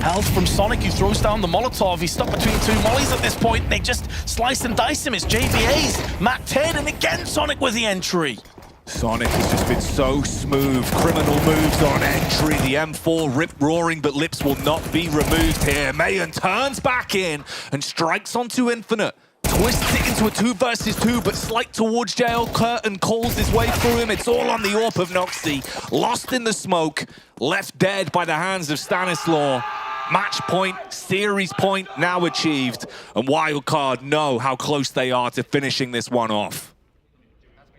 health from Sonic, who throws down the Molotov. He's stuck between 2 mollies at this point. They just slice and dice him. It's JVA's Mac 10, and again Sonic with the entry. Sonic has just been so smooth. Criminal moves on entry. The M4 rip-roaring, but lips will not be removed here. Mayan turns back in and strikes onto Infinite. Twists it into a 2 versus 2, but slight towards jail. Curtin calls his way through him. It's all on the AWP of Noxy. Lost in the smoke. Left dead by the hands of Stanislaw. Match point, series point now achieved. And Wildcard know how close they are to finishing this one off.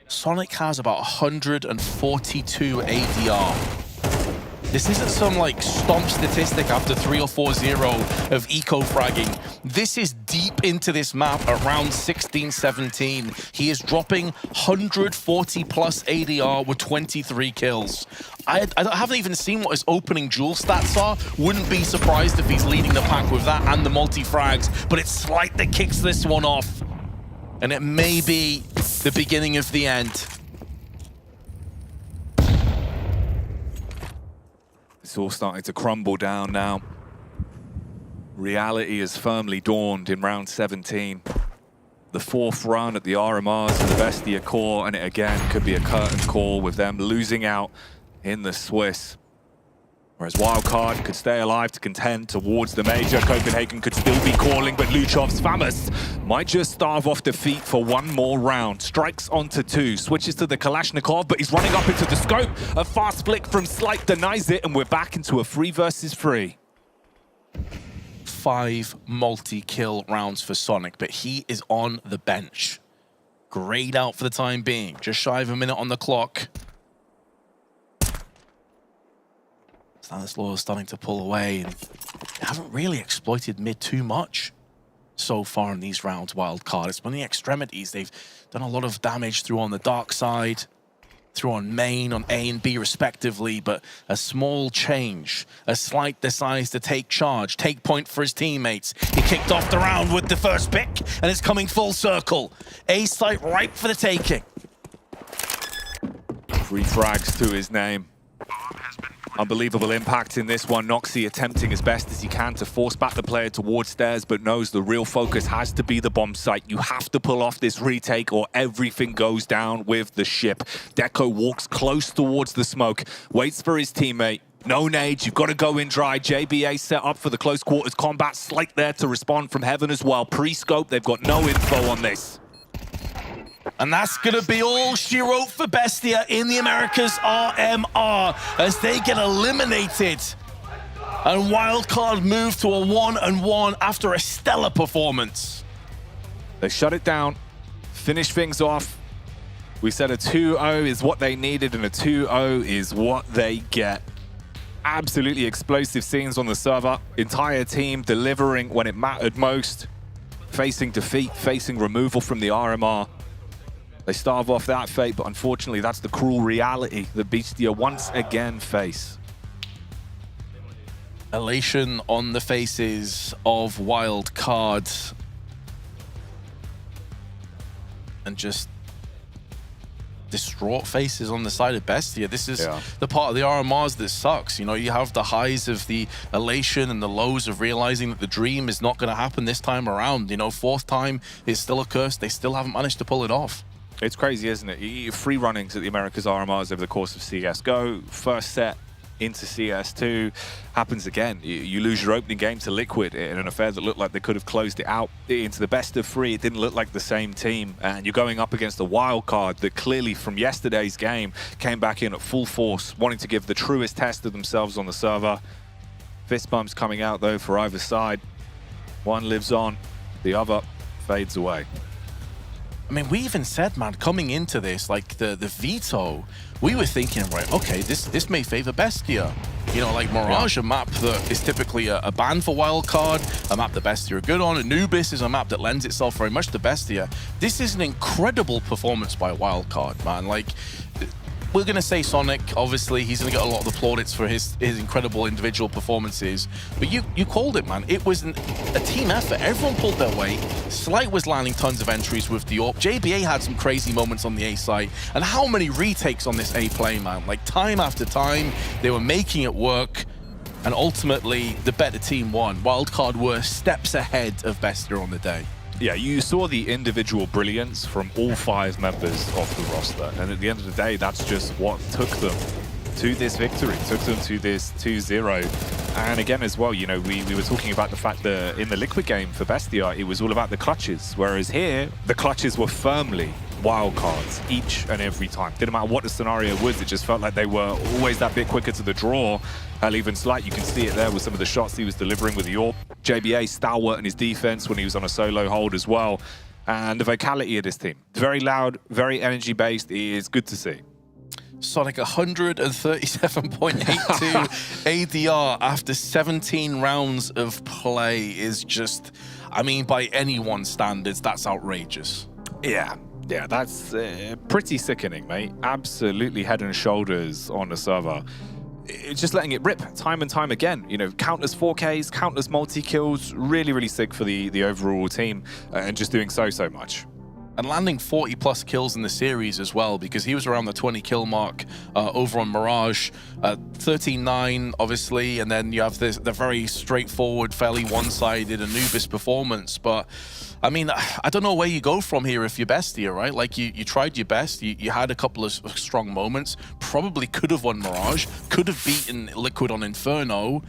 Sonic has about 142 ADR. This isn't some like stomp statistic after 3 or 4-0 of eco-fragging. This is deep into this map at round 16-17. He is dropping 140 plus ADR with 23 kills. I haven't even seen what his opening duel stats are. Wouldn't be surprised if he's leading the pack with that and the multi-frags, but it's Slight that kicks this one off. And it may be the beginning of the end. It's all starting to crumble down now. Reality has firmly dawned in round 17. The 4th run at the RMRs for the Bestia core, and it again could be a curtain call with them losing out in the Swiss. Whereas Wildcard could stay alive to contend towards the major. Copenhagen could still be calling, but Luchov's Famous might just starve off defeat for one more round. Strikes onto 2, switches to the Kalashnikov, but he's running up into the scope. A fast flick from Slight denies it, and we're back into a 3 versus 3. 5 multi-kill rounds for Sonic, but he is on the bench. Grayed out for the time being. Just shy of a minute on the clock. Stanislaw is starting to pull away, and they haven't really exploited mid too much so far in these rounds, Wildcard. It's been the extremities. They've done a lot of damage through on the dark side. through on main, on A and B respectively, but a small change, a slight decides to take charge, take point for his teammates. He kicked off the round with the first pick, and it's coming full circle. A site ripe for the taking. 3 frags to his name. Unbelievable impact in this one. Noxy attempting as best as he can to force back the player towards stairs, but knows the real focus has to be the bomb site. You have to pull off this retake or everything goes down with the ship. Deco walks close towards the smoke, waits for his teammate. No nades, you've got to go in dry. JBA set up for the close quarters combat. Slight there to respond from Heaven as well. Pre-scope, they've got no info on this. And that's going to be all she wrote for Bestia in the Americas RMR as they get eliminated. And Wildcard move to a 1-1 after a stellar performance. They shut it down, finish things off. We said a 2-0 is what they needed, and a 2-0 is what they get. Absolutely explosive scenes on the server. Entire team delivering when it mattered most. Facing defeat, facing removal from the RMR. They starve off that fate, but unfortunately that's the cruel reality that Bestia once again face. Elation on the faces of Wildcard. And just distraught faces on the side of Bestia. This is the part of the RMRs that sucks. You know, you have the highs of the elation and the lows of realizing that the dream is not going to happen this time around. You know, 4th time is still a curse. They still haven't managed to pull it off. It's crazy, isn't it? 3 runnings at the Americas RMRs over the course of CSGO. First set into CS2 happens again. You lose your opening game to Liquid in an affair that looked like they could have closed it out. Into the best of 3, it didn't look like the same team. And you're going up against a wild card that clearly from yesterday's game came back in at full force, wanting to give the truest test of themselves on the server. Fist bumps coming out though for either side. One lives on, the other fades away. I mean, we even said, man, coming into this, like the veto, we were thinking, right, okay, this may favor Bestia. You know, like Mirage, a map that is typically a ban for Wildcard, a map that Bestia are good on. Anubis is a map that lends itself very much to Bestia. This is an incredible performance by Wildcard, man. Like, we're going to say Sonic, obviously, he's going to get a lot of the plaudits for his incredible individual performances. But you called it, man. It was a team effort. Everyone pulled their weight. Slight was landing tons of entries with the AWP. JBA had some crazy moments on the A site. And how many retakes on this A play, man? Like, time after time, they were making it work. And ultimately, the better team won. Wildcard were steps ahead of Bestia on the day. Yeah, you saw the individual brilliance from all 5 members of the roster. And at the end of the day, that's just what took them to this victory, took them to this 2-0. And again as well, you know, we were talking about the fact that in the Liquid game for Bestia, it was all about the clutches. Whereas here, the clutches were firmly wildcards each and every time. Didn't matter what the scenario was, it just felt like they were always that bit quicker to the draw. Even slight, you can see it there with some of the shots he was delivering with the AWP. JBA stalwart in his defense when he was on a solo hold as well. And the vocality of this team, very loud, very energy-based, is good to see. Sonic 137.82 ADR after 17 rounds of play is just, I mean, by anyone's standards, that's outrageous. Yeah, that's pretty sickening, mate. Absolutely head and shoulders on the server. It's just letting it rip time and time again. You know, countless 4Ks, countless multi-kills, really, really sick for the overall team, and just doing so much. And landing 40+ kills in the series as well, because he was around the 20 kill mark over on Mirage. 13-9, obviously, and then you have the very straightforward, fairly one-sided Anubis performance. But, I mean, I don't know where you go from here if you're Bestia, right? Like, you tried your best, you had a couple of strong moments, probably could have won Mirage, could have beaten Liquid on Inferno.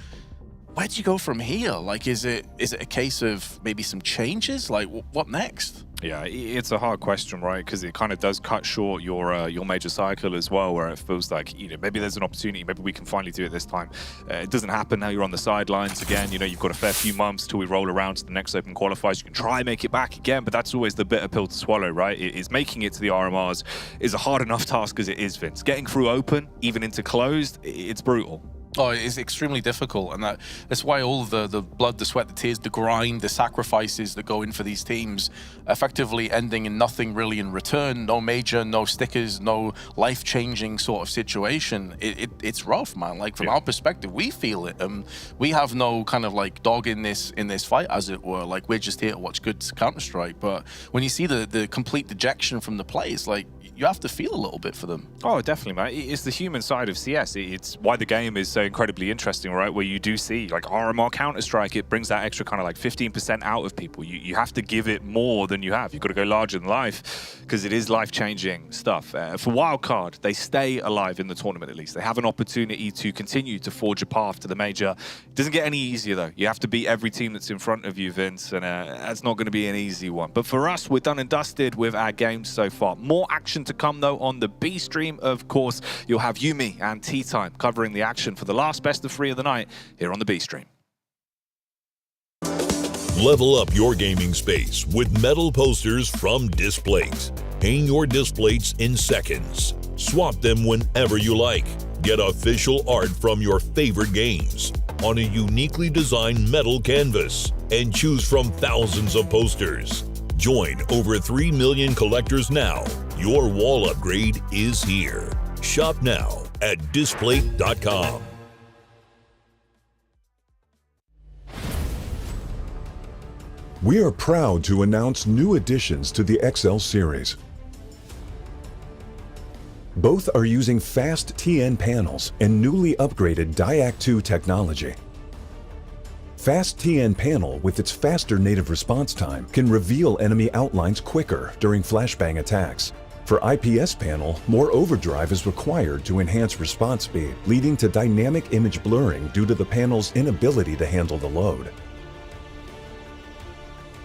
Where do you go from here? Like, is it a case of maybe some changes? Like, what next? Yeah, it's a hard question, right? Because it kind of does cut short your major cycle as well, where it feels like, you know, maybe there's an opportunity, maybe we can finally do it this time. It doesn't happen. Now you're on the sidelines again. You know, you've got a fair few months till we roll around to the next open qualifiers. You can try and make it back again, but that's always the bitter pill to swallow, right? Is making it to the RMRs is a hard enough task as it is, Vince. Getting through open, even into closed, it's brutal. Oh, it's extremely difficult, and that's why all of the blood, the sweat, the tears, the grind, the sacrifices that go in for these teams, effectively ending in nothing really in return. No major, no stickers, no life-changing sort of situation. It's rough, man. Like from our perspective, we feel it. We have no kind of like dog in this fight, as it were. Like we're just here to watch good Counter-Strike. But when you see the complete dejection from the players, like you have to feel a little bit for them. Oh, definitely, man. It's the human side of CS. It's why the game is so incredibly interesting, right? Where you do see, like, RMR Counter-Strike, it brings that extra kind of like 15% out of people. You have to give it more than you have. You've got to go larger than life because it is life-changing stuff. For Wildcard, they stay alive in the tournament at least. They have an opportunity to continue to forge a path to the major. It doesn't get any easier, though. You have to beat every team that's in front of you, Vince, and that's not going to be an easy one. But for us, we're done and dusted with our games so far. More action to come, though, on the B stream. Of course, you'll have Yumi and Tea Time covering the action for the last best of 3 of the night here on the B stream. Level up your gaming space with metal posters from Displate. Hang your displates in seconds. Swap them whenever you like. Get official art from your favorite games on a uniquely designed metal canvas and choose from thousands of posters. Join over 3 million collectors now. Your wall upgrade is here. Shop now at Displate.com. We are proud to announce new additions to the XL series. Both are using fast TN panels and newly upgraded DIAC 2 technology. Fast TN panel with its faster native response time can reveal enemy outlines quicker during flashbang attacks. For IPS panel, more overdrive is required to enhance response speed, leading to dynamic image blurring due to the panel's inability to handle the load.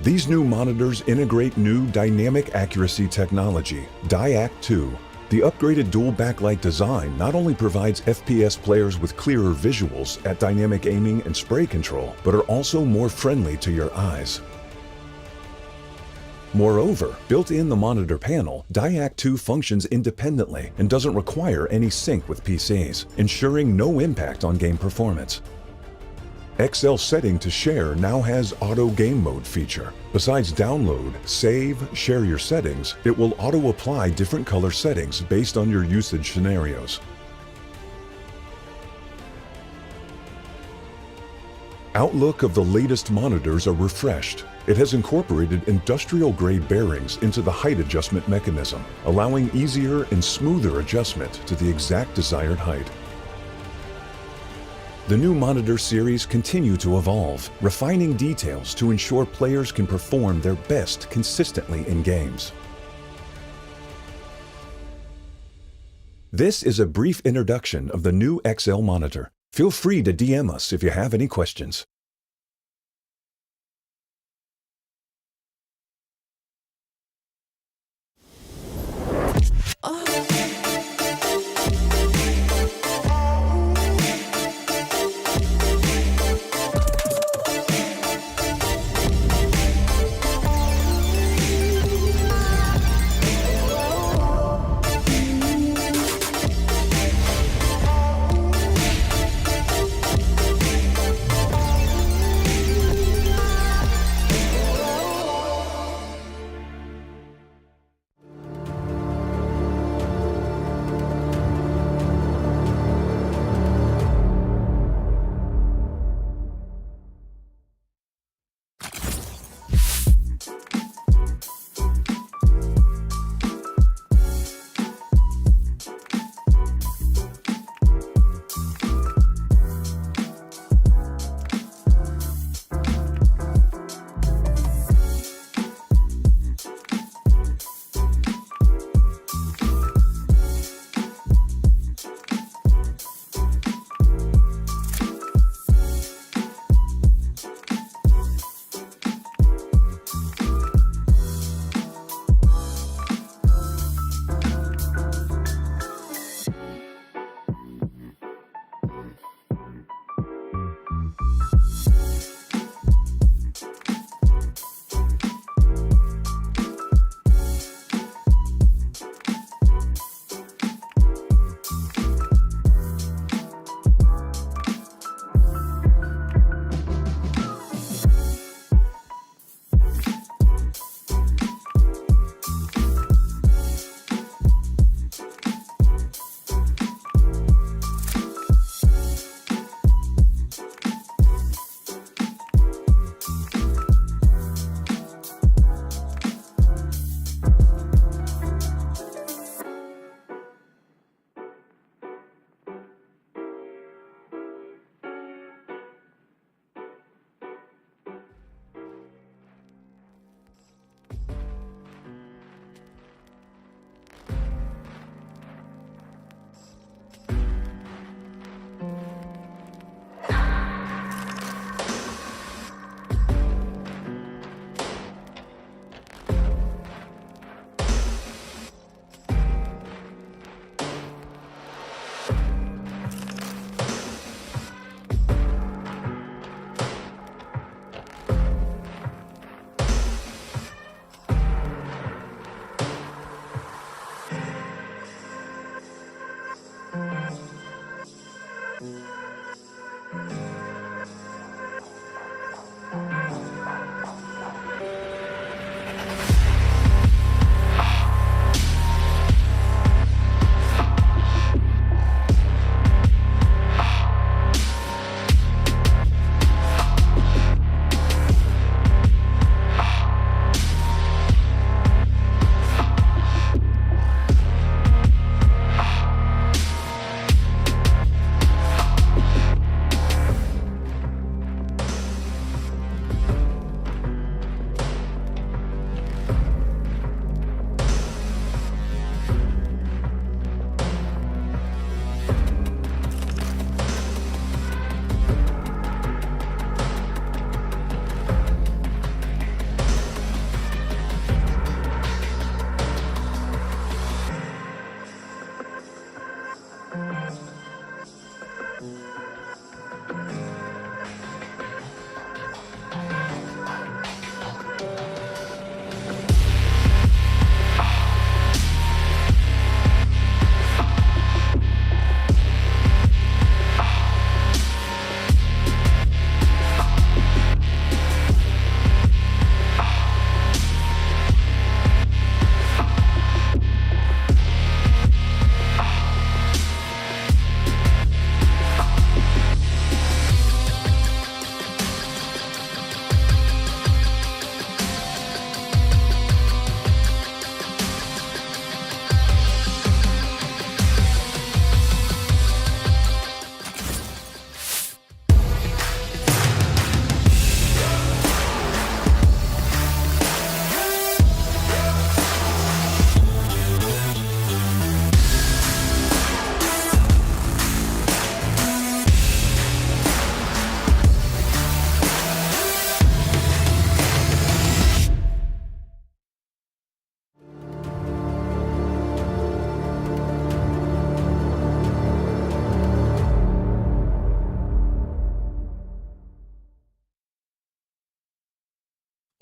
These new monitors integrate new dynamic accuracy technology, DIAC 2. The upgraded dual backlight design not only provides FPS players with clearer visuals at dynamic aiming and spray control, but are also more friendly to your eyes. Moreover, built in the monitor panel, DIAC 2 functions independently and doesn't require any sync with PCs, ensuring no impact on game performance. XL setting to share now has auto game mode feature. Besides download, save, share your settings, it will auto apply different color settings based on your usage scenarios. Outlook of the latest monitors are refreshed. It has incorporated industrial-grade bearings into the height adjustment mechanism, allowing easier and smoother adjustment to the exact desired height. The new monitor series continue to evolve, refining details to ensure players can perform their best consistently in games. This is a brief introduction of the new XL monitor. Feel free to DM us if you have any questions.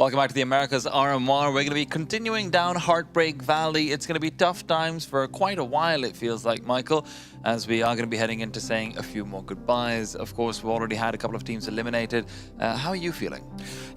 Welcome back to the Americas RMR. We're going to be continuing down Heartbreak Valley. It's going to be tough times for quite a while, it feels like, Michael, as we are going to be heading into saying a few more goodbyes. Of course, we've already had a couple of teams eliminated. How are you feeling?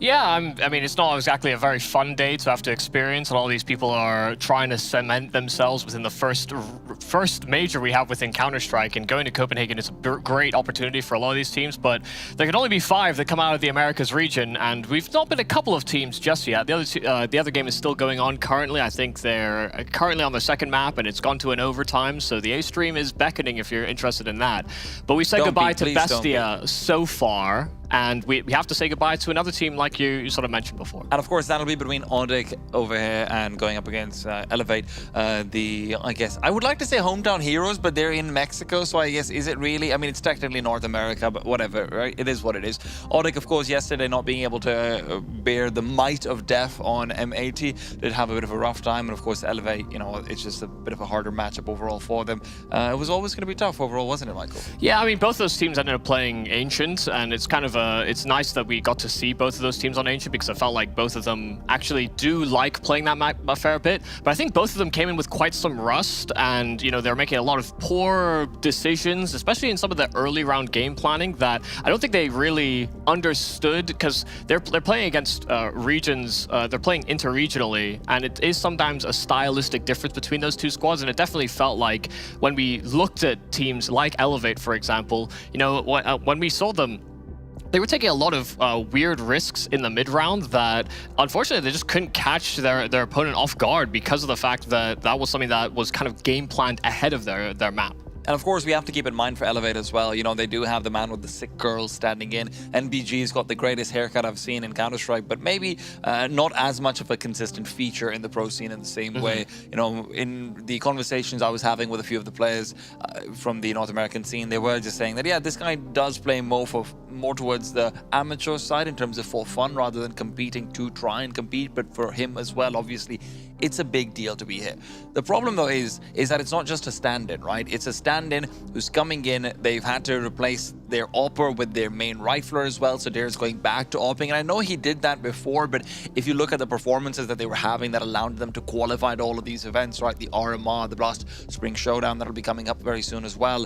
Yeah, I mean, it's not exactly a very fun day to have to experience, and all these people are trying to cement themselves within the first major we have within Counter-Strike, and going to Copenhagen is a great opportunity for a lot of these teams, but there can only be 5 that come out of the Americas region, and we've not been a couple of teams just yet. The other game is still going on currently. I think they're currently on the second map, and it's gone to an overtime, so the A stream is beckoning if you're interested in that. But we said goodbye to Bestia so far, and we have to say goodbye to another team like you sort of mentioned before. And of course, that'll be between ODDIK over here and going up against Elevate. I guess, I would like to say hometown heroes, but they're in Mexico, so I guess, is it really? I mean, it's technically North America, but whatever, right? It is what it is. ODDIK, of course, yesterday not being able to bear the might of death on M80, did have a bit of a rough time, and of course, Elevate, you know, it's just a bit of a harder matchup overall for them. It was always going to be tough overall, wasn't it, Michael? Yeah, I mean, both those teams ended up playing Ancient, and it's kind of it's nice that we got to see both of those teams on Ancient, because I felt like both of them actually do like playing that map a fair bit. But I think both of them came in with quite some rust, and you know, they're making a lot of poor decisions, especially in some of the early round game planning that I don't think they really understood, because they're playing against regions, they're playing interregionally, and it is sometimes a stylistic difference between those two squads, and it definitely felt like when we looked at teams like Elevate, for example, you know, when we saw them, they were taking a lot of weird risks in the mid-round that, unfortunately, they just couldn't catch their opponent off guard because of the fact that that was something that was kind of game planned ahead of their map. And of course, we have to keep in mind for Elevate as well, you know, they do have the man with the sick girls standing in. NBG's got the greatest haircut I've seen in Counter-Strike, but maybe not as much of a consistent feature in the pro scene in the same way. You know, in the conversations I was having with a few of the players from the North American scene, they were just saying that, yeah, this guy does play more towards the amateur side in terms of for fun rather than competing to try and compete. But for him as well, obviously, it's a big deal to be here. The problem, though, is that it's not just a stand-in, right? It's a stand-in who's coming in. They've had to replace their AWPer with their main rifler as well, so Dare's going back to AWPing. And I know he did that before, but if you look at the performances that they were having that allowed them to qualify to all of these events, right? The RMR, the Blast Spring Showdown that'll be coming up very soon as well.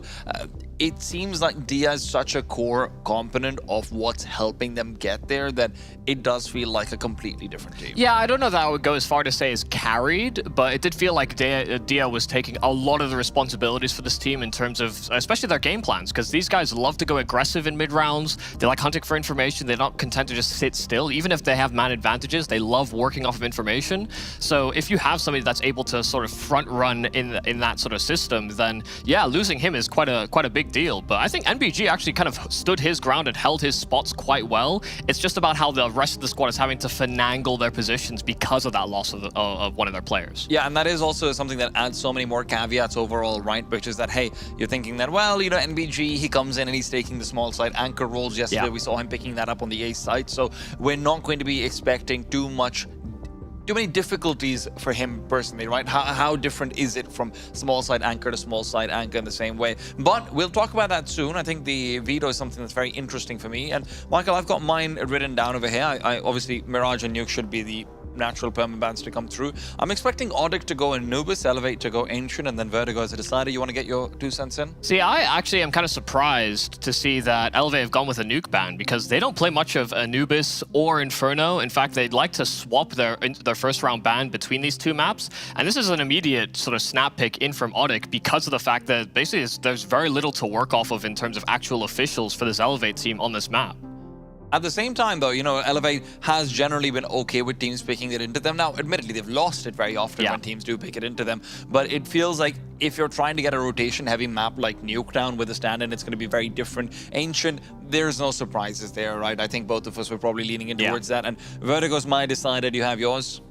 It seems like Dia is such a core component of what's helping them get there that it does feel like a completely different team. Yeah, I don't know that I would go as far to say is carried, but it did feel like Dia was taking a lot of the responsibilities for this team in terms of, especially their game plans, because these guys love to go aggressive in mid-rounds. They like hunting for information. They're not content to just sit still. Even if they have man advantages, they love working off of information. So if you have somebody that's able to sort of front run in that sort of system, then yeah, losing him is quite a big deal. But I think NBG actually kind of stood his ground and held his spots quite well. It's just about how the rest of the squad is having to finagle their positions because of that loss of one of their players. Yeah, and that is also something that adds so many more caveats overall, right? Which is that, hey, you're thinking that, well, you know, NBG, he comes in and he's taking the small side anchor roles. Yesterday, we saw him picking that up on the A side. So we're not going to be expecting too many difficulties for him personally, right? How different is it from small side anchor to small side anchor in the same way? But we'll talk about that soon. I think the veto is something that's very interesting for me. And Michael, I've got mine written down over here. I obviously, Mirage and Nuke should be the natural permanent bans to come through. I'm expecting ODDIK to go Anubis, Elevate to go Ancient, and then Vertigo as a decider. You want to get your 2 cents in? See, I actually am kind of surprised to see that Elevate have gone with a nuke ban, because they don't play much of Anubis or Inferno. In fact, they'd like to swap their first round ban between these two maps. And this is an immediate sort of snap pick in from ODDIK because of the fact that basically there's very little to work off of in terms of actual officials for this Elevate team on this map. At the same time, though, you know, Elevate has generally been okay with teams picking it into them. Now, admittedly, they've lost it very often when teams do pick it into them. But it feels like if you're trying to get a rotation-heavy map like Nuketown with a stand-in, it's going to be very different. Ancient, there's no surprises there, right? I think both of us were probably leaning in towards that. And Vertigo's my decider. Do you have yours?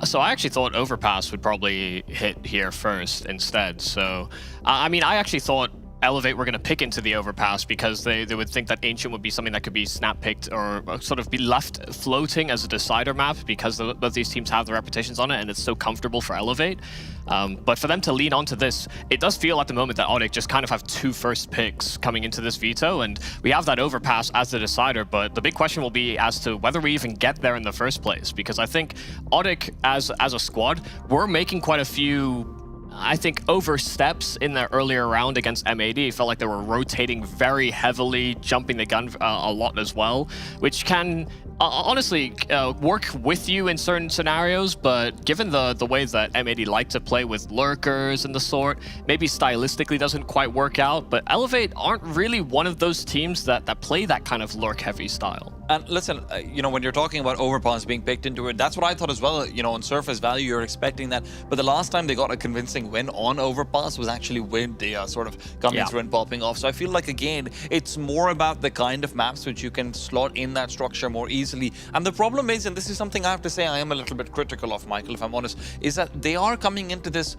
So I actually thought Overpass would probably hit here first instead. So, I mean, I actually thought Elevate were going to pick into the Overpass because they would think that Ancient would be something that could be snap picked or sort of be left floating as a decider map because both these teams have the reputations on it and it's so comfortable for Elevate. But for them to lean onto this, it does feel at the moment that ODDIK just kind of have 2 first picks coming into this veto, and we have that Overpass as the decider, but the big question will be as to whether we even get there in the first place, because I think ODDIK as a squad, we're making quite a few, I think, oversteps in the earlier round against M80. It felt like they were rotating very heavily, jumping the gun a lot as well, which can honestly work with you in certain scenarios, but given the way that M80 like to play with lurkers and the sort, maybe stylistically doesn't quite work out, but Elevate aren't really one of those teams that play that kind of lurk-heavy style. And listen, you know, when you're talking about Overpass being picked into it, that's what I thought as well. You know, on surface value, you're expecting that. But the last time they got a convincing win on Overpass was actually with the sort of coming through and popping off. So I feel like, again, it's more about the kind of maps which you can slot in that structure more easily. And the problem is, and this is something I have to say I am a little bit critical of, Michael, if I'm honest, is that they are coming into this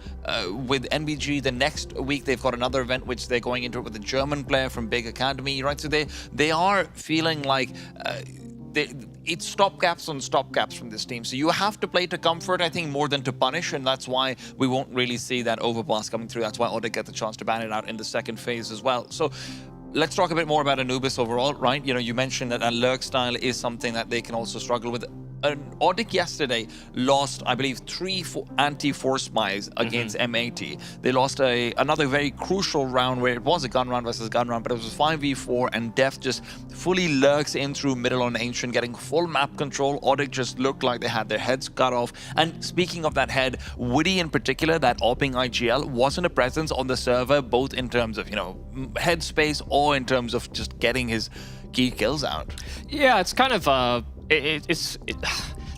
with NBG. The next week, they've got another event which they're going into it with a German player from Big Academy, right? So they are feeling like it's stopgaps on stopgaps from this team. So you have to play to comfort, I think, more than to punish, and that's why we won't really see that Overpass coming through. That's why ODDIK get the chance to ban it out in the second phase as well. So let's talk a bit more about Anubis overall, right? You know, you mentioned that a lurk style is something that they can also struggle with. ODDIK yesterday lost, I believe, 3 anti-force spies against M80. They lost another very crucial round where it was a gun round versus gun round, but it was 5v4, and Def just fully lurks in through middle on Ancient, getting full map control. ODDIK just looked like they had their heads cut off. And speaking of that head, Woody in particular, that AWPing IGL, wasn't a presence on the server, both in terms of, you know, headspace or in terms of just getting his key kills out. Yeah, it's kind of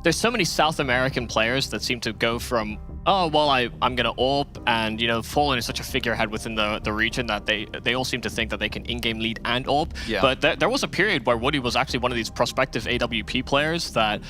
there's so many South American players that seem to go from, oh, well, I'm going to AWP and, you know, Fallen is such a figurehead within the region that they all seem to think that they can in-game lead and AWP. Yeah. But there was a period where Woody was actually one of these prospective AWP players that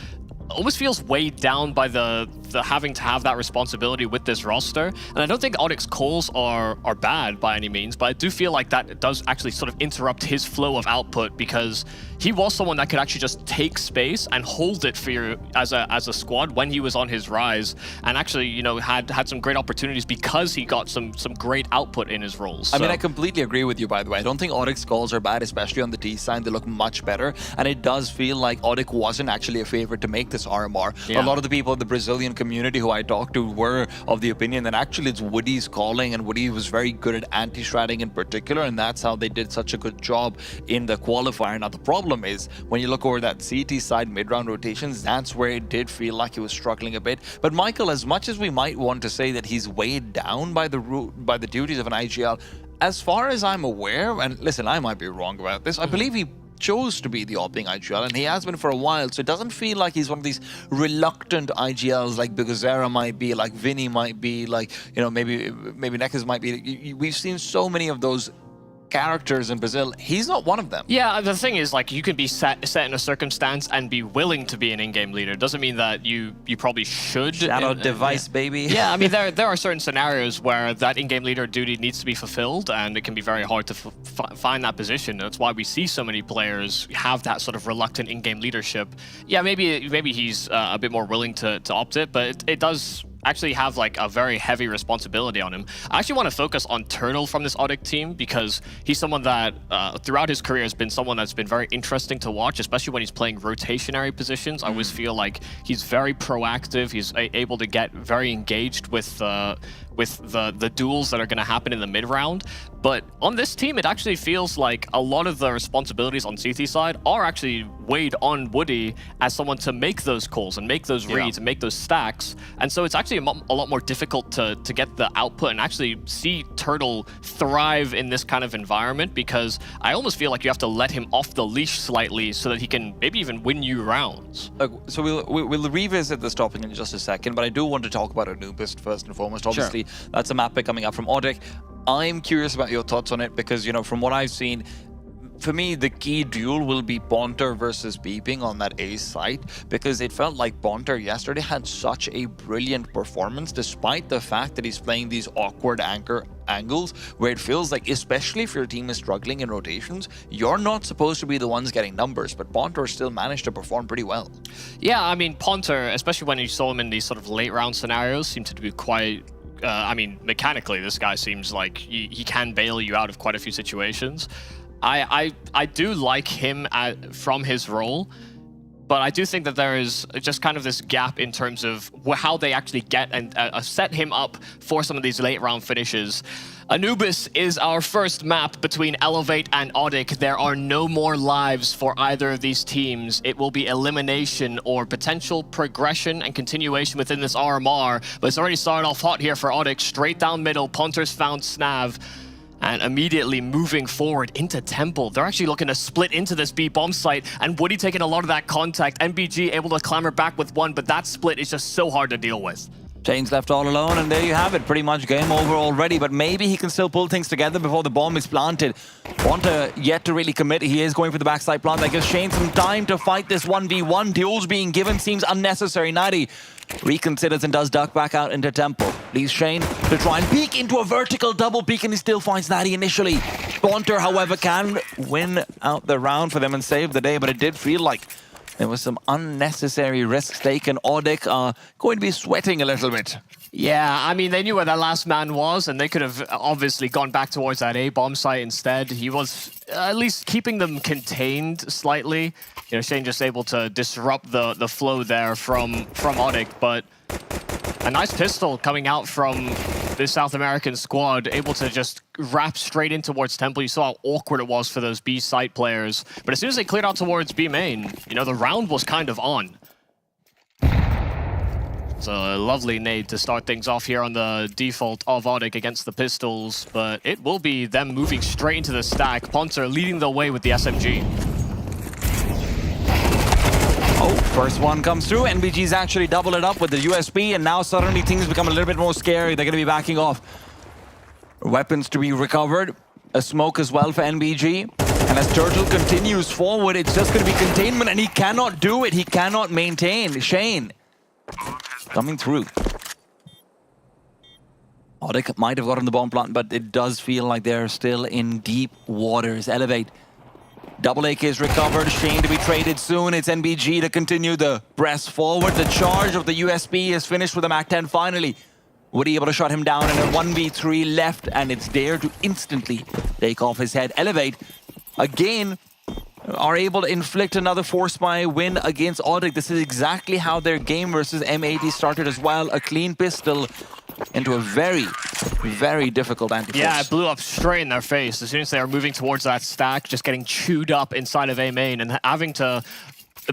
almost feels weighed down by the having to have that responsibility with this roster. And I don't think ODDIK's calls are bad by any means, but I do feel like that does actually sort of interrupt his flow of output, because he was someone that could actually just take space and hold it for you as a squad when he was on his rise, and actually, you know, had some great opportunities because he got some great output in his roles. I mean, I completely agree with you, by the way. I don't think ODDIK's calls are bad, especially on the D side. They look much better, and it does feel like ODDIK wasn't actually a favorite to make this RMR. Yeah. A lot of the people in the Brazilian community who I talked to were of the opinion that actually it's Woody's calling, and Woody was very good at anti-stratting in particular, and that's how they did such a good job in the qualifier. Now, the problem is, when you look over that CT side mid-round rotations, that's where it did feel like he was struggling a bit. But Michael, as much as we might want to say that he's weighed down by the duties of an IGL, as far as I'm aware, and listen, I might be wrong about this, I believe he chose to be the opening IGL, and he has been for a while, so it doesn't feel like he's one of these reluctant IGLs like Bugazera might be, like Vinny might be, like, you know, maybe Nekas might be. We've seen so many of those characters in Brazil. He's not one of them. Yeah, the thing is, like, you can be set in a circumstance and be willing to be an in-game leader. Doesn't mean that you probably should. Shadow device, baby. Yeah, I mean, there are certain scenarios where that in-game leader duty needs to be fulfilled, and it can be very hard to find that position. That's why we see so many players have that sort of reluctant in-game leadership. Yeah, maybe he's a bit more willing to opt it, but it does actually have like a very heavy responsibility on him. I actually want to focus on Turtle from this ODDIK team, because he's someone that throughout his career has been someone that's been very interesting to watch, especially when he's playing rotationary positions. I always feel like he's very proactive. He's able to get very engaged with the duels that are going to happen in the mid round. But on this team, it actually feels like a lot of the responsibilities on CT side are actually weighed on Woody as someone to make those calls and make those reads and make those stacks. And so it's actually a lot more difficult to get the output and actually see Turtle thrive in this kind of environment, because I almost feel like you have to let him off the leash slightly so that he can maybe even win you rounds. So we'll revisit this topic in just a second, but I do want to talk about Anubis first and foremost. Obviously, that's a map pick coming up from ODDIK. I'm curious about your thoughts on it, because, you know, from what I've seen, for me, the key duel will be Bonter versus Beeping on that A site, because it felt like Bonter yesterday had such a brilliant performance, despite the fact that he's playing these awkward anchor angles, where it feels like, especially if your team is struggling in rotations, you're not supposed to be the ones getting numbers, but Bonter still managed to perform pretty well. Yeah, I mean, Ponter, especially when you saw him in these sort of late round scenarios, seemed to be quite... I mean, mechanically, this guy seems like he can bail you out of quite a few situations. I do like him from his role, but I do think that there is just kind of this gap in terms of how they actually get and set him up for some of these late round finishes. Anubis is our first map between Elevate and ODDIK. There are no more lives for either of these teams. It will be elimination or potential progression and continuation within this RMR, but it's already started off hot here for ODDIK. Straight down middle, Ponter's found Snav, and immediately moving forward into Temple. They're actually looking to split into this B bomb site, and Woody taking a lot of that contact. MBG able to clamber back with one, but that split is just so hard to deal with. Shane's left all alone, and there you have it. Pretty much game over already, but maybe he can still pull things together before the bomb is planted. Bonter yet to really commit. He is going for the backside plant. That gives Shane some time to fight this 1v1. Duels being given seems unnecessary. Natty reconsiders and does duck back out into Temple. Leaves Shane to try and peek into a vertical double peek, and he still finds Natty initially. Bonter, however, can win out the round for them and save the day, but it did feel like there was some unnecessary risks taken. ODDIK are going to be sweating a little bit. Yeah, I mean, they knew where that last man was, and they could have obviously gone back towards that A-bomb site instead. He was at least keeping them contained slightly. You know, Shane just able to disrupt the flow there from ODDIK, but a nice pistol coming out from this South American squad, able to just wrap straight in towards Temple. You saw how awkward it was for those B site players, but as soon as they cleared out towards B main, you know, the round was kind of on. So a lovely nade to start things off here on the default of ODDIK against the pistols, but it will be them moving straight into the stack. Ponter leading the way with the SMG. Oh, first one comes through. NBG's actually doubled it up with the USP, and now suddenly things become a little bit more scary. They're going to be backing off. Weapons to be recovered. A smoke as well for NBG. And as Turtle continues forward, it's just going to be containment, and he cannot do it. He cannot maintain. Shane coming through. ODDIK might have gotten the bomb plant, but it does feel like they're still in deep waters. Elevate. Double AK is recovered. Shane to be traded soon. It's NBG to continue the press forward. The charge of the USB is finished with the MAC-10 finally. Woody able to shut him down, and a 1v3 left, and it's Dare to instantly take off his head. Elevate, again, are able to inflict another force buy win against ODDIK. This is exactly how their game versus M80 started as well. A clean pistol into a very, very difficult anti-force. Yeah, it blew up straight in their face. As soon as they were moving towards that stack, just getting chewed up inside of A main, and having to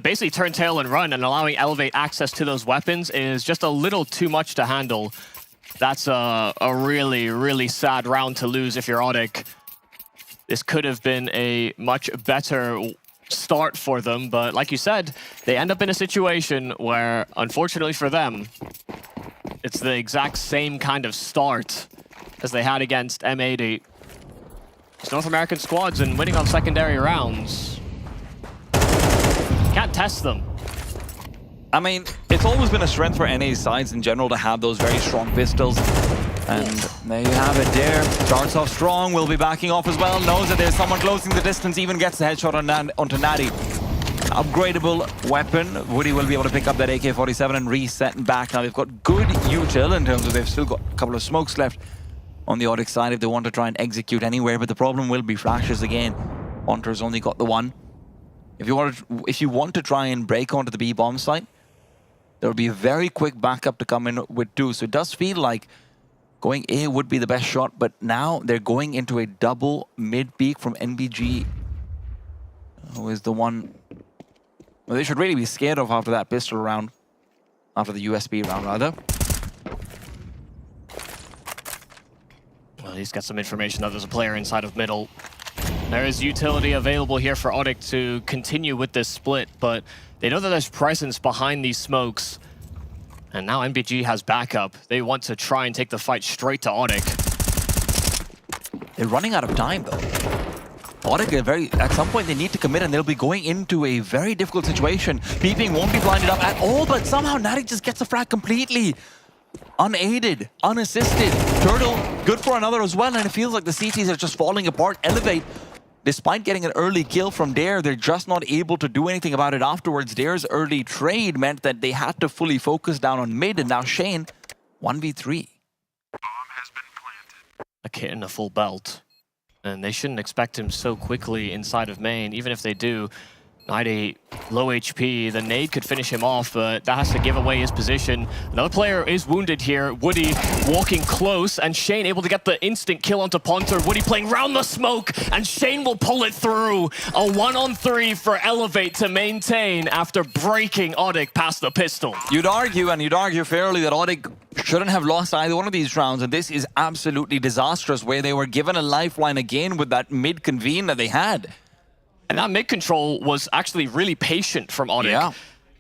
basically turn tail and run, and allowing Elevate access to those weapons is just a little too much to handle. That's a really, really sad round to lose if you're ODDIK. This could have been a much better start for them, but like you said, they end up in a situation where, unfortunately for them, it's the exact same kind of start as they had against M80. It's North American squads, and winning on secondary rounds. Can't test them. I mean, it's always been a strength for NA sides in general to have those very strong pistols. And there you have it. Dare starts off strong, will be backing off as well. Knows that there's someone closing the distance, even gets the headshot onto Natty. Upgradable weapon. Woody will be able to pick up that AK-47 and reset back. Now they've got good util in terms of they've still got a couple of smokes left on the ODDIK side if they want to try and execute anywhere. But the problem will be flashes again. Hunter's only got the one. If you want to try and break onto the B bomb site, there will be a very quick backup to come in with two. So it does feel like going A would be the best shot, but now they're going into a double mid-peak from NBG, who is the one well, they should really be scared of after that pistol round, after the USB round, rather. Well, he's got some information that there's a player inside of middle. There is utility available here for ODDIK to continue with this split, but they know that there's presence behind these smokes. And now NBG has backup. They want to try and take the fight straight to ODDIK. They're running out of time, though. ODDIK, at some point, they need to commit, and they'll be going into a very difficult situation. Peeping won't be blinded up at all, but somehow Natty just gets the frag completely. Unaided, unassisted. Turtle, good for another as well, and it feels like the CTs are just falling apart. Elevate, despite getting an early kill from Dare, they're just not able to do anything about it afterwards. Dare's early trade meant that they had to fully focus down on mid, and now Shane, 1v3. A kit and a full belt. And they shouldn't expect him so quickly inside of main. Even if they do, 90 low HP, the nade could finish him off, but that has to give away his position. Another player is wounded here. Woody walking close, and Shane able to get the instant kill onto Ponter. Woody playing round the smoke, and Shane will pull it through. A 1-on-3 for Elevate to maintain after breaking ODDIK past the pistol. You'd argue fairly, that ODDIK shouldn't have lost either one of these rounds, and this is absolutely disastrous, where they were given a lifeline again with that mid-convene that they had. And that mid-control was actually really patient from ODDIK. Yeah.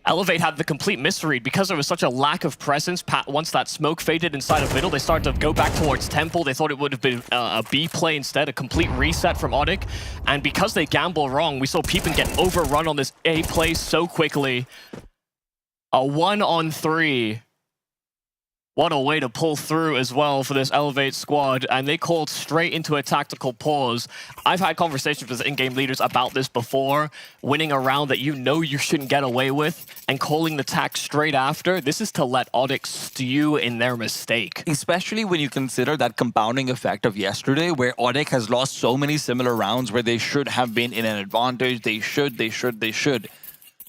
Elevate had the complete misread. Because there was such a lack of presence, once that smoke faded inside of middle, they started to go back towards Temple. They thought it would have been a B play instead, a complete reset from ODDIK. And because they gamble wrong, we saw Peepin get overrun on this A play so quickly. A 1-on-3. What a way to pull through as well for this Elevate squad, and they called straight into a tactical pause. I've had conversations with in-game leaders about this before, winning a round that you know you shouldn't get away with, and calling the tack straight after. This is to let ODDIK stew in their mistake. Especially when you consider that compounding effect of yesterday, where ODDIK has lost so many similar rounds where they should have been in an advantage. They should.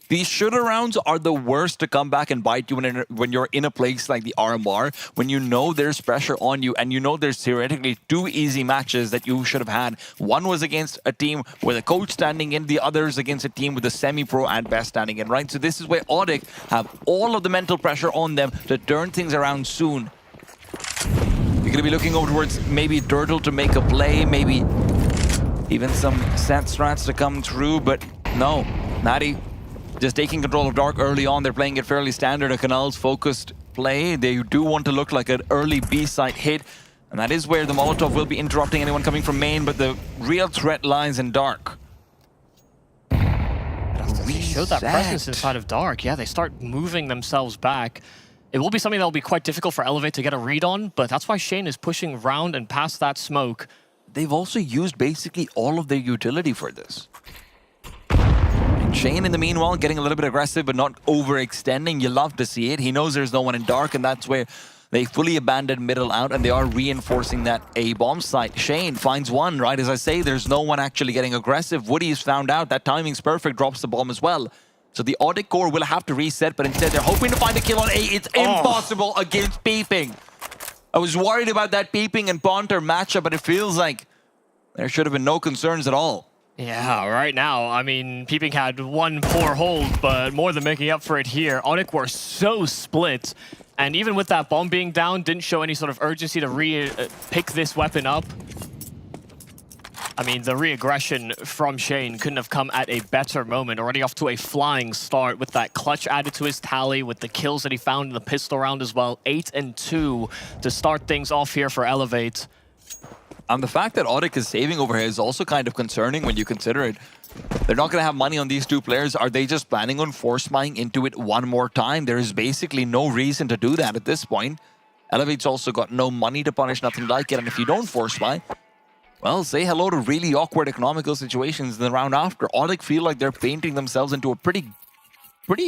These shooter rounds are the worst to come back and bite you when you're in a place like the RMR, when you know there's pressure on you and you know there's theoretically two easy matches that you should have had. One was against a team with a coach standing in, the other's against a team with a semi-pro and best standing in, right? So this is where ODDIK have all of the mental pressure on them to turn things around soon. You're going to be looking over towards maybe Turtle to make a play, maybe even some set strats to come through, but no, Natty just taking control of Dark early on. They're playing it fairly standard, a Canals focused play. They do want to look like an early B-side hit, and that is where the Molotov will be interrupting anyone coming from main, but the real threat lies in Dark. Show that presence inside of Dark. Yeah, they start moving themselves back. It will be something that will be quite difficult for Elevate to get a read on, but that's why Shane is pushing round and past that smoke. They've also used basically all of their utility for this. And Shane, in the meanwhile, getting a little bit aggressive, but not overextending. You love to see it. He knows there's no one in Dark, and that's where they fully abandoned middle out, and they are reinforcing that A-bomb site. Shane finds one, right? As I say, there's no one actually getting aggressive. Woody's found out that timing's perfect, drops the bomb as well. So the ODDIK core will have to reset, but instead they're hoping to find a kill on A. It's impossible against Peeping. I was worried about that Peeping and Ponter matchup, but it feels like there should have been no concerns at all. Yeah, right now, I mean, Peeping had one poor hold, but more than making up for it here. ODDIK were so split, and even with that bomb being down, didn't show any sort of urgency to pick this weapon up. I mean, the re-aggression from Shane couldn't have come at a better moment. Already off to a flying start with that clutch added to his tally, with the kills that he found in the pistol round as well. 8 and 2 to start things off here for Elevate. And the fact that ODDIK is saving over here is also kind of concerning when you consider it. They're not going to have money on these two players. Are they just planning on force buying into it one more time? There is basically no reason to do that at this point. Elevate's also got no money to punish, nothing like it. And if you don't force buy, well, say hello to really awkward economical situations in the round after. ODDIK feel like they're painting themselves into a pretty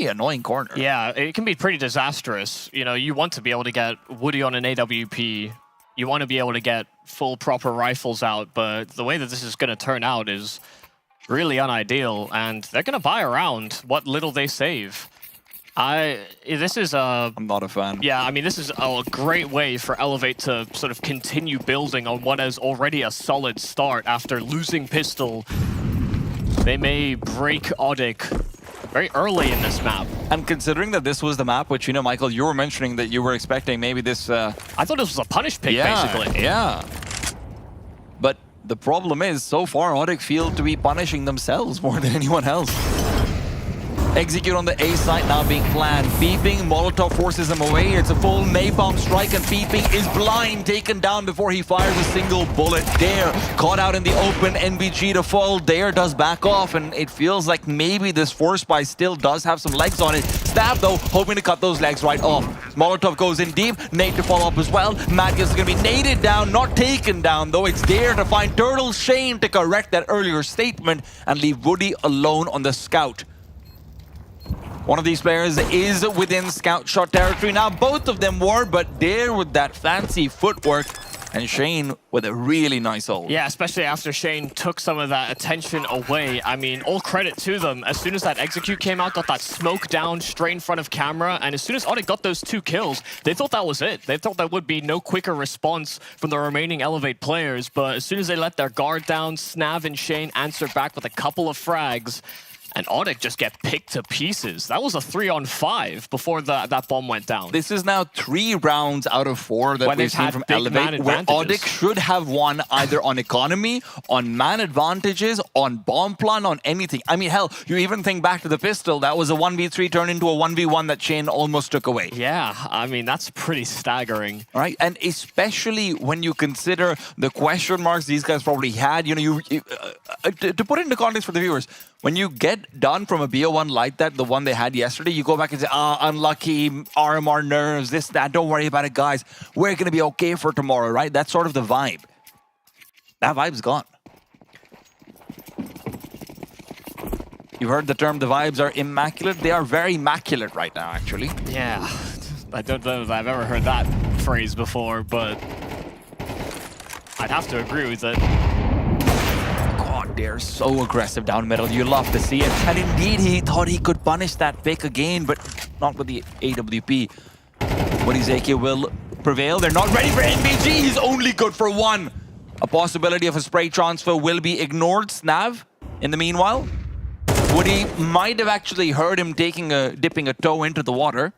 annoying corner. Yeah, it can be pretty disastrous. You know, you want to be able to get Woody on an AWP. You want to be able to get full proper rifles out, but the way that this is going to turn out is really unideal, and they're going to buy around what little they save. I'm not a fan. Yeah, I mean, this is a great way for Elevate to sort of continue building on what is already a solid start after losing Pistol. They may break ODDIK very early in this map. And considering that this was the map, which, you know, Michael, you were mentioning that you were expecting maybe this... I thought this was a punish pick, basically. Yeah. But the problem is, so far, ODDIK feel to be punishing themselves more than anyone else. Execute on the A site now being planned. Peeping, Molotov forces him away. It's a full napalm strike, and Peeping is blind, taken down before he fires a single bullet. Dare caught out in the open, NBG to fall. Dare does back off, and it feels like maybe this force buy still does have some legs on it. Stab, though, hoping to cut those legs right off. Molotov goes in deep, nade to follow up as well. Matthews is going to be naded down, not taken down, though. It's Dare to find Turtle. Shane to correct that earlier statement and leave Woody alone on the scout. One of these players is within scout shot territory now. Both of them were, but Dare with that fancy footwork, and Shane with a really nice hold. Yeah, especially after Shane took some of that attention away. I mean, all credit to them. As soon as that execute came out, got that smoke down straight in front of camera, and as soon as ODDIK got those 2 kills, they thought that was it. They thought there would be no quicker response from the remaining Elevate players, but as soon as they let their guard down, Snav and Shane answered back with a couple of frags, and ODDIK just get picked to pieces. That was a 3-on-5 before that bomb went down. This is now 3 rounds out of 4 that we've seen from Elevate, where ODDIK should have won either on economy, on man advantages, on bomb plan, on anything. I mean, hell, you even think back to the pistol, that was a 1v3 turned into a 1v1 that Shane almost took away. Yeah, I mean, that's pretty staggering. Right, and especially when you consider the question marks these guys probably had. You know, to put it into context for the viewers, when you get done from a BO1 like that, the one they had yesterday, you go back and say, unlucky, RMR nerves, this, that, don't worry about it, guys. We're going to be okay for tomorrow, right? That's sort of the vibe. That vibe's gone. You've heard the term, the vibes are immaculate. They are very immaculate right now, actually. Yeah, I don't know if I've ever heard that phrase before, but I'd have to agree with it. They're so aggressive down middle. You love to see it. And indeed, he thought he could punish that pick again, but not with the AWP. Woody's AK will prevail. They're not ready for NBG. He's only good for 1. A possibility of a spray transfer will be ignored. Snav, in the meanwhile, Woody might have actually heard him dipping a toe into the water.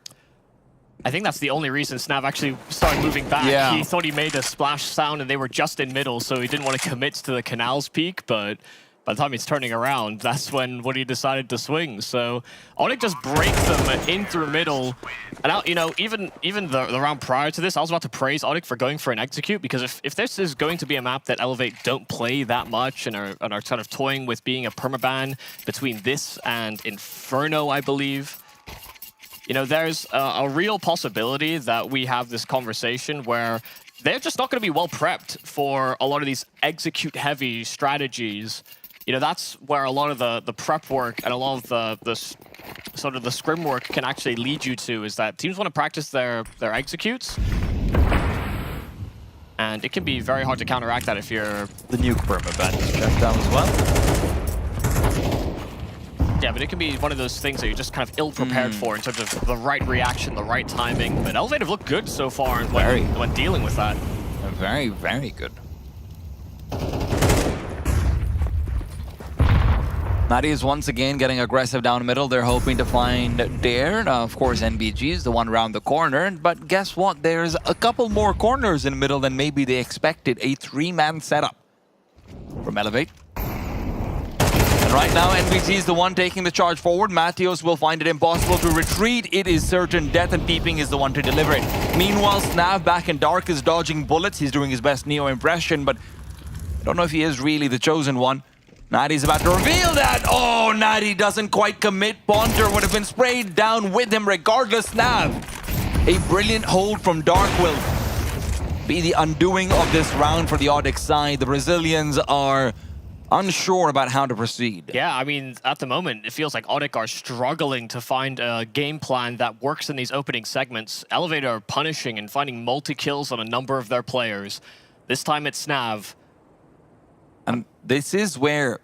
I think that's the only reason Snav actually started moving back. Yeah. He thought he made a splash sound and they were just in middle, so he didn't want to commit to the canal's peak, but by the time he's turning around, that's when Woody decided to swing. So ODDIK just breaks them in through middle. And now, you know, even the round prior to this, I was about to praise ODDIK for going for an execute, because if this is going to be a map that Elevate don't play that much and are kind of toying with being a permaban between this and Inferno, I believe, you know, there's a real possibility that we have this conversation where they're just not going to be well prepped for a lot of these execute-heavy strategies. You know, that's where a lot of the prep work and a lot of the sort of the scrim work can actually lead you to, is that teams want to practice their executes. And it can be very hard to counteract that if you're... The nuke permaban is checked down as well. Yeah, but it can be one of those things that you're just kind of ill-prepared for in terms of the right reaction, the right timing. But Elevate have looked good so far when dealing with that. Very, very good. Natty is once again getting aggressive down the middle. They're hoping to find Dare. Now, of course, NBG is the one around the corner. But guess what? There's a couple more corners in the middle than maybe they expected. A 3-man setup from Elevate. And right now, NBG is the one taking the charge forward. Matthews will find it impossible to retreat. It is certain death, and Peeping is the one to deliver it. Meanwhile, Snav back in Dark is dodging bullets. He's doing his best Neo impression, but I don't know if he is really the chosen one. Natty's about to reveal that. Oh, Natty doesn't quite commit. Ponter would have been sprayed down with him regardless. Snav, a brilliant hold from Dark will be the undoing of this round for the ODDIK side. The Brazilians are unsure about how to proceed. Yeah, I mean, at the moment, it feels like ODDIK are struggling to find a game plan that works in these opening segments. Elevator are punishing and finding multi-kills on a number of their players. This time it's Snav. And this is where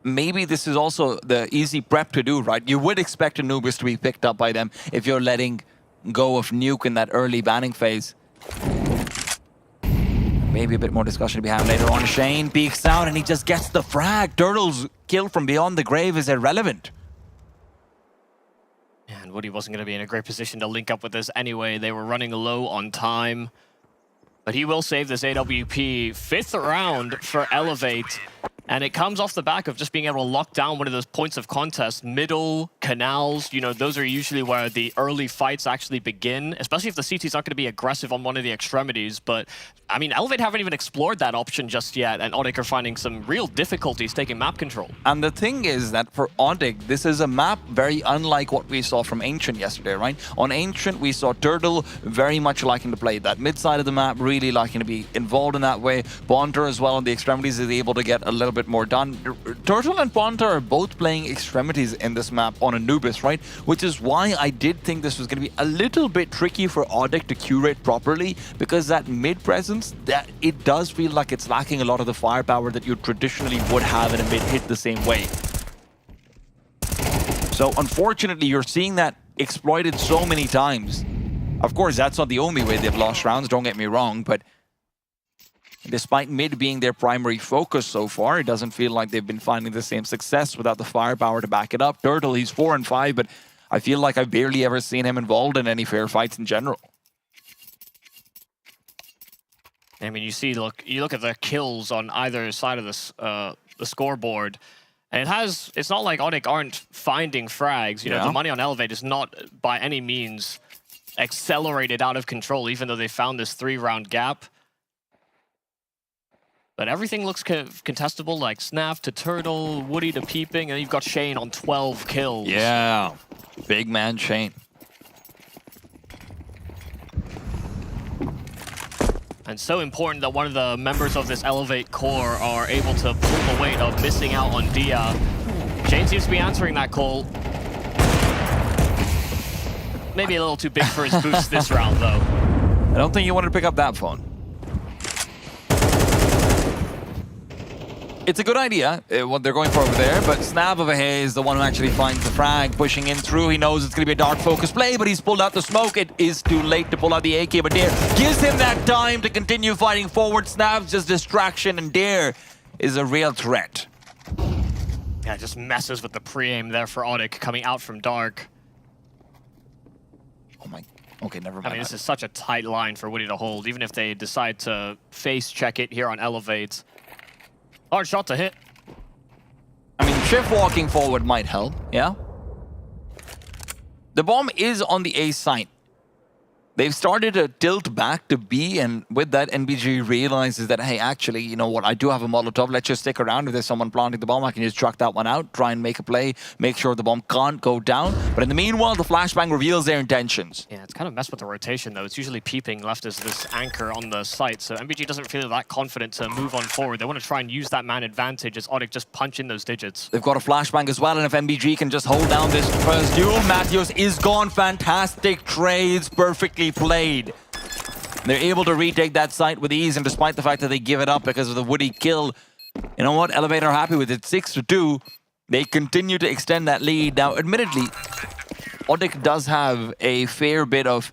maybe this is also the easy prep to do, right? You would expect Anubis to be picked up by them if you're letting go of Nuke in that early banning phase. Maybe a bit more discussion to be had later on. Shane peeks out and he just gets the frag. Turtle's kill from beyond the grave is irrelevant. And Woody wasn't going to be in a great position to link up with this anyway. They were running low on time. But he will save this AWP. 5th round for Elevate. And it comes off the back of just being able to lock down one of those points of contest. Middle, canals, you know, those are usually where the early fights actually begin, especially if the CT's not going to be aggressive on one of the extremities. But, I mean, Elevate haven't even explored that option just yet, and ODDIK are finding some real difficulties taking map control. And the thing is that for ODDIK, this is a map very unlike what we saw from Ancient yesterday, right? On Ancient, we saw Turtle very much liking to play that mid side of the map, really liking to be involved in that way. Bonter as well on the extremities is able to get a little bit more done. Turtle and Ponta are both playing extremities in this map on Anubis, right? Which is why I did think this was going to be a little bit tricky for ODDIK to curate properly, because that mid presence, that it does feel like it's lacking a lot of the firepower that you traditionally would have in a mid hit the same way. So unfortunately, you're seeing that exploited so many times. Of course, that's not the only way they've lost rounds, don't get me wrong, but despite mid being their primary focus so far, it doesn't feel like they've been finding the same success without the firepower to back it up. Turtle, he's 4 and 5, but I feel like I've barely ever seen him involved in any fair fights in general. I mean, you look at the kills on either side of this, the scoreboard, and it's not like ODDIK aren't finding frags. You know, the money on Elevate is not by any means accelerated out of control, even though they found this 3-round gap. But everything looks contestable, like Snav to Turtle, Woody to Peeping, and you've got Shane on 12 kills. Yeah, big man Shane. And so important that one of the members of this Elevate core are able to pull the weight of missing out on Dia. Shane seems to be answering that call. Maybe a little too big for his boost this round, though. I don't think you wanted to pick up that phone. It's a good idea, what they're going for over there, but Snav over here is the one who actually finds the frag, pushing in through. He knows it's going to be a dark focus play, but he's pulled out the smoke. It is too late to pull out the AK, but Dare gives him that time to continue fighting forward. Snav's just distraction, and Dare is a real threat. Yeah, just messes with the pre-aim there for ODDIK coming out from dark. Oh my, okay, never mind. I mean, this is such a tight line for Woody to hold, even if they decide to face check it here on Elevate. Hard shot to hit. Shift walking forward might help, yeah? The bomb is on the A site. They've started to tilt back to B, and with that, NBG realizes that, hey, actually, you know what, I do have a Molotov. Let's just stick around. If there's someone planting the bomb, I can just truck that one out, try and make a play, make sure the bomb can't go down. But in the meanwhile, the flashbang reveals their intentions. Yeah, it's kind of messed with the rotation, though. It's usually peeping left as this anchor on the site, so NBG doesn't feel that confident to move on forward. They want to try and use that man advantage as ODDIK just punch in those digits. They've got a flashbang as well, and if NBG can just hold down this first duel, Matthews is gone. Fantastic trades, perfectly played. They're able to retake that site with ease, and despite the fact that they give it up because of the Woody kill, you know what? Elevate are happy with it. 6-2. They continue to extend that lead. Now, admittedly, ODDIK does have a fair bit of,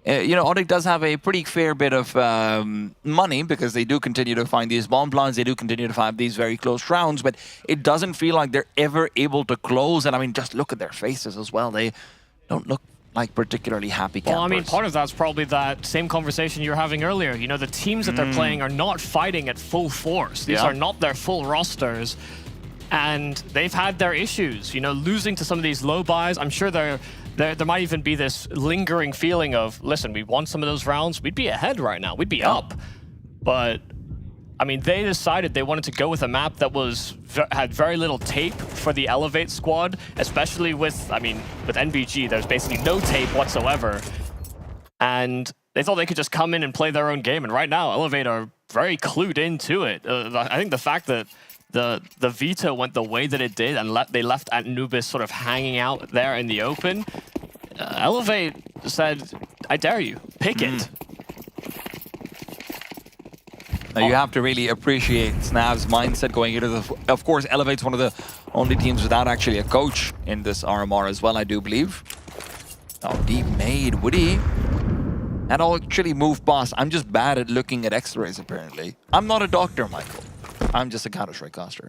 ODDIK does have a pretty fair bit of money because they do continue to find these bomb plants. They do continue to find these very close rounds, but it doesn't feel like they're ever able to close. And I mean, just look at their faces as well. They don't look like particularly happy campers. Well, I mean, part of that's probably that same conversation you were having earlier. You know, the teams that they're playing are not fighting at full force. These are not their full rosters. And they've had their issues, you know, losing to some of these low buys. I'm sure there might even be this lingering feeling of, listen, we won some of those rounds. We'd be ahead right now. We'd be up. But I mean, they decided they wanted to go with a map that had very little tape for the Elevate squad, especially with, I mean, with NBG, there's basically no tape whatsoever. And they thought they could just come in and play their own game. And right now, Elevate are very clued into it. I think the fact that the veto went the way that it did and they left Anubis sort of hanging out there in the open, Elevate said, I dare you, pick it. Now you have to really appreciate Snav's mindset going into the... Of course, Elevate's one of the only teams without actually a coach in this RMR as well, I do believe. Oh, deep made, Woody. That all actually moved past. I'm just bad at looking at x-rays, apparently. I'm not a doctor, Michael. I'm just a Counter-Strike caster.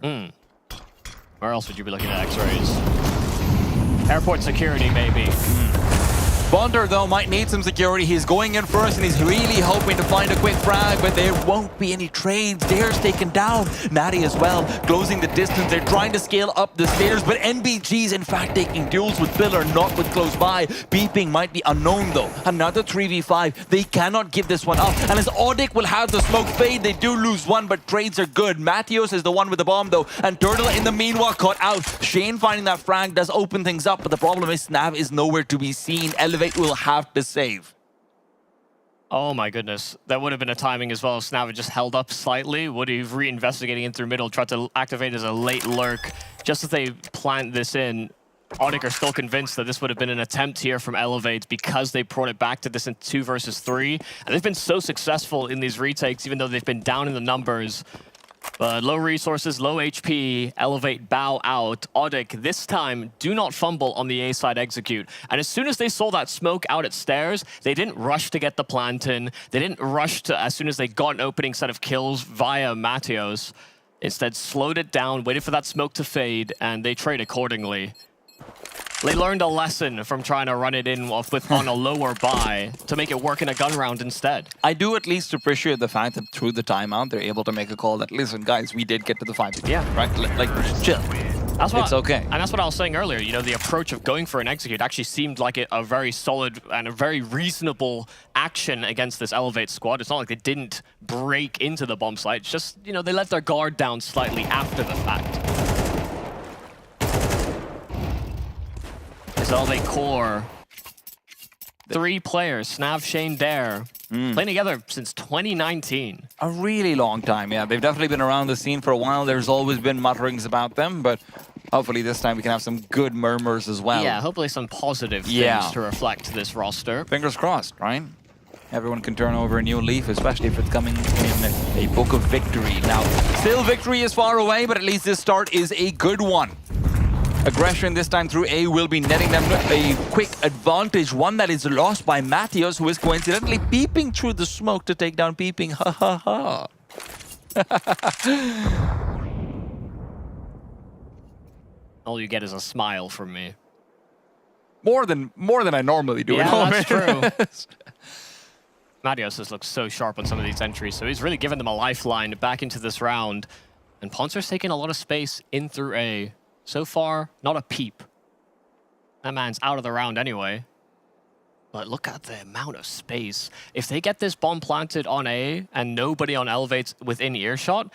Where else would you be looking at x-rays? Airport security, maybe. Bonder, though, might need some security. He's going in first, and he's really hoping to find a quick frag, but there won't be any trades. Dare's taken down. Natty as well, closing the distance. They're trying to scale up the stairs, but NBG's, in fact, taking duels with Pillar, not with close by. Beeping might be unknown, though. Another 3v5. They cannot give this one up. And as ODDIK will have the smoke fade, they do lose one, but trades are good. Matthews is the one with the bomb, though, and Turtle in the meanwhile caught out. Shane finding that frag does open things up, but the problem is Snav is nowhere to be seen. Elevate will have to save. Oh my goodness. That would have been a timing as well. Snav had just held up slightly. Would have reinvestigating in through middle, tried to activate as a late lurk. Just as they plant this in, ODDIK are still convinced that this would have been an attempt here from Elevate because they brought it back to this in 2 versus 3. And they've been so successful in these retakes, even though they've been down in the numbers. But low resources, low HP, Elevate bow out. ODDIK, this time, do not fumble on the A side execute. And as soon as they saw that smoke out at stairs, they didn't rush to get the plant in. They didn't rush to, as soon as they got an opening set of kills via Matthews. Instead, slowed it down, waited for that smoke to fade, and they trade accordingly. They learned a lesson from trying to run it in on a lower buy to make it work in a gun round instead. I do at least appreciate the fact that through the timeout, they're able to make a call that, listen, guys, we did get to the 5. Yeah. Right? Like, chill. It's okay. And that's what I was saying earlier. You know, the approach of going for an execute actually seemed like a very solid and a very reasonable action against this Elevate squad. It's not like they didn't break into the bomb site. It's just, you know, they let their guard down slightly after the fact. Elevate core. 3 players, Snav, Shane, Dare, playing together since 2019. A really long time, yeah. They've definitely been around the scene for a while. There's always been mutterings about them, but hopefully this time we can have some good murmurs as well. Yeah, hopefully some positive things to reflect this roster. Fingers crossed, right? Everyone can turn over a new leaf, especially if it's coming in a book of victory. Now, still victory is far away, but at least this start is a good one. Aggression this time through A will be netting them a quick advantage, one that is lost by Matthews, who is coincidentally peeping through the smoke to take down Peeping. Ha ha ha. All you get is a smile from me. More than I normally do. Yeah, that's true. Matthews has looked so sharp on some of these entries, so he's really given them a lifeline back into this round. And Poncer's taking a lot of space in through A. So far, not a peep. That man's out of the round anyway. But look at the amount of space. If they get this bomb planted on A and nobody on Elevate's within earshot,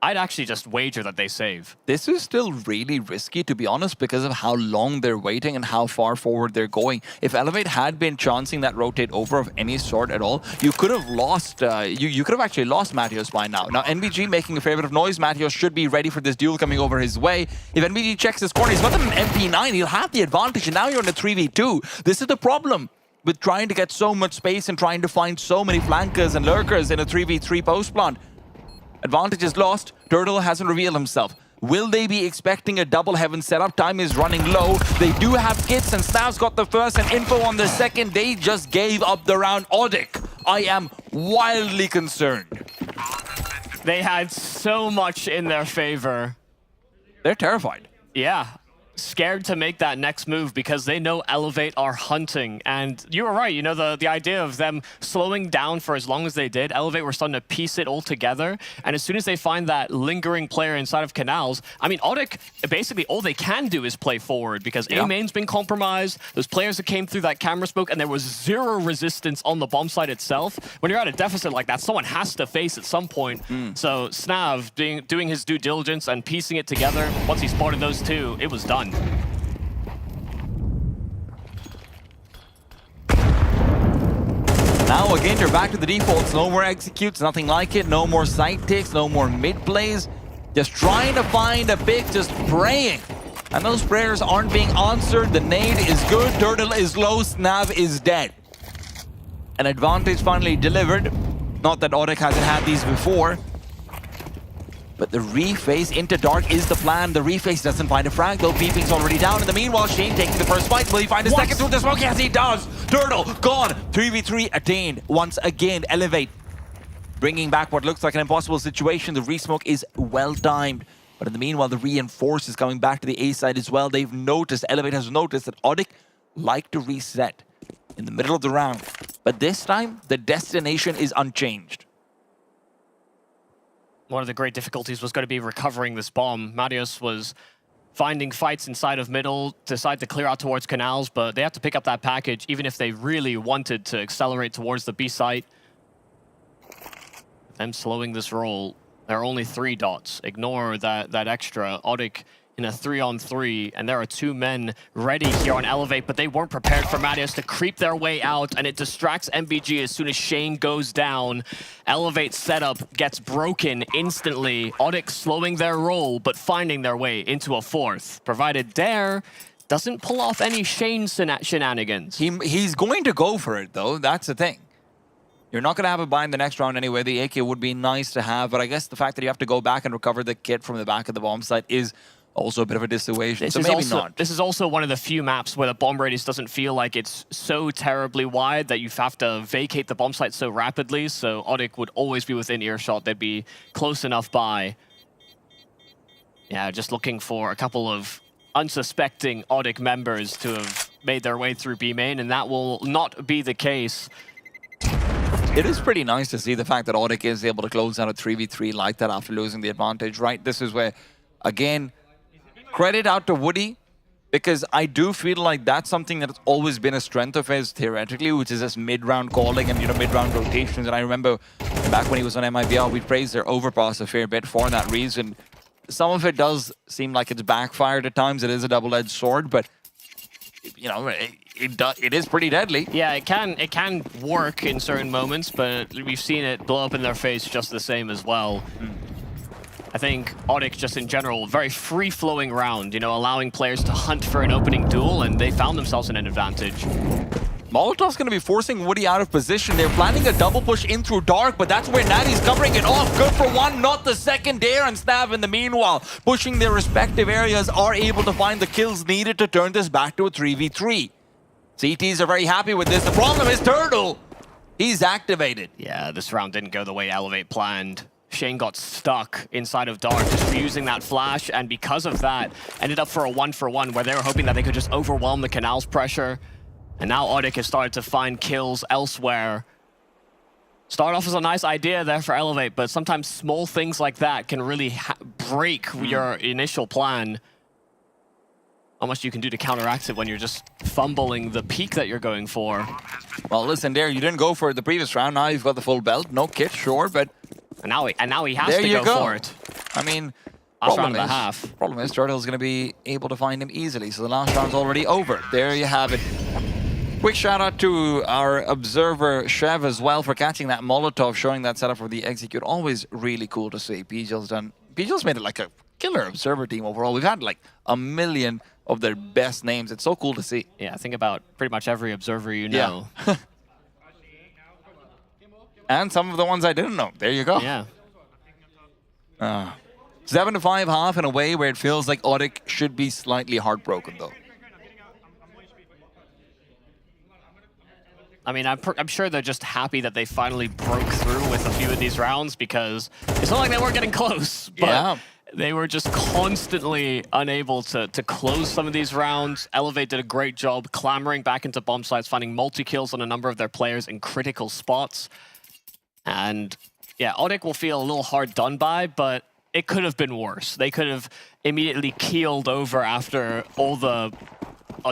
I'd actually just wager that they save. This is still really risky, to be honest, because of how long they're waiting and how far forward they're going. If Elevate had been chancing that rotate over of any sort at all, you could have lost, you could have actually lost Mathios by now. Now, NBG making a fair bit of noise. Mathios should be ready for this duel coming over his way. If NBG checks his corner, he's got an MP9, he'll have the advantage, and now you're in a 3v2. This is the problem with trying to get so much space and trying to find so many flankers and lurkers in a 3v3 post plant. Advantage is lost. Turtle hasn't revealed himself. Will they be expecting a double heaven setup? Time is running low. They do have kits, and Snav's got the first and info on the second. They just gave up the round. ODDIK, I am wildly concerned. They had so much in their favor. They're terrified. Yeah. Scared to make that next move because they know Elevate are hunting. And you were right, you know, the idea of them slowing down for as long as they did, Elevate were starting to piece it all together. And as soon as they find that lingering player inside of Canals, I mean, ODDIK, basically all they can do is play forward because A-main's been compromised. Those players that came through that camera smoke and there was zero resistance on the bomb site itself. When you're at a deficit like that, someone has to face at some point. So Snav doing his due diligence and piecing it together. Once he spotted those two, it was done. Now again, you're back to the defaults. No more executes, nothing like it. No more side takes, no more mid plays. Just trying to find a pick, just praying. And those prayers aren't being answered. The nade is good, Turtle is low, Snav is dead. An advantage finally delivered. Not that ODDIK hasn't had these before. But the reface into dark is the plan. The reface doesn't find a frag, though. Peeping's already down. In the meanwhile, Shane taking the first fight. Will he find a second through the smoke? Yes, he does. Turtle gone. 3v3 attained. Once again, Elevate bringing back what looks like an impossible situation. The resmoke is well timed. But in the meanwhile, the reinforce is coming back to the A side as well. They've noticed, Elevate has noticed that ODDIK like to reset in the middle of the round. But this time, the destination is unchanged. One of the great difficulties was going to be recovering this bomb. Mathios was finding fights inside of middle, decided to clear out towards Canals, but they have to pick up that package even if they really wanted to accelerate towards the B site. Them slowing this roll, there are only 3 dots. Ignore that extra. ODDIK in a 3-on-3, and there are 2 men ready here on Elevate, but they weren't prepared for Mathios to creep their way out, and it distracts MBG as soon as Shane goes down. Elevate setup gets broken instantly. ODDIK slowing their roll, but finding their way into a 4th, provided Dare doesn't pull off any Shane shenanigans. He's going to go for it, though. That's the thing. You're not going to have a buy in the next round anyway. The AK would be nice to have, but I guess the fact that you have to go back and recover the kit from the back of the bomb site is also a bit of a dissuasion, so maybe not. This is also one of the few maps where the bomb radius doesn't feel like it's so terribly wide that you have to vacate the bomb site so rapidly, so ODDIK would always be within earshot. They'd be close enough by. Yeah, just looking for a couple of unsuspecting ODDIK members to have made their way through B main, and that will not be the case. It is pretty nice to see the fact that ODDIK is able to close out a 3v3 like that after losing the advantage, right? This is where, again, credit out to Woody, because I do feel like that's something that's always been a strength of his theoretically, which is this mid-round calling and, you know, mid-round rotations. And I remember back when he was on MIBR, we praised their overpass a fair bit for that reason. Some of it does seem like it's backfired at times. It is a double-edged sword, but, you know, it is pretty deadly. Yeah, it can work in certain moments, but we've seen it blow up in their face just the same as well. I think ODDIK just in general, very free-flowing round, you know, allowing players to hunt for an opening duel, and they found themselves in an advantage. Molotov's going to be forcing Woody out of position. They're planning a double push in through dark, but that's where Natty's covering it off. Good for one, not the second. Dare and Snav in the meanwhile, pushing their respective areas, are able to find the kills needed to turn this back to a 3v3. CTs are very happy with this. The problem is Turtle. He's activated. Yeah, this round didn't go the way Elevate planned. Shane got stuck inside of Dark, just reusing that flash, and because of that, ended up for a 1-for-1 where they were hoping that they could just overwhelm the Canals pressure. And now ODDIK has started to find kills elsewhere. Start off as a nice idea there for Elevate, but sometimes small things like that can really break your initial plan. not much you can do to counteract it when you're just fumbling the peak that you're going for. Well, listen, there, you didn't go for it the previous round. Now you've got the full belt. No kit, sure, but... And now he has to go for it. I mean, last round and a half. Problem is, Turtle's going to be able to find him easily, so the last round's already over. There you have it. Quick shout out to our observer, Chev, as well, for catching that Molotov, showing that setup for the execute. Always really cool to see. PGL's made it like a killer observer team overall. We've had like 1 million of their best names. It's so cool to see. Yeah, think about pretty much every observer you know. Yeah. And some of the ones I didn't know. There you go. Yeah. 7-5 half in a way where it feels like ODDIK should be slightly heartbroken, though. I mean, I'm sure they're just happy that they finally broke through with a few of these rounds, because it's not like they weren't getting close, but they were just constantly unable to close some of these rounds. Elevate did a great job clambering back into bomb sites, finding multi-kills on a number of their players in critical spots. And yeah, ODDIK will feel a little hard done by, but it could have been worse. They could have immediately keeled over after all the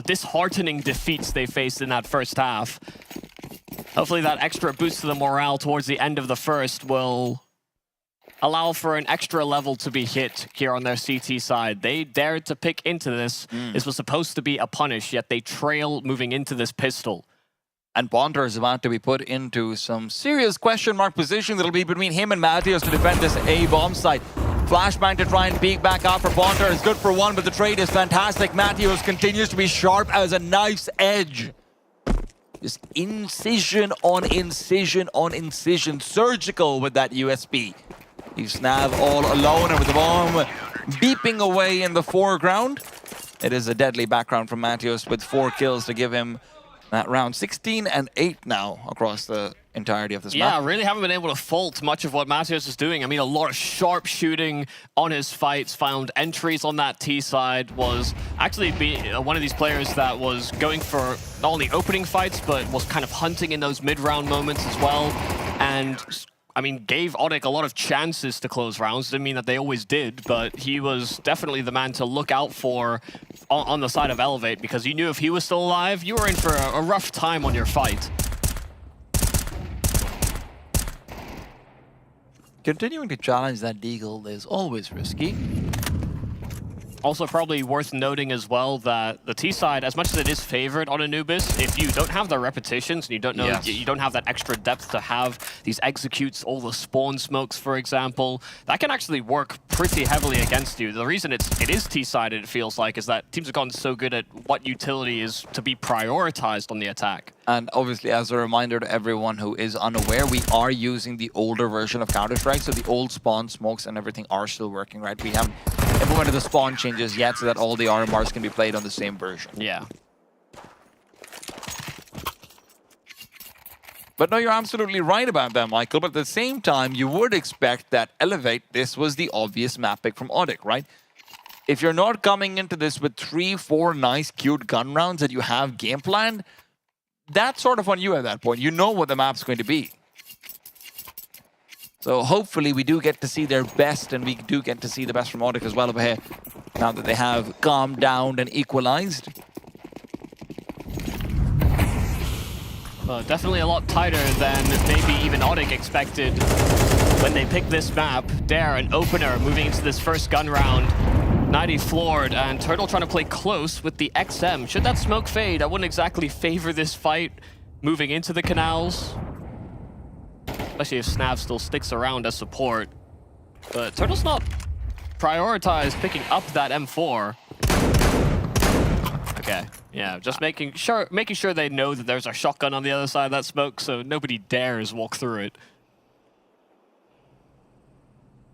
disheartening defeats they faced in that first half. Hopefully that extra boost to the morale towards the end of the first will allow for an extra level to be hit here on their CT side. They dared to pick into this. This was supposed to be a punish, yet they trail moving into this pistol. And Bonter is about to be put into some serious question mark position that'll be between him and Mathios to defend this A bomb site. Flashbang to try and peek back out for Bonter is good for one, but the trade is fantastic. Mathios continues to be sharp as a knife's edge. Just incision on incision on incision. Surgical with that USB. Leaves Snav all alone, and with the bomb beeping away in the foreground. It is a deadly background from Mathios with 4 kills to give him that round. 16 and 8 now across the entirety of this map. Yeah, really haven't been able to fault much of what Mathios is doing. I mean, a lot of sharp shooting on his fights, found entries on that T side, was actually one of these players that was going for not only opening fights, but was kind of hunting in those mid-round moments as well. And I mean, gave ODDIK a lot of chances to close rounds. Didn't mean that they always did, but he was definitely the man to look out for on the side of Elevate, because you knew if he was still alive, you were in for a rough time on your fight. Continuing to challenge that deagle is always risky. Also probably worth noting as well that the T side, as much as it is favored on Anubis, if you don't have the repetitions and you don't know, you don't have that extra depth to have these executes, all the spawn smokes, for example, that can actually work pretty heavily against you. The reason it is T-sided, it feels like, is that teams have gotten so good at what utility is to be prioritized on the attack. And obviously, as a reminder to everyone who is unaware, we are using the older version of Counter-Strike, so the old spawn smokes and everything are still working, right? We haven't implemented the spawn changes yet so that all the RMRs can be played on the same version. Yeah. But no, you're absolutely right about that, Michael. But at the same time, you would expect that Elevate, this was the obvious map pick from ODDIK, right? If you're not coming into this with 3-4 nice, cute gun rounds that you have game planned, that's sort of on you at that point. You know what the map's going to be. So hopefully we do get to see their best, and we do get to see the best from ODDIK as well over here, now that they have calmed down and equalized. Definitely a lot tighter than maybe even ODDIK expected when they picked this map. Dare, an opener, moving into this first gun round. 90 floored, and Turtle trying to play close with the XM. Should that smoke fade, I wouldn't exactly favor this fight moving into the canals. Especially if Snav still sticks around as support. But Turtle's not prioritized picking up that M4. Okay, yeah, just making sure they know that there's a shotgun on the other side of that smoke, so nobody dares walk through it.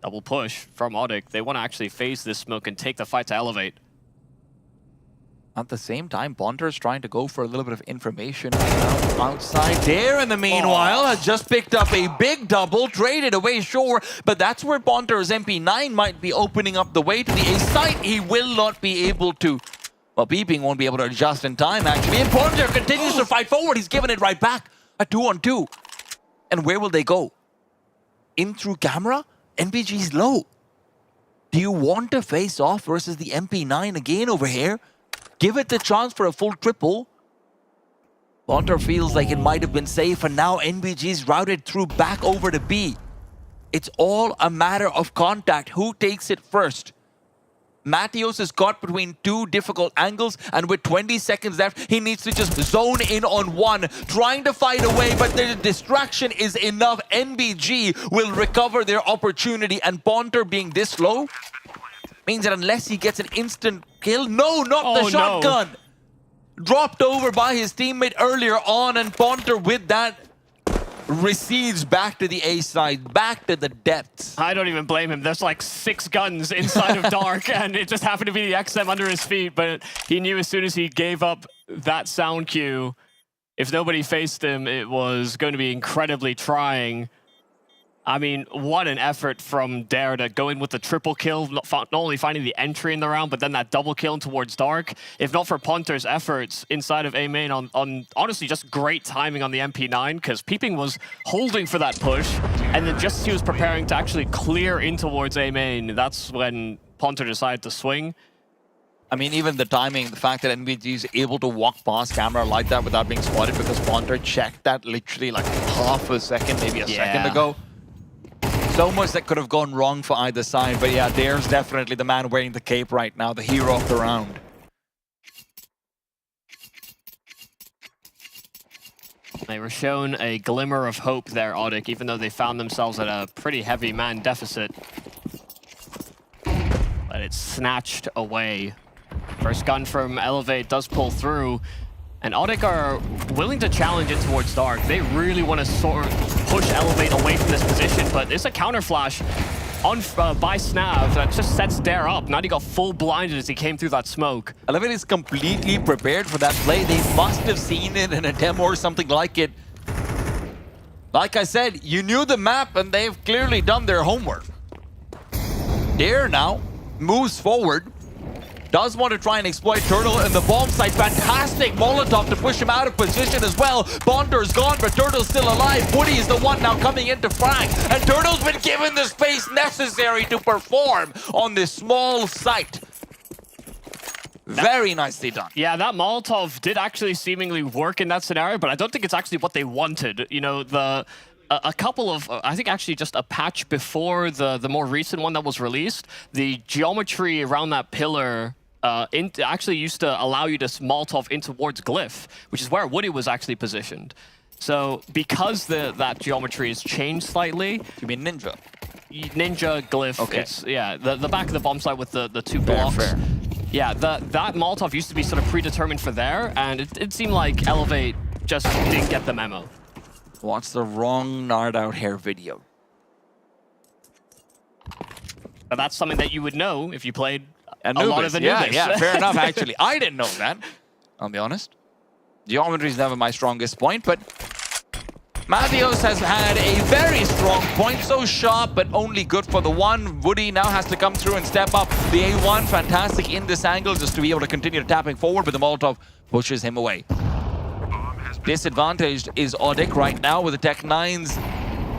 Double push from ODDIK. They want to actually phase this smoke and take the fight to Elevate. At the same time, Bonter is trying to go for a little bit of information outside. Dare, in the meanwhile, has just picked up a big double, traded away, sure, but that's where Bonter's MP9 might be opening up the way to the A site. He will not be able to. Well, Beeping won't be able to adjust in time, actually. And Bonter continues to fight forward. He's giving it right back. A 2-on-2. And where will they go? In through camera? NPG's low. Do you want to face off versus the MP9 again over here? Give it the chance for a full triple. Bonter feels like it might have been safe, and now NBG's routed through back over to B. It's all a matter of contact. Who takes it first? Mattios is caught between two difficult angles, and with 20 seconds left, he needs to just zone in on one, trying to fight away, but the distraction is enough. NBG will recover their opportunity, and Bonter being this low means that unless he gets an instant kill, not the shotgun! Dropped over by his teammate earlier on, and Bonter with that recedes back to the A side, back to the depths. I don't even blame him. There's like 6 guns inside of Dark, and it just happened to be the XM under his feet, but he knew as soon as he gave up that sound cue, if nobody faced him, it was going to be incredibly trying. I mean, what an effort from Dare to go in with the triple kill, not only finding the entry in the round, but then that double kill towards Dark. If not for Ponter's efforts inside of A main on honestly just great timing on the MP9, because Peeping was holding for that push, and then just as he was preparing to actually clear in towards A main, that's when Ponter decided to swing. I mean, even the timing, the fact that NBG is able to walk past camera like that without being spotted, because Ponter checked that literally like half a second, maybe a second ago. So much that could have gone wrong for either side, but yeah, Dare's definitely the man wearing the cape right now, the hero of the round. They were shown a glimmer of hope there, ODDIK, even though they found themselves at a pretty heavy man deficit. But it's snatched away. First gun from Elevate does pull through, and ODDIK are willing to challenge it towards Dark. They really want to sort of push Elevate away from this position, but there's a counter flash on by Snav that just sets Dare up. Now he got full blinded as he came through that smoke. Elevate is completely prepared for that play. They must have seen it in a demo or something like it. Like I said, you knew the map, and they've clearly done their homework. Dare now moves forward. Does want to try and exploit Turtle in the bomb site. Fantastic Molotov to push him out of position as well. Bonder's gone, but Turtle's still alive. Woody is the one now coming in to frag. And Turtle's been given the space necessary to perform on this small site. Very nicely done. Yeah, that Molotov did actually seemingly work in that scenario, but I don't think it's actually what they wanted. You know, a couple of, I think actually just a patch before the more recent one that was released, the geometry around that pillar actually used to allow you to Molotov in towards Glyph, which is where Woody was actually positioned. So because that geometry has changed slightly. You mean Ninja? Ninja, Glyph, okay. It's, yeah, the back of the bomb site with the 2 blocks. Fair. Yeah, that Molotov used to be sort of predetermined for there, and it seemed like Elevate just didn't get the memo. Watch the wrong Nard Out Hair video. But that's something that you would know if you played Anubis. A lot of Anubis. Yeah, fair enough, actually. I didn't know that, I'll be honest. Geometry is never my strongest point, but Mattios has had a very strong point, so sharp, but only good for the one. Woody now has to come through and step up. The A1, fantastic in this angle, just to be able to continue tapping forward, but the Molotov pushes him away. Disadvantaged is ODDIK right now with the Tech 9s.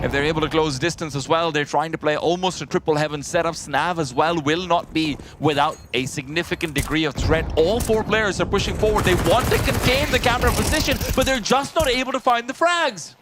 If they're able to close distance as well, they're trying to play almost a triple heaven setup. Snav as well will not be without a significant degree of threat. All 4 players are pushing forward. They want to contain the camera position, but they're just not able to find the frags.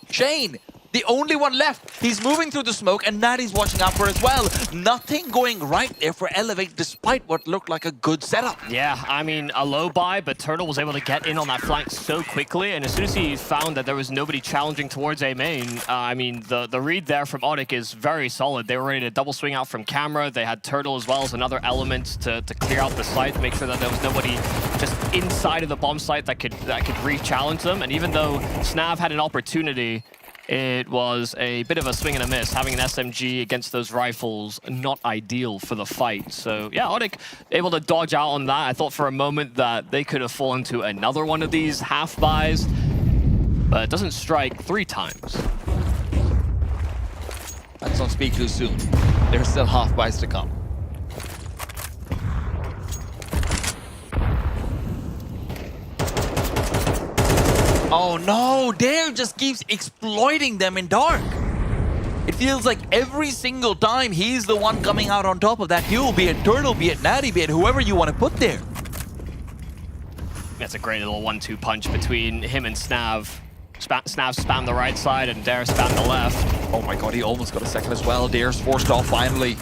Shane, the only one left. He's moving through the smoke, and Natty's watching out for as well. Nothing going right there for Elevate, despite what looked like a good setup. Yeah, I mean, a low buy, but Turtle was able to get in on that flank so quickly, and as soon as he found that there was nobody challenging towards A main, I mean, the read there from ODDIK is very solid. They were ready to double swing out from camera. They had Turtle as well as another element to clear out the site, to make sure that there was nobody just inside of the bomb site that could re-challenge them. And even though Snav had an opportunity, it was a bit of a swing and a miss. Having an SMG against those rifles, not ideal for the fight. So yeah, ODDIK able to dodge out on that. I thought for a moment that they could have fallen to another one of these half buys, but it doesn't strike 3 times. Let's not speak too soon. There's still half buys to come. Oh no, Dare just keeps exploiting them in Dark. It feels like every single time he's the one coming out on top of that duel, be it Turtle, be it Natty, be it whoever you want to put there. That's a great little 1-2 punch between him and Snav. Snav spam the right side and Dare spam the left. Oh my god, he almost got a second as well. Dare's forced off finally.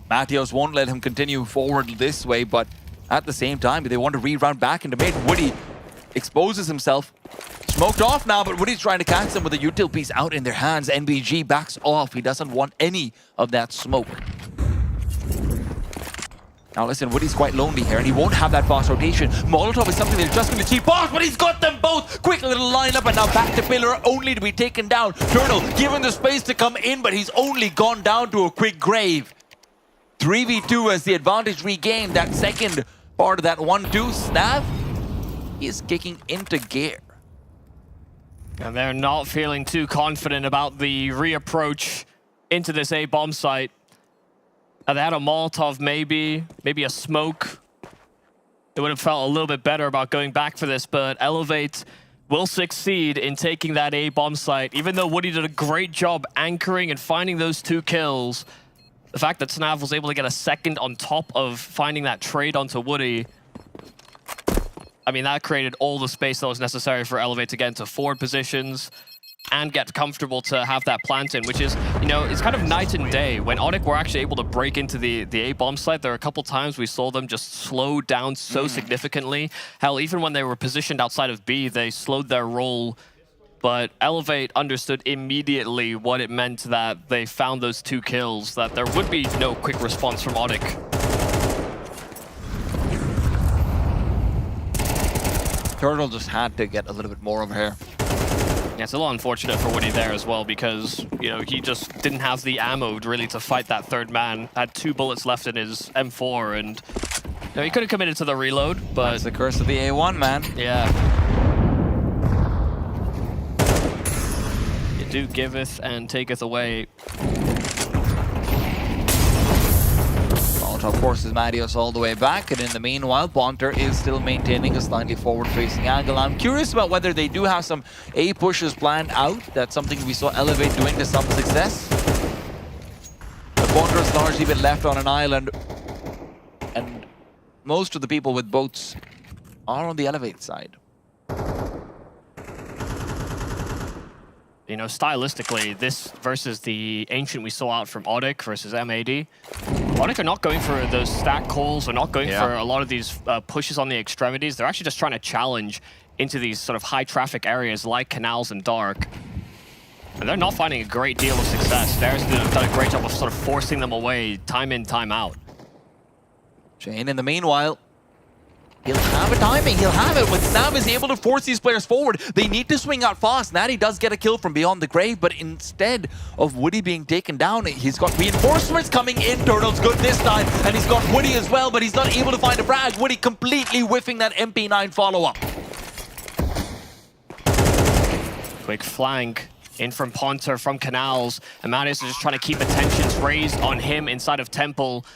Mathios won't let him continue forward this way, but at the same time, they want to reround back into mid. Woody exposes himself. Smoked off now, but Woody's trying to catch them with a util piece out in their hands. NBG backs off. He doesn't want any of that smoke. Now listen, Woody's quite lonely here, and he won't have that fast rotation. Molotov is something they're just going to cheap off, but he's got them both! Quick little lineup, and now back to Pillar, only to be taken down. Turtle given the space to come in, but he's only gone down to a quick grave. 3v2 as the advantage regained. That second part of that 1-2. Snav, he is kicking into gear. And they're not feeling too confident about the reapproach into this A bomb site. They had a Molotov, maybe a smoke. They would have felt a little bit better about going back for this, but Elevate will succeed in taking that A bomb site. Even though Woody did a great job anchoring and finding those 2 kills, the fact that Snav was able to get a second on top of finding that trade onto Woody, I mean, that created all the space that was necessary for Elevate to get into forward positions and get comfortable to have that plant in, which is, you know, it's kind of night and day. When ODDIK were actually able to break into the A bomb site, there were a couple times we saw them just slow down so significantly. Hell, even when they were positioned outside of B, they slowed their roll. But Elevate understood immediately what it meant that they found those 2 kills, that there would be no quick response from ODDIK. Turtle just had to get a little bit more over here. Yeah, it's a little unfortunate for Woody there as well because, you know, he just didn't have the ammo really to fight that third man. Had 2 bullets left in his M4 and, you know, he could have committed to the reload, but... That's the curse of the A1, man. Yeah. You do giveth and taketh away. Of course, is Mathios all the way back, and in the meanwhile, Bonter is still maintaining a slightly forward-facing angle. I'm curious about whether they do have some A pushes planned out. That's something we saw Elevate doing to some success. The Bonter has largely been left on an island, and most of the people with boats are on the Elevate side. You know, stylistically, this versus the Ancient we saw out from ODDIK versus MAD. ODDIK are not going for those stack calls, or not going for a lot of these pushes on the extremities. They're actually just trying to challenge into these sort of high traffic areas like Canals and Dark. And they're not finding a great deal of success. There's done a great job of sort of forcing them away time in, time out. Shane, in the meanwhile, he'll have a timing, he'll have it. When Snav is able to force these players forward, they need to swing out fast. Natty does get a kill from beyond the grave, but instead of Woody being taken down, he's got reinforcements coming in. Turtle's good this time, and he's got Woody as well, but he's not able to find a frag. Woody completely whiffing that MP9 follow-up. Quick flank in from Ponter, from Canals, and Mathios is just trying to keep attentions raised on him inside of Temple.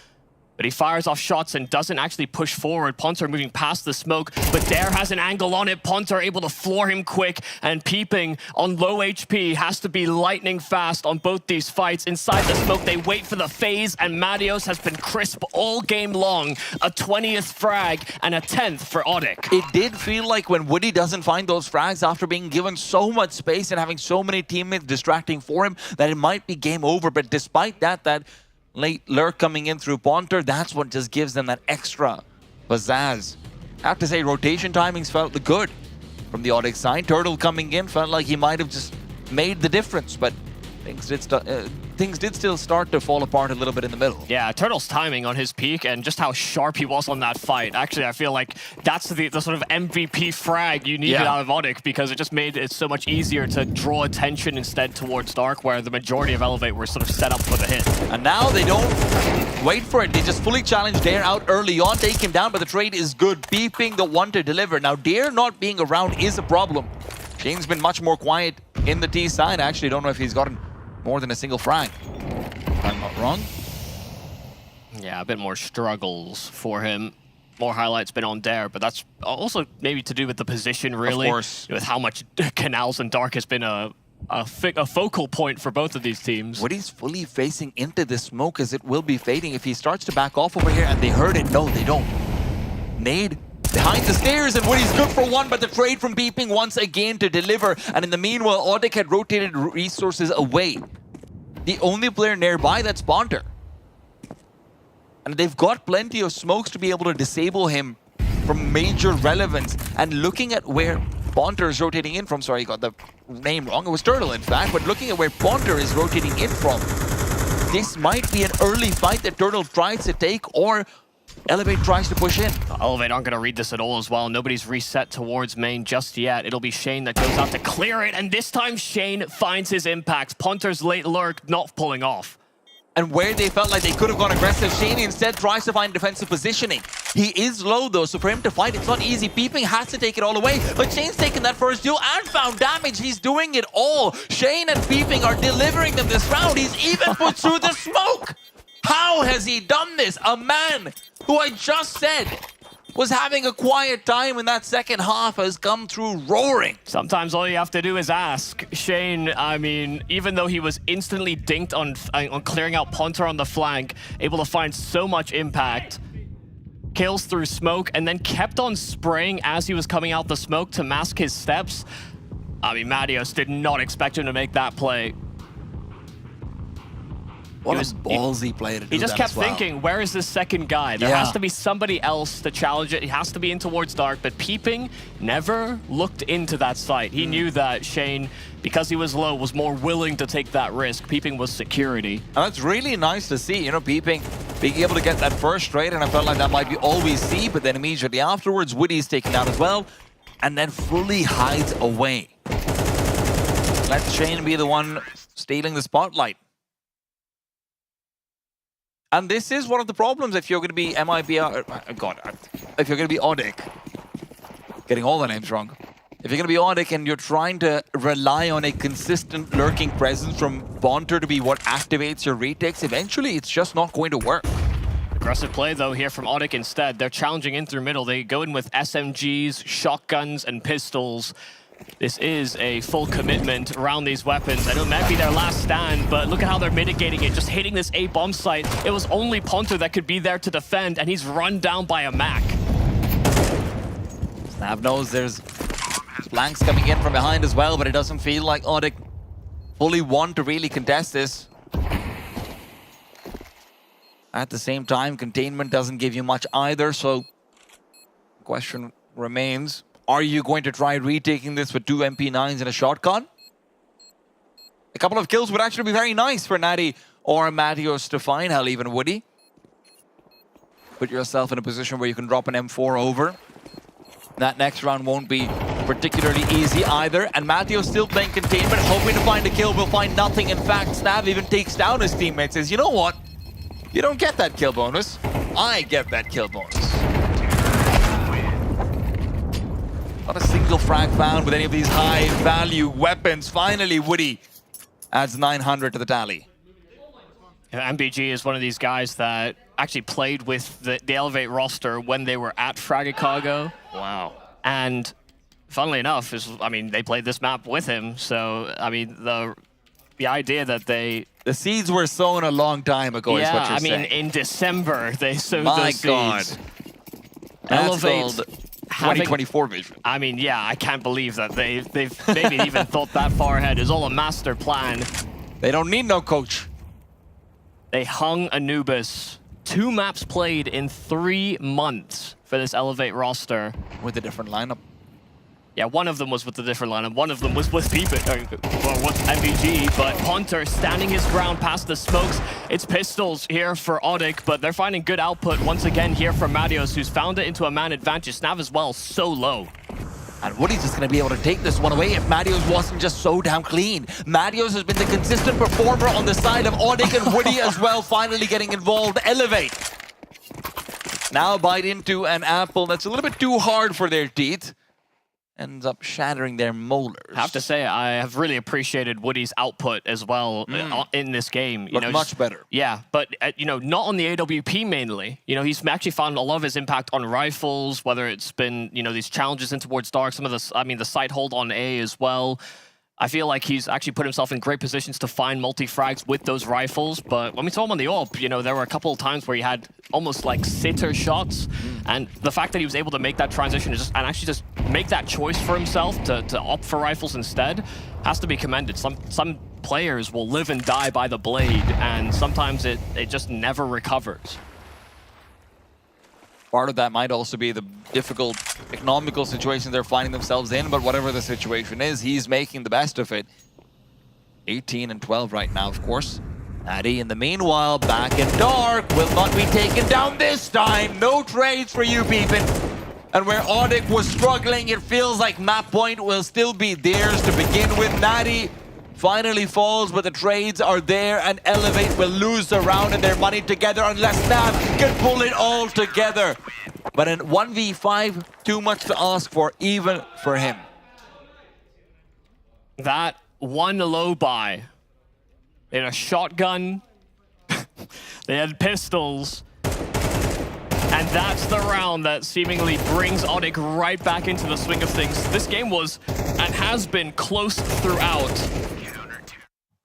But he fires off shots and doesn't actually push forward. Ponter moving past the smoke, but Dare has an angle on it. Ponter able to floor him quick, and Peeping on low HP has to be lightning fast on both these fights. Inside the smoke, they wait for the phase, and Mathios has been crisp all game long. A 20th frag and a 10th for ODDIK. It did feel like when Woody doesn't find those frags after being given so much space and having so many teammates distracting for him, that it might be game over. But despite that, that late lurk coming in through Ponter, that's what just gives them that extra pizzazz. I have to say, rotation timings felt good from the ODDIK side. Turtle coming in felt like he might have just made the difference, but things did still start to fall apart a little bit in the middle. Yeah, Turtle's timing on his peak and just how sharp he was on that fight. Actually, I feel like that's the sort of MVP frag you needed out of ODDIK, because it just made it so much easier to draw attention instead towards Dark, where the majority of Elevate were sort of set up for the hit. And now they don't wait for it. They just fully challenge Dare out early on, take him down, but the trade is good. Beeping the one to deliver. Now, Dare not being around is a problem. Shane's been much more quiet in the T side. I actually don't know if he's gotten more than a single frag, if I'm not wrong. Yeah, a bit more struggles for him. More highlights been on Dare, but that's also maybe to do with the position, really. Of course. With how much Canals and Dark has been a focal point for both of these teams. Woody's fully facing into this smoke as it will be fading. If he starts to back off over here and they heard it, no, they don't. Nade behind the stairs, and Woody's good for one, but the trade from Beeping once again to deliver. And in the meanwhile, ODDIK had rotated resources away. The only player nearby, that's Bonter. And they've got plenty of smokes to be able to disable him from major relevance. And looking at where Bonter is rotating in from, sorry, I got the name wrong, it was Turtle in fact, but looking at where Bonter is rotating in from, this might be an early fight that Turtle tries to take, or Elevate tries to push in. Elevate aren't going to read this at all as well. Nobody's reset towards main just yet. It'll be Shane that goes out to clear it, and this time Shane finds his impact. Punter's late lurk not pulling off. And where they felt like they could have gone aggressive, Shane instead tries to find defensive positioning. He is low though, so for him to fight, it's not easy. Beeping has to take it all away, but Shane's taken that first duel and found damage. He's doing it all. Shane and Beeping are delivering them this round. He's even put through the smoke. How has he done this? A man who I just said was having a quiet time in that second half has come through roaring. Sometimes all you have to do is ask. Shane, I mean, even though he was instantly dinked on clearing out Punter on the flank, able to find so much impact, kills through smoke, and then kept on spraying as he was coming out the smoke to mask his steps. I mean, Matios did not expect him to make that play. What a ballsy play to do. He just kept thinking, where is this second guy? There has to be somebody else to challenge it. He has to be in towards dark, but Peeping never looked into that site. He knew that Shane, because he was low, was more willing to take that risk. Peeping was security. And that's really nice to see, you know, Peeping being able to get that first trade, and I felt like that might be all we see, but then immediately afterwards, Woody's taken out as well, and then fully hides away. Let Shane be the one stealing the spotlight. And this is one of the problems if you're going to be MIBR, if you're going to be ODDIK. Getting all the names wrong. If you're going to be ODDIK and you're trying to rely on a consistent lurking presence from Bonter to be what activates your retakes, eventually it's just not going to work. Aggressive play though here from ODDIK instead. They're challenging in through middle. They go in with SMGs, shotguns, and pistols. This is a full commitment around these weapons. I know it might be their last stand, but look at how they're mitigating it. Just hitting this A bomb site. It was only Punter that could be there to defend, and he's run down by a Mac. Snav knows there's flanks coming in from behind as well, but it doesn't feel like ODDIK fully want to really contest this. At the same time, containment doesn't give you much either, so the question remains, are you going to try retaking this with 2 MP9s and a shotgun? A couple of kills would actually be very nice for Natty or Matios to find, hell, even Woody. Put yourself in a position where you can drop an M4 over. That next round won't be particularly easy either. And Matios still playing containment, hoping to find a kill, will find nothing. In fact, Snav even takes down his teammates, says, you know what? You don't get that kill bonus. I get that kill bonus. Not a single frag found with any of these high-value weapons. Finally, Woody adds 900 to the tally. Yeah, MBG is one of these guys that actually played with the Elevate roster when they were at Fragicago. Wow. And funnily enough, they played this map with him. So, I mean, the idea that they... The seeds were sown a long time ago, is what you're saying. In December, they sowed those seeds. My God. That's called 2024 vision. I mean, yeah, I can't believe that they've maybe even thought that far ahead. It's all a master plan. They don't need no coach. They hung Anubis. 2 maps played in 3 months for this Elevate roster. With a different lineup. Yeah, one of them was with the different lineup. One of them was with MBG, but Punter standing his ground past the smokes. It's pistols here for ODDIK, but they're finding good output once again here from Matios, who's found it into a man advantage. Snav as well, so low. And Woody's just going to be able to take this one away if Matios wasn't just so damn clean. Matios has been the consistent performer on the side of ODDIK, and Woody as well finally getting involved. Elevate. Now bite into an apple that's a little bit too hard for their teeth. Ends up shattering their molars. I have to say, I have really appreciated Woody's output as well in this game. Looked much better. Yeah, but not on the AWP mainly. He's actually found a lot of his impact on rifles, whether it's been these challenges in towards dark. Some of the, the site hold on A as well. I feel like he's actually put himself in great positions to find multi-frags with those rifles, but when we saw him on the AWP, you know, there were a couple of times where he had almost like sitter shots, and the fact that he was able to make that transition and actually just make that choice for himself to opt for rifles instead has to be commended. Some players will live and die by the blade, and sometimes it just never recovers. Part of that might also be the difficult economical situation they're finding themselves in, but whatever the situation is, he's making the best of it. 18 and 12 right now, of course. Addy, in the meanwhile, back in dark, will not be taken down this time. No trades for you, Peepin. And where ODDIK was struggling, it feels like map point will still be theirs to begin with. Natty finally falls, but the trades are there, and Elevate will lose the round and their money together unless Nav can pull it all together. But in 1v5, too much to ask for, even for him. That one low buy in a shotgun, they had pistols, and that's the round that seemingly brings ODDIK right back into the swing of things. This game was, and has been, close throughout.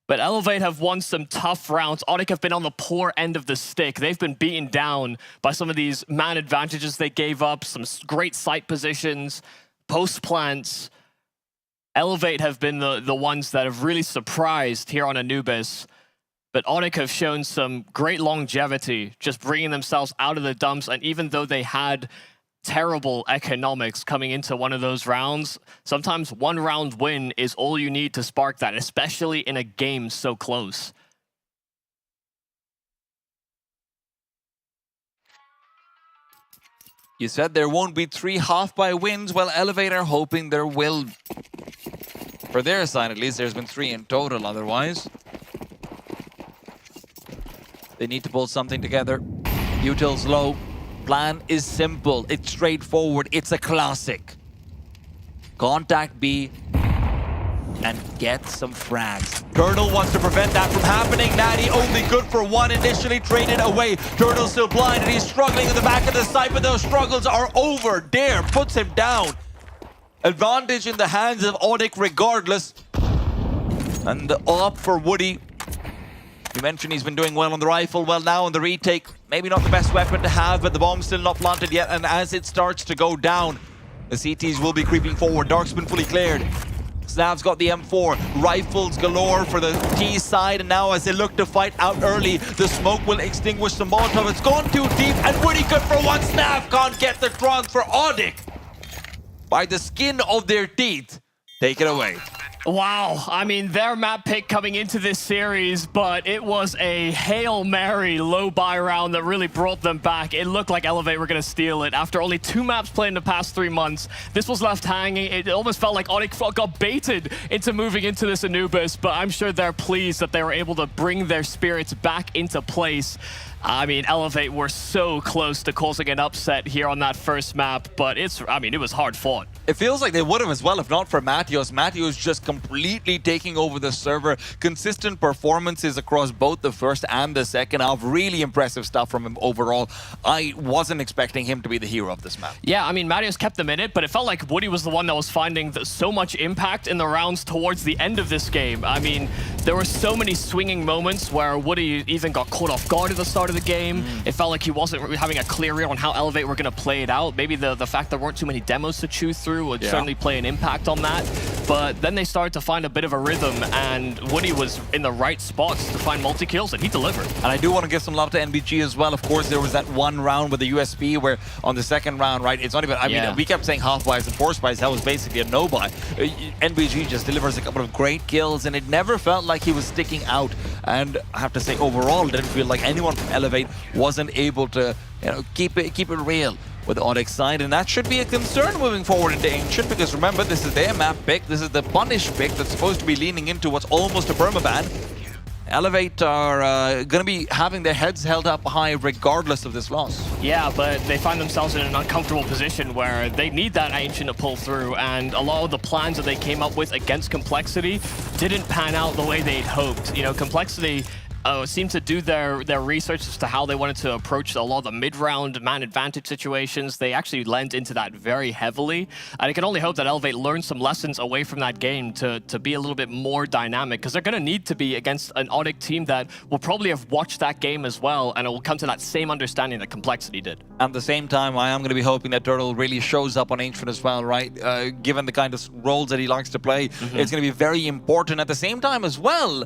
But Elevate have won some tough rounds. ODDIK have been on the poor end of the stick. They've been beaten down by some of these man advantages they gave up, some great site positions, post plants. Elevate have been the ones that have really surprised here on Anubis. But ODDIK have shown some great longevity, just bringing themselves out of the dumps. And even though they had terrible economics coming into one of those rounds, sometimes one round win is all you need to spark that, especially in a game so close. You said there won't be 3 half-by wins. Well, Elevator hoping there will. For their side, at least, there's been 3 in total otherwise. They need to pull something together. Util's low. Plan is simple. It's straightforward. It's a classic. Contact B and get some frags. Turtle wants to prevent that from happening. Natty only good for 1 initially, traded away. Turtle's still blind and he's struggling in the back of the site, but those struggles are over. Dare puts him down. Advantage in the hands of ODDIK regardless. And the up for Woody. You mentioned he's been doing well on the rifle. Well, now on the retake, maybe not the best weapon to have, but the bomb's still not planted yet. And as it starts to go down, the CTs will be creeping forward. Dark's been fully cleared. Snav's got the M4. Rifles galore for the T side. And now as they look to fight out early, the smoke will extinguish the Molotov. It's gone too deep, and Woody good for 1. Snav can't get the transfer. ODDIK, by the skin of their teeth, take it away. Wow, I mean, their map pick coming into this series, but it was a Hail Mary low buy round that really brought them back. It looked like Elevate were going to steal it. After only 2 maps played in the past 3 months, this was left hanging. It almost felt like ODDIK got baited into moving into this Anubis, but I'm sure they're pleased that they were able to bring their spirits back into place. I mean, Elevate were so close to causing an upset here on that first map, but it was hard fought. It feels like they would have as well if not for Matthews. Matthews just completely taking over the server. Consistent performances across both the first and the second half. Really impressive stuff from him overall. I wasn't expecting him to be the hero of this map. Yeah, I mean, Matthews kept them in it, but it felt like Woody was the one that was finding so much impact in the rounds towards the end of this game. I mean, there were so many swinging moments where Woody even got caught off guard at the start of the game. It felt like he wasn't having a clear read on how Elevate were going to play it out. Maybe the fact there weren't too many demos to chew through would certainly play an impact on that. But then they started to find a bit of a rhythm, and Woody was in the right spots to find multi-kills, and he delivered. And I do want to give some love to NBG as well. Of course, there was that one round with the USP where on the second round, right, it's not even, I mean, we kept saying half buys and force buys. That was basically a no buy. NBG just delivers a couple of great kills, and it never felt like he was sticking out. And I have to say, overall, it didn't feel like anyone from Elevate wasn't able to, you know, keep it real with the ODDIK side, and that should be a concern moving forward into Ancient, because remember, this is their map pick, this is the punish pick that's supposed to be leaning into what's almost a permaban. Elevate are going to be having their heads held up high regardless of this loss. Yeah, but they find themselves in an uncomfortable position where they need that Ancient to pull through, and a lot of the plans that they came up with against Complexity didn't pan out the way they'd hoped. You know, Complexity seemed to do their research as to how they wanted to approach a lot of the mid-round man advantage situations. They actually lent into that very heavily. And I can only hope that Elevate learns some lessons away from that game to be a little bit more dynamic, because they're going to need to be against an ODDIK team that will probably have watched that game as well, and it will come to that same understanding that Complexity did. At the same time, I am going to be hoping that Turtle really shows up on Ancient as well, right? Given the kind of roles that he likes to play, it's going to be very important. At the same time as well,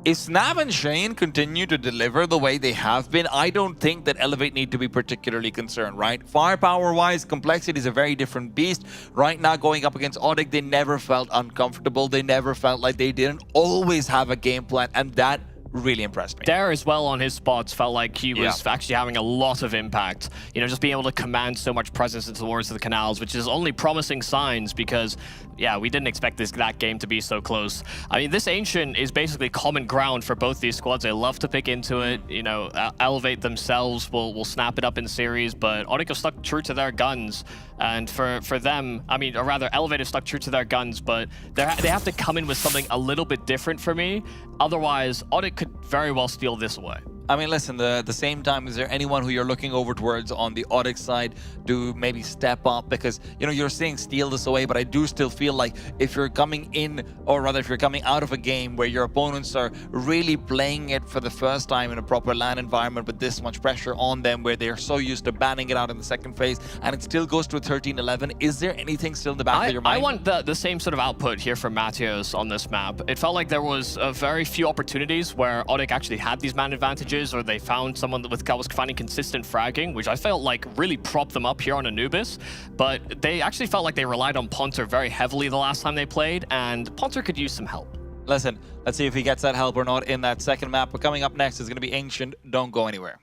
if Snav and Shane continue to deliver the way they have been, I don't think that Elevate need to be particularly concerned, right? Firepower-wise, Complexity is a very different beast. Right now, going up against ODDIK, they never felt uncomfortable. They never felt like they didn't always have a game plan, and that really impressed me. Dare as well on his spots felt like he was actually having a lot of impact. You know, just being able to command so much presence towards the canals, which is only promising signs because, yeah, we didn't expect that game to be so close. I mean, this Ancient is basically common ground for both these squads. They love to pick into it. You know, Elevate themselves will snap it up in series, but ODDIK have stuck true to their guns. And for them, I mean, or rather, Elevate have stuck true to their guns, but they have to come in with something a little bit different for me. Otherwise, ODDIK could very well steal this away. I mean, listen, the same time, is there anyone who you're looking over towards on the ODDIK side to maybe step up? Because, you know, you're saying steal this away, but I do still feel like if you're coming in, or rather if you're coming out of a game where your opponents are really playing it for the first time in a proper LAN environment with this much pressure on them, where they're so used to banning it out in the second phase, and it still goes to a 13-11, is there anything still in the back of your mind? I want the same sort of output here from Matheos on this map. It felt like there was a very few opportunities where ODDIK actually had these man advantages, or they found someone that was finding consistent fragging, which I felt like really propped them up here on Anubis. But they actually felt like they relied on Ponter very heavily the last time they played, and Ponter could use some help. Listen, let's see if he gets that help or not in that second map. But coming up next is going to be Ancient. Don't go anywhere.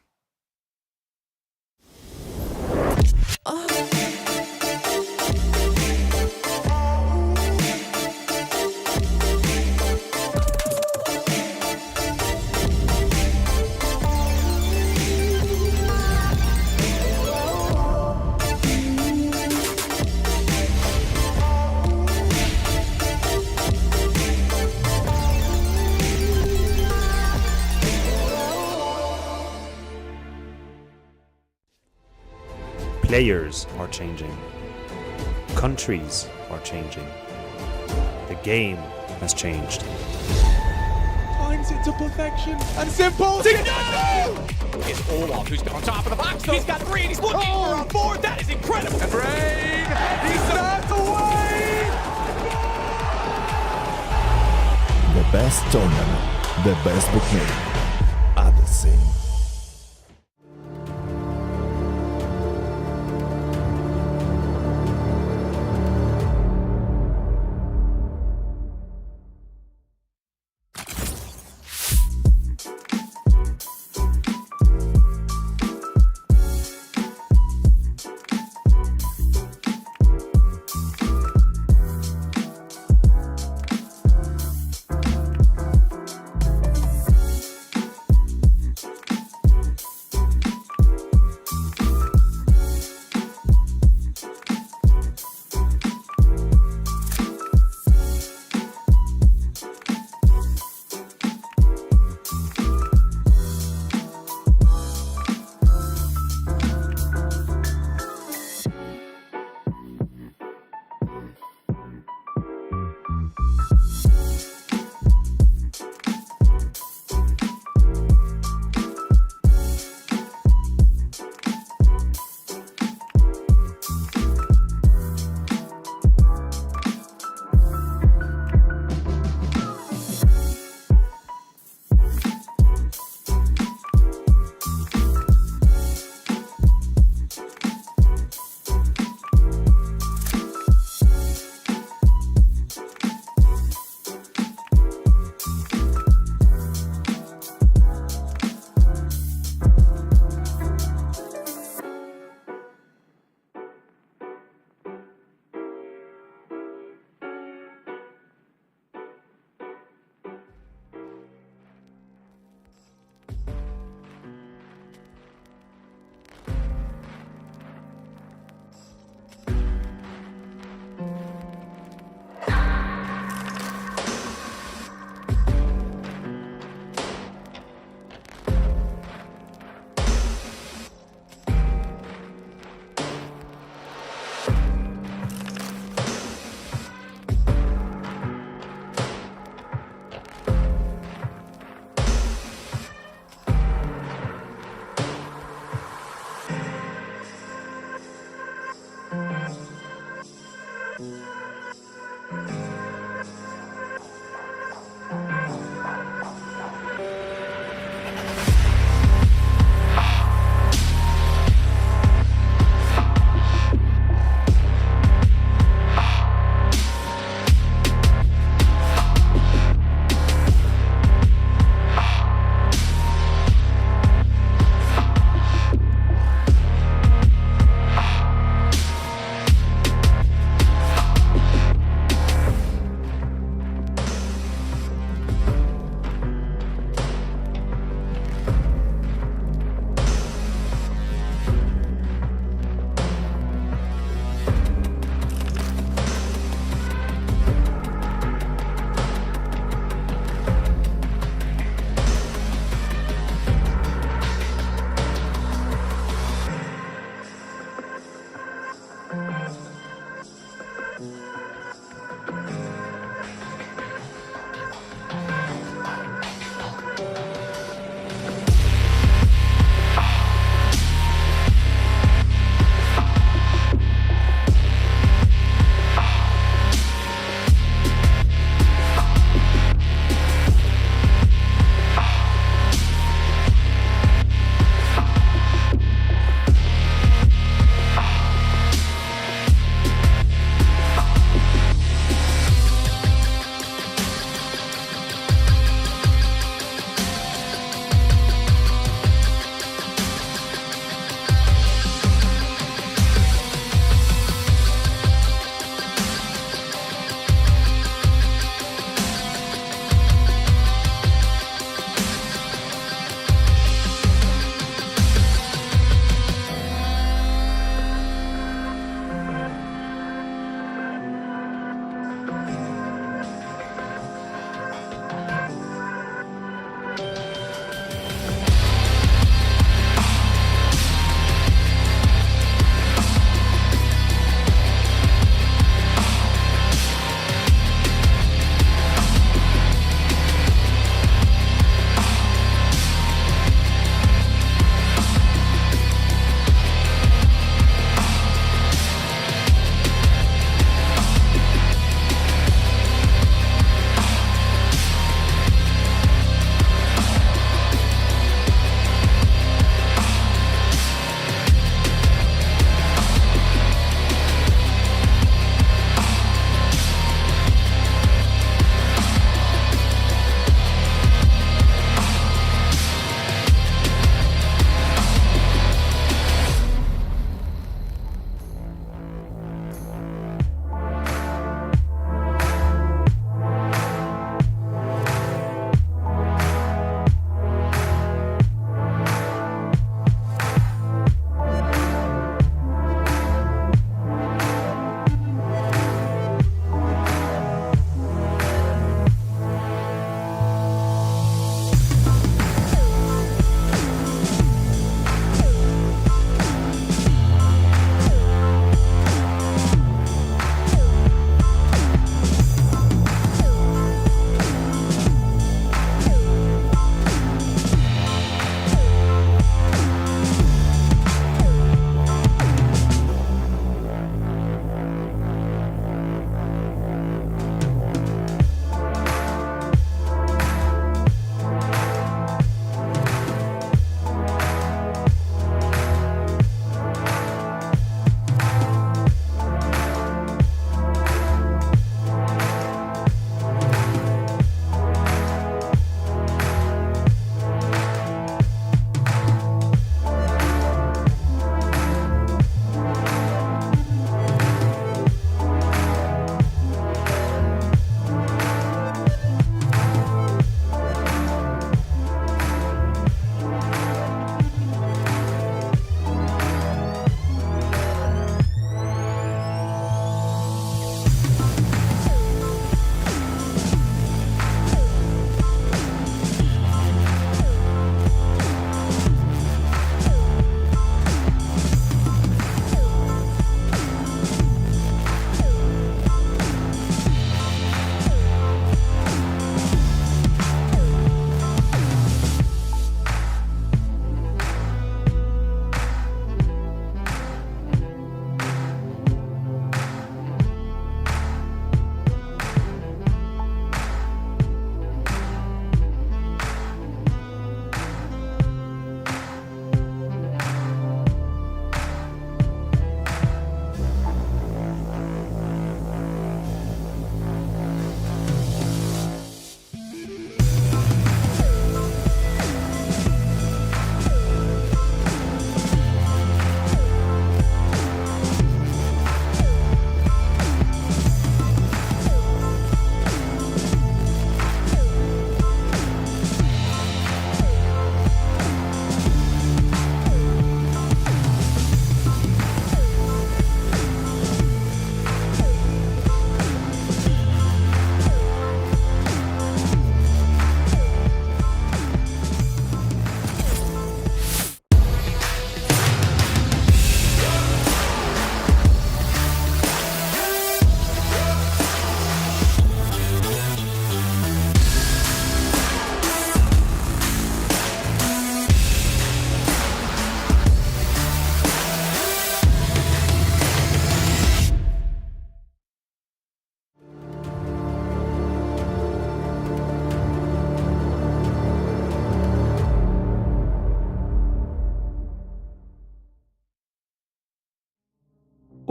Players are changing. Countries are changing. The game has changed. Finds it to perfection and simple. It's Olaf who's been on top of the box. He's got 3 and he's looking for a 4. That is incredible. And Rain, he starts away. The best tournament, the best bookmaker, Odyssey.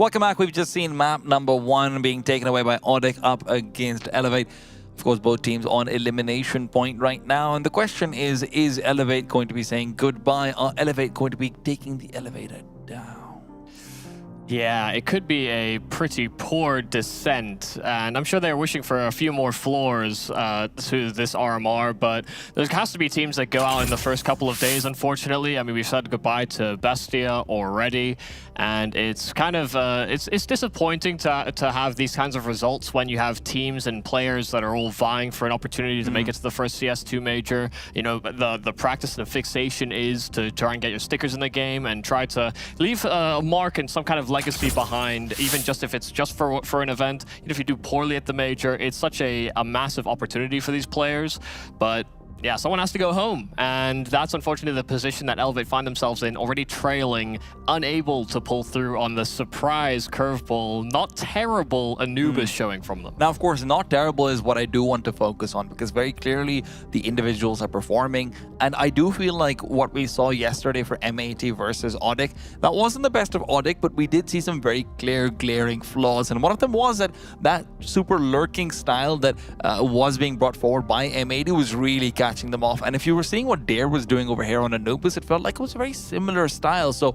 Welcome back. We've just seen map number 1 being taken away by ODDIK up against Elevate. Of course, both teams on elimination point right now. And the question is Elevate going to be saying goodbye? Or Elevate going to be taking the elevator down? Yeah, it could be a pretty poor descent, and I'm sure they're wishing for a few more floors to this RMR, but there has to be teams that go out in the first couple of days, unfortunately. I mean, we've said goodbye to Bestia already, and it's kind of, it's disappointing to have these kinds of results when you have teams and players that are all vying for an opportunity to make it to the first CS2 major. You know, the practice and the fixation is to try and get your stickers in the game and try to leave a mark and some kind of legacy behind, even just if it's just for an event. Even if you do poorly at the major, it's such a massive opportunity for these players. But yeah, someone has to go home, and that's unfortunately the position that Elevate find themselves in, already trailing, unable to pull through on the surprise curveball. Not terrible Anubis showing from them. Now, of course, not terrible is what I do want to focus on, because very clearly the individuals are performing, and I do feel like what we saw yesterday for MAT versus ODDIK, that wasn't the best of ODDIK, but we did see some very clear, glaring flaws, and one of them was that super lurking style that was being brought forward by MAT was really catching them off. And if you were seeing what Dare was doing over here on Anubis, it felt like it was a very similar style. So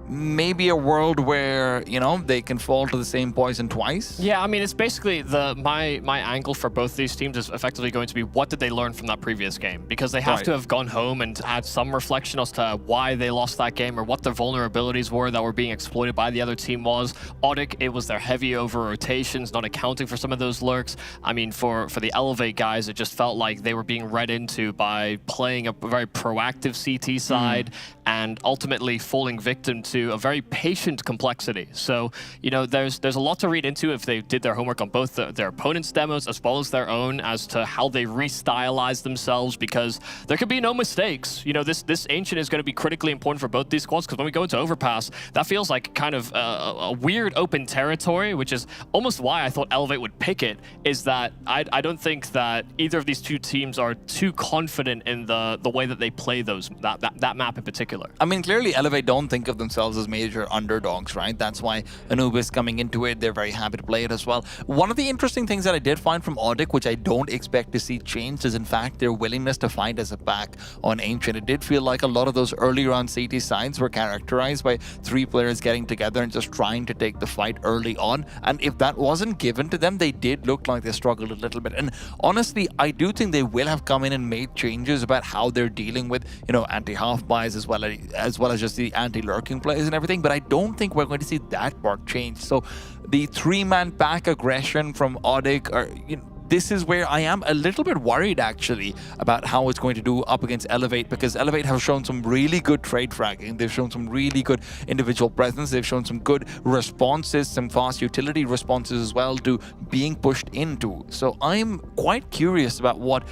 maybe a world where, you know, they can fall to the same poison twice. Yeah, I mean, it's basically my angle for both these teams is effectively going to be, what did they learn from that previous game? Because they have to have gone home and had some reflection as to why they lost that game or what their vulnerabilities were that were being exploited by the other team was. ODDIK, it was their heavy over rotations, not accounting for some of those lurks. I mean, for the Elevate guys, it just felt like they were being read into by playing a very proactive CT side and ultimately falling victim to a very patient complexity. So, you know, there's a lot to read into if they did their homework on both their opponents' demos as well as their own as to how they restylize themselves, because there could be no mistakes. You know, this Ancient is going to be critically important for both these squads, because when we go into Overpass, that feels like kind of a weird open territory, which is almost why I thought Elevate would pick it, is that I don't think that either of these two teams are too confident in the way that they play that map in particular. I mean, clearly Elevate don't think of themselves as major underdogs, right? That's why Anubis coming into it, they're very happy to play it as well. One of the interesting things that I did find from ODDIK, which I don't expect to see changed, is in fact their willingness to fight as a pack on Ancient. It did feel like a lot of those early round CT sides were characterized by 3 players getting together and just trying to take the fight early on. And if that wasn't given to them, they did look like they struggled a little bit. And honestly, I do think they will have come in and made changes about how they're dealing with, you know, anti-half buys as well as just the anti-lurking plays and everything, but I don't think we're going to see that part change. So the 3-man pack aggression from ODDIK, or, you know, this is where I am a little bit worried actually about how it's going to do up against Elevate, because Elevate have shown some really good trade fragging. They've shown some really good individual presence. They've shown some good responses, some fast utility responses as well to being pushed into. So I'm quite curious about what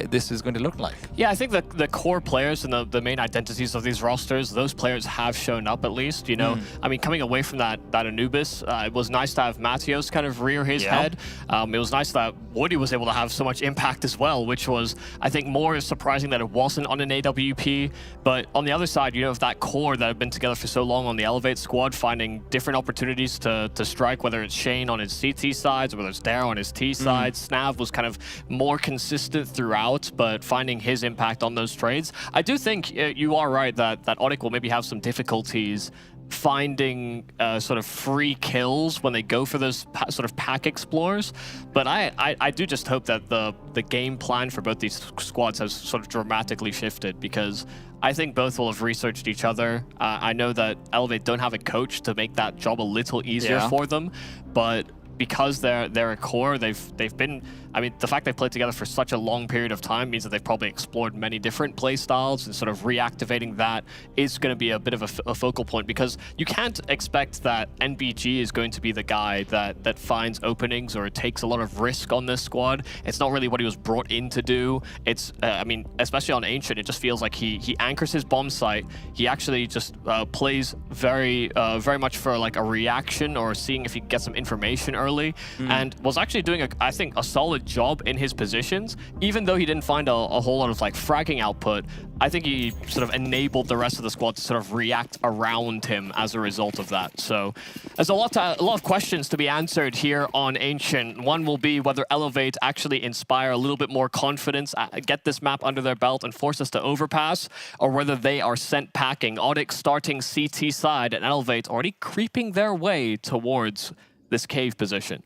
this is going to look like. Yeah, I think the core players and the main identities of these rosters, those players have shown up at least, you know. I mean, coming away from that Anubis, it was nice to have Matheos kind of rear his head. It was nice that Woody was able to have so much impact as well, which was, I think, more surprising that it wasn't on an AWP. But on the other side, you know, of that core that have been together for so long on the Elevate squad, finding different opportunities to strike, whether it's Shane on his CT sides, whether it's Dare on his T side. Snav was kind of more consistent throughout, but finding his impact on those trades. I do think you are right that ODDIK will maybe have some difficulties finding sort of free kills when they go for those sort of pack explores. But I do just hope that the game plan for both these squads has sort of dramatically shifted, because I think both will have researched each other. I know that Elevate don't have a coach to make that job a little easier for them, but because they're a core, they've been, I mean, the fact they've played together for such a long period of time means that they've probably explored many different play styles, and sort of reactivating that is going to be a bit of a focal point, because you can't expect that NBG is going to be the guy that finds openings or takes a lot of risk on this squad. It's not really what he was brought in to do. It's, I mean, especially on Ancient, it just feels like he anchors his bomb site. He actually just plays very much for like a reaction or seeing if he can get some information early and was actually doing, I think, a solid job in his positions. Even though he didn't find a whole lot of like fragging output, I think he sort of enabled the rest of the squad to sort of react around him as a result of that. So there's a lot of questions to be answered here on Ancient. One will be whether Elevate actually inspire a little bit more confidence, get this map under their belt and force us to overpass, or whether they are sent packing. ODDIK starting CT side and Elevate already creeping their way towards this cave position.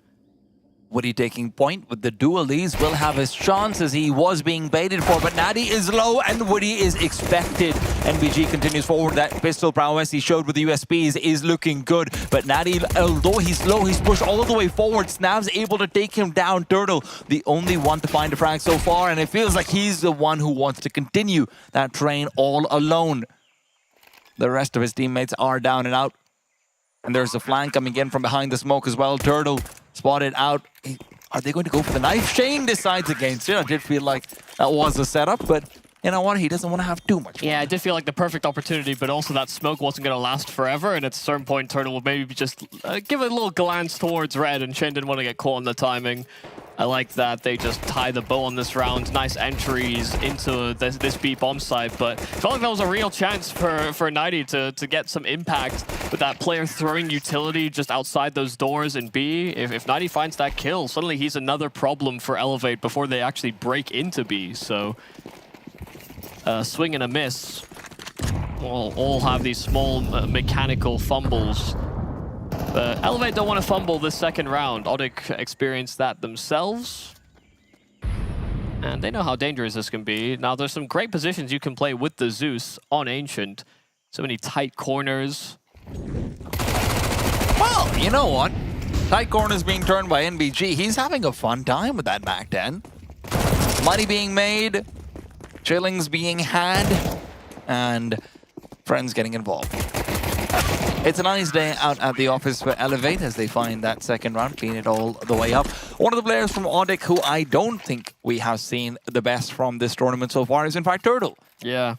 Woody taking point with the dualies will have his chance as he was being baited for, but Natty is low and Woody is expected. NBG continues forward. That pistol prowess he showed with the USPs is looking good, but Natty, although he's low, he's pushed all the way forward. Snav's able to take him down. Turtle, the only one to find a frag so far, and it feels like he's the one who wants to continue that train all alone. The rest of his teammates are down and out. And there's a flank coming in from behind the smoke as well. Turtle spotted out. Are they going to go for the knife? Shane decides against it. I did feel like that was a setup, but you know what? He doesn't want to have too much fun. Yeah, it did feel like the perfect opportunity, but also that smoke wasn't going to last forever. And at a certain point, Turtle will maybe just give it a little glance towards red, and Shane didn't want to get caught on the timing. I like that they just tie the bow on this round. Nice entries into this B bomb site, but it felt like that was a real chance for 90 to get some impact with that player throwing utility just outside those doors in B. If 90 finds that kill, suddenly he's another problem for Elevate before they actually break into B. So swing and a miss. We'll all have these small mechanical fumbles. But Elevate don't want to fumble this second round. ODDIK experienced that themselves. And they know how dangerous this can be. Now, there's some great positions you can play with the Zeus on Ancient. So many tight corners. Well, you know what? Tight corners being turned by NBG. He's having a fun time with that back 10. Money being made. Chillings being had. And friends getting involved. It's a nice day out at the office for Elevate as they find that second round, clean it all the way up. One of the players from ODDIK who I don't think we have seen the best from this tournament so far is in fact Turtle. Yeah.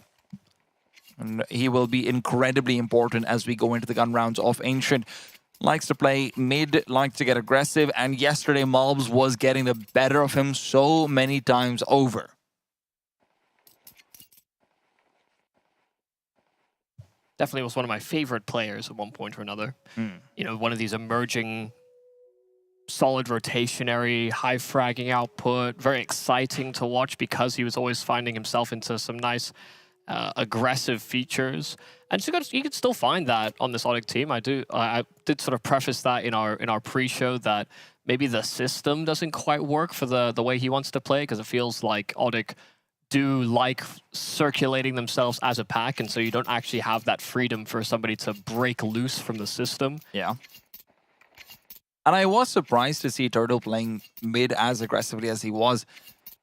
And he will be incredibly important as we go into the gun rounds of Ancient. Likes to play mid, likes to get aggressive, and yesterday Mobs was getting the better of him so many times over. Definitely was one of my favorite players at one point or another. You know, one of these emerging, solid rotationary, high fragging output, very exciting to watch because he was always finding himself into some nice aggressive features. And so you could still find that on this ODDIK team. I did sort of preface that in our pre-show that maybe the system doesn't quite work for the way he wants to play, because it feels like ODDIK do like circulating themselves as a pack, and so you don't actually have that freedom for somebody to break loose from the system. Yeah. And I was surprised to see Turtle playing mid as aggressively as he was.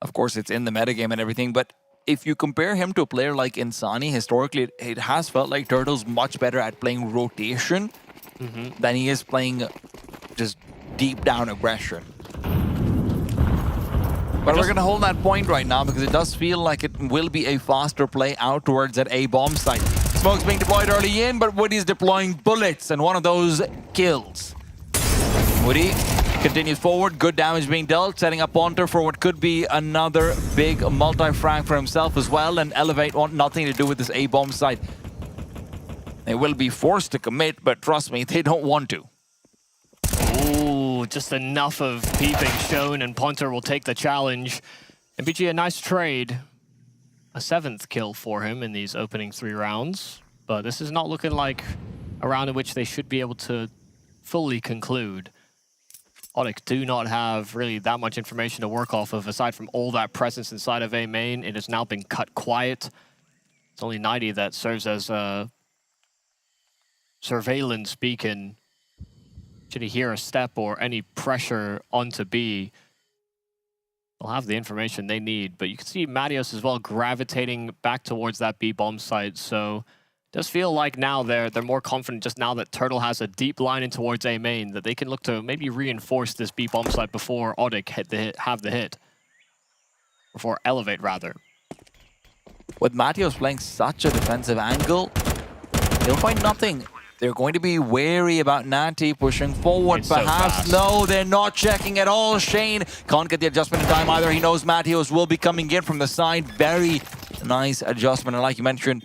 Of course, it's in the metagame and everything, but if you compare him to a player like Insani, historically, it has felt like Turtle's much better at playing rotation than he is playing just deep down aggression. But we're going to hold that point right now because it does feel like it will be a faster play out towards that A bomb site. Smoke's being deployed early in, but Woody's deploying bullets, and one of those kills. Woody continues forward, good damage being dealt, setting up Ponter for what could be another big multi-frag for himself as well, and Elevate want nothing to do with this A bomb site. They will be forced to commit, but trust me, they don't want to. Ooh, just enough of peeping shown, and Ponter will take the challenge. MBG, a nice trade. A 7th kill for him in these opening 3 rounds. But this is not looking like a round in which they should be able to fully conclude. ODDIK do not have really that much information to work off of, aside from all that presence inside of A main. It has now been cut quiet. It's only 90 that serves as a surveillance beacon. Should he hear a step or any pressure onto B, they'll have the information they need. But you can see Matios as well gravitating back towards that B bomb site. So it does feel like now they're more confident just now that Turtle has a deep line in towards A main, that they can look to maybe reinforce this B bomb site before ODDIK have the hit. Before Elevate, rather. With Matios playing such a defensive angle, he'll find nothing They're going to be wary about Natty pushing forward. It's so Perhaps, fast. no, they're not checking at all. Shane can't get the adjustment in time either. He knows Mattios will be coming in from the side. Very nice adjustment. And like you mentioned,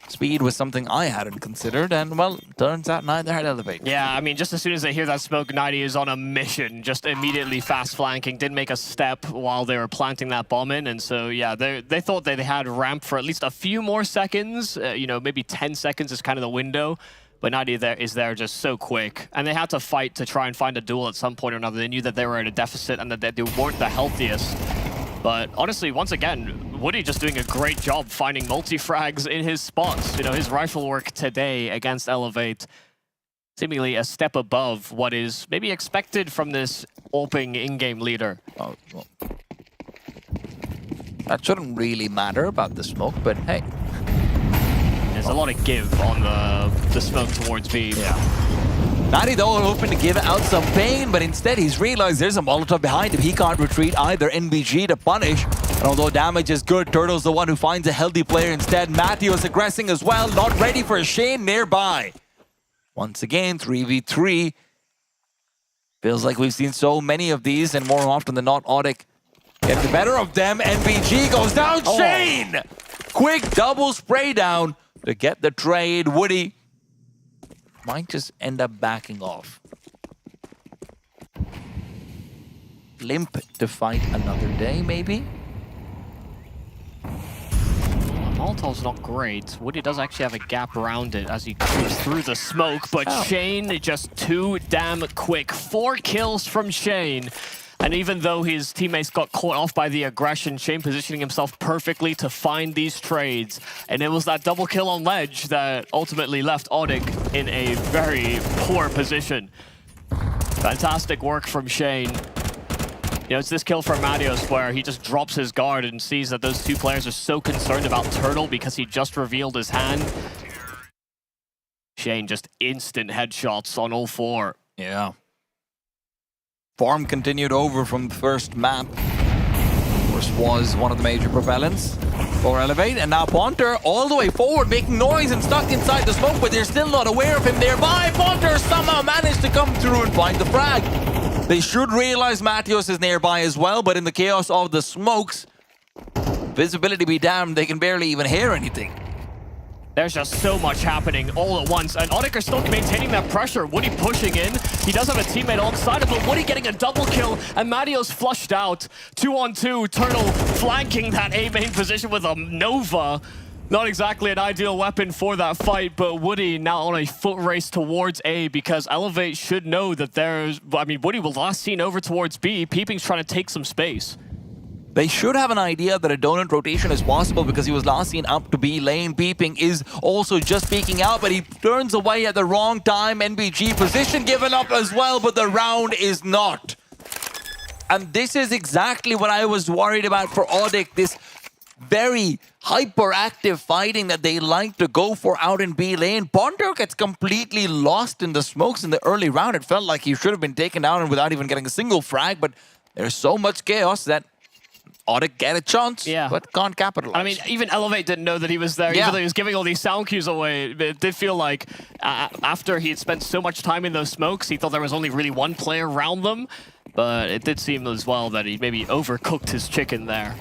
speed was something I hadn't considered. And, well, turns out neither had Elevate. Yeah, I mean, just as soon as they hear that smoke, 90 is on a mission, just immediately fast flanking. Didn't make a step while they were planting that bomb in. And so, yeah, they thought they had ramp for at least a few more seconds. You know, maybe 10 seconds is kind of the window. But 90 is there just so quick. And they had to fight to try and find a duel at some point or another. They knew that they were at a deficit and that they weren't the healthiest. But honestly, once again, Woody just doing a great job finding multi-frags in his spots. You know, his rifle work today against Elevate, seemingly a step above what is maybe expected from this Alping in-game leader. Oh, well, that shouldn't really matter about the smoke, but hey. There's a lot of give on the smoke towards B. Yeah. Natty, though, hoping to give out some pain, but instead he's realized there's a Molotov behind him. He can't retreat either. NBG to punish. And although damage is good, Turtle's the one who finds a healthy player instead. Matthews aggressing as well, not ready for a Shane nearby. Once again, 3v3. Feels like we've seen so many of these, and more often than not, ODDIK get the better of them. NBG goes down. Oh. Shane! Quick double spray down to get the trade. Woody might just end up backing off. Limp to fight another day, maybe? Molotov's not great. Woody does actually have a gap around it as he creeps through the smoke, but Shane just too damn quick. 4 kills from Shane. And even though his teammates got caught off by the aggression, Shane positioning himself perfectly to find these trades. And it was that double kill on ledge that ultimately left ODDIK in a very poor position. Fantastic work from Shane. You know, it's this kill from Mattios where he just drops his guard and sees that those two players are so concerned about Turtle because he just revealed his hand. Shane just instant headshots on all 4. Yeah. Farm continued over from the first map. Of course, was one of the major propellants for Elevate. And now Ponter all the way forward, making noise and stuck inside the smoke, but they're still not aware of him nearby. Ponter somehow managed to come through and find the frag. They should realize Mattios is nearby as well, but in the chaos of the smokes, visibility be damned, they can barely even hear anything. There's just so much happening all at once, and ODDIK are still maintaining that pressure. Woody pushing in. He does have a teammate alongside him, but Woody getting a double kill, and Mattios flushed out. 2-on-2, Turtle flanking that A main position with a Nova. Not exactly an ideal weapon for that fight, but Woody now on a foot race towards A because Elevate should know that there's... I mean, Woody was last seen over towards B. Peeping's trying to take some space. They should have an idea that a donut rotation is possible because he was last seen up to B lane. Peeping is also just peeking out, but he turns away at the wrong time. NBG position given up as well, but the round is not. And this is exactly what I was worried about for ODDIK, this very hyperactive fighting that they like to go for out in B lane. Ponder gets completely lost in the smokes in the early round. It felt like he should have been taken down and without even getting a single frag, but there's so much chaos that ODDIK get a chance, but can't capitalize. I mean, even Elevate didn't know that he was there, even though he was giving all these sound cues away. It did feel like after he had spent so much time in those smokes, he thought there was only really one player around them. But it did seem as well that he maybe overcooked his chicken there.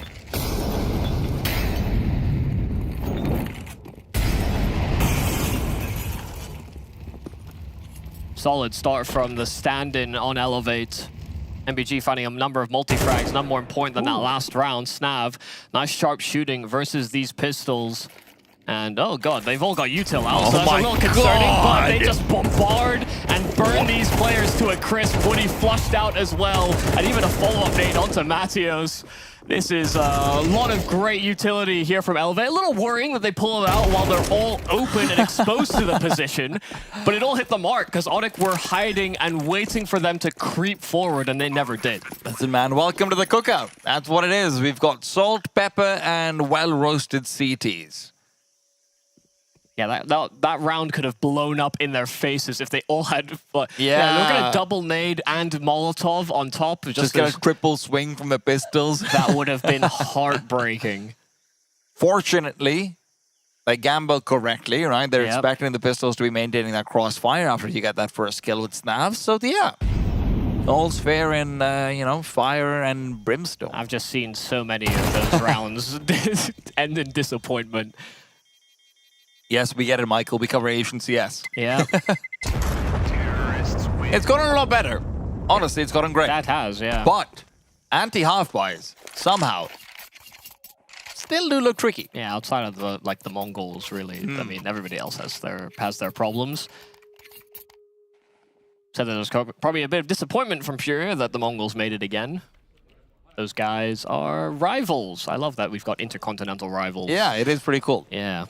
Solid start from the stand-in on Elevate. MBG finding a number of multi-frags, none more important than that last round. Snav, nice sharp shooting versus these pistols. And oh god, they've all got util out, so that's a little concerning, but they just bombard and burn these players to a crisp. Woody flushed out as well, and even a follow-up nade onto Mattios. This is a lot of great utility here from Elevate. A little worrying that they pull it out while they're all open and exposed to the position, but it all hit the mark because ODDIK were hiding and waiting for them to creep forward, and they never did. Listen, man, welcome to the cookout. That's what it is. We've got salt, pepper, and well-roasted CTs. Yeah, that round could have blown up in their faces if they all had... they're going to double nade and Molotov on top. Just get a triple swing from the pistols. That would have been heartbreaking. Fortunately, They gamble correctly, right? They're expecting the pistols to be maintaining that crossfire after you get that first kill with Snav. So yeah, all's fair in you know, fire and brimstone. I've just seen so many of those rounds end in disappointment. Yes, we get it, Michael. We cover Asian CS. Yeah. It's gotten a lot better. Honestly, it's gotten great. That has, yeah. But anti-half-buys somehow still do look tricky. Yeah, outside of the Mongols, really. I mean, everybody else has their problems. So there was probably a bit of disappointment from FURIA that the Mongols made it again. Those guys are rivals. I love that we've got intercontinental rivals. Yeah, it is pretty cool. Yeah.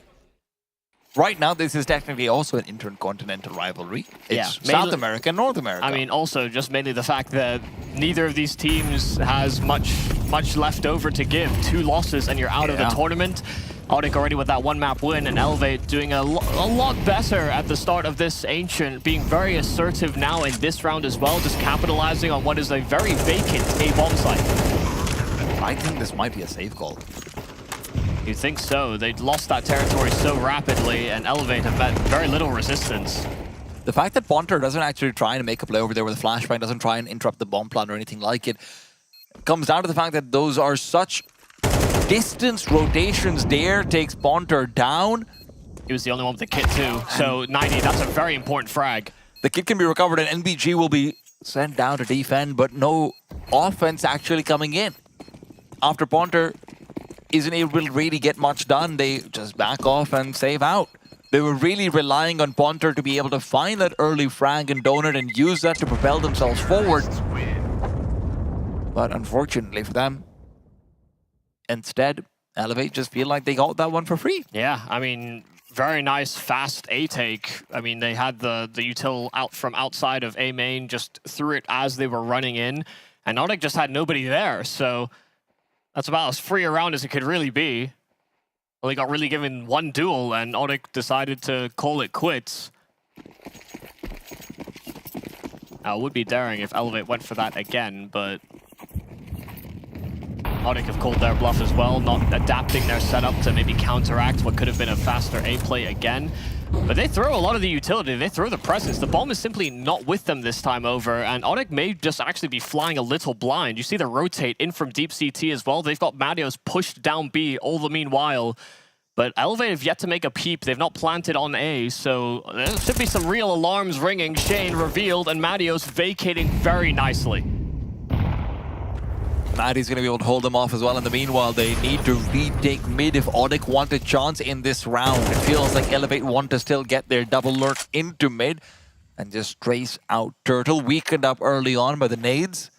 Right now, this is technically also an intercontinental rivalry. It's South America and North America. I mean, also just mainly the fact that neither of these teams has much left over to give. 2 losses and you're out of the tournament. ODDIK already with that 1-map win, and Elevate doing a lot better at the start of this Ancient, being very assertive now in this round as well, just capitalizing on what is a very vacant A-bomb site. I think this might be a safe call. You think so? They lost that territory so rapidly, and Elevate have met very little resistance. The fact that Ponter doesn't actually try and make a play over there with a flashbang, doesn't try and interrupt the bomb plan or anything like it, comes down to the fact that those are such distance rotations. Dare takes Ponter down. He was the only one with the kit too, so 90, that's a very important frag. The kit can be recovered and NBG will be sent down to defend, but no offense actually coming in. After Ponter isn't able to really get much done, they just back off and save out. They were really relying on Ponter to be able to find that early frag and donut and use that to propel themselves forward. But unfortunately for them, instead, Elevate just feel like they got that one for free. Yeah, I mean, very nice, fast A-take. I mean, they had the util out from outside of A main, just threw it as they were running in, and ODDIK just had nobody there, so that's about as free a round as it could really be. Well, they got really given 1 duel, and ODDIK decided to call it quits. Now, it would be daring if Elevate went for that again, but ODDIK have called their bluff as well, not adapting their setup to maybe counteract what could have been a faster A play again. But they throw a lot of the utility, they throw the presence. The bomb is simply not with them this time over, and ODDIK may just actually be flying a little blind. You see the rotate in from deep CT as well. They've got Madios pushed down B all the meanwhile. But Elevate have yet to make a peep. They've not planted on A, so there should be some real alarms ringing. Shane revealed, and Madios vacating very nicely. Maddie's going to be able to hold them off as well. In the meanwhile, they need to retake mid if ODDIK want a chance in this round. It feels like Elevate want to still get their double lurk into mid and just trace out Turtle. Weakened up early on by the nades.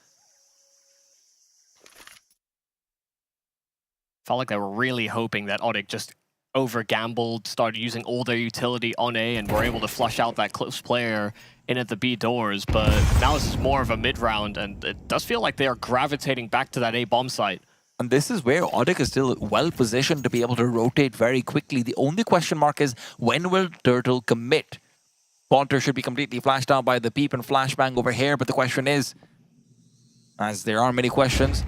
Felt like they were really hoping that ODDIK just over-gambled, started using all their utility on A, and were able to flush out that close player in at the B doors, but now this is more of a mid-round, and it does feel like they are gravitating back to that A bomb site. And this is where ODDIK is still well-positioned to be able to rotate very quickly. The only question mark is, when will Turtle commit? Ponter should be completely flashed out by the peep and flashbang over here, but the question is, as there are many questions,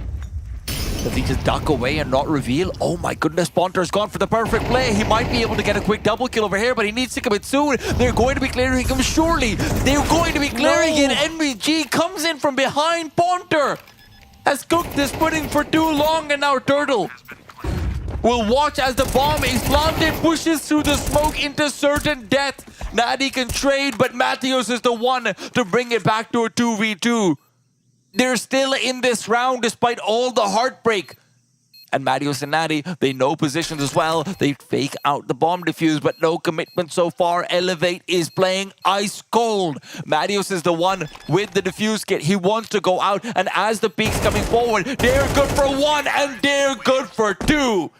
does he just duck away and not reveal? Oh my goodness, Ponter's gone for the perfect play. He might be able to get a quick double kill over here, but he needs to commit soon. They're going to be clearing him, surely. They're going to be clearing it. NBG comes in from behind. Ponter has cooked this pudding for too long, and now Turtle will watch as the bomb is planted, pushes through the smoke into certain death. Natty can trade, but Matthews is the one to bring it back to a 2v2. They're still in this round despite all the heartbreak. And Marius and Natty, they know positions as well. They fake out the bomb defuse, but no commitment so far. Elevate is playing ice cold. Marius is the one with the defuse kit. He wants to go out, and as the peak's coming forward, they're good for 1 and they're good for 2.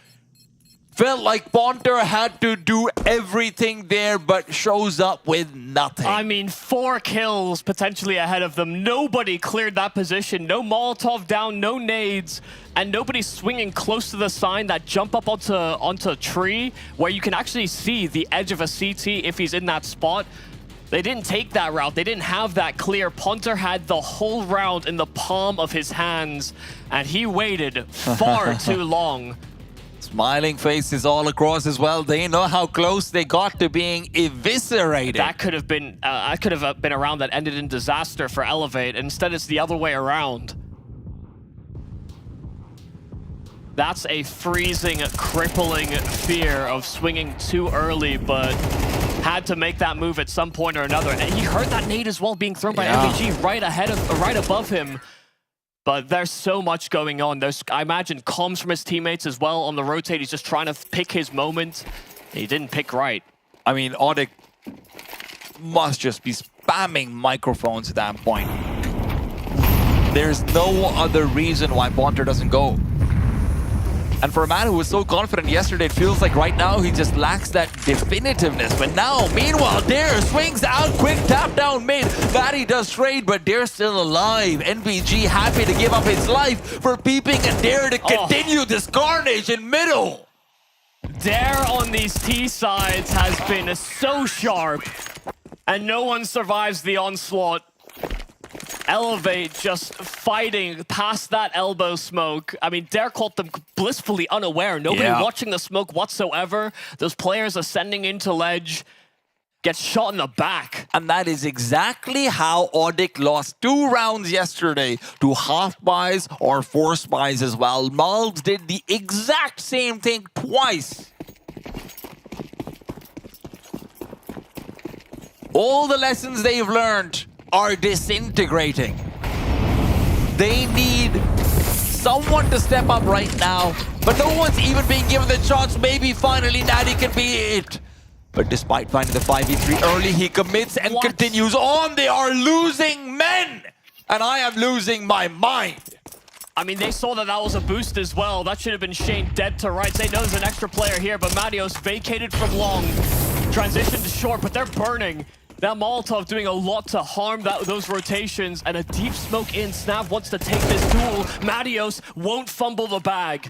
Felt like Ponter had to do everything there, but shows up with nothing. I mean, 4 kills potentially ahead of them. Nobody cleared that position. No Molotov down, no nades, and nobody swinging close to the sign that jump up onto a tree where you can actually see the edge of a CT if he's in that spot. They didn't take that route. They didn't have that clear. Ponter had the whole round in the palm of his hands, and he waited far too long. Smiling faces all across as well. They know how close they got to being eviscerated. That could have been a round that ended in disaster for Elevate. Instead, it's the other way around. That's a freezing, crippling fear of swinging too early, but had to make that move at some point or another. And he heard that nade as well being thrown by MBG right above him. But there's so much going on. There's, I imagine, comms from his teammates as well on the rotate. He's just trying to pick his moment. He didn't pick right. I mean, ODDIK must just be spamming microphones at that point. There's no other reason why Bonter doesn't go. And for a man who was so confident yesterday, it feels like right now he just lacks that definitiveness. But now, meanwhile, Dare swings out, quick tap down mid. Matty does trade, but Dare's still alive. NBG happy to give up his life for Peeping and Dare to continue this carnage in middle. Dare on these T sides has been so sharp, and no one survives the onslaught. Elevate just fighting past that elbow smoke. I mean, Dare caught them blissfully unaware. Nobody watching the smoke whatsoever. Those players ascending into ledge gets shot in the back. And that is exactly how ODDIK lost 2 rounds yesterday to half buys or force buys as well. Malds did the exact same thing twice. All the lessons they've learned are disintegrating. They need someone to step up right now, but no one's even being given the chance. Maybe finally Natty can be it. But despite finding the 5v3 early, he commits and continues on. They are losing men, and I am losing my mind. I mean, they saw that that was a boost as well. That should have been Shane dead to rights. They know there's an extra player here, but Marios vacated from long, transitioned to short, but they're burning. That Molotov doing a lot to harm those rotations, and a deep smoke in. Snav wants to take this duel. Marios won't fumble the bag.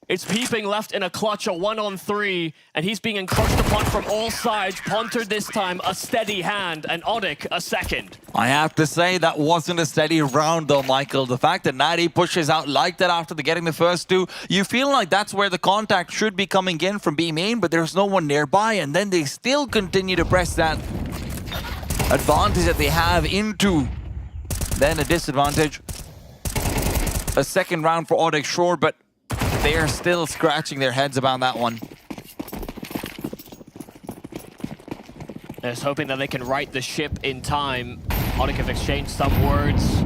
It's Peeping left in a clutch, a 1-on-3, and he's being encroached upon from all sides. Ponter this time, a steady hand, and ODDIK a second. I have to say, that wasn't a steady round though, Michael. The fact that Natty pushes out like that after getting the first 2, you feel like that's where the contact should be coming in from B main, but there's no one nearby, and then they still continue to press that advantage that they have into then a disadvantage. A second round for ODDIK, sure, but they are still scratching their heads about that one. They're just hoping that they can right the ship in time. ODDIK have exchanged some words.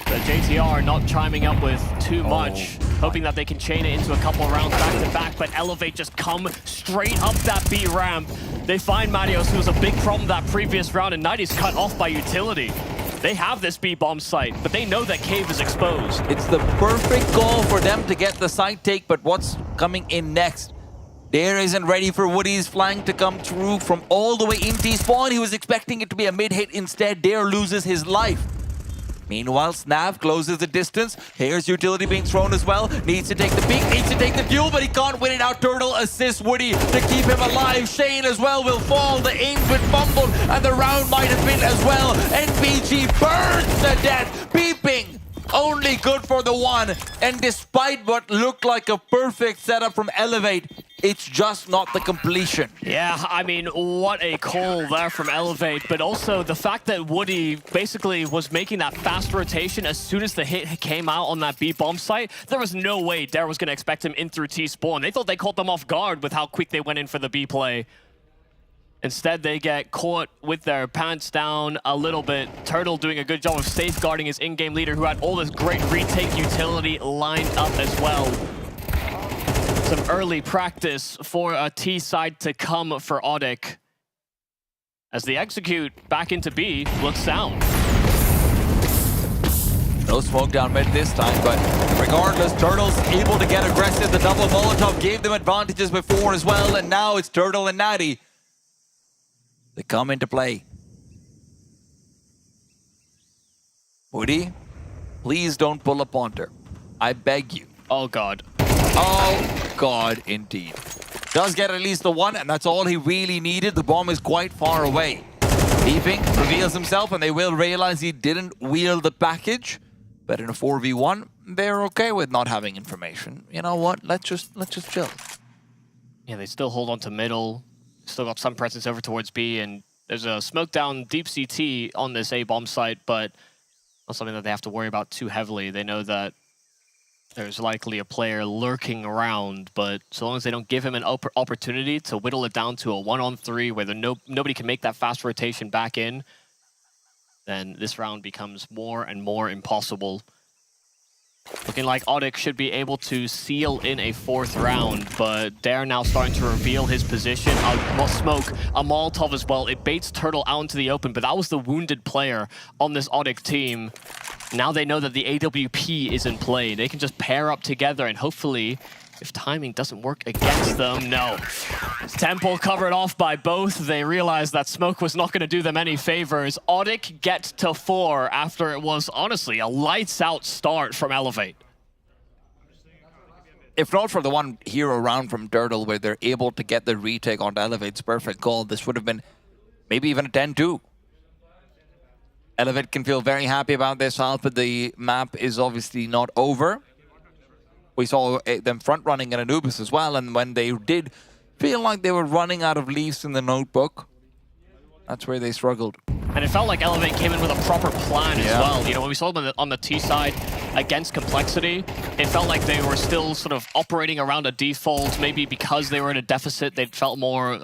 The JTR not chiming up with too much, hoping that they can chain it into a couple of rounds back to back, but Elevate just come straight up that B ramp. They find Marios, who was a big problem that previous round, and Nighty's cut off by utility. They have this B bomb site, but they know that Cave is exposed. It's the perfect goal for them to get the side take, but what's coming in next? Dare isn't ready for Woody's flank to come through from all the way in T-spawn. He was expecting it to be a mid-hit. Instead, Dare loses his life. Meanwhile, Snav closes the distance. Here's utility being thrown as well. Needs to take the peek, needs to take the duel, but he can't win it out. Turtle assists Woody to keep him alive. Shane as well will fall. The aim's been fumbled, and the round might have been as well. NBG burns to death. Peeping, only good for the 1. And despite what looked like a perfect setup from Elevate, it's just not the completion. Yeah, I mean, what a call there from Elevate, but also the fact that Woody basically was making that fast rotation as soon as the hit came out on that B bomb site. There was no way Dare was going to expect him in through T-spawn. They thought they caught them off guard with how quick they went in for the B play. Instead, they get caught with their pants down a little bit. Turtle doing a good job of safeguarding his in-game leader, who had all this great retake utility lined up as well. Some early practice for a T side to come for ODDIK. As they execute back into B, looks sound. No smoke down mid this time, but regardless, Turtle's able to get aggressive. The double Molotov gave them advantages before as well, and now it's Turtle and Natty. They come into play. Woody, please don't pull a Ponter. I beg you. Oh, God. Oh, God, indeed. Does get at least the 1, and that's all he really needed. The bomb is quite far away. Peeping reveals himself, and they will realize he didn't wield the package. But in a 4v1, they're okay with not having information. You know what? Let's just chill. Yeah, they still hold on to middle. Still got some presence over towards B, and there's a smoke down deep CT on this A bomb site, but not something that they have to worry about too heavily. They know that there's likely a player lurking around, but so long as they don't give him an opportunity to whittle it down to a 1-on-3 where nobody can make that fast rotation back in, then this round becomes more and more impossible. Looking like ODDIK should be able to seal in a 4th round, but they're now starting to reveal his position. Smoke, a Molotov as well. It baits Turtle out into the open, but that was the wounded player on this ODDIK team. Now they know that the AWP is in play. They can just pair up together and hopefully, if timing doesn't work against them, no. Temple covered off by both. They realized that Smoke was not going to do them any favors. ODDIK get to 4 after it was honestly a lights out start from Elevate. If not for the one hero round from Turtle where they're able to get the retake onto Elevate's perfect call, this would have been maybe even a 10-2. Elevate can feel very happy about this, but the map is obviously not over. We saw them front-running in Anubis as well, and when they did feel like they were running out of leaves in the notebook, that's where they struggled. And it felt like Elevate came in with a proper plan as well. You know, when we saw them on the T side against Complexity, it felt like they were still sort of operating around a default. Maybe because they were in a deficit, they felt more...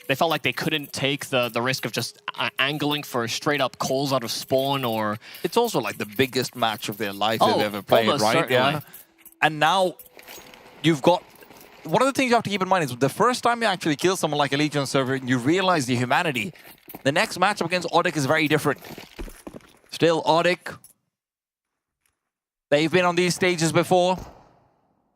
they felt like they couldn't take the risk of just angling for straight-up calls out of spawn or... It's also like the biggest match of their life they've ever played, right? Certainly. Yeah. And now you've got... One of the things you have to keep in mind is the first time you actually kill someone like a Legion server and you realize the humanity, the next matchup against ODDIK is very different. Still, ODDIK, they've been on these stages before,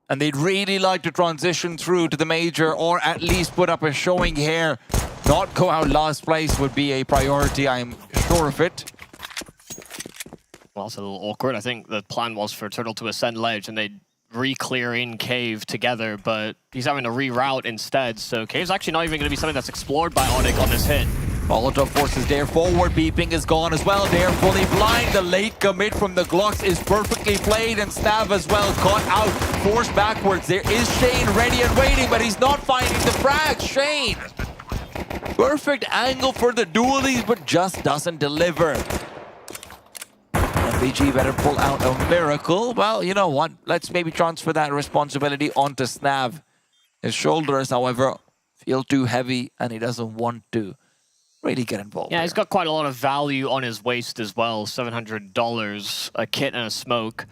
and they'd really like to transition through to the major or at least put up a showing here. Not go out last place would be a priority, I'm sure of it. Well, it's a little awkward. I think the plan was for Turtle to ascend ledge and they'd re-clear in Cave together, but he's having to reroute instead. So Cave's actually not even going to be something that's explored by ODDIK on this hit. Molotov forces Dare forward. Beeping is gone as well. Dare fully blind. The late commit from the Glocks is perfectly played, and Stav as well caught out, forced backwards. There is Shane ready and waiting, but he's not finding the frag. Shane, perfect angle for the dualies, but just doesn't deliver. BG better pull out a miracle. Well, you know what? Let's maybe transfer that responsibility onto Snav. His shoulders, however, feel too heavy, and he doesn't want to really get involved. Yeah, he's got quite a lot of value on his waist as well. $700, a kit and a smoke.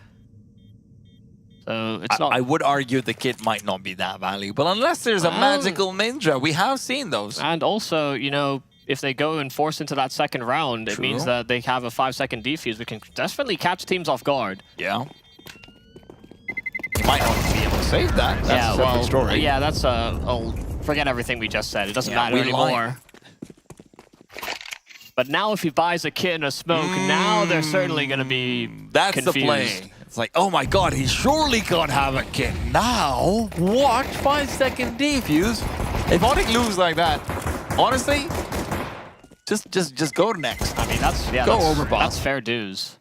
So it's not... I would argue the kit might not be that valuable unless there's a magical ninja. We have seen those. And also, you know, if they go and force into that second round, it means that they have a 5-second defuse. We can definitely catch teams off guard. Yeah. You might not be able to save that. That's a separate story. Yeah, that's I'll forget everything we just said. It doesn't matter anymore. But now if he buys a kit and a smoke, now they're certainly going to be confused. The play. It's like, oh my god, he surely can't have a kit. Now, what? 5-second defuse? If ODDIK lose like that, honestly, just go next. I mean, that's Overpass. That's fair dues.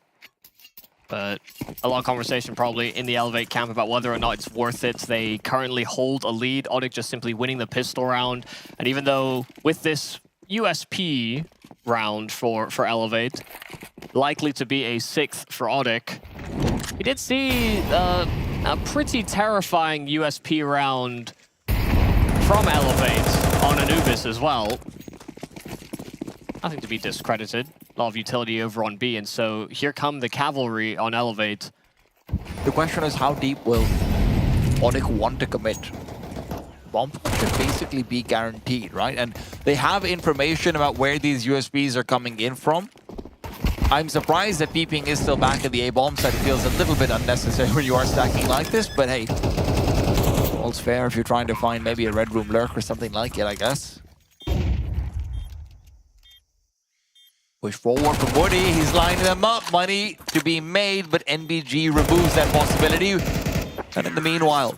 But a lot of conversation probably in the Elevate camp about whether or not it's worth it. They currently hold a lead. ODDIK just simply winning the pistol round. And even though with this USP round for Elevate, likely to be a 6th for ODDIK, we did see a pretty terrifying USP round from Elevate on Anubis as well. Nothing to be discredited. A lot of utility over on B, and so here come the cavalry on Elevate. The question is, how deep will ODDIK want to commit? Bomb should basically be guaranteed, right? And they have information about where these USBs are coming in from. I'm surprised that Peeping is still back at the A-bomb side. It feels a little bit unnecessary when you are stacking like this, but hey, all's fair if you're trying to find maybe a Red Room lurk or something like it, I guess. Push forward from Woody, he's lining them up, money to be made, but NBG removes that possibility. And in the meanwhile,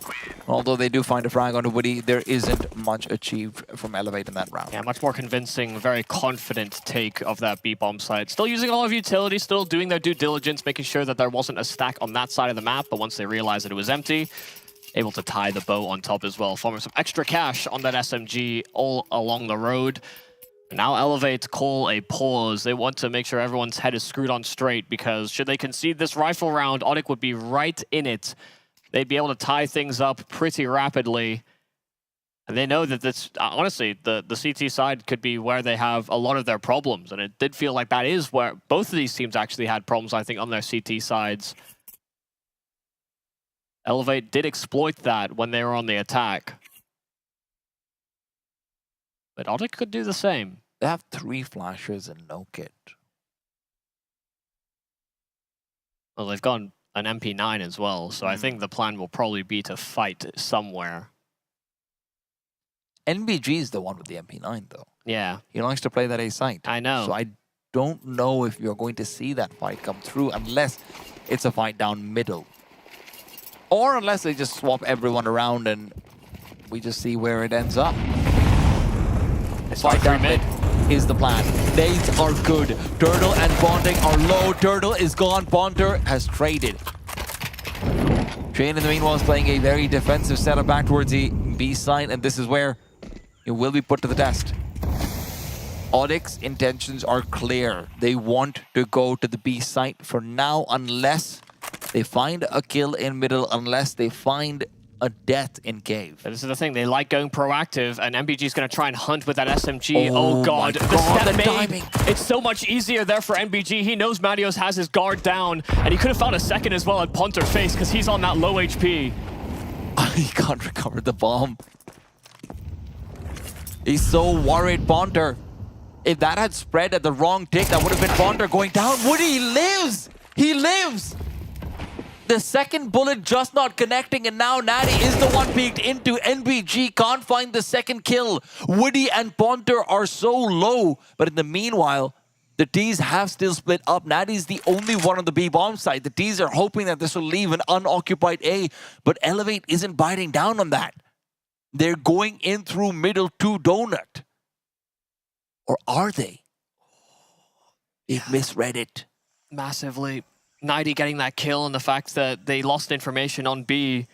Although they do find a frag onto Woody, there isn't much achieved from Elevate in that round. Yeah, much more convincing, very confident take of that B-bomb site. Still using a lot of utility, still doing their due diligence, making sure that there wasn't a stack on that side of the map, but once they realized that it was empty, able to tie the bow on top as well, forming some extra cash on that SMG all along the road. Now Elevate call a pause. They want to make sure everyone's head is screwed on straight, because should they concede this rifle round, ODDIK would be right in it. They'd be able to tie things up pretty rapidly. And they know that this, honestly, the CT side could be where they have a lot of their problems. And it did feel like that is where both of these teams actually had problems, I think, on their CT sides. Elevate did exploit that when they were on the attack. But ODDIK could do the same. They have 3 flashes and no kit. Well, they've gone an MP9 as well, so I think the plan will probably be to fight somewhere. NBG is the one with the MP9, though. Yeah. He likes to play that A site. I know. So I don't know if you're going to see that fight come through unless it's a fight down middle. Or unless they just swap everyone around and we just see where it ends up. Fight down mid is the plan. Nades are good. Turtle and Bonding are low. Turtle is gone. Bonder has traded. Shane, in the meanwhile, is playing a very defensive setup back towards the B side, and this is where it will be put to the test. ODDIK's intentions are clear. They want to go to the B site for now, unless they find a kill in middle, unless they find a death in cave. This is the thing, they like going proactive, and MBG is going to try and hunt with that SMG. Oh god, the step timing. It's so much easier there for MBG. He knows Matios has his guard down, and he could have found a second as well at Punter face, because he's on that low HP. He can't recover the bomb. He's so worried, Punter. If that had spread at the wrong tick, that would have been Punter going down. Woody lives! He lives! The second bullet just not connecting, and now Natty is the one peeked into. NBG can't find the second kill. Woody and Ponter are so low, but in the meanwhile, the T's have still split up. Natty's the only one on the B-bomb side. The T's are hoping that this will leave an unoccupied A, but Elevate isn't biting down on that. They're going in through middle to Donut. Or are they? They've misread it. Massively. 90 getting that kill, and the fact that they lost information on B,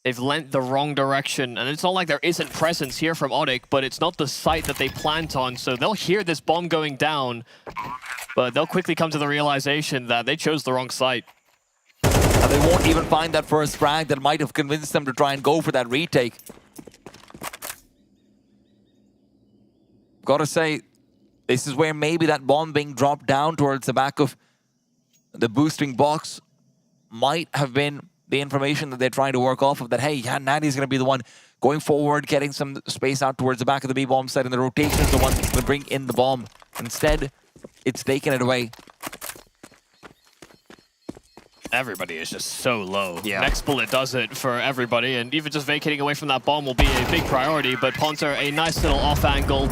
they've lent the wrong direction. And it's not like there isn't presence here from ODDIK, but it's not the site that they plant on. So they'll hear this bomb going down, but they'll quickly come to the realization that they chose the wrong site. And they won't even find that first frag that might have convinced them to try and go for that retake. Gotta say, this is where maybe that bomb being dropped down towards the back of the boosting box might have been the information that they're trying to work off of, that, hey, yeah, Natty's going to be the one going forward, getting some space out towards the back of the B-bomb site, and the rotation is the one that's going to bring in the bomb. Instead, it's taken it away. Everybody is just so low. Yeah. Next bullet does it for everybody, and even just vacating away from that bomb will be a big priority, but Ponter, a nice little off angle.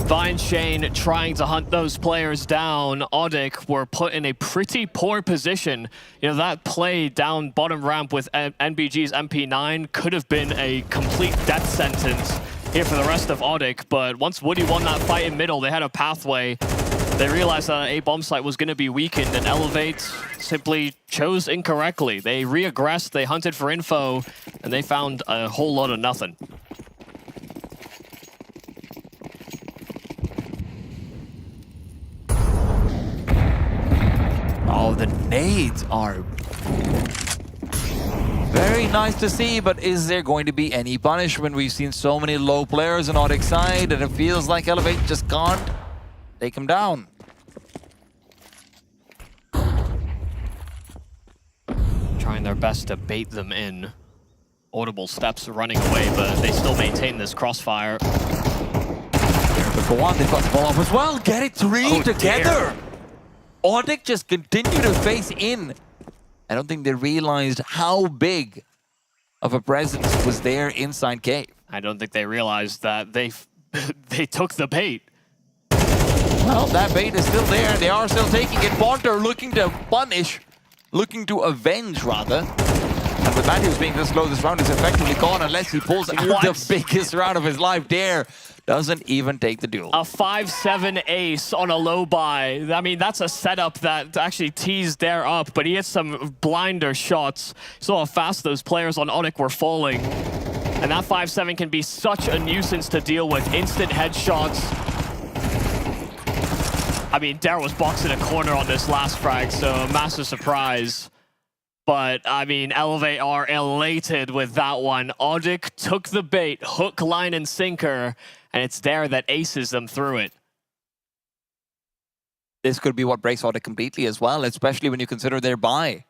Vine Shane trying to hunt those players down. ODDIK were put in a pretty poor position. You know, that play down bottom ramp with NBG's MP9 could have been a complete death sentence here for the rest of ODDIK, but once Woody won that fight in middle, they had a pathway. They realized that an A-bomb site was going to be weakened, and Elevate simply chose incorrectly. They reaggressed, they hunted for info, and they found a whole lot of nothing. Oh, the nades are very nice to see, but is there going to be any punishment? We've seen so many low players on ODDIK side, and it feels like Elevate just can't take him down. Trying their best to bait them in. Audible steps running away, but they still maintain this crossfire. For one, they've got the ball off as well. Get it three together. Dear. ODDIK just continue to face in. I don't think they realized how big of a presence was there inside cave. I don't think they realized that they took the bait. Well, that bait is still there. They are still taking it. Ponter looking to punish, looking to avenge rather. And And with Matthews being this low, this round is effectively gone unless he pulls out the biggest round of his life. Dare doesn't even take the duel. A 5-7 ace on a low buy. I mean, that's a setup that actually teased Dare up, but he hit some blinder shots. Saw how fast those players on ODDIK were falling. And that 5-7 can be such a nuisance to deal with. Instant headshots. I mean, Dare was boxed in a corner on this last frag, so a massive surprise. But, I mean, Elevate are elated with that one. ODDIK took the bait, hook, line, and sinker, and it's Dare that aces them through it. This could be what breaks ODDIK completely as well, especially when you consider their buy.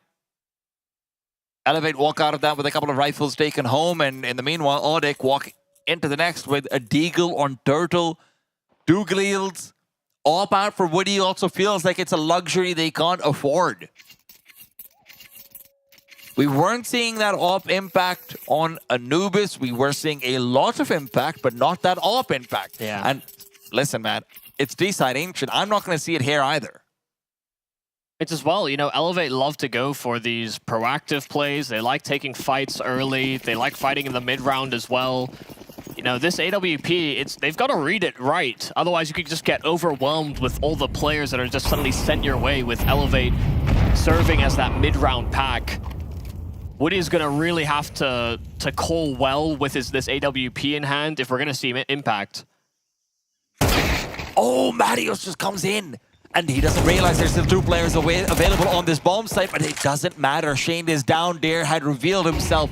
Elevate walk out of that with a couple of rifles taken home, and in the meanwhile, ODDIK walk into the next with a Deagle on Turtle, 2 Gleals. Op out for Woody also feels like it's a luxury they can't afford. We weren't seeing that op impact on Anubis. We were seeing a lot of impact, but not that op impact. Yeah. And listen, man, it's D-side Ancient. I'm not going to see it here either. It's as well, you know, Elevate love to go for these proactive plays. They like taking fights early. They like fighting in the mid-round as well. You know, this AWP, they've got to read it right. Otherwise, you could just get overwhelmed with all the players that are just suddenly sent your way with Elevate serving as that mid-round pack. Woody is going to really have to call well with this AWP in hand if we're going to see impact. Oh, Marius just comes in. And he doesn't realize there's still 2 players available on this bomb site, but it doesn't matter. Shane is down. Dare had revealed himself.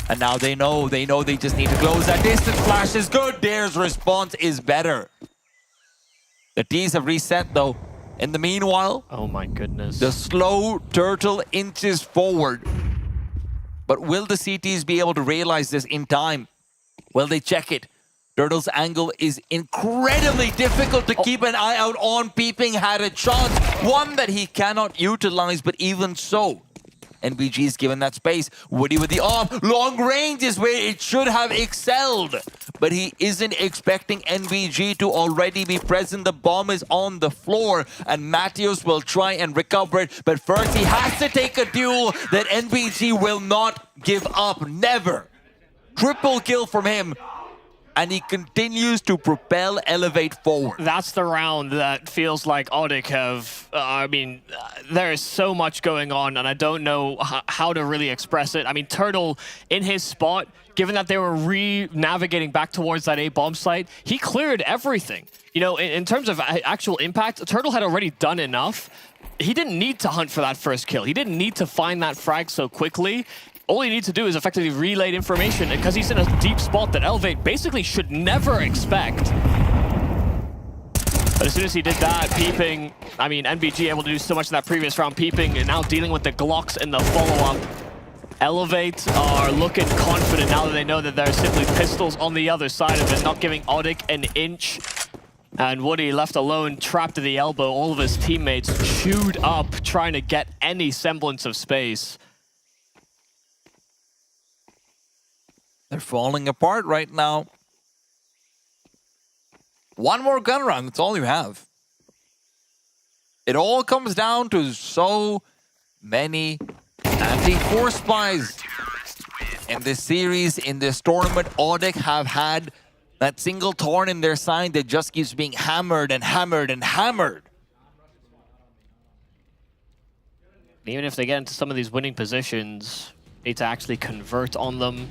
And now they know they just need to close that distance. Flash is good. Dare's response is better. The T's have reset, though. In the meanwhile, oh my goodness, the slow Turtle inches forward. But will the CTs be able to realize this in time? Will they check it? Turtle's angle is incredibly difficult to keep an eye out on. Peeping had a chance, one that he cannot utilize, but even so, NBG's given that space. Woody with the off. Long range is where it should have excelled, but he isn't expecting NBG to already be present. The bomb is on the floor, and Matthews will try and recover it, but first he has to take a duel that NBG will not give up. Never. Triple kill from him. And he continues to propel Elevate forward. That's the round that feels like ODDIK have... I mean, there is so much going on, and I don't know how to really express it. I mean, Turtle in his spot, given that they were re-navigating back towards that A bomb site, he cleared everything. You know, in terms of actual impact, Turtle had already done enough. He didn't need to hunt for that first kill. He didn't need to find that frag so quickly. All he needs to do is effectively relay information, because he's in a deep spot that Elevate basically should never expect. But as soon as he did that, Peeping, I mean, NBG able to do so much in that previous round. Peeping and now dealing with the Glocks in the follow-up. Elevate are looking confident now that they know that there are simply pistols on the other side of it, not giving ODDIK an inch. And Woody left alone, trapped at the elbow. All of his teammates chewed up, trying to get any semblance of space. They're falling apart right now. One more gun round, that's all you have. It all comes down to so many anti-force buys. In this series, in this tournament, ODDIK have had that single thorn in their side that just keeps being hammered and hammered and hammered. Even if they get into some of these winning positions, need to actually convert on them.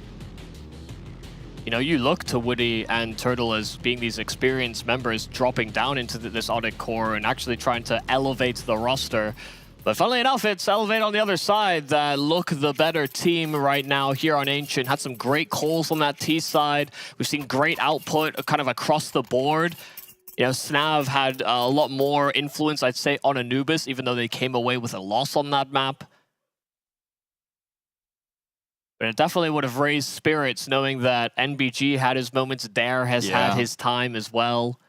You know, you look to Woody and Turtle as being these experienced members dropping down into this ODDIK core and actually trying to elevate the roster. But funnily enough, it's Elevate on the other side that look the better team right now here on Ancient. Had some great calls on that T side. We've seen great output kind of across the board. You know, Snav had a lot more influence, I'd say, on Anubis, even though they came away with a loss on that map. But it definitely would have raised spirits knowing that NBG had his moments, Dare has had his time as well.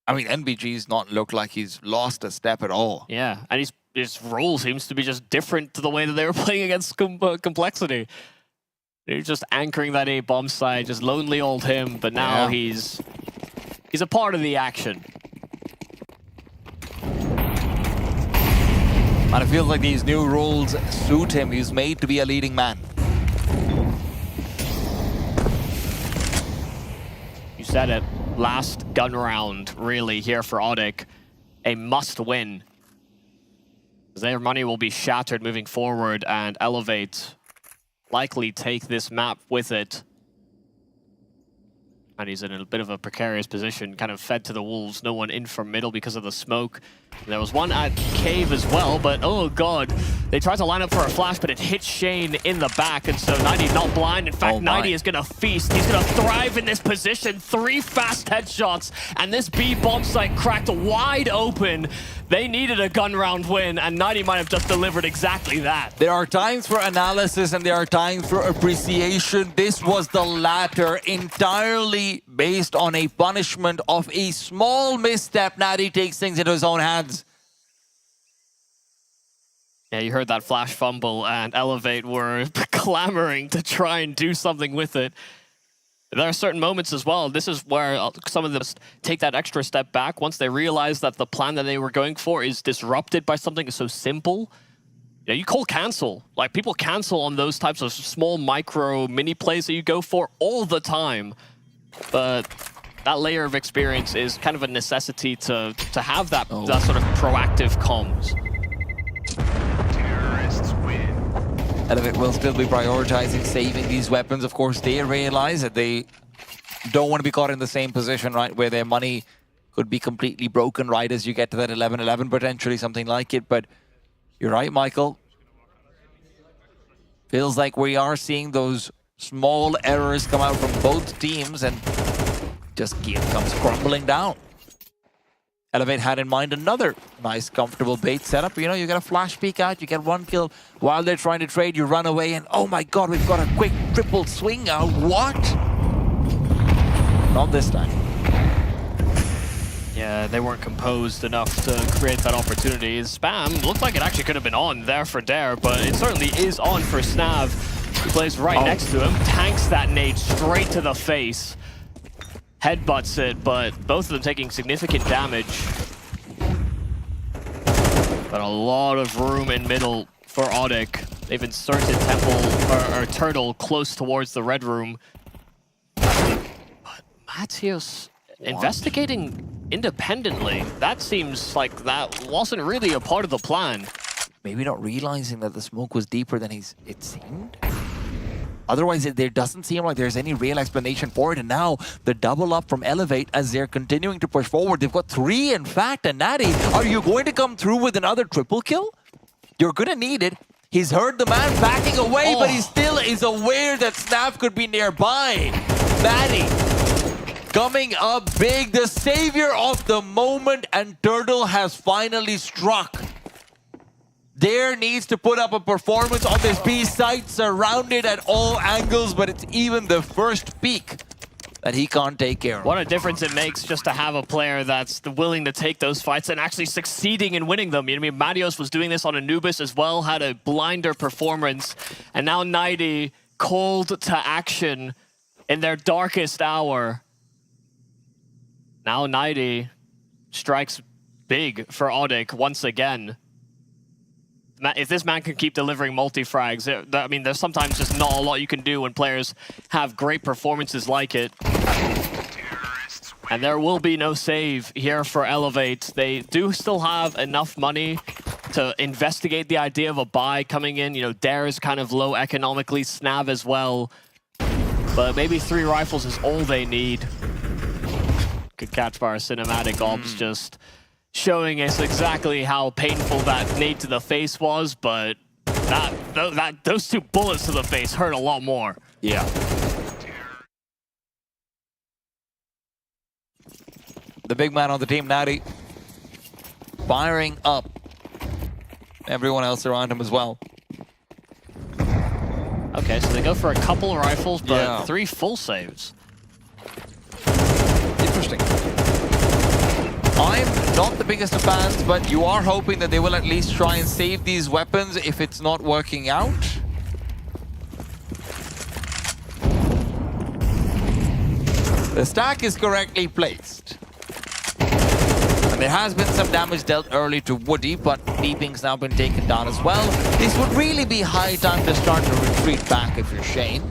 I mean, NBG's not looked like he's lost a step at all. Yeah, and his role seems to be just different to the way that they were playing against Complexity. They're just anchoring that A bomb side, just lonely old him, but now he's a part of the action. And it feels like these new rules suit him. He's made to be a leading man. You said it. Last gun round, really, here for ODDIK. A must-win. Their money will be shattered moving forward, and Elevate likely take this map with it. And he's in a bit of a precarious position, kind of fed to the wolves. No one in from middle because of the smoke. There was one at cave as well, but oh god. They tried to line up for a flash, but it hit Shane in the back, and so 90 not blind. In fact, 90 is gonna feast. He's gonna thrive in this position. 3 fast headshots, and this B bomb site cracked wide open. They needed a gun round win, and 90 might have just delivered exactly that. There are times for analysis and there are times for appreciation. This was the latter, entirely based on a punishment of a small misstep. Natty takes things into his own hands. Yeah, you heard that flash fumble, and Elevate were clamoring to try and do something with it. There are certain moments as well. This is where some of them take that extra step back once they realize that the plan that they were going for is disrupted by something so simple. You know, you call cancel. Like, people cancel on those types of small micro mini plays that you go for all the time. But that layer of experience is kind of a necessity to have that, that sort of proactive comms. Elevate will still be prioritizing saving these weapons. Of course, they realize that they don't want to be caught in the same position, right, where their money could be completely broken right as you get to that 11-11, potentially something like it. But you're right, Michael. Feels like we are seeing those small errors come out from both teams, and just game comes crumbling down. Elevate had in mind another nice, comfortable bait setup. You know, you get a flash peek out, you get 1 kill. While they're trying to trade, you run away, and oh my god, we've got a quick triple swing out. What? Not this time. Yeah, they weren't composed enough to create that opportunity. Spam looked like it actually could have been on there for Dare, but it certainly is on for Snav. He plays right next to him, tanks that nade straight to the face. Headbutts it, but both of them taking significant damage. But a lot of room in middle for ODDIK. They've inserted Temple or Turtle close towards the red room. But Matios investigating independently. That seems like that wasn't really a part of the plan. Maybe not realizing that the smoke was deeper than it seemed. Otherwise, there doesn't seem like there's any real explanation for it. And now, the double up from Elevate as they're continuing to push forward. They've got 3, in fact. And Natty, are you going to come through with another triple kill? You're going to need it. He's heard the man backing away, but he still is aware that Snap could be nearby. Natty coming up big, the savior of the moment, and Turtle has finally struck. Dare needs to put up a performance on this B site, surrounded at all angles, but it's even the first peak that he can't take care of. What a difference it makes just to have a player that's willing to take those fights and actually succeeding in winning them. You know, I mean, Matios was doing this on Anubis as well, had a blinder performance, and now 90 called to action in their darkest hour. Now 90 strikes big for ODDIK once again. If this man can keep delivering multi-frags, I mean, there's sometimes just not a lot you can do when players have great performances like it. And there will be no save here for Elevate. They do still have enough money to investigate the idea of a buy coming in. You know, Dare is kind of low economically, Snav as well. But maybe 3 rifles is all they need. Good catch by our cinematic ops, just showing us exactly how painful that nade to the face was, but those 2 bullets to the face hurt a lot more. Yeah. The big man on the team, Natty, firing up everyone else around him as well. Okay, so they go for a couple of rifles, but 3 full saves. Interesting. I'm not the biggest of fans, but you are hoping that they will at least try and save these weapons if it's not working out. The stack is correctly placed. And There has been some damage dealt early to Woody, but Beeping's now been taken down as well. This would really be high time to start to retreat back if you're Shane.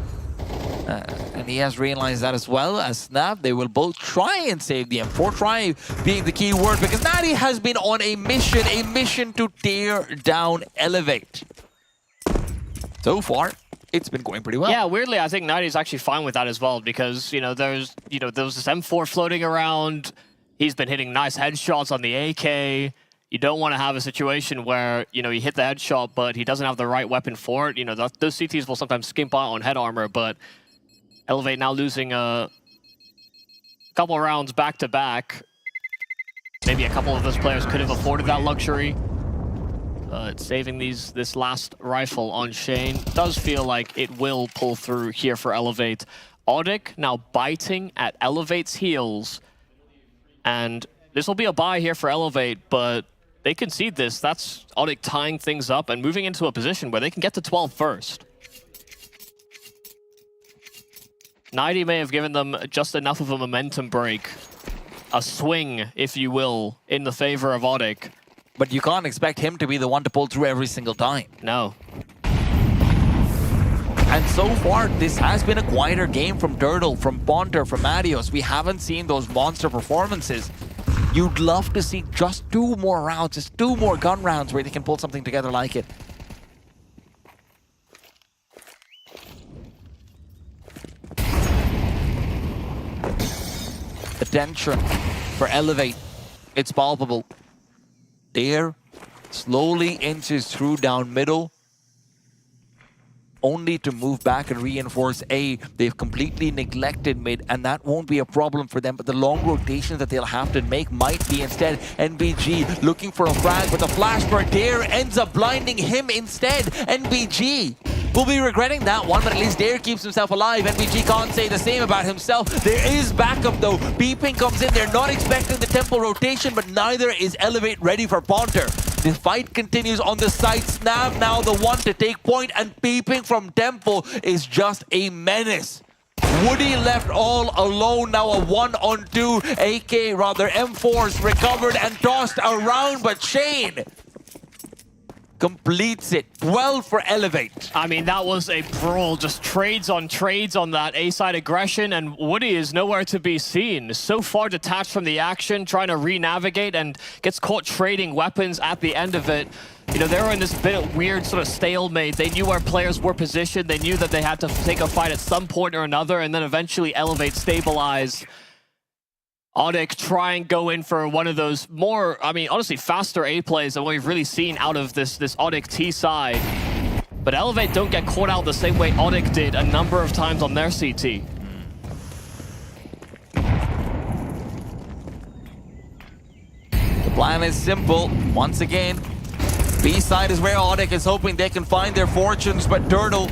And he has realized that as well as Snap. They will both try and save the M4. Try being the key word, because Natty has been on a mission to tear down Elevate. So far, it's been going pretty well. Yeah, weirdly, I think Natty's actually fine with that as well, because, there's this M4 floating around. He's been hitting nice headshots on the AK. You don't want to have a situation where, you hit the headshot, but he doesn't have the right weapon for it. Those CTs will sometimes skimp out on head armor, but Elevate now losing a couple of rounds back-to-back. Maybe a couple of those players could have afforded that luxury. But saving this last rifle on Shane does feel like it will pull through here for Elevate. ODDIK now biting at Elevate's heels. And this will be a buy here for Elevate, but they concede this. That's ODDIK tying things up and moving into a position where they can get to 12 first. 90 may have given them just enough of a momentum break. A swing, if you will, in the favor of ODDIK. But you can't expect him to be the one to pull through every single time. No. And so far, this has been a quieter game from Turtle, from Ponter, from Marios. We haven't seen those monster performances. You'd love to see just 2 more rounds, just 2 more gun rounds where they can pull something together like it. The tension for Elevate, it's palpable. There, slowly inches through down middle, only to move back and reinforce A. They've completely neglected mid, and that won't be a problem for them, but the long rotations that they'll have to make might be instead. NBG looking for a frag, but the flash for Dare ends up blinding him instead. NBG will be regretting that one, but at least Dare keeps himself alive. NBG can't say the same about himself. There is backup though. Beeping comes in. They're not expecting the tempo rotation, but neither is Elevate ready for Ponter. The fight continues on the side. Snap now the one to take point, and Beeping from Tempo is just a menace. Woody left all alone, now a 1-on-2. AK, rather, M4s recovered and tossed around, but Shane completes it. 12 for Elevate. I mean, that was a brawl, just trades on that A-side aggression, and Woody is nowhere to be seen. So far detached from the action, trying to re-navigate, and gets caught trading weapons at the end of it. They were in this bit of weird sort of stalemate. They knew where players were positioned. They knew that they had to take a fight at some point or another, and then eventually Elevate stabilize. ODDIK try and go in for one of those more, honestly, faster A plays than what we've really seen out of this ODDIK T side. But Elevate don't get caught out the same way ODDIK did a number of times on their CT. The plan is simple. Once again, B side is where ODDIK is hoping they can find their fortunes, but Turtle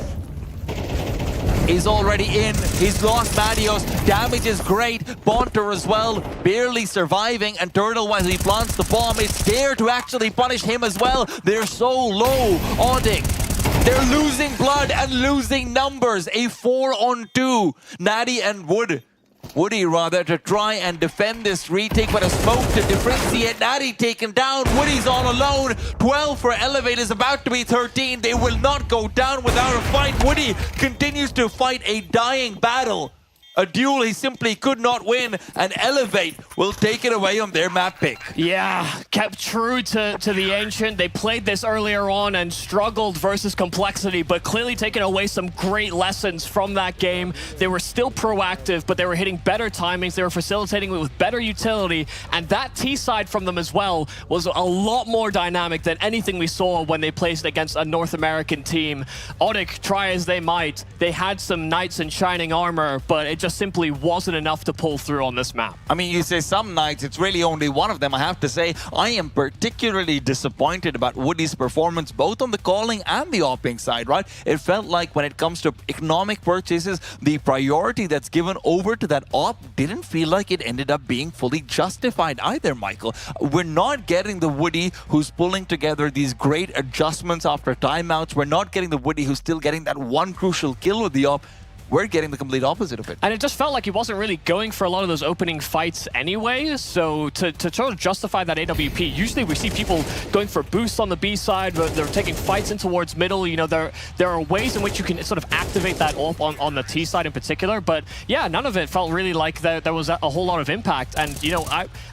is already in. He's lost Marios. Damage is great. Ponter as well, barely surviving. And Turtle, when he plants the bomb, is there to actually punish him as well. They're so low. ODDIK, they're losing blood and losing numbers. A 4-on-2. Natty and Woody rather, to try and defend this retake, but a smoke to differentiate. Natty taken down. Woody's all alone. 12 for Elevate is about to be 13. They will not go down without a fight. Woody continues to fight a dying battle. A duel he simply could not win, and Elevate will take it away on their map pick. Yeah, kept true to the Ancient. They played this earlier on and struggled versus Complexity, but clearly taken away some great lessons from that game. They were still proactive, but they were hitting better timings. They were facilitating with better utility, and that T side from them as well was a lot more dynamic than anything we saw when they played against a North American team. ODDIK, try as they might, they had some knights in shining armor, but it just simply wasn't enough to pull through on this map. You say some nights, it's really only one of them. I have to say, I am particularly disappointed about Woody's performance, both on the calling and the opping side, right? It felt like when it comes to economic purchases, the priority that's given over to that op didn't feel like it ended up being fully justified either, Michael. We're not getting the Woody who's pulling together these great adjustments after timeouts. We're not getting the Woody who's still getting that one crucial kill with the op. we're getting the complete opposite of it. And it just felt like he wasn't really going for a lot of those opening fights anyway. So to sort of justify that AWP, usually we see people going for boosts on the B side, but they're taking fights in towards middle. You know, there are ways in which you can sort of activate that op on the T side in particular. But yeah, none of it felt really like there was a whole lot of impact. And you know,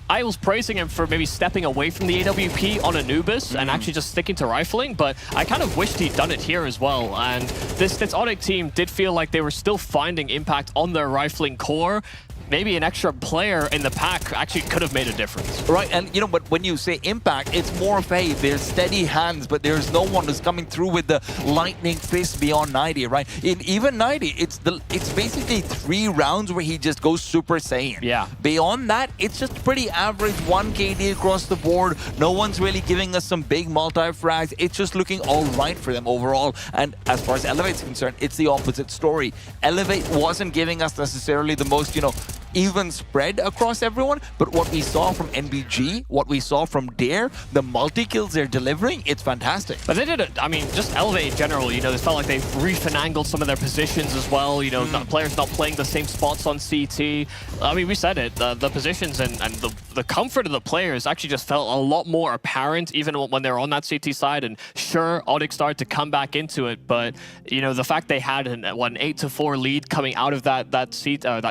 I was praising him for maybe stepping away from the AWP on Anubis and actually just sticking to rifling, but I kind of wished he'd done it here as well. And this ODDIK team did feel like they were still finding impact on their rifling core. Maybe an extra player in the pack actually could have made a difference. Right, and you know, but when you say impact, it's more of, hey, there's steady hands, but there's no one who's coming through with the lightning fist beyond 90, right? In even 90, it's basically 3 rounds where he just goes Super Saiyan. Yeah. Beyond that, it's just pretty average 1 KD across the board. No one's really giving us some big multi-frags. It's just looking all right for them overall. And as far as Elevate's concerned, it's the opposite story. Elevate wasn't giving us necessarily the most, you know, even spread across everyone, but what we saw from NBG, what we saw from Dare, the multi-kills they're delivering, it's fantastic. But they did it, I mean, just Elevate in general, you know, they felt like they refinangled some of their positions as well, you know, players not playing the same spots on CT. I mean, we said it, the positions and the comfort of the players actually just felt a lot more apparent even when they were on that CT side, and sure, ODDIK started to come back into it, but, you know, the fact they had an 8-4 lead coming out of that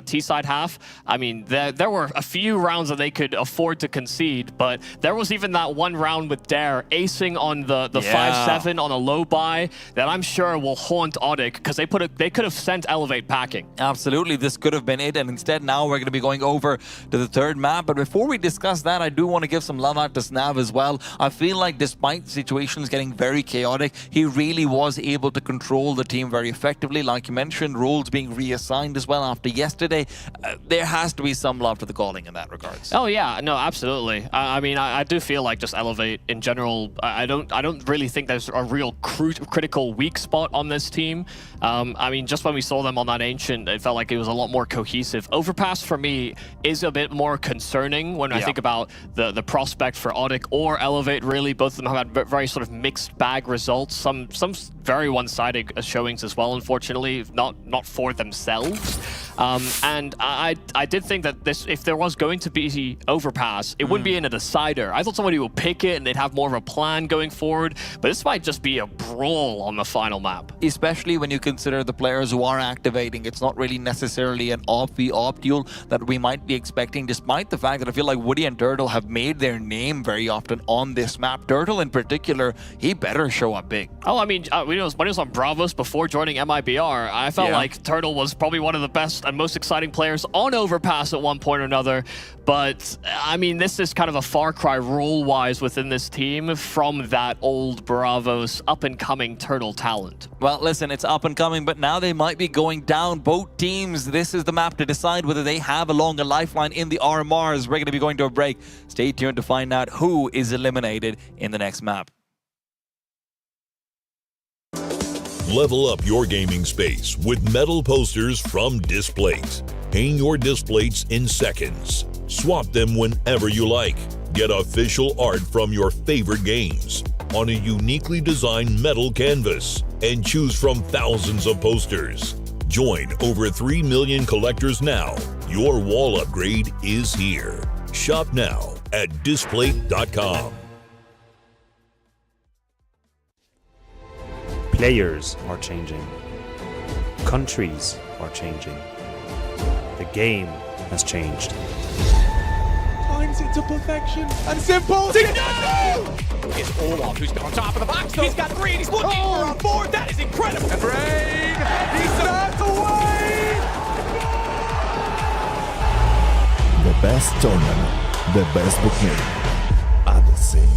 T side half, I mean, there were a few rounds that they could afford to concede, but there was even that one round with Dare acing on the 5-7 on a low buy that I'm sure will haunt ODDIK, because they could have sent Elevate packing. Absolutely, this could have been it, and instead now we're going to be going over to the 3rd map. But before we discuss that, I do want to give some love out to Snav as well. I feel like despite situations getting very chaotic, he really was able to control the team very effectively. Like you mentioned, roles being reassigned as well after yesterday. There has to be some love to the calling in that regards. Oh yeah, no, absolutely. I mean, I do feel like just Elevate in general, I don't really think there's a real critical weak spot on this team. I mean, just when we saw them on that Ancient, it felt like it was a lot more cohesive. Overpass for me is a bit more concerning when I think about the prospect for ODDIK or Elevate, really. Both of them have had very sort of mixed bag results. Some very one-sided showings as well, unfortunately, not for themselves. And I did think that if there was going to be Overpass, it wouldn't be in a decider. I thought somebody would pick it and they'd have more of a plan going forward, but this might just be a brawl on the final map. Especially when you consider the players who are activating. It's not really necessarily an off-v-off duel that we might be expecting, despite the fact that I feel like Woody and Turtle have made their name very often on this map. Turtle in particular, he better show up big. Oh, I mean, when he was on Bravos before joining MIBR, I felt like Turtle was probably one of the best and most exciting players on Overpass at one point or another. But, I mean, this is kind of a far cry role-wise within this team from that old Bravos up-and-coming Turtle talent. Well, listen, it's up-and-coming, but now they might be going down. Both teams, this is the map to decide whether they have a longer lifeline in the RMRs. We're going to be going to a break. Stay tuned to find out who is eliminated in the next map. Level up your gaming space with metal posters from Displate. Hang your displates in seconds. Swap them whenever you like. Get official art from your favorite games on a uniquely designed metal canvas and choose from thousands of posters. Join over 3 million collectors now. Your wall upgrade is here. Shop now at Displate.com. Players are changing. Countries are changing. The game has changed. Times it to perfection and simple. It's Olaf who's on top of the box. He's got 3 and he's looking for a 4. That is incredible. And Rain, he starts away. The best tournament, the best bookmaker are the same.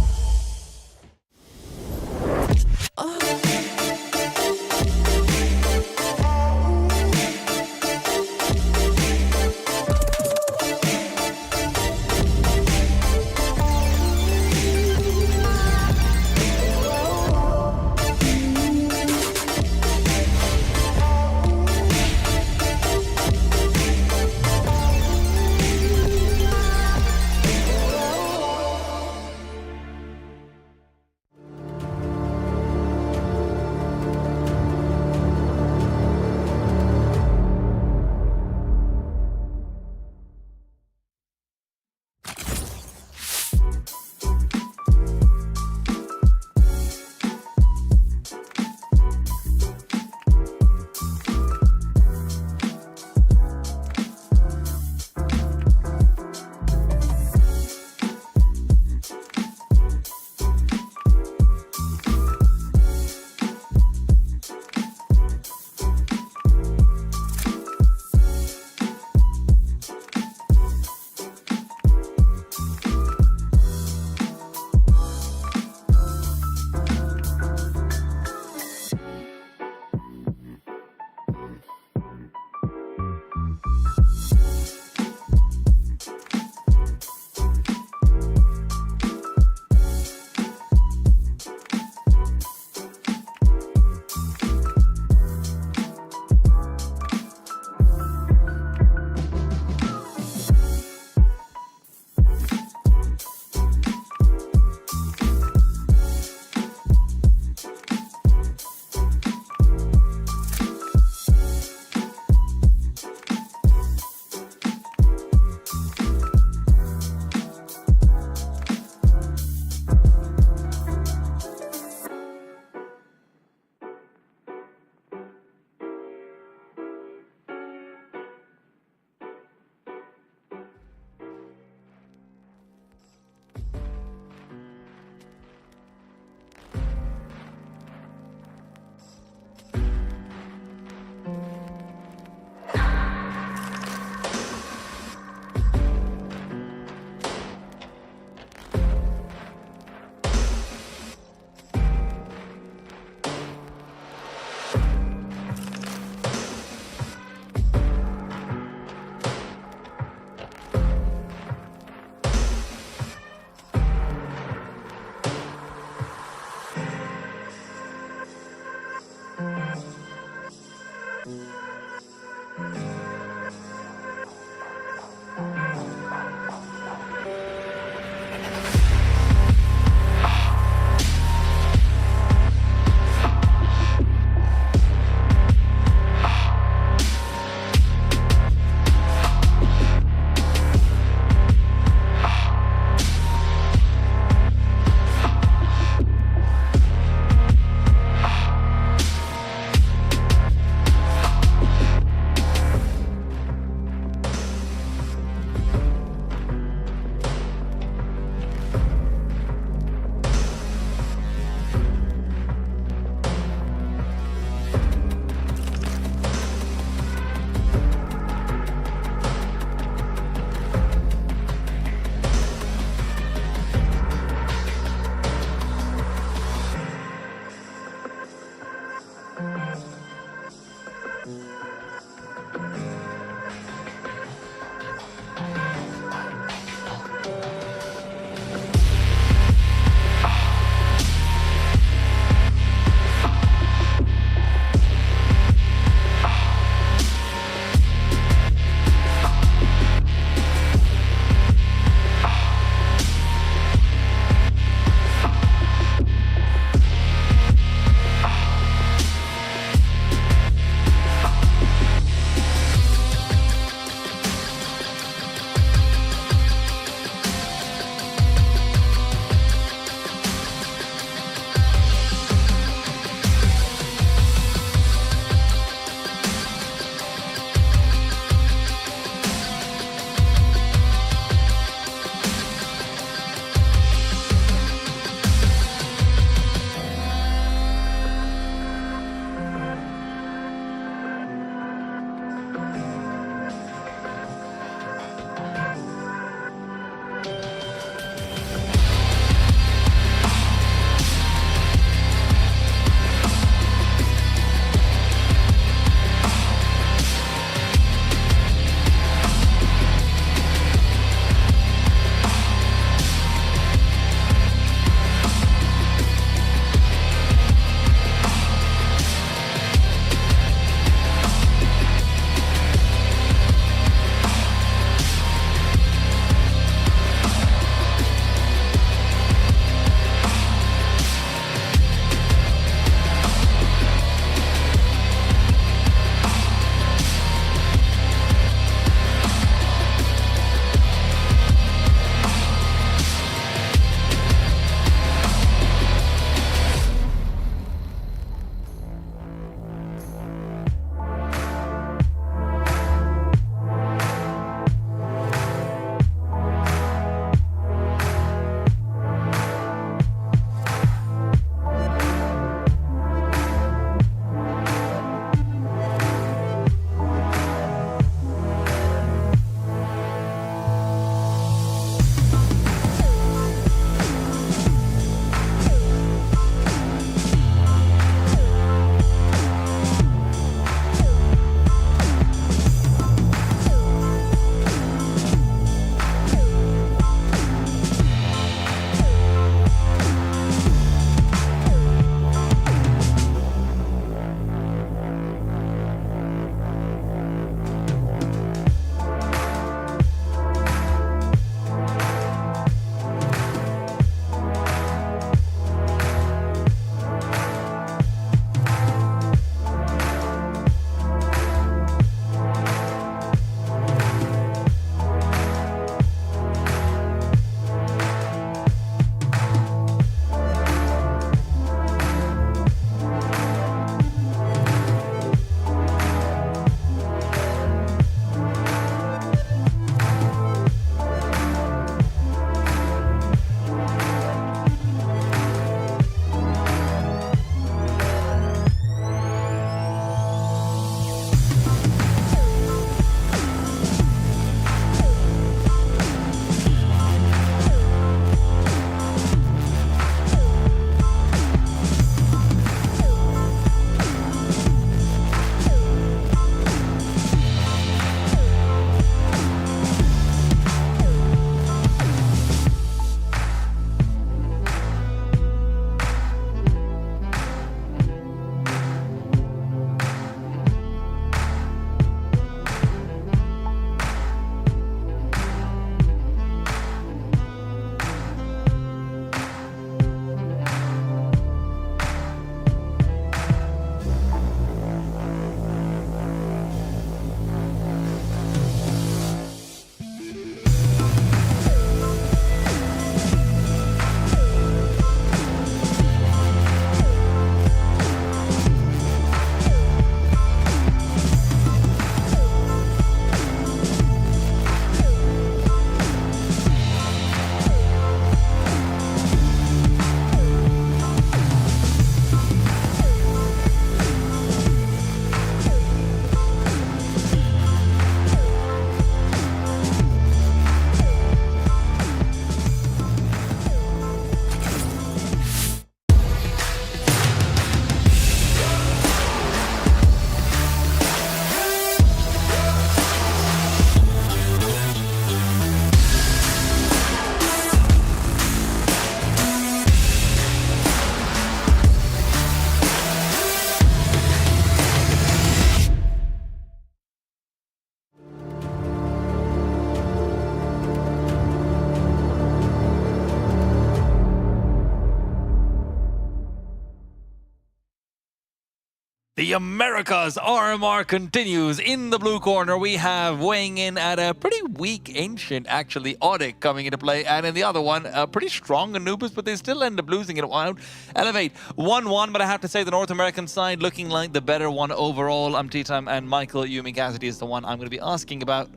The Americas RMR continues. In the blue corner, we have weighing in at a pretty weak Ancient, actually, ODDIK coming into play. And in the other one, a pretty strong Anubis, but they still end up losing it out. Elevate 1-1, but I have to say the North American side looking like the better one overall. I'm T-Time, and Michael Yumi Cassidy is the one I'm going to be asking about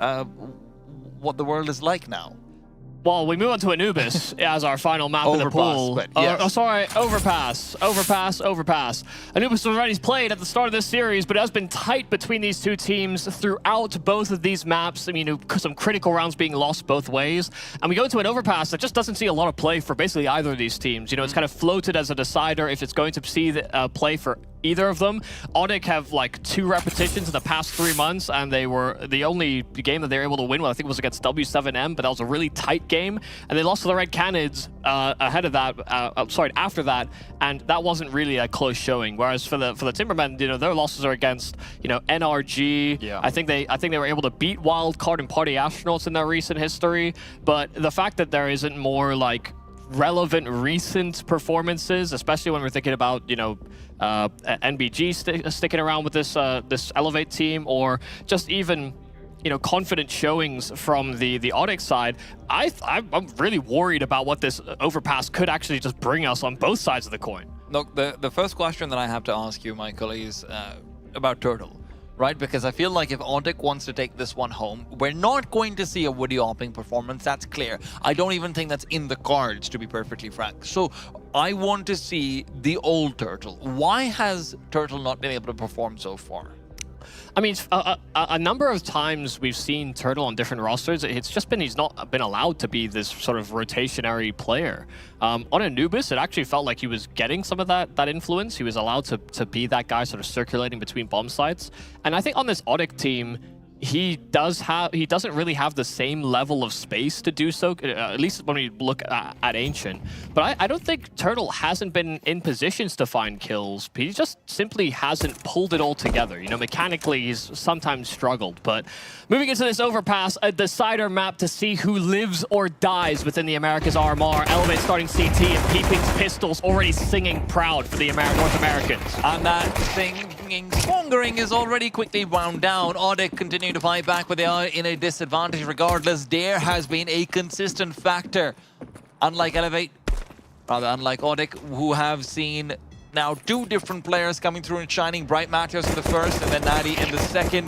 what the world is like now. Well, we move on to Anubis as our final map in the pool. Sorry, Overpass. Anubis already played at the start of this series, but it has been tight between these two teams throughout both of these maps. I mean, some critical rounds being lost both ways. And we go to an Overpass that just doesn't see a lot of play for basically either of these teams. You know, it's kind of floated as a decider if it's going to see the play for either of them. ODDIK have like 2 repetitions in the past 3 months, and they were the only game that they were able to win. Well, I think it was against W7M, but that was a really tight game. And they lost to the Red Canids ahead of that. After that, and that wasn't really a close showing. Whereas for the timbermen, you know, their losses are against, you know, NRG. Yeah. I think they were able to beat Wildcard and Party Astronauts in their recent history. But the fact that there isn't more like relevant recent performances, especially when we're thinking about, you know, NBG sticking around with this this Elevate team, or just even, you know, confident showings from the ODDIK side, I'm really worried about what this Overpass could actually just bring us on both sides of the coin. Look, the first question that I have to ask you, Michael, is about Turtle. Right, because I feel like if ODDIK wants to take this one home, we're not going to see a Woody Hopping performance, that's clear. I don't even think that's in the cards, to be perfectly frank. So I want to see the old Turtle. Why has Turtle not been able to perform so far? I mean, a number of times we've seen Turtle on different rosters. It's just been he's not been allowed to be this sort of rotationary player. On Anubis, it actually felt like he was getting some of that influence. He was allowed to be that guy sort of circulating between bomb sites. And I think on this ODDIK team, he doesn't really have the same level of space to do so, at least when we look at Ancient. But I don't think Turtle hasn't been in positions to find kills. He just simply hasn't pulled it all together. You know, mechanically, he's sometimes struggled. But moving into this Overpass, a decider map to see who lives or dies within the Americas RMR. Elevate starting CT, and Peeping's pistols already singing proud for the North Americans. And that swongering is already quickly wound down. ODDIK continue to fight back, but they are in a disadvantage regardless. Dare has been a consistent factor. Unlike Elevate, rather unlike ODDIK, who have seen now 2 different players coming through and shining. Bright Matheos in the first, and then Natty in the second.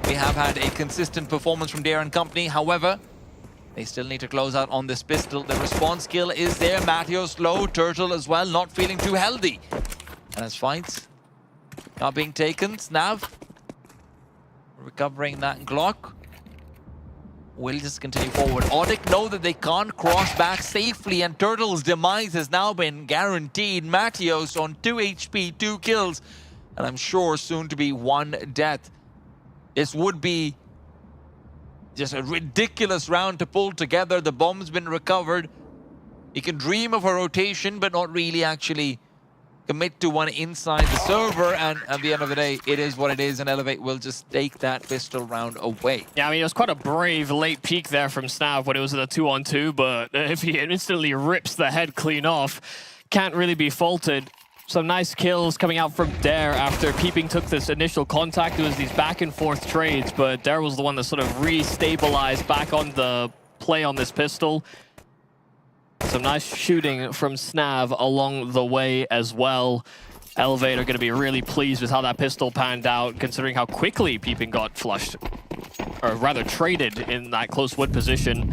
We have had a consistent performance from Dare and company. However, they still need to close out on this pistol. The response skill is there. Matheos low, Turtle as well, not feeling too healthy. And as fights not being taken, Snav recovering that Glock. We'll just continue forward. ODDIK know that they can't cross back safely, and Turtle's demise has now been guaranteed. Matheos on 2 HP, 2 kills, and I'm sure soon to be 1 death. This would be just a ridiculous round to pull together. The bomb's been recovered. You can dream of a rotation, but not really actually commit to one inside the server, and at the end of the day, it is what it is, and Elevate will just take that pistol round away. Yeah, I mean, it was quite a brave late peek there from Snav when it was a 2-on-2, but if he instantly rips the head clean off, can't really be faulted. Some nice kills coming out from Dare after Peeping took this initial contact. It was these back and forth trades, but Dare was the one that sort of re-stabilized back on the play on this pistol. Some nice shooting from Snav along the way as well. Elevate are going to be really pleased with how that pistol panned out, considering how quickly Peeping got flushed, or rather traded in that close wood position.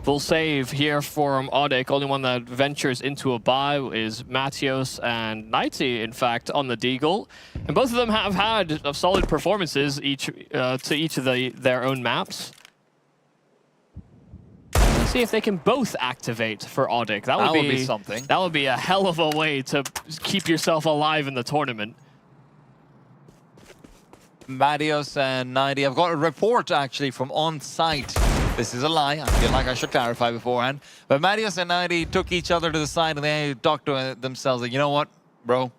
Full save here from ODDIK. Only one that ventures into a buy is Matheos and Nighty, in fact, on the Deagle. And both of them have had solid performances to each of their own maps. Let's see if they can both activate for ODDIK. That would be something. That would be a hell of a way to keep yourself alive in the tournament. Matheos and Nighty. I've got a report actually from on-site. This is a lie. I feel like I should clarify beforehand. But Matheos and Nighty took each other to the side and they talked to themselves like, you know what, bro?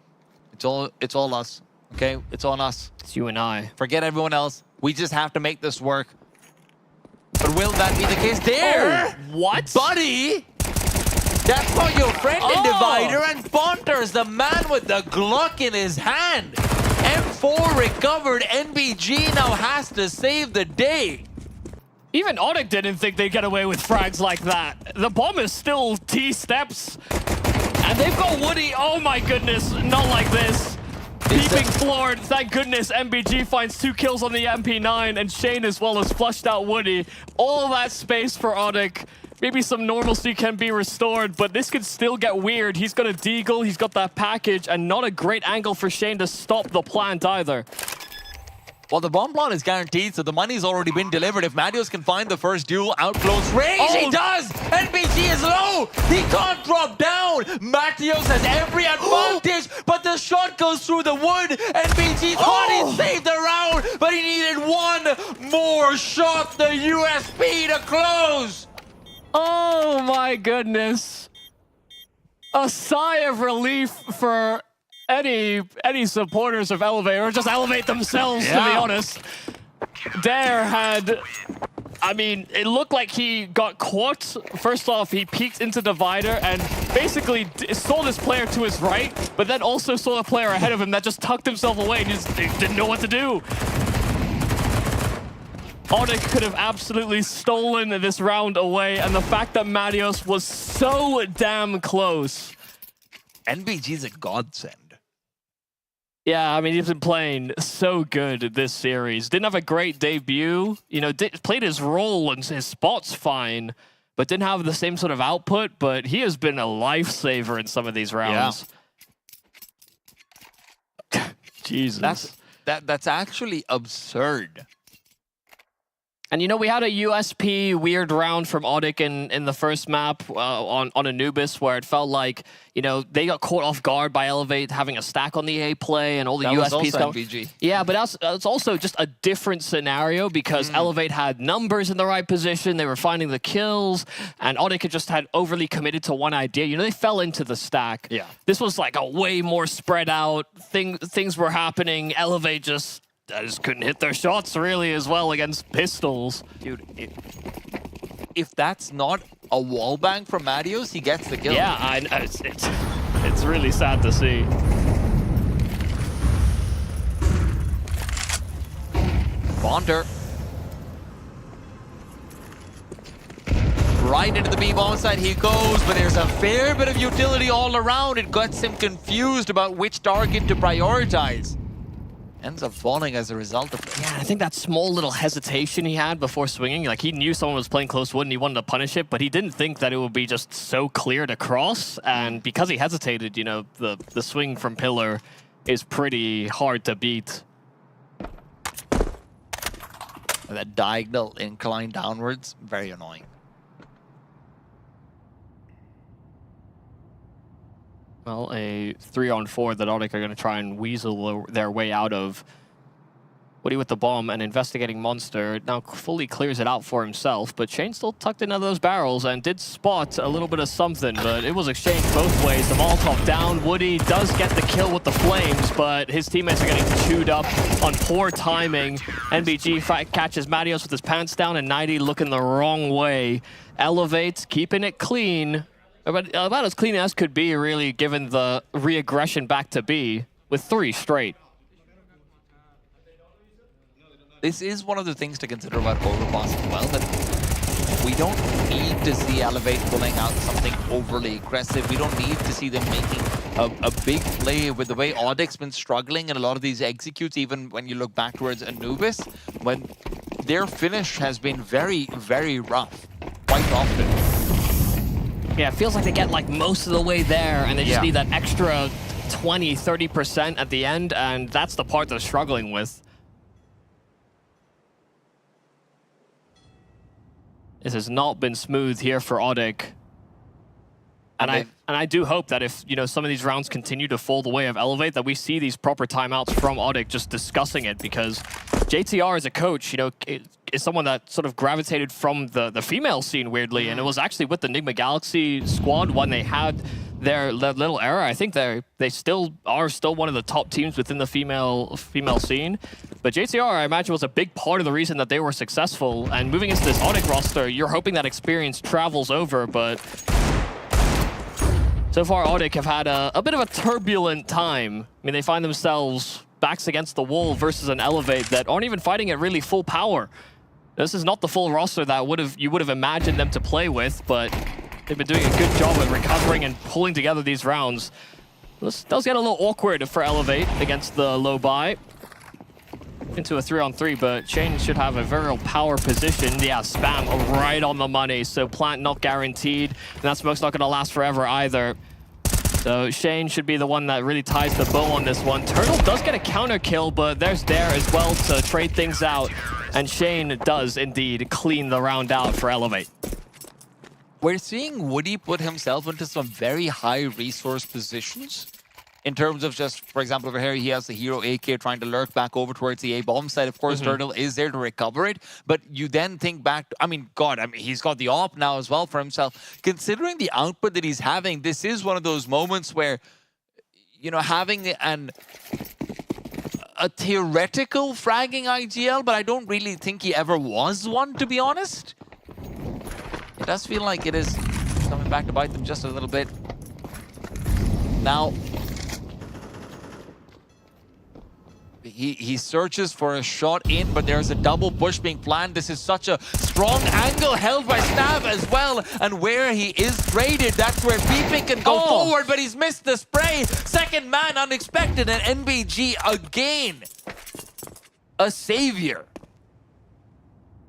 It's all us. Okay? It's on us. It's you and I. Forget everyone else. We just have to make this work. But will that be the case? There! Oh, what? Buddy! That's not your friend in Divider, and Bonter there's the man with the Glock in his hand. M4 recovered. NBG now has to save the day. Even ODDIK didn't think they'd get away with frags like that. The bomb is still T-steps. And they've got Woody. Oh my goodness, not like this. Peeping floored. Thank goodness MBG finds 2 kills on the MP9, and Shane as well has flushed out Woody. All that space for ODDIK. Maybe some normalcy can be restored, but this could still get weird. He's got a deagle, he's got that package, and not a great angle for Shane to stop the plant either. Well, the bomb plant is guaranteed, so the money's already been delivered. If Matios can find the first duel out close range, he does! NBG is low! He can't drop down! Matios has every advantage, but the shot goes through the wood. NBG thought he saved the round, but he needed one more shot, the USP to close! Oh my goodness. A sigh of relief for any supporters of Elevate, or just Elevate themselves, to be honest. Dare had, I mean, it looked like he got caught. First off, he peeked into Divider and basically saw this player to his right, but then also saw a player ahead of him that just tucked himself away and just didn't know what to do. ODDIK could have absolutely stolen this round away, and the fact that Matios was so damn close. NBG's a godsend. Yeah, I mean, he's been playing so good this series. Didn't have a great debut. You know, played his role and his spots fine, but didn't have the same sort of output. But he has been a lifesaver in some of these rounds. Yeah. Jesus. That's actually absurd. And, you know, we had a USP weird round from ODDIK in the first map on Anubis, where it felt like, you know, they got caught off guard by Elevate having a stack on the A play and all the that USPs. Was also MBG. Yeah, but it's also just a different scenario because Elevate had numbers in the right position. They were finding the kills, and ODDIK just had overly committed to one idea. You know, they fell into the stack. Yeah. This was like a way more spread out. Things were happening. Elevate just couldn't hit their shots really as well against pistols. Dude, if that's not a wallbang from Matios, he gets the kill. Yeah, it's really sad to see. Bonder. Right into the B-bomb side he goes, but there's a fair bit of utility all around. It gets him confused about which target to prioritize. Ends up falling as a result of it. Yeah, I think that small little hesitation he had before swinging, like he knew someone was playing close wood and he wanted to punish it, but he didn't think that it would be just so clear to cross. And because he hesitated, you know, the swing from pillar is pretty hard to beat. That diagonal incline downwards, very annoying. Well, a 3-on-4 that ODDIK are going to try and weasel their way out of. Woody with the bomb and investigating Monster now fully clears it out for himself, but Shane still tucked in those barrels and did spot a little bit of something, but it was exchanged both ways. The Molotov down. Woody does get the kill with the flames, but his teammates are getting chewed up on poor timing. NBG catches Matios with his pants down, and 90 looking the wrong way. Elevates, keeping it clean. About as clean as could be, really, given the re-aggression back to B with 3 straight. This is one of the things to consider about Overpass as well, that we don't need to see Elevate pulling out something overly aggressive. We don't need to see them making a big play with the way ODDIK's been struggling in a lot of these executes, even when you look back towards Anubis, when their finish has been very, very rough, quite often. Yeah, it feels like they get like most of the way there and they just need that extra 20, 30% at the end, and that's the part they're struggling with. This has not been smooth here for ODDIK. And I do hope that if, you know, some of these rounds continue to fall the way of Elevate, that we see these proper timeouts from ODDIK just discussing it, because JTR as a coach, you know, is someone that sort of gravitated from the female scene weirdly, and it was actually with the Enigma Galaxy squad when they had their little era. I think they still are one of the top teams within the female scene. But JTR, I imagine, was a big part of the reason that they were successful. And moving into this ODDIK roster, you're hoping that experience travels over, but So far, ODDIK have had a bit of a turbulent time. I mean, they find themselves backs against the wall versus an Elevate that aren't even fighting at really full power. This is not the full roster that you would have imagined them to play with, but they've been doing a good job at recovering and pulling together these rounds. This does get a little awkward for Elevate against the low buy. Into a 3-on-3, but Shane should have a very real power position. Yeah, spam right on the money, so plant not guaranteed, and that smoke's not going to last forever either. So Shane should be the one that really ties the bow on this one. Turtle does get a counter kill, but there's there as well to trade things out, and Shane does indeed clean the round out for Elevate. We're seeing Woody put himself into some very high resource positions. In terms of just, for example, over here, he has the hero AK trying to lurk back over towards the A-bomb side. Of course, Turtle is there to recover it. But you then think back to, I mean, he's got the AWP now as well for himself. Considering the output that he's having, this is one of those moments where, you know, having a theoretical fragging IGL, but I don't really think he ever was one, to be honest. It does feel like it is coming back to bite them just a little bit. Now, he searches for a shot in, but there's a double push being planned. This is such a strong angle held by Snav as well. And where he is traded, that's where Beeping can go forward, but he's missed the spray. Second man unexpected, and NBG again. A savior.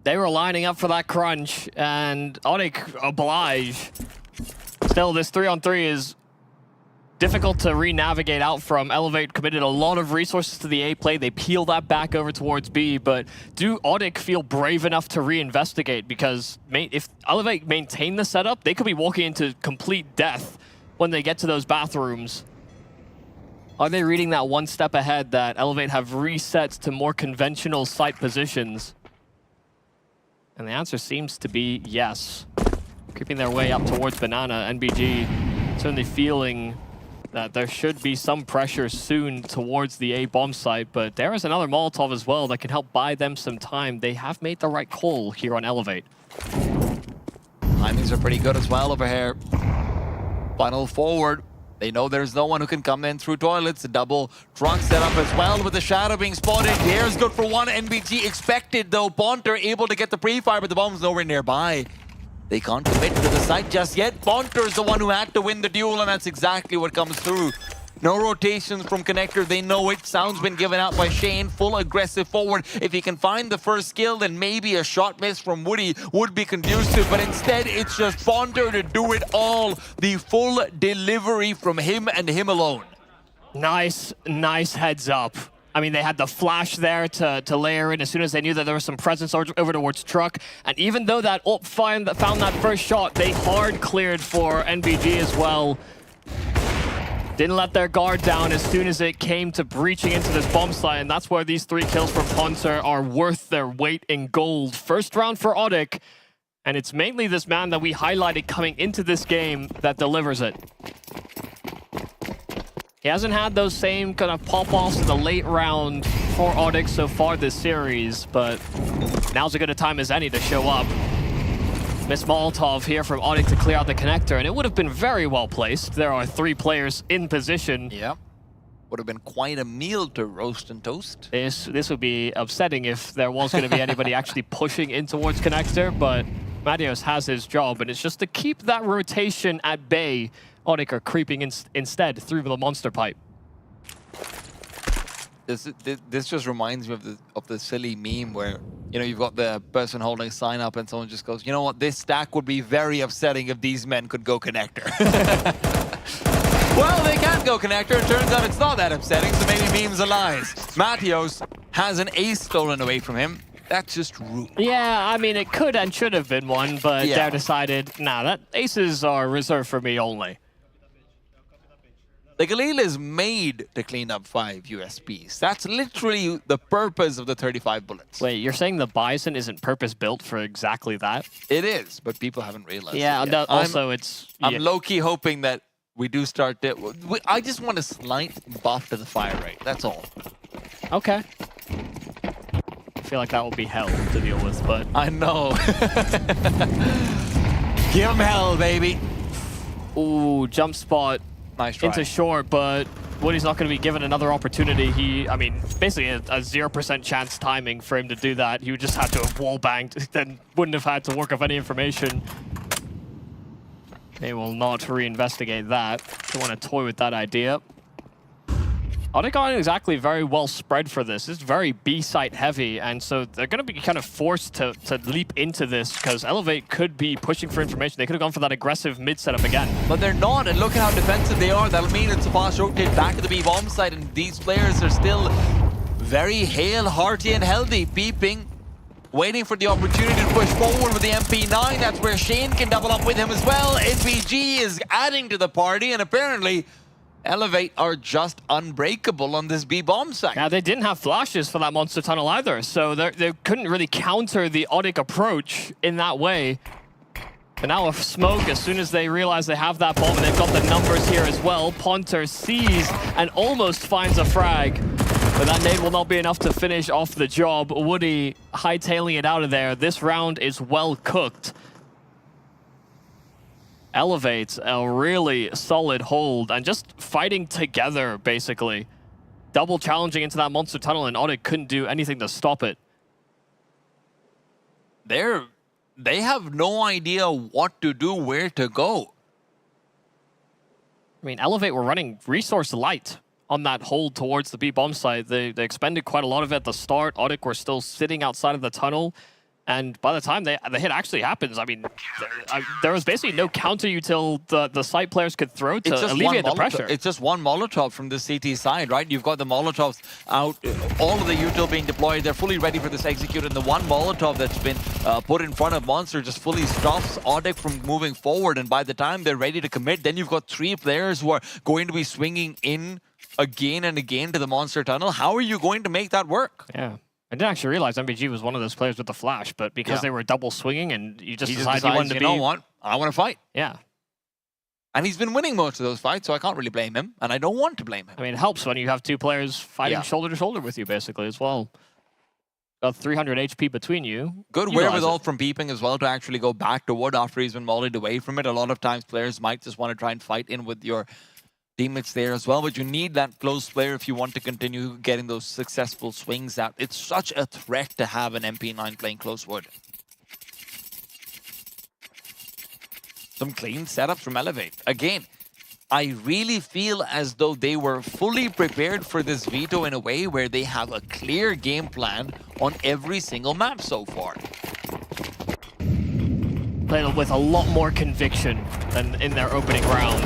They were lining up for that crunch, and ODDIK oblige. Still, this 3-on-3 is difficult to re-navigate out from. Elevate committed a lot of resources to the A play. They peel that back over towards B, but do ODDIK feel brave enough to re-investigate? Because if Elevate maintain the setup, they could be walking into complete death when they get to those bathrooms. Are they reading that one step ahead that Elevate have reset to more conventional site positions? And the answer seems to be yes. Creeping their way up towards Banana, NBG certainly feeling that there should be some pressure soon towards the A-bomb site, but there is another Molotov as well that can help buy them some time. They have made the right call here on Elevate. Timings are pretty good as well over here. Funnel forward. They know there's no one who can come in through toilets. A double truck setup as well with the shadow being spotted. Here's good for one. NBG expected though. Bonter able to get the pre-fire, but the bomb's nowhere nearby. They can't commit to the site just yet. Bonter's the one who had to win the duel, and that's exactly what comes through. No rotations from Connector. They know it. Sound's been given out by Shane. Full aggressive forward. If he can find the first kill, then maybe a shot miss from Woody would be conducive. But instead, it's just Bonter to do it all. The full delivery from him and him alone. Nice heads up. I mean, they had the flash there to layer in as soon as they knew that there was some presence over towards Truck. And even though that ult found that first shot, they hard cleared for NBG as well. Didn't let their guard down as soon as it came to breaching into this bomb site, and that's where these 3 kills from Ponter are worth their weight in gold. First round for ODDIK, and it's mainly this man that we highlighted coming into this game that delivers it. He hasn't had those same kind of pop-offs in the late round for ODDIK so far this series, but now's as good a time as any to show up. Miss Molotov here from ODDIK to clear out the connector, and it would have been very well placed. There are 3 players in position. Yeah. Would have been quite a meal to roast and toast. This would be upsetting if there was going to be anybody actually pushing in towards connector, but Matios has his job, and it's just to keep that rotation at bay. ODDIK are creeping instead through the monster pipe. This just reminds me of the silly meme where, you know, you've got the person holding a sign up and someone just goes, you know what, this stack would be very upsetting if these men could go connector. Well, they can't go connector. It turns out it's not that upsetting, so maybe memes are lies. Matios has an ace stolen away from him. That's just rude. Yeah, I mean, it could and should have been one, but Dare decided, nah, that aces are reserved for me only. The Galil is made to clean up 5 USBs. That's literally the purpose of the 35 bullets. Wait, you're saying the Bison isn't purpose-built for exactly that? It is, but people haven't realized it yet. No, also I'm low-key hoping that we do start it. I just want a slight buff to the fire rate, that's all. Okay. I feel like that will be hell to deal with, but... I know. Give him hell, baby. Ooh, jump spot Nice try. into short, but Woody's not going to be given another opportunity. I mean, basically a 0% chance timing for him to do that. He would just have to have wall banged, then wouldn't have had to work off any information. They will not reinvestigate that. They want to toy with that idea. ODDIK aren't exactly very well spread for this. It's very B-site heavy, and so they're going to be kind of forced to leap into this because Elevate could be pushing for information. They could have gone for that aggressive mid setup again. But they're not, and look at how defensive they are. That'll mean it's a fast rotate back to the B-bomb side, and these players are still very hale, hearty, and healthy. Beeping, waiting for the opportunity to push forward with the MP9. That's where Shane can double up with him as well. NBG is adding to the party, and apparently Elevate are just unbreakable on this B-bomb side. Yeah, they didn't have flashes for that monster tunnel either, so they couldn't really counter the ODDIK approach in that way. But now a smoke, as soon as they realize they have that bomb, and they've got the numbers here as well. Ponter sees and almost finds a frag, but that nade will not be enough to finish off the job. Woody hightailing it out of there. This round is well cooked. Elevates a really solid hold and just fighting together, basically. Double challenging into that monster tunnel, and ODDIK couldn't do anything to stop it. They have no idea what to do, where to go. I mean, Elevate were running resource light on that hold towards the B-bomb site. They expended quite a lot of it at the start. ODDIK were still sitting outside of the tunnel. And by the time the hit actually happens, I mean, there was basically no counter util the site players could throw to alleviate the pressure. It's just one Molotov from the CT side, right? You've got the Molotovs out, all of the util being deployed. They're fully ready for this execute, and the one Molotov that's been put in front of Monster just fully stops ODDIK from moving forward. And by the time they're ready to commit, then you've got 3 players who are going to be swinging in again and again to the Monster Tunnel. How are you going to make that work? Yeah. I didn't actually realize MBG was one of those players with the flash, but because they were double swinging and you just decided you wanted to be... You know what? I want to fight. Yeah. And he's been winning most of those fights, so I can't really blame him, and I don't want to blame him. I mean, it helps when you have 2 players fighting shoulder to shoulder with you, basically, as well. Got 300 HP between you. Good wherewithal from Beeping as well to actually go back to wood after he's been mollied away from it. A lot of times players might just want to try and fight in with your teammates there as well, but you need that close player if you want to continue getting those successful swings out. It's such a threat to have an MP9 playing close wood. Some clean setups from Elevate. Again, I really feel as though they were fully prepared for this veto in a way where they have a clear game plan on every single map so far. Played with a lot more conviction than in their opening round.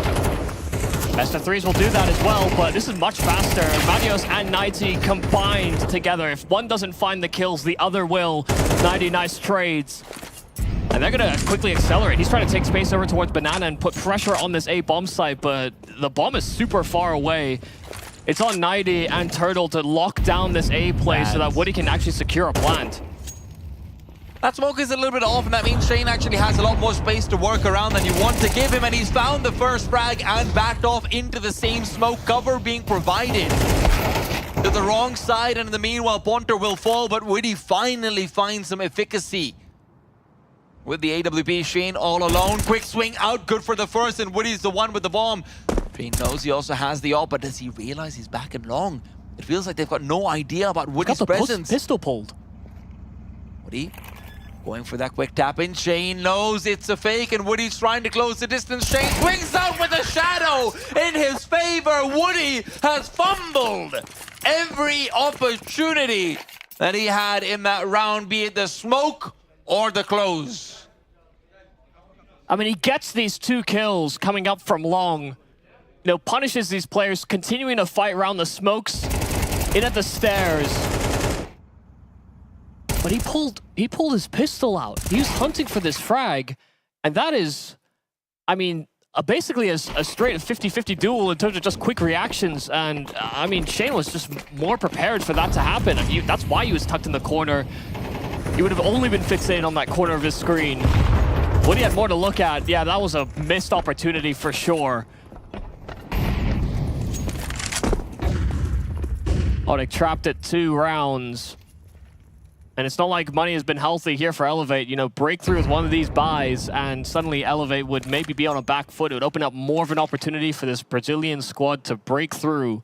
Best of 3s will do that as well, but this is much faster. Manios and Nighty combined together. If one doesn't find the kills, the other will. 90 nice trades. And they're going to quickly accelerate. He's trying to take space over towards Banana and put pressure on this A bomb site, but the bomb is super far away. It's on 90 and Turtle to lock down this A play so that Woody can actually secure a plant. That smoke is a little bit off, and that means Shane actually has a lot more space to work around than you want to give him, and he's found the first frag and backed off into the same smoke cover being provided to the wrong side, and in the meanwhile, Ponter will fall, but Woody finally finds some efficacy. With the AWP, Shane all alone. Quick swing out, good for the first, and Woody's the one with the bomb. Shane knows he also has the op, but does he realize he's back and long? It feels like they've got no idea about Woody's presence. Pistol pulled. Woody going for that quick tap in. Shane knows it's a fake, and Woody's trying to close the distance. Shane swings out with a shadow in his favor. Woody has fumbled every opportunity that he had in that round, be it the smoke or the close. I mean, he gets these 2 kills coming up from long. You know, punishes these players continuing to fight around the smokes, in at the stairs. But he pulled his pistol out. He was hunting for this frag, and that is, I mean, basically a straight 50-50 duel in terms of just quick reactions. And I mean, Shane was just more prepared for that to happen. That's why he was tucked in the corner. He would have only been fixated on that corner of his screen. Woody had more to look at. Yeah, that was a missed opportunity for sure. ODDIK trapped at 2 rounds. And it's not like money has been healthy here for Elevate. You know, breakthrough with one of these buys, and suddenly Elevate would maybe be on a back foot. It would open up more of an opportunity for this Brazilian squad to break through.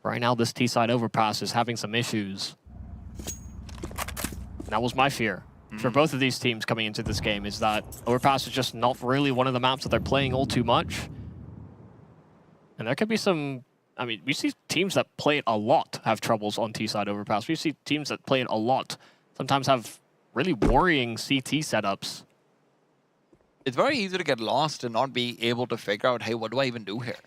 Right now, this T-side overpass is having some issues. And that was my fear for both of these teams coming into this game, is that Overpass is just not really one of the maps that they're playing all too much. And there could be some... I mean, we see teams that play it a lot have troubles on T-side Overpass. We see teams that play it a lot sometimes have really worrying CT setups. It's very easy to get lost and not be able to figure out, hey, what do I even do here?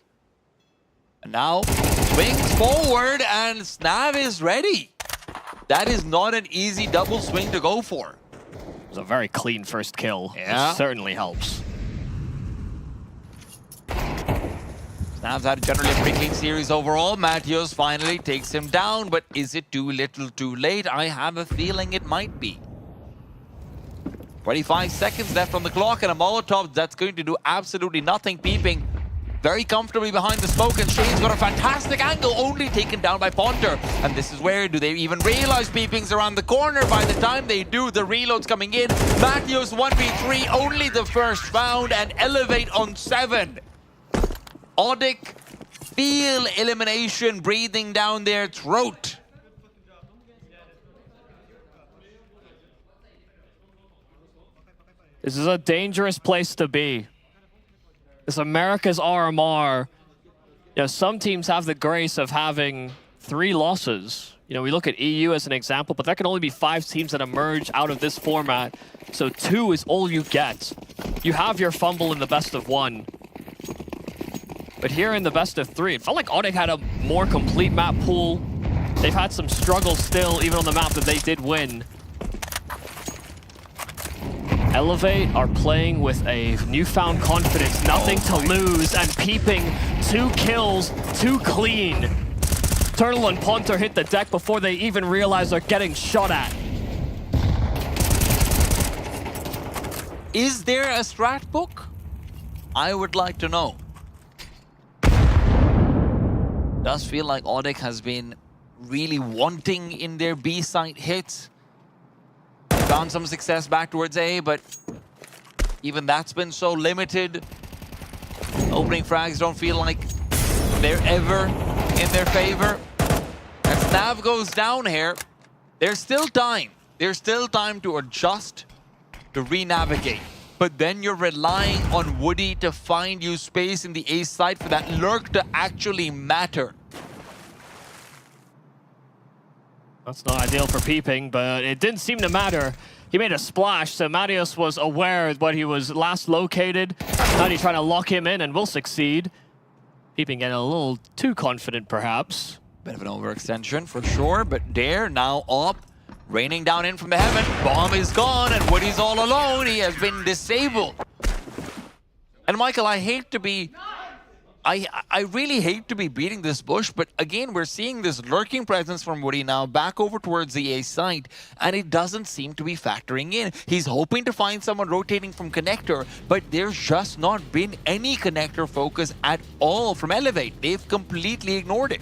And now, swings forward, and Snav is ready. That is not an easy double swing to go for. It was a very clean first kill. Yeah. It certainly helps. Snav's had generally a pretty clean series overall. Matthews finally takes him down, but is it too little too late? I have a feeling it might be. 25 seconds left on the clock, and a Molotov that's going to do absolutely nothing. Peeping very comfortably behind the smoke, and Shane's got a fantastic angle, only taken down by Ponter. And this is where, do they even realize Peeping's around the corner? By the time they do, the reload's coming in. Matthews 1v3, only the first round, and Elevate on 7. ODDIK feel elimination breathing down their throat. This is a dangerous place to be. This America's RMR. You know, some teams have the grace of having 3 losses. You know, we look at EU as an example, but there can only be 5 teams that emerge out of this format. So 2 is all you get. You have your fumble in the best of 1. But here in the best of 3, it felt like ODDIK had a more complete map pool. They've had some struggles still, even on the map that they did win. Elevate are playing with a newfound confidence, nothing to lose, and Peeping 2 kills, 2 clean. Turtle and Ponter hit the deck before they even realize they're getting shot at. Is there a strat book? I would like to know. Does feel like ODDIK has been really wanting in their B site hits. Found some success back towards A, but even that's been so limited. Opening frags don't feel like they're ever in their favor. And Snav goes down here. There's still time. There's still time to adjust, to re-navigate. But then you're relying on Woody to find you space in the A side for that lurk to actually matter. That's not ideal for Peeping, but it didn't seem to matter. He made a splash, so Marius was aware when he was last located. Now he's trying to lock him in and will succeed. Peeping getting a little too confident, perhaps. Bit of an overextension for sure, but Dare now up. Raining down in from the heaven. Bomb is gone, and Woody's all alone. He has been disabled. And Michael, I hate to be... I really hate to be beating this bush, but again, we're seeing this lurking presence from Woody now back over towards the A site, and it doesn't seem to be factoring in. He's hoping to find someone rotating from connector, but there's just not been any connector focus at all from Elevate. They've completely ignored it.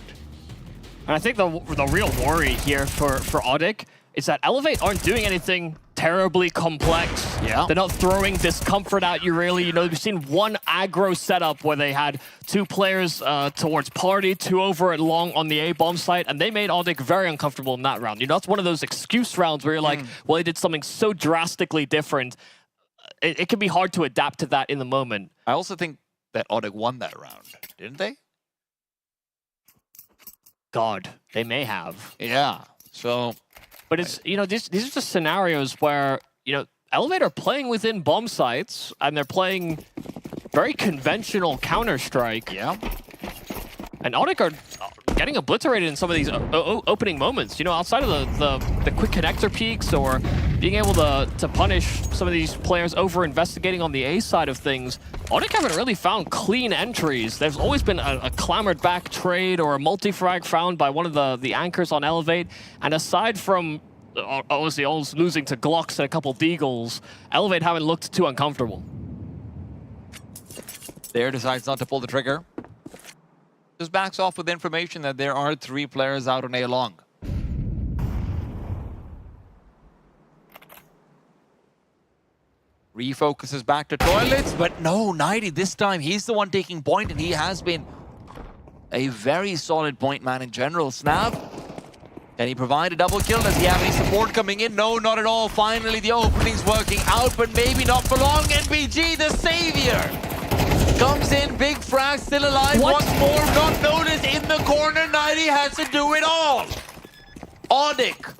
And I think the real worry here for ODDIK is that Elevate aren't doing anything terribly complex. Yeah. They're not throwing discomfort at you, really. You know, we've seen one aggro setup where they had 2 players towards party, 2 over at long on the A-bomb site, and they made ODDIK very uncomfortable in that round. You know, that's one of those excuse rounds where you're like, well, they did something so drastically different. It can be hard to adapt to that in the moment. I also think that ODDIK won that round, didn't they? God, they may have. Yeah, so... But it's, you know, these are just scenarios where, you know, Elevate are playing within bomb sites, and they're playing very conventional Counter-Strike. Yeah. And ODDIK are getting obliterated in some of these opening moments. You know, outside of the quick connector peaks or being able to punish some of these players over investigating on the A side of things, ODDIK haven't really found clean entries. There's always been a clamored back trade or a multi-frag found by one of the anchors on Elevate. And aside from obviously always losing to Glocks and a couple Deagles, Elevate haven't looked too uncomfortable. Dare decides not to pull the trigger. Just backs off with information that there are 3 players out on A long. Refocuses back to toilets, but no, 90 this time. He's the one taking point, and he has been a very solid point man in general. Snap. Can he provide a double kill? Does he have any support coming in? No, not at all. Finally, the opening's working out, but maybe not for long. NBG, the savior, comes in. Big frag, still alive. Once more, not noticed in the corner. 90 has to do it all. ODDIK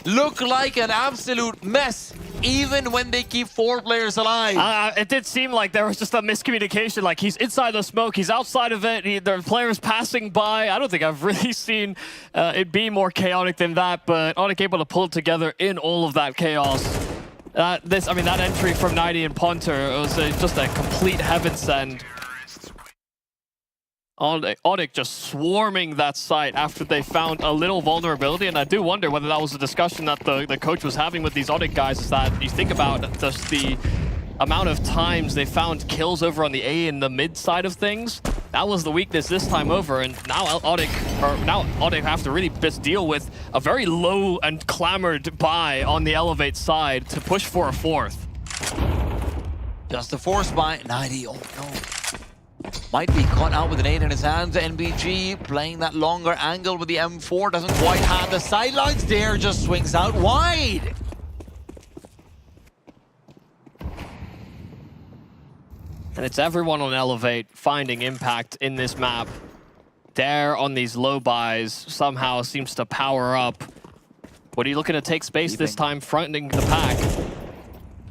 look like an absolute mess, even when they keep 4 players alive. It did seem like there was just a miscommunication. Like, he's inside the smoke, he's outside of it, the players passing by. I don't think I've really seen it be more chaotic than that, but ODDIK able to pull it together in all of that chaos. That entry from 90 and Punter, it was just a complete heaven send. ODDIK just swarming that site after they found a little vulnerability, and I do wonder whether that was a discussion that the coach was having with these ODDIK guys, is that you think about just the amount of times they found kills over on the A and the mid side of things. That was the weakness this time over, and now ODDIK have to really just deal with a very low and clamored buy on the elevate side to push for a 4th. Just a force buy. 90, oh no. Might be caught out with an 8 in his hands. NBG playing that longer angle with the M4. Doesn't quite have the sidelines there. Just swings out wide. And it's everyone on elevate finding impact in this map. Dare on these low buys somehow seems to power up. What are you looking to take space this time, fronting the pack?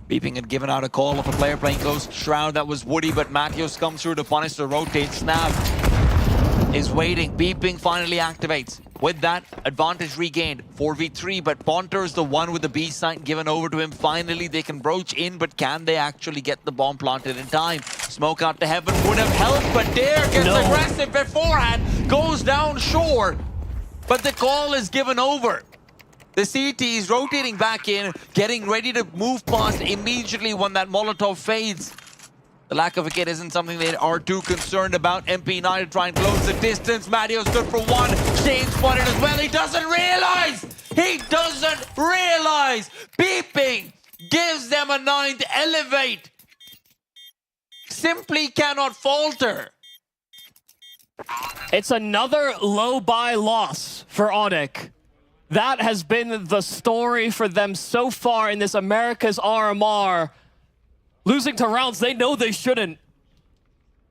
Beeping had given out a call of a player playing Ghost Shroud. That was Woody, but Matthews comes through to punish the rotate. Snap is waiting. Beeping finally activates. With that, advantage regained. 4v3, but Ponter is the one with the B site given over to him. Finally, they can broach in, but can they actually get the bomb planted in time? Smoke out to heaven would have helped, but Dare gets aggressive beforehand. Goes down shore, but the call is given over. The CT is rotating back in, getting ready to move past immediately when that Molotov fades. The lack of a kit isn't something they are too concerned about. MP9 to try and close the distance. Matteo's good for 1. Shane spotted as well. He doesn't realize! He doesn't realize! Beeping gives them a 9th elevate. Simply cannot falter. It's another low buy loss for ODDIK. That has been the story for them so far in this America's RMR. Losing to rounds they know they shouldn't.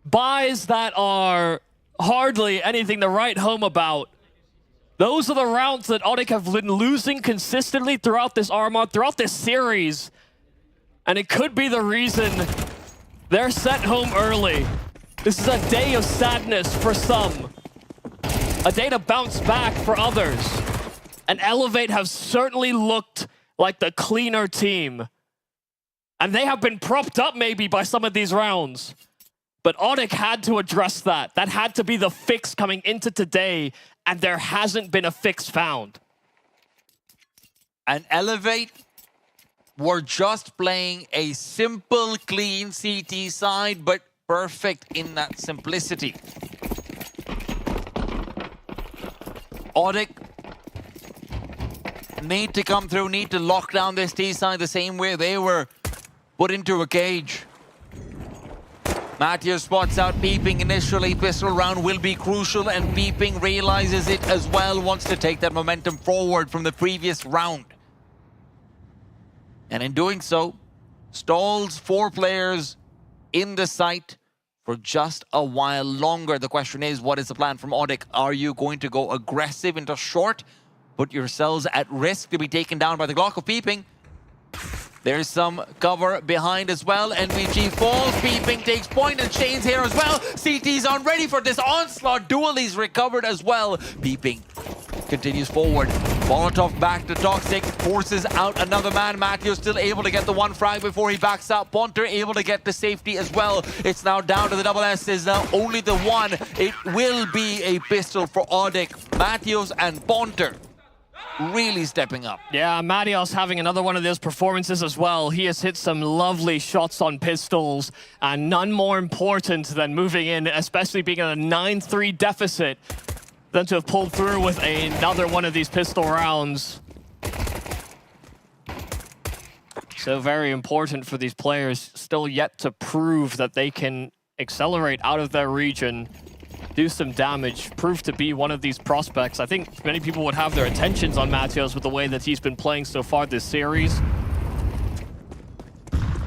Buys that are hardly anything to write home about. Those are the rounds that ODDIK have been losing consistently throughout this RMR, throughout this series. And it could be the reason they're sent home early. This is a day of sadness for some. A day to bounce back for others. And Elevate have certainly looked like the cleaner team. And they have been propped up maybe by some of these rounds. But ODDIK had to address that. That had to be the fix coming into today. And there hasn't been a fix found. And Elevate were just playing a simple, clean CT side, but perfect in that simplicity. ODDIK need to come through, need to lock down this T side the same way they were put into a cage. Matthews spots out Beeping initially. Pistol round will be crucial, and Beeping realizes it as well, wants to take that momentum forward from the previous round. And in doing so, stalls 4 players in the site for just a while longer. The question is, what is the plan from ODDIK? Are you going to go aggressive into short? Put yourselves at risk to be taken down by the Glock of Beeping. There's some cover behind as well. NVG falls, Beeping takes point, and Shane's here as well. CT's on ready for this onslaught. Duali's recovered as well. Beeping continues forward. Molotov back to Toxic, forces out another man. Matthew still able to get the 1 frag before he backs out. Ponter able to get the safety as well. It's now down to the double S, is now only the 1. It will be a pistol for ODDIK. Matthews and Ponter really stepping up. Yeah, Mattias having another one of those performances as well. He has hit some lovely shots on pistols, and none more important than moving in, especially being at a 9-3 deficit, than to have pulled through with another one of these pistol rounds. So very important for these players, still yet to prove that they can accelerate out of their region, do some damage, prove to be one of these prospects. I think many people would have their attentions on Mathios with the way that he's been playing so far this series.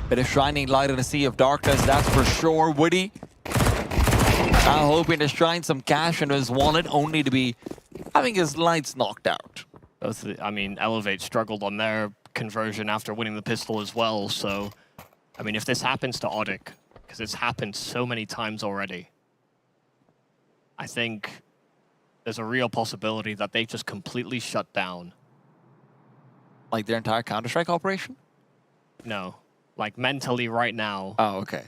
Bit of shining light in a sea of darkness, that's for sure. Woody now hoping to shine some cash into his wallet, only to be having his lights knocked out. I mean, Elevate struggled on their conversion after winning the pistol as well, so I mean, if this happens to ODDIK, because it's happened so many times already, I think there's a real possibility that they just completely shut down. Like their entire Counter-Strike operation? No, like mentally right now. Oh, okay.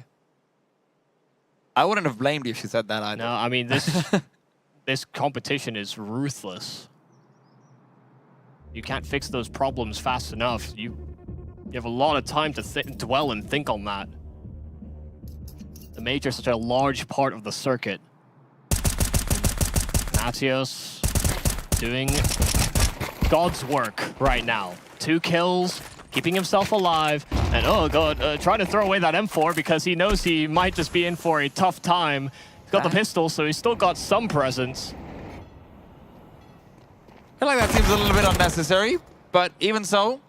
I wouldn't have blamed you if you said that either. No, I mean, this competition is ruthless. You can't fix those problems fast enough. You have a lot of time to dwell and think on that. The Major is such a large part of the circuit. Mathios doing God's work right now. 2 kills, keeping himself alive, and oh god, trying to throw away that M4 because he knows he might just be in for a tough time. He's got the pistol, so he's still got some presence. I feel like that seems a little bit unnecessary, but even so,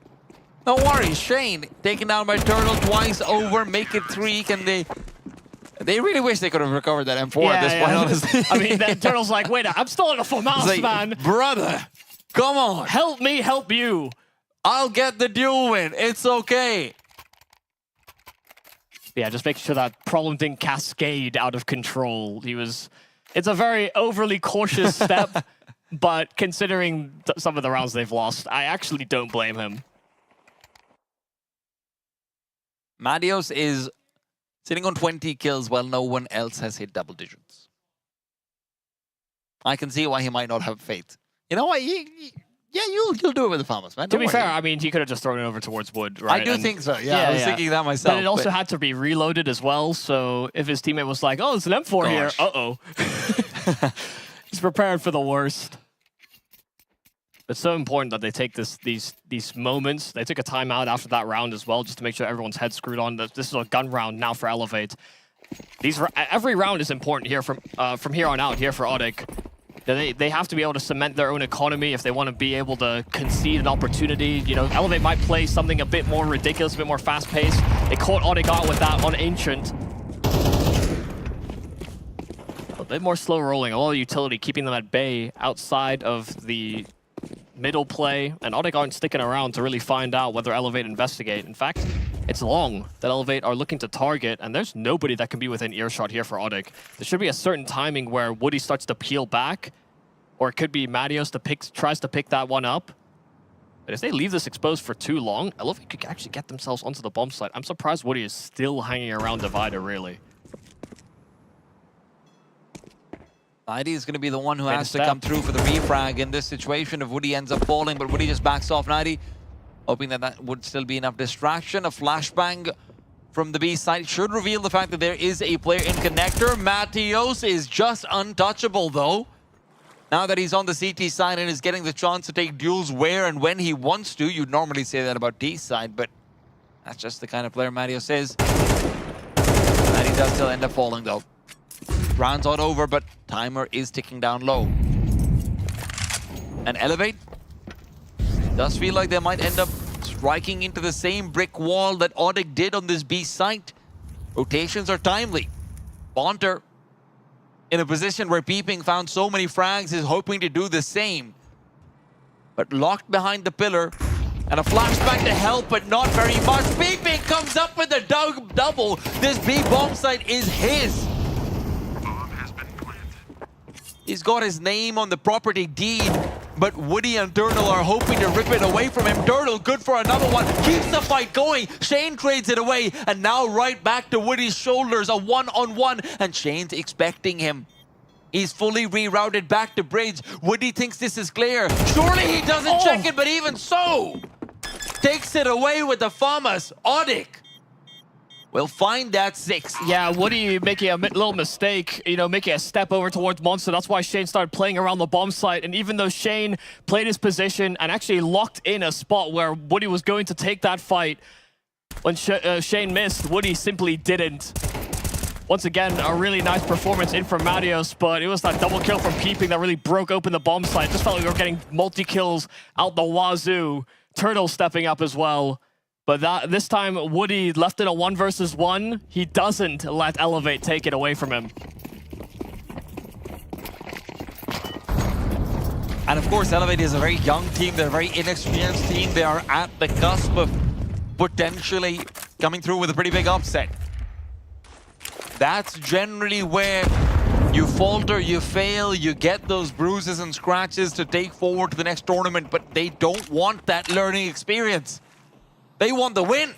no worries. Shane taken down by Turtle twice over, make it 3. Can they really wish they could have recovered that M4 at this point, honestly. I mean, that Turtle's like, wait, I'm still in a full mouse, like, man. Brother, come on. Help me, help you. I'll get the duel win. It's okay. Yeah, just making sure that problem didn't cascade out of control. It's a very overly cautious step, but considering some of the rounds they've lost, I actually don't blame him. Mathios is sitting on 20 kills while no one else has hit double digits. I can see why he might not have faith. You know what? Yeah, you'll do it with the farmers, man. To be fair, I mean, he could have just thrown it over towards Wood, right? I do think so, yeah. I was thinking that myself. But it also had to be reloaded as well, so if his teammate was like, oh, it's an M4 here, uh-oh. He's prepared for the worst. It's so important that they take these moments. They took a timeout after that round as well, just to make sure everyone's head screwed on. This is a gun round now for Elevate. Every round is important here from here on out here for ODDIK. They have to be able to cement their own economy if they want to be able to concede an opportunity. You know, Elevate might play something a bit more ridiculous, a bit more fast-paced. They caught ODDIK out with that on Ancient. A bit more slow rolling, a lot of utility, keeping them at bay outside of the middle play, and ODDIK aren't sticking around to really find out whether Elevate investigate. In fact, it's long that Elevate are looking to target, and there's nobody that can be within earshot here for ODDIK. There should be a certain timing where Woody starts to peel back, or it could be Mathios tries to pick that one up. But if they leave this exposed for too long, Elevate could actually get themselves onto the bomb site. I'm surprised Woody is still hanging around Divider, really. Nidi is going to be the one who has to come through for the refrag in this situation if Woody ends up falling, but Woody just backs off Nidi, hoping that would still be enough distraction. A flashbang from the B side should reveal the fact that there is a player in connector. Mathios is just untouchable, though. Now that he's on the CT side and is getting the chance to take duels where and when he wants to, you'd normally say that about D side, but that's just the kind of player Mathios is. And he does still end up falling, though. Round's not over, but timer is ticking down low. And Elevate does feel like they might end up striking into the same brick wall that ODDIK did on this B site. Rotations are timely. Bonter, in a position where Peeping found so many frags, is hoping to do the same. But locked behind the pillar, and a flashback to help, but not very much. Peeping comes up with a double. This B bomb site is his. He's got his name on the property deed, but Woody and Turtle are hoping to rip it away from him. Turtle, good for another one, keeps the fight going. Shane trades it away, and now right back to Woody's shoulders, a one-on-one, and Shane's expecting him. He's fully rerouted back to bridge. Woody thinks this is clear. Surely he doesn't check it, but even so, takes it away with the farmers. ODDIK will find that 6. Yeah, Woody making a little mistake, you know, making a step over towards Monster. That's why Shane started playing around the bomb site. And even though Shane played his position and actually locked in a spot where Woody was going to take that fight, when Shane missed, Woody simply didn't. Once again, a really nice performance in from Marios, but it was that double kill from Peeping that really broke open the bomb site. Just felt like we were getting multi-kills out the wazoo. Turtle stepping up as well. But this time, Woody left in a 1 versus 1. He doesn't let Elevate take it away from him. And of course, Elevate is a very young team. They're a very inexperienced team. They are at the cusp of potentially coming through with a pretty big upset. That's generally where you falter, you fail, you get those bruises and scratches to take forward to the next tournament, but they don't want that learning experience. They want the win.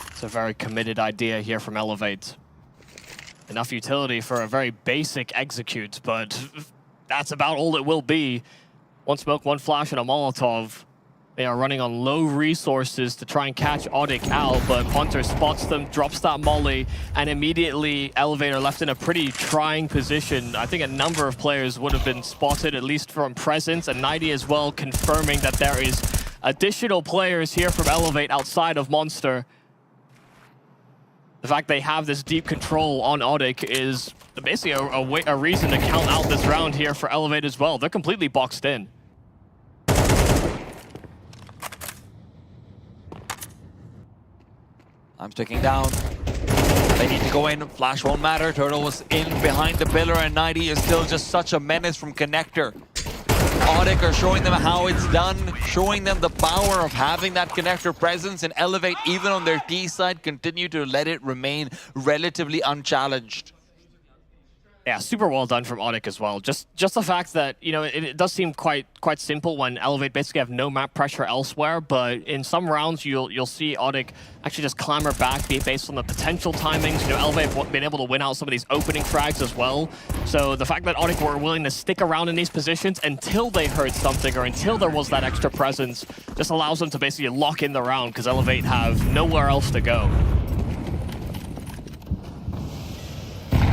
It's a very committed idea here from Elevate. Enough utility for a very basic execute, but that's about all it will be. One smoke, one flash, and a Molotov. They are running on low resources to try and catch ODDIK out, but Punter spots them, drops that molly, and immediately Elevate are left in a pretty trying position. I think a number of players would have been spotted, at least from presence, and Nighty as well, confirming that there is additional players here from Elevate outside of Monster. The fact they have this deep control on ODDIK is basically a reason to count out this round here for Elevate as well. They're completely boxed in. I'm sticking down. They need to go in. Flash won't matter. Turtle was in behind the pillar, and 90 is still just such a menace from Connector. ODDIK are showing them how it's done, showing them the power of having that Connector presence, and Elevate, even on their T side, continue to let it remain relatively unchallenged. Yeah, super well done from ODDIK as well. Just the fact that, you know, it does seem quite simple when Elevate basically have no map pressure elsewhere, but in some rounds you'll see ODDIK actually just clamber back based on the potential timings. You know, Elevate have been able to win out some of these opening frags as well. So the fact that ODDIK were willing to stick around in these positions until they heard something or until there was that extra presence just allows them to basically lock in the round because Elevate have nowhere else to go.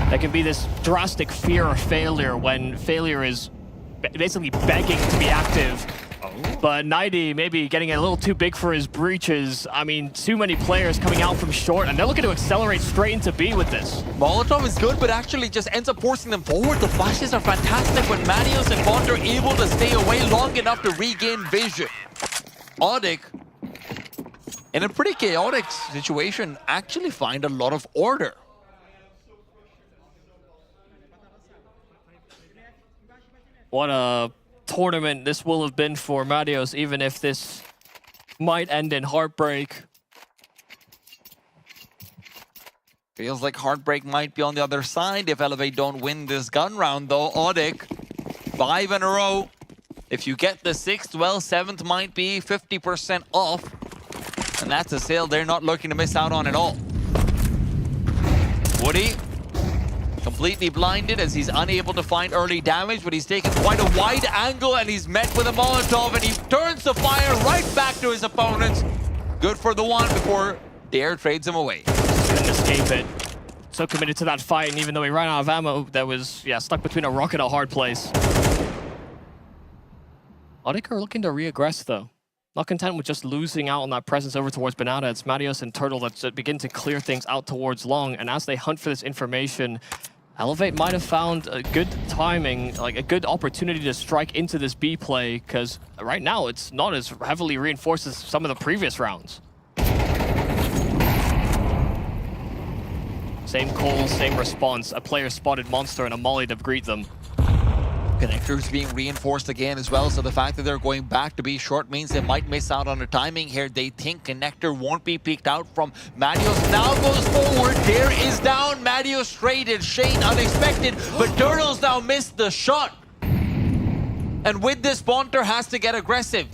There can be this drastic fear of failure when failure is basically begging to be active. But 90 maybe getting a little too big for his breaches. I mean, too many players coming out from short, and they're looking to accelerate straight into B with this. Molotov is good, but actually just ends up forcing them forward. The flashes are fantastic when Marios and Bond are able to stay away long enough to regain vision. ODDIK, in a pretty chaotic situation, actually find a lot of order. What a tournament this will have been for Marios, even if this might end in heartbreak. Feels like heartbreak might be on the other side if Elevate don't win this gun round, though. ODDIK, 5 in a row. If you get the 6th, well, 7th might be 50% off. And that's a sale they're not looking to miss out on at all. Woody, completely blinded as he's unable to find early damage, but he's taken quite a wide angle and he's met with a Molotov and he turns the fire right back to his opponents. Good for the one before Dare trades him away. Couldn't escape it. So committed to that fight, and even though he ran out of ammo, that was, yeah, stuck between a rock and a hard place. ODDIK are looking to re-aggress though. Not content with just losing out on that presence over towards Banana, it's Marios and Turtle that begin to clear things out towards Long, and as they hunt for this information, Elevate might have found a good timing, like a good opportunity to strike into this B play, because right now it's not as heavily reinforced as some of the previous rounds. Same call, same response. A player spotted Monster and a molly to greet them. Connectors being reinforced again as well, so the fact that they're going back to be short means they might miss out on the timing here. They think Connector won't be peeked out from. Marios now goes forward. Dare is down. Marios traded. Shane unexpected, but Turtles now missed the shot. And with this, Bonter has to get aggressive.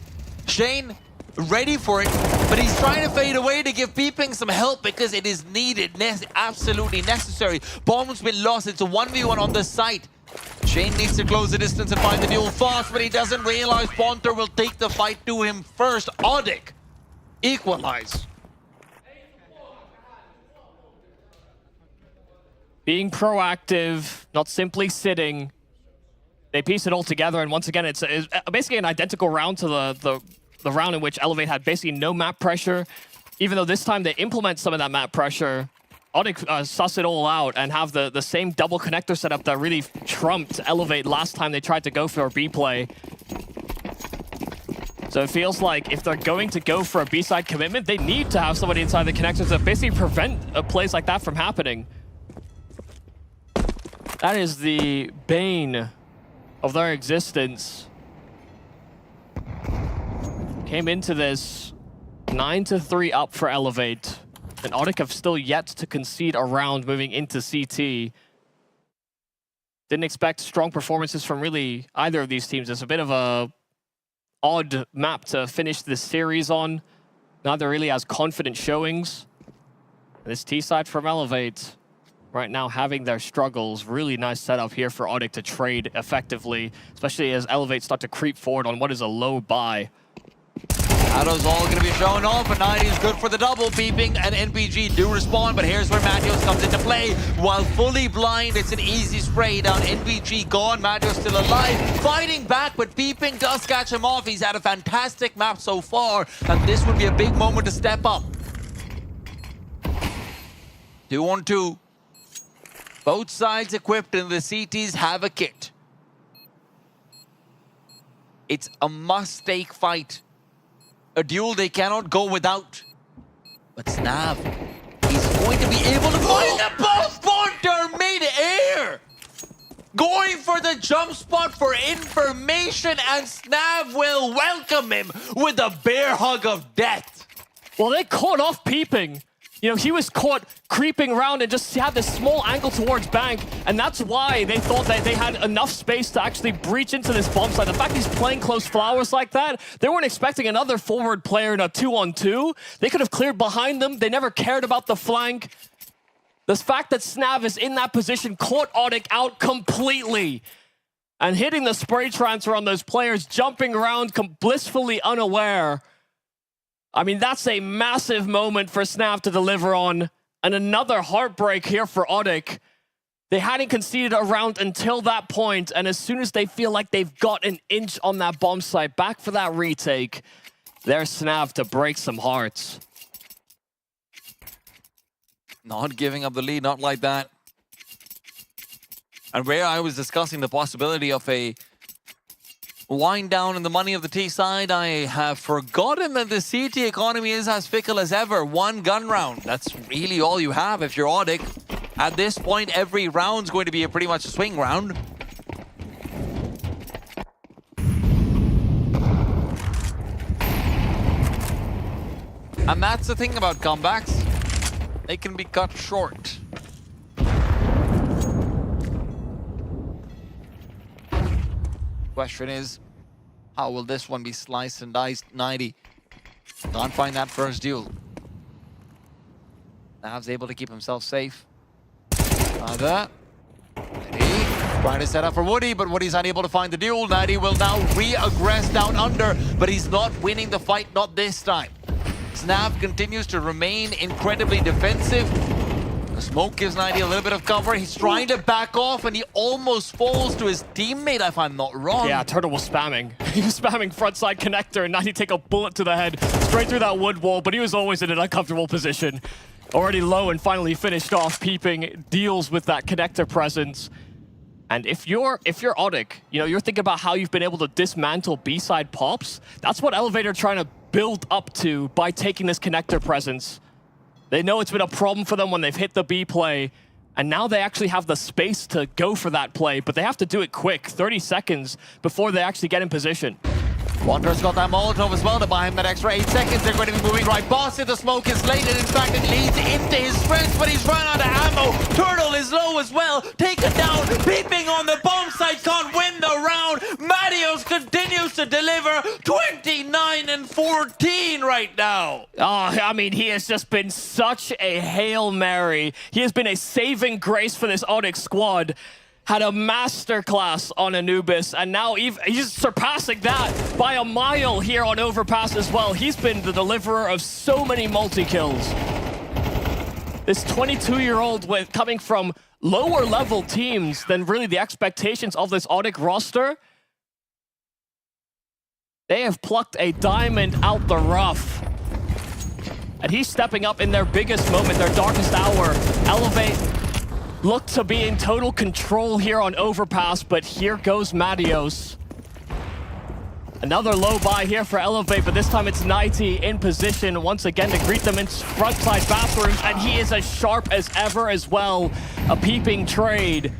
Shane ready for it, but he's trying to fade away to give Peeping some help because it is needed, absolutely necessary. Bomb's been lost. It's a 1v1 on the site. Shane needs to close the distance and find the duel fast, but he doesn't realize Ponter will take the fight to him first. ODDIK equalize. being proactive, not simply sitting. They piece it all together, and once again, it's basically an identical round to the round in which Elevate had basically no map pressure. Even though this time they implement some of that map pressure, ODDIK suss it all out and have the same double connector setup that really trumped Elevate last time they tried to go for a B play. So it feels like if they're going to go for a B-side commitment, they need to have somebody inside the connector to basically prevent plays like that from happening. That is the bane of their existence. Came into this 9-3 up for Elevate, and ODDIK have still yet to concede a round moving into CT. Didn't expect strong performances from really either of these teams. It's a bit of a odd map to finish this series on. Neither really has confident showings. This T side from Elevate right now having their struggles. Really nice setup here for ODDIK to trade effectively, especially as Elevate start to creep forward on what is a low buy. Shadow's all going to be shown off, and 90 is good for the double. Peeping and NPG do respond, but here's where Matthews comes into play. While fully blind, it's an easy spray down. NPG gone, Matthews still alive, fighting back, but Peeping does catch him off. He's had a fantastic map so far, and this would be a big moment to step up. 2-on-2. Both sides equipped, and the CTs have a kit. It's a must-take fight. A duel they cannot go without. But Snav, he's going to be able to find the both Bonter mid-air! Going for the jump spot for information, and Snav will welcome him with a bear hug of death. Well, they caught off Peeping. You know, he was caught creeping around and just had this small angle towards Bank, and that's why they thought that they had enough space to actually breach into this bomb site. The fact he's playing close flowers like that, they weren't expecting another forward player in a 2-on-2. They could have cleared behind them. They never cared about the flank. The fact that Snav is in that position caught ODDIK out completely. And hitting the spray transfer on those players, jumping around blissfully unaware. I mean, that's a massive moment for Snav to deliver on. And another heartbreak here for ODDIK. They hadn't conceded a round until that point, and as soon as they feel like they've got an inch on that bomb site, back for that retake, there's Snav to break some hearts. Not giving up the lead, not like that. And where I was discussing the possibility of a wind down in the money of the T side, I have forgotten that the CT economy is as fickle as ever. One gun round. That's really all you have if you're ODDIK. At this point, every round's going to be pretty much a swing round. And that's the thing about comebacks. They can be cut short. Question is, how will this one be sliced and diced? 90 can't find that first duel. Nav's able to keep himself safe. Another. 90 trying to set up for Woody, but Woody's unable to find the duel. 90 will now re-aggress down under, but he's not winning the fight, not this time. Snav continues to remain incredibly defensive. The smoke gives 90 a little bit of cover. He's trying to back off, and he almost falls to his teammate, if I'm not wrong. Yeah, Turtle was spamming. He was spamming frontside connector, and 90 take a bullet to the head, straight through that wood wall, but he was always in an uncomfortable position. Already low and finally finished off. Peeping deals with that connector presence. And if you're ODDIK, you know, you're thinking about how you've been able to dismantle B-side pops. That's what Elevate are trying to build up to by taking this connector presence. They know it's been a problem for them when they've hit the B play, and now they actually have the space to go for that play, but they have to do it quick, 30 seconds before they actually get in position. Wanderer's got that Molotov as well to buy him that extra 8 seconds. They're going to be moving right past it. The smoke is late, and in fact, it leads into his friends, but he's run out of ammo. Turtle is low as well. Taken down. Peeping on the bomb site. Can't win the round. Marios continues to deliver 29 and 14 right now. Oh, I mean, he has just been such a Hail Mary. He has been a saving grace for this ODDIK squad. Had a masterclass on Anubis, and now he's surpassing that by a mile here on Overpass as well. He's been the deliverer of so many multi-kills. This 22-year-old with coming from lower level teams than really the expectations of this ODDIK roster. They have plucked a diamond out the rough. And he's stepping up in their biggest moment, their darkest hour. Elevate looked to be in total control here on Overpass, but here goes Matios. Another low buy here for Elevate, but this time it's 90 in position once again to greet them in frontside bathrooms, and he is as sharp as ever as well. A peeping trade.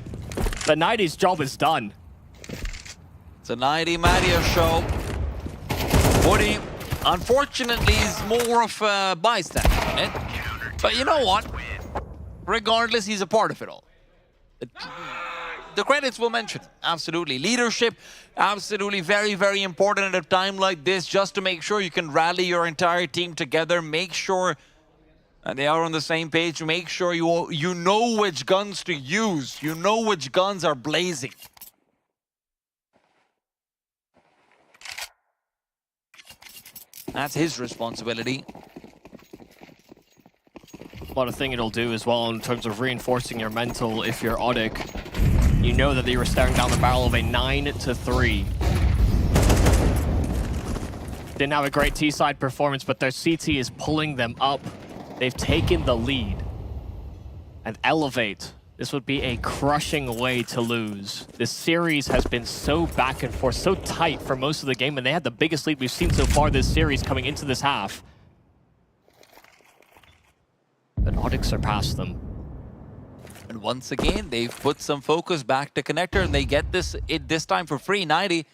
The 90's job is done. It's a 90 Matios show. Woody, unfortunately, is more of a bystander in it. But you know what? Regardless, he's a part of it all. The credits will mention, absolutely. Leadership, absolutely very, very important at a time like this, just to make sure you can rally your entire team together, make sure they are on the same page, make sure you know which guns to use, you know which guns are blazing. That's his responsibility. What a thing it'll do as well in terms of reinforcing your mental if you're ODDIK. You know that they were staring down the barrel of a 9-3. Didn't have a great T-side performance, but their CT is pulling them up. They've taken the lead. And Elevate, this would be a crushing way to lose. This series has been so back and forth, so tight for most of the game, and they had the biggest lead we've seen so far this series coming into this half. But ODDIK surpassed them. And once again, they've put some focus back to Connector, and they get this time for free. 90.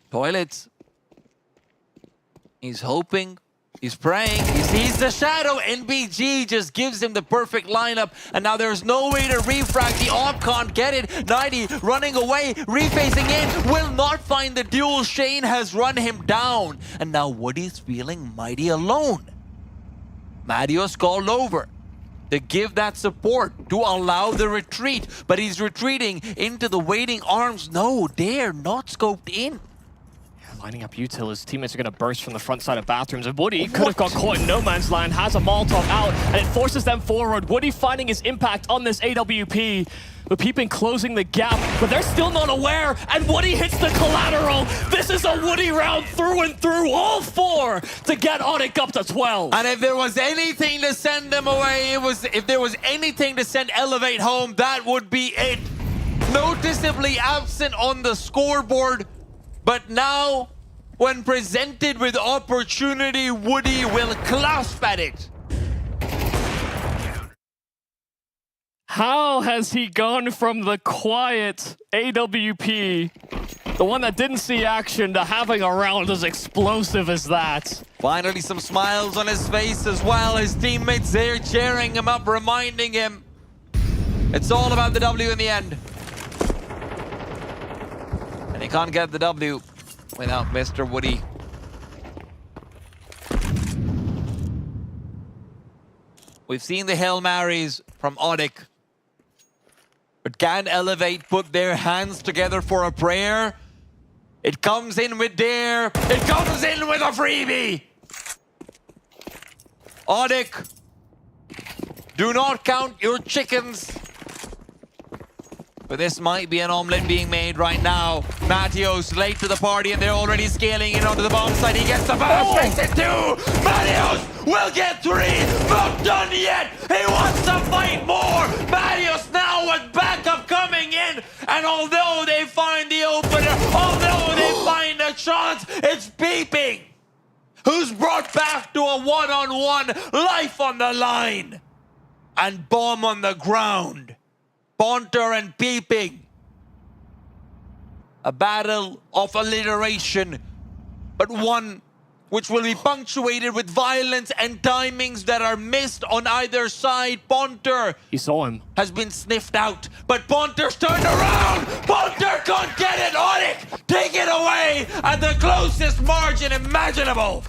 Toilets. He's hoping. He's praying. He sees the shadow. NBG just gives him the perfect lineup. And now there's no way to refrag. The AWP can't get it. 90 running away, refacing in. Will not find the duel. Shane has run him down. And now Woody's feeling mighty alone. Matios called over to give that support, to allow the retreat, but he's retreating into the waiting arms. No, they're not scoped in. Lining up util, his teammates are going to burst from the front side of bathrooms, and Woody could have got caught in no man's land, has a Molotov out, and it forces them forward. Woody finding his impact on this AWP, but Peeping closing the gap, but they're still not aware, and Woody hits the collateral. This is a Woody round through and through, all four to get ODDIK up to 12. And if there was anything to send them away, if there was anything to send Elevate home, that would be it. Noticeably absent on the scoreboard, but now, when presented with opportunity, Woody will clasp at it. How has he gone from the quiet AWP, the one that didn't see action, to having a round as explosive as that? Finally, some smiles on his face as well. His teammates there cheering him up, reminding him it's all about the W in the end. And he can't get the W without Mr. Woody. We've seen the Hail Marys from ODDIK. But can Elevate put their hands together for a prayer? It comes in with dare. It comes in with a freebie. ODDIK, do not count your chickens. But this might be an omelet being made right now. Matios late to the party, and they're already scaling in onto the bomb site. He gets the burst, makes it 2. Matios will get 3. Not done yet. He wants to fight more. Matios now with backup coming in. And although they find the opener, although they find a chance, it's Peeping, who's brought back to a one-on-one, life on the line, and bomb on the ground. Ponter and Peeping. A battle of alliteration, but one which will be punctuated with violence and timings that are missed on either side. Ponter, you saw him, has been sniffed out, but Ponter's turned around. Ponter can't get it. ODDIK, take it away at the closest margin imaginable.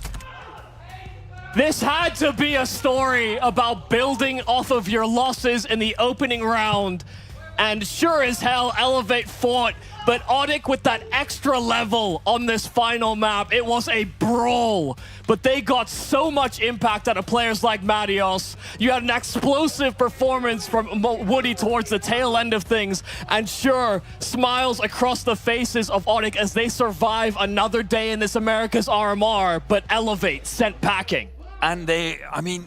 This had to be a story about building off of your losses in the opening round. And sure as hell, Elevate fought, but ODDIK with that extra level on this final map, it was a brawl. But they got so much impact out of players like Marios. You had an explosive performance from Woody towards the tail end of things. And sure, smiles across the faces of ODDIK as they survive another day in this America's RMR, but Elevate sent packing. And they, I mean,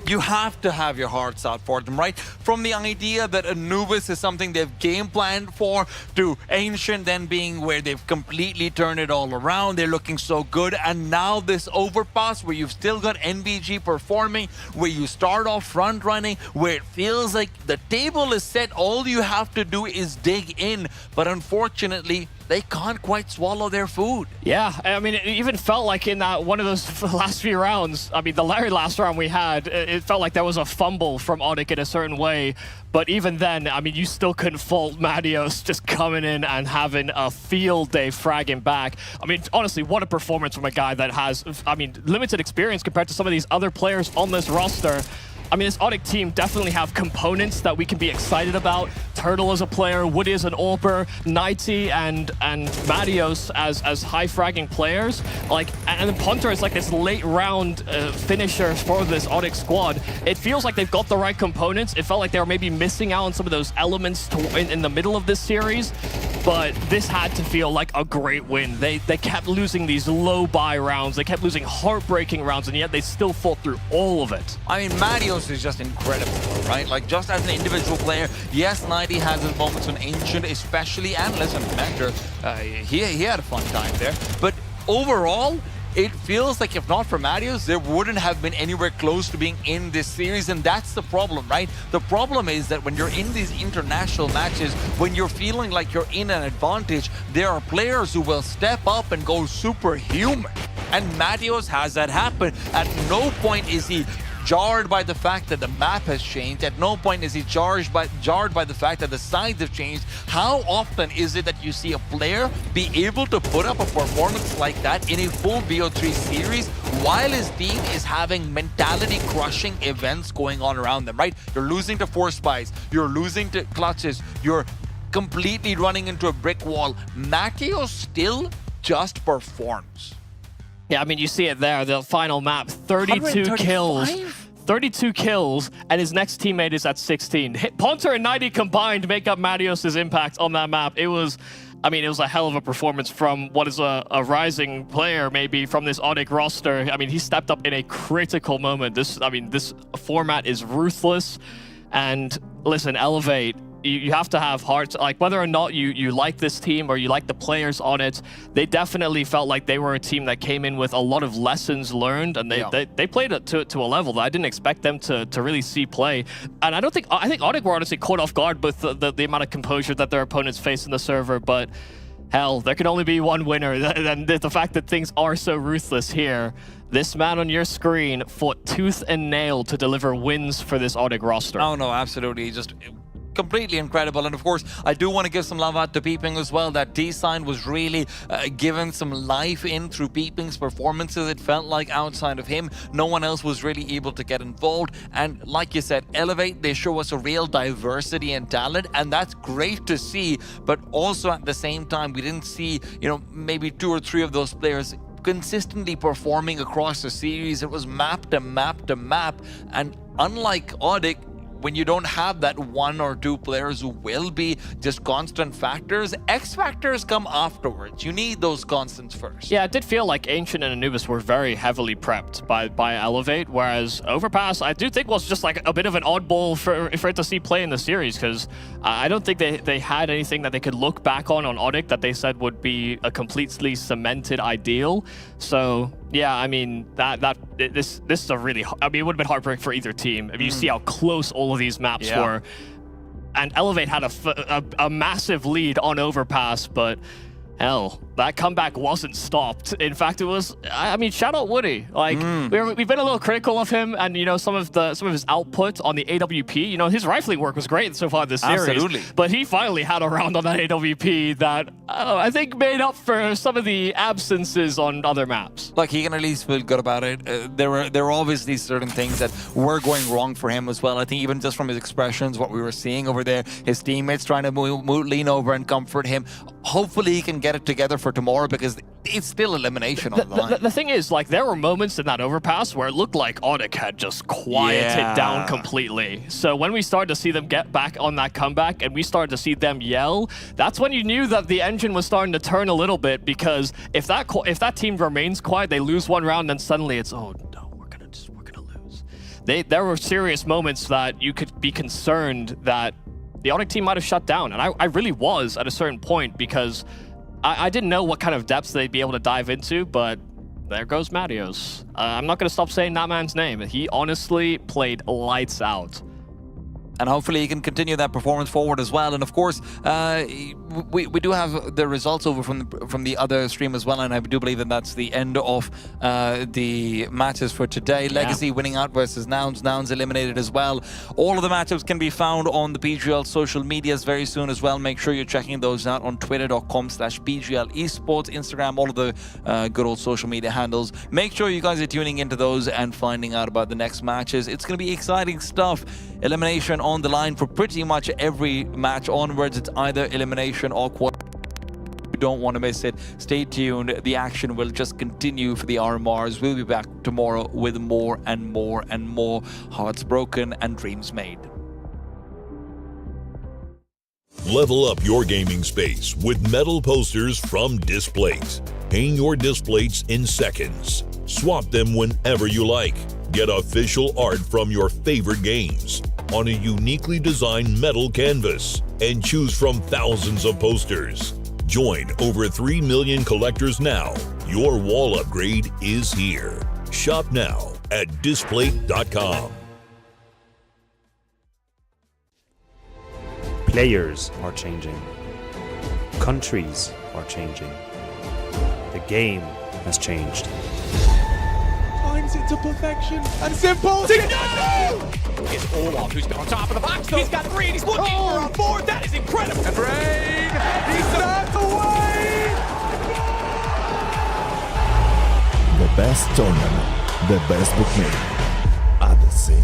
you have to have your hearts out for them, right? From the idea that Anubis is something they've game planned for, to Ancient then being where they've completely turned it all around. They're looking so good. And now this Overpass where you've still got NBG performing, where you start off front running, where it feels like the table is set. All you have to do is dig in. But unfortunately, they can't quite swallow their food. Yeah, I mean, it even felt like in that one of those last few rounds, I mean, the very last round we had, it felt like there was a fumble from ODDIK in a certain way. But even then, I mean, you still couldn't fault Marios just coming in and having a field day fragging back. I mean, honestly, what a performance from a guy that has, I mean, limited experience compared to some of these other players on this roster. I mean, this ODDIK team definitely have components that we can be excited about. Turtle as a player, Woody as an AWPer, Nighty and Marios as high fragging players. Like, and then Punter is like this late round finisher for this ODDIK squad. It feels like they've got the right components. It felt like they were maybe missing out on some of those elements in the middle of this series. But this had to feel like a great win. They kept losing these low buy rounds. They kept losing heartbreaking rounds, and yet they still fought through all of it. I mean, Marios is just incredible, right? Like, just as an individual player, yes, Nighty has his moments on Ancient especially, and listen, Mentor, he had a fun time there. But overall, it feels like if not for Marios, there wouldn't have been anywhere close to being in this series, and that's the problem, right? The problem is that when you're in these international matches, when you're feeling like you're in an advantage, there are players who will step up and go superhuman. And Marios has that happen. At no point is he jarred by the fact that the map has changed. At no point is he jarred by the fact that the sides have changed. How often is it that you see a player be able to put up a performance like that in a full BO3 series while his team is having mentality-crushing events going on around them, right? You're losing to Force Buys, you're losing to clutches, you're completely running into a brick wall. Marios still just performs. Yeah, I mean, you see it there, the final map, 32 kills. 32 kills, and his next teammate is at 16. Ponter and Nighty combined make up Marios' impact on that map. It was, I mean, it was a hell of a performance from what is a rising player, maybe, from this ODDIK roster. I mean, he stepped up in a critical moment. This format is ruthless. And listen, Elevate, you have to have heart. Like, whether or not you like this team or you like the players on it, they definitely felt like they were a team that came in with a lot of lessons learned, and they played it to a level that I didn't expect them to really see play. And I think ODDIK were honestly caught off guard with the amount of composure that their opponents faced in the server. But hell, there can only be one winner, and the fact that things are so ruthless here. This man on your screen fought tooth and nail to deliver wins for this ODDIK roster. Oh no, absolutely, just completely incredible. And of course, I do want to give some love out to Peeping as well. That D-Sign was really given some life in through Peeping's performances. It felt like outside of him, no one else was really able to get involved. And like you said, Elevate, they show us a real diversity and talent, and that's great to see. But also at the same time, we didn't see, maybe 2 or 3 of those players consistently performing across the series. It was map to map to map. And unlike ODDIK, when you don't have that 1 or 2 players who will be just constant factors, X factors come afterwards. You need those constants first. Yeah, it did feel like Ancient and Anubis were very heavily prepped by Elevate, whereas Overpass, I do think, was just like a bit of an oddball for it to see play in the series, because I don't think they had anything that they could look back on ODDIK that they said would be a completely cemented ideal. So yeah, I mean, this is a really, I mean, it would have been heartbreaking for either team. If you see how close all of these maps were. And Elevate had a massive lead on Overpass, but Hell, that comeback wasn't stopped. In fact, it was, I mean, shout out Woody. Like, we've been a little critical of him and, you know, some of his output on the AWP. You know, his rifling work was great so far this series. Absolutely. But he finally had a round on that AWP that, I think, made up for some of the absences on other maps. Like, he can at least feel good about it. There were obviously certain things that were going wrong for him as well. I think even just from his expressions, what we were seeing over there, his teammates trying to lean over and comfort him. Hopefully he can get it together for tomorrow because it's still elimination on the line. The thing is, like, there were moments in that overpass where it looked like ODDIK had just quieted down completely. So when we started to see them get back on that comeback and we started to see them yell, that's when you knew that the engine was starting to turn a little bit, because if that team remains quiet, they lose one round, then suddenly it's, oh no, we're gonna lose. There were serious moments that you could be concerned that the ODDIK team might have shut down, and I really was at a certain point, because I didn't know what kind of depths they'd be able to dive into, but there goes Marios. I'm not going to stop saying that man's name. He honestly played lights out. And hopefully he can continue that performance forward as well. And of course, we do have the results over from the other stream as well, and I do believe that that's the end of the matches for today. Legacy winning out versus Nouns. Nouns eliminated as well. All of the matchups can be found on the PGL social medias very soon as well. Make sure you're checking those out on twitter.com/PGL Esports, Instagram, all of the good old social media handles. Make sure you guys are tuning into those and finding out about the next matches. It's going to be exciting stuff. Elimination on the line for pretty much every match onwards. It's either elimination or quad. You don't want to miss it. Stay tuned. The action will just continue for the RMRs. We'll be back tomorrow with more and more and more hearts broken and dreams made. Level up your gaming space with metal posters from Displate. Hang your displates in seconds. Swap them whenever you like. Get official art from your favorite games on a uniquely designed metal canvas and choose from thousands of posters. Join over 3 million collectors now. Your wall upgrade is here. Shop now at displate.com. Players are changing. Countries are changing. The game has changed. Finds it to perfection and simple. It's Olaf who's got on top of the box. He's got 3 and he's looking for a 4. That is incredible. And Rain, he's snapped away. The best tournament, the best bookmaker, ODDIK.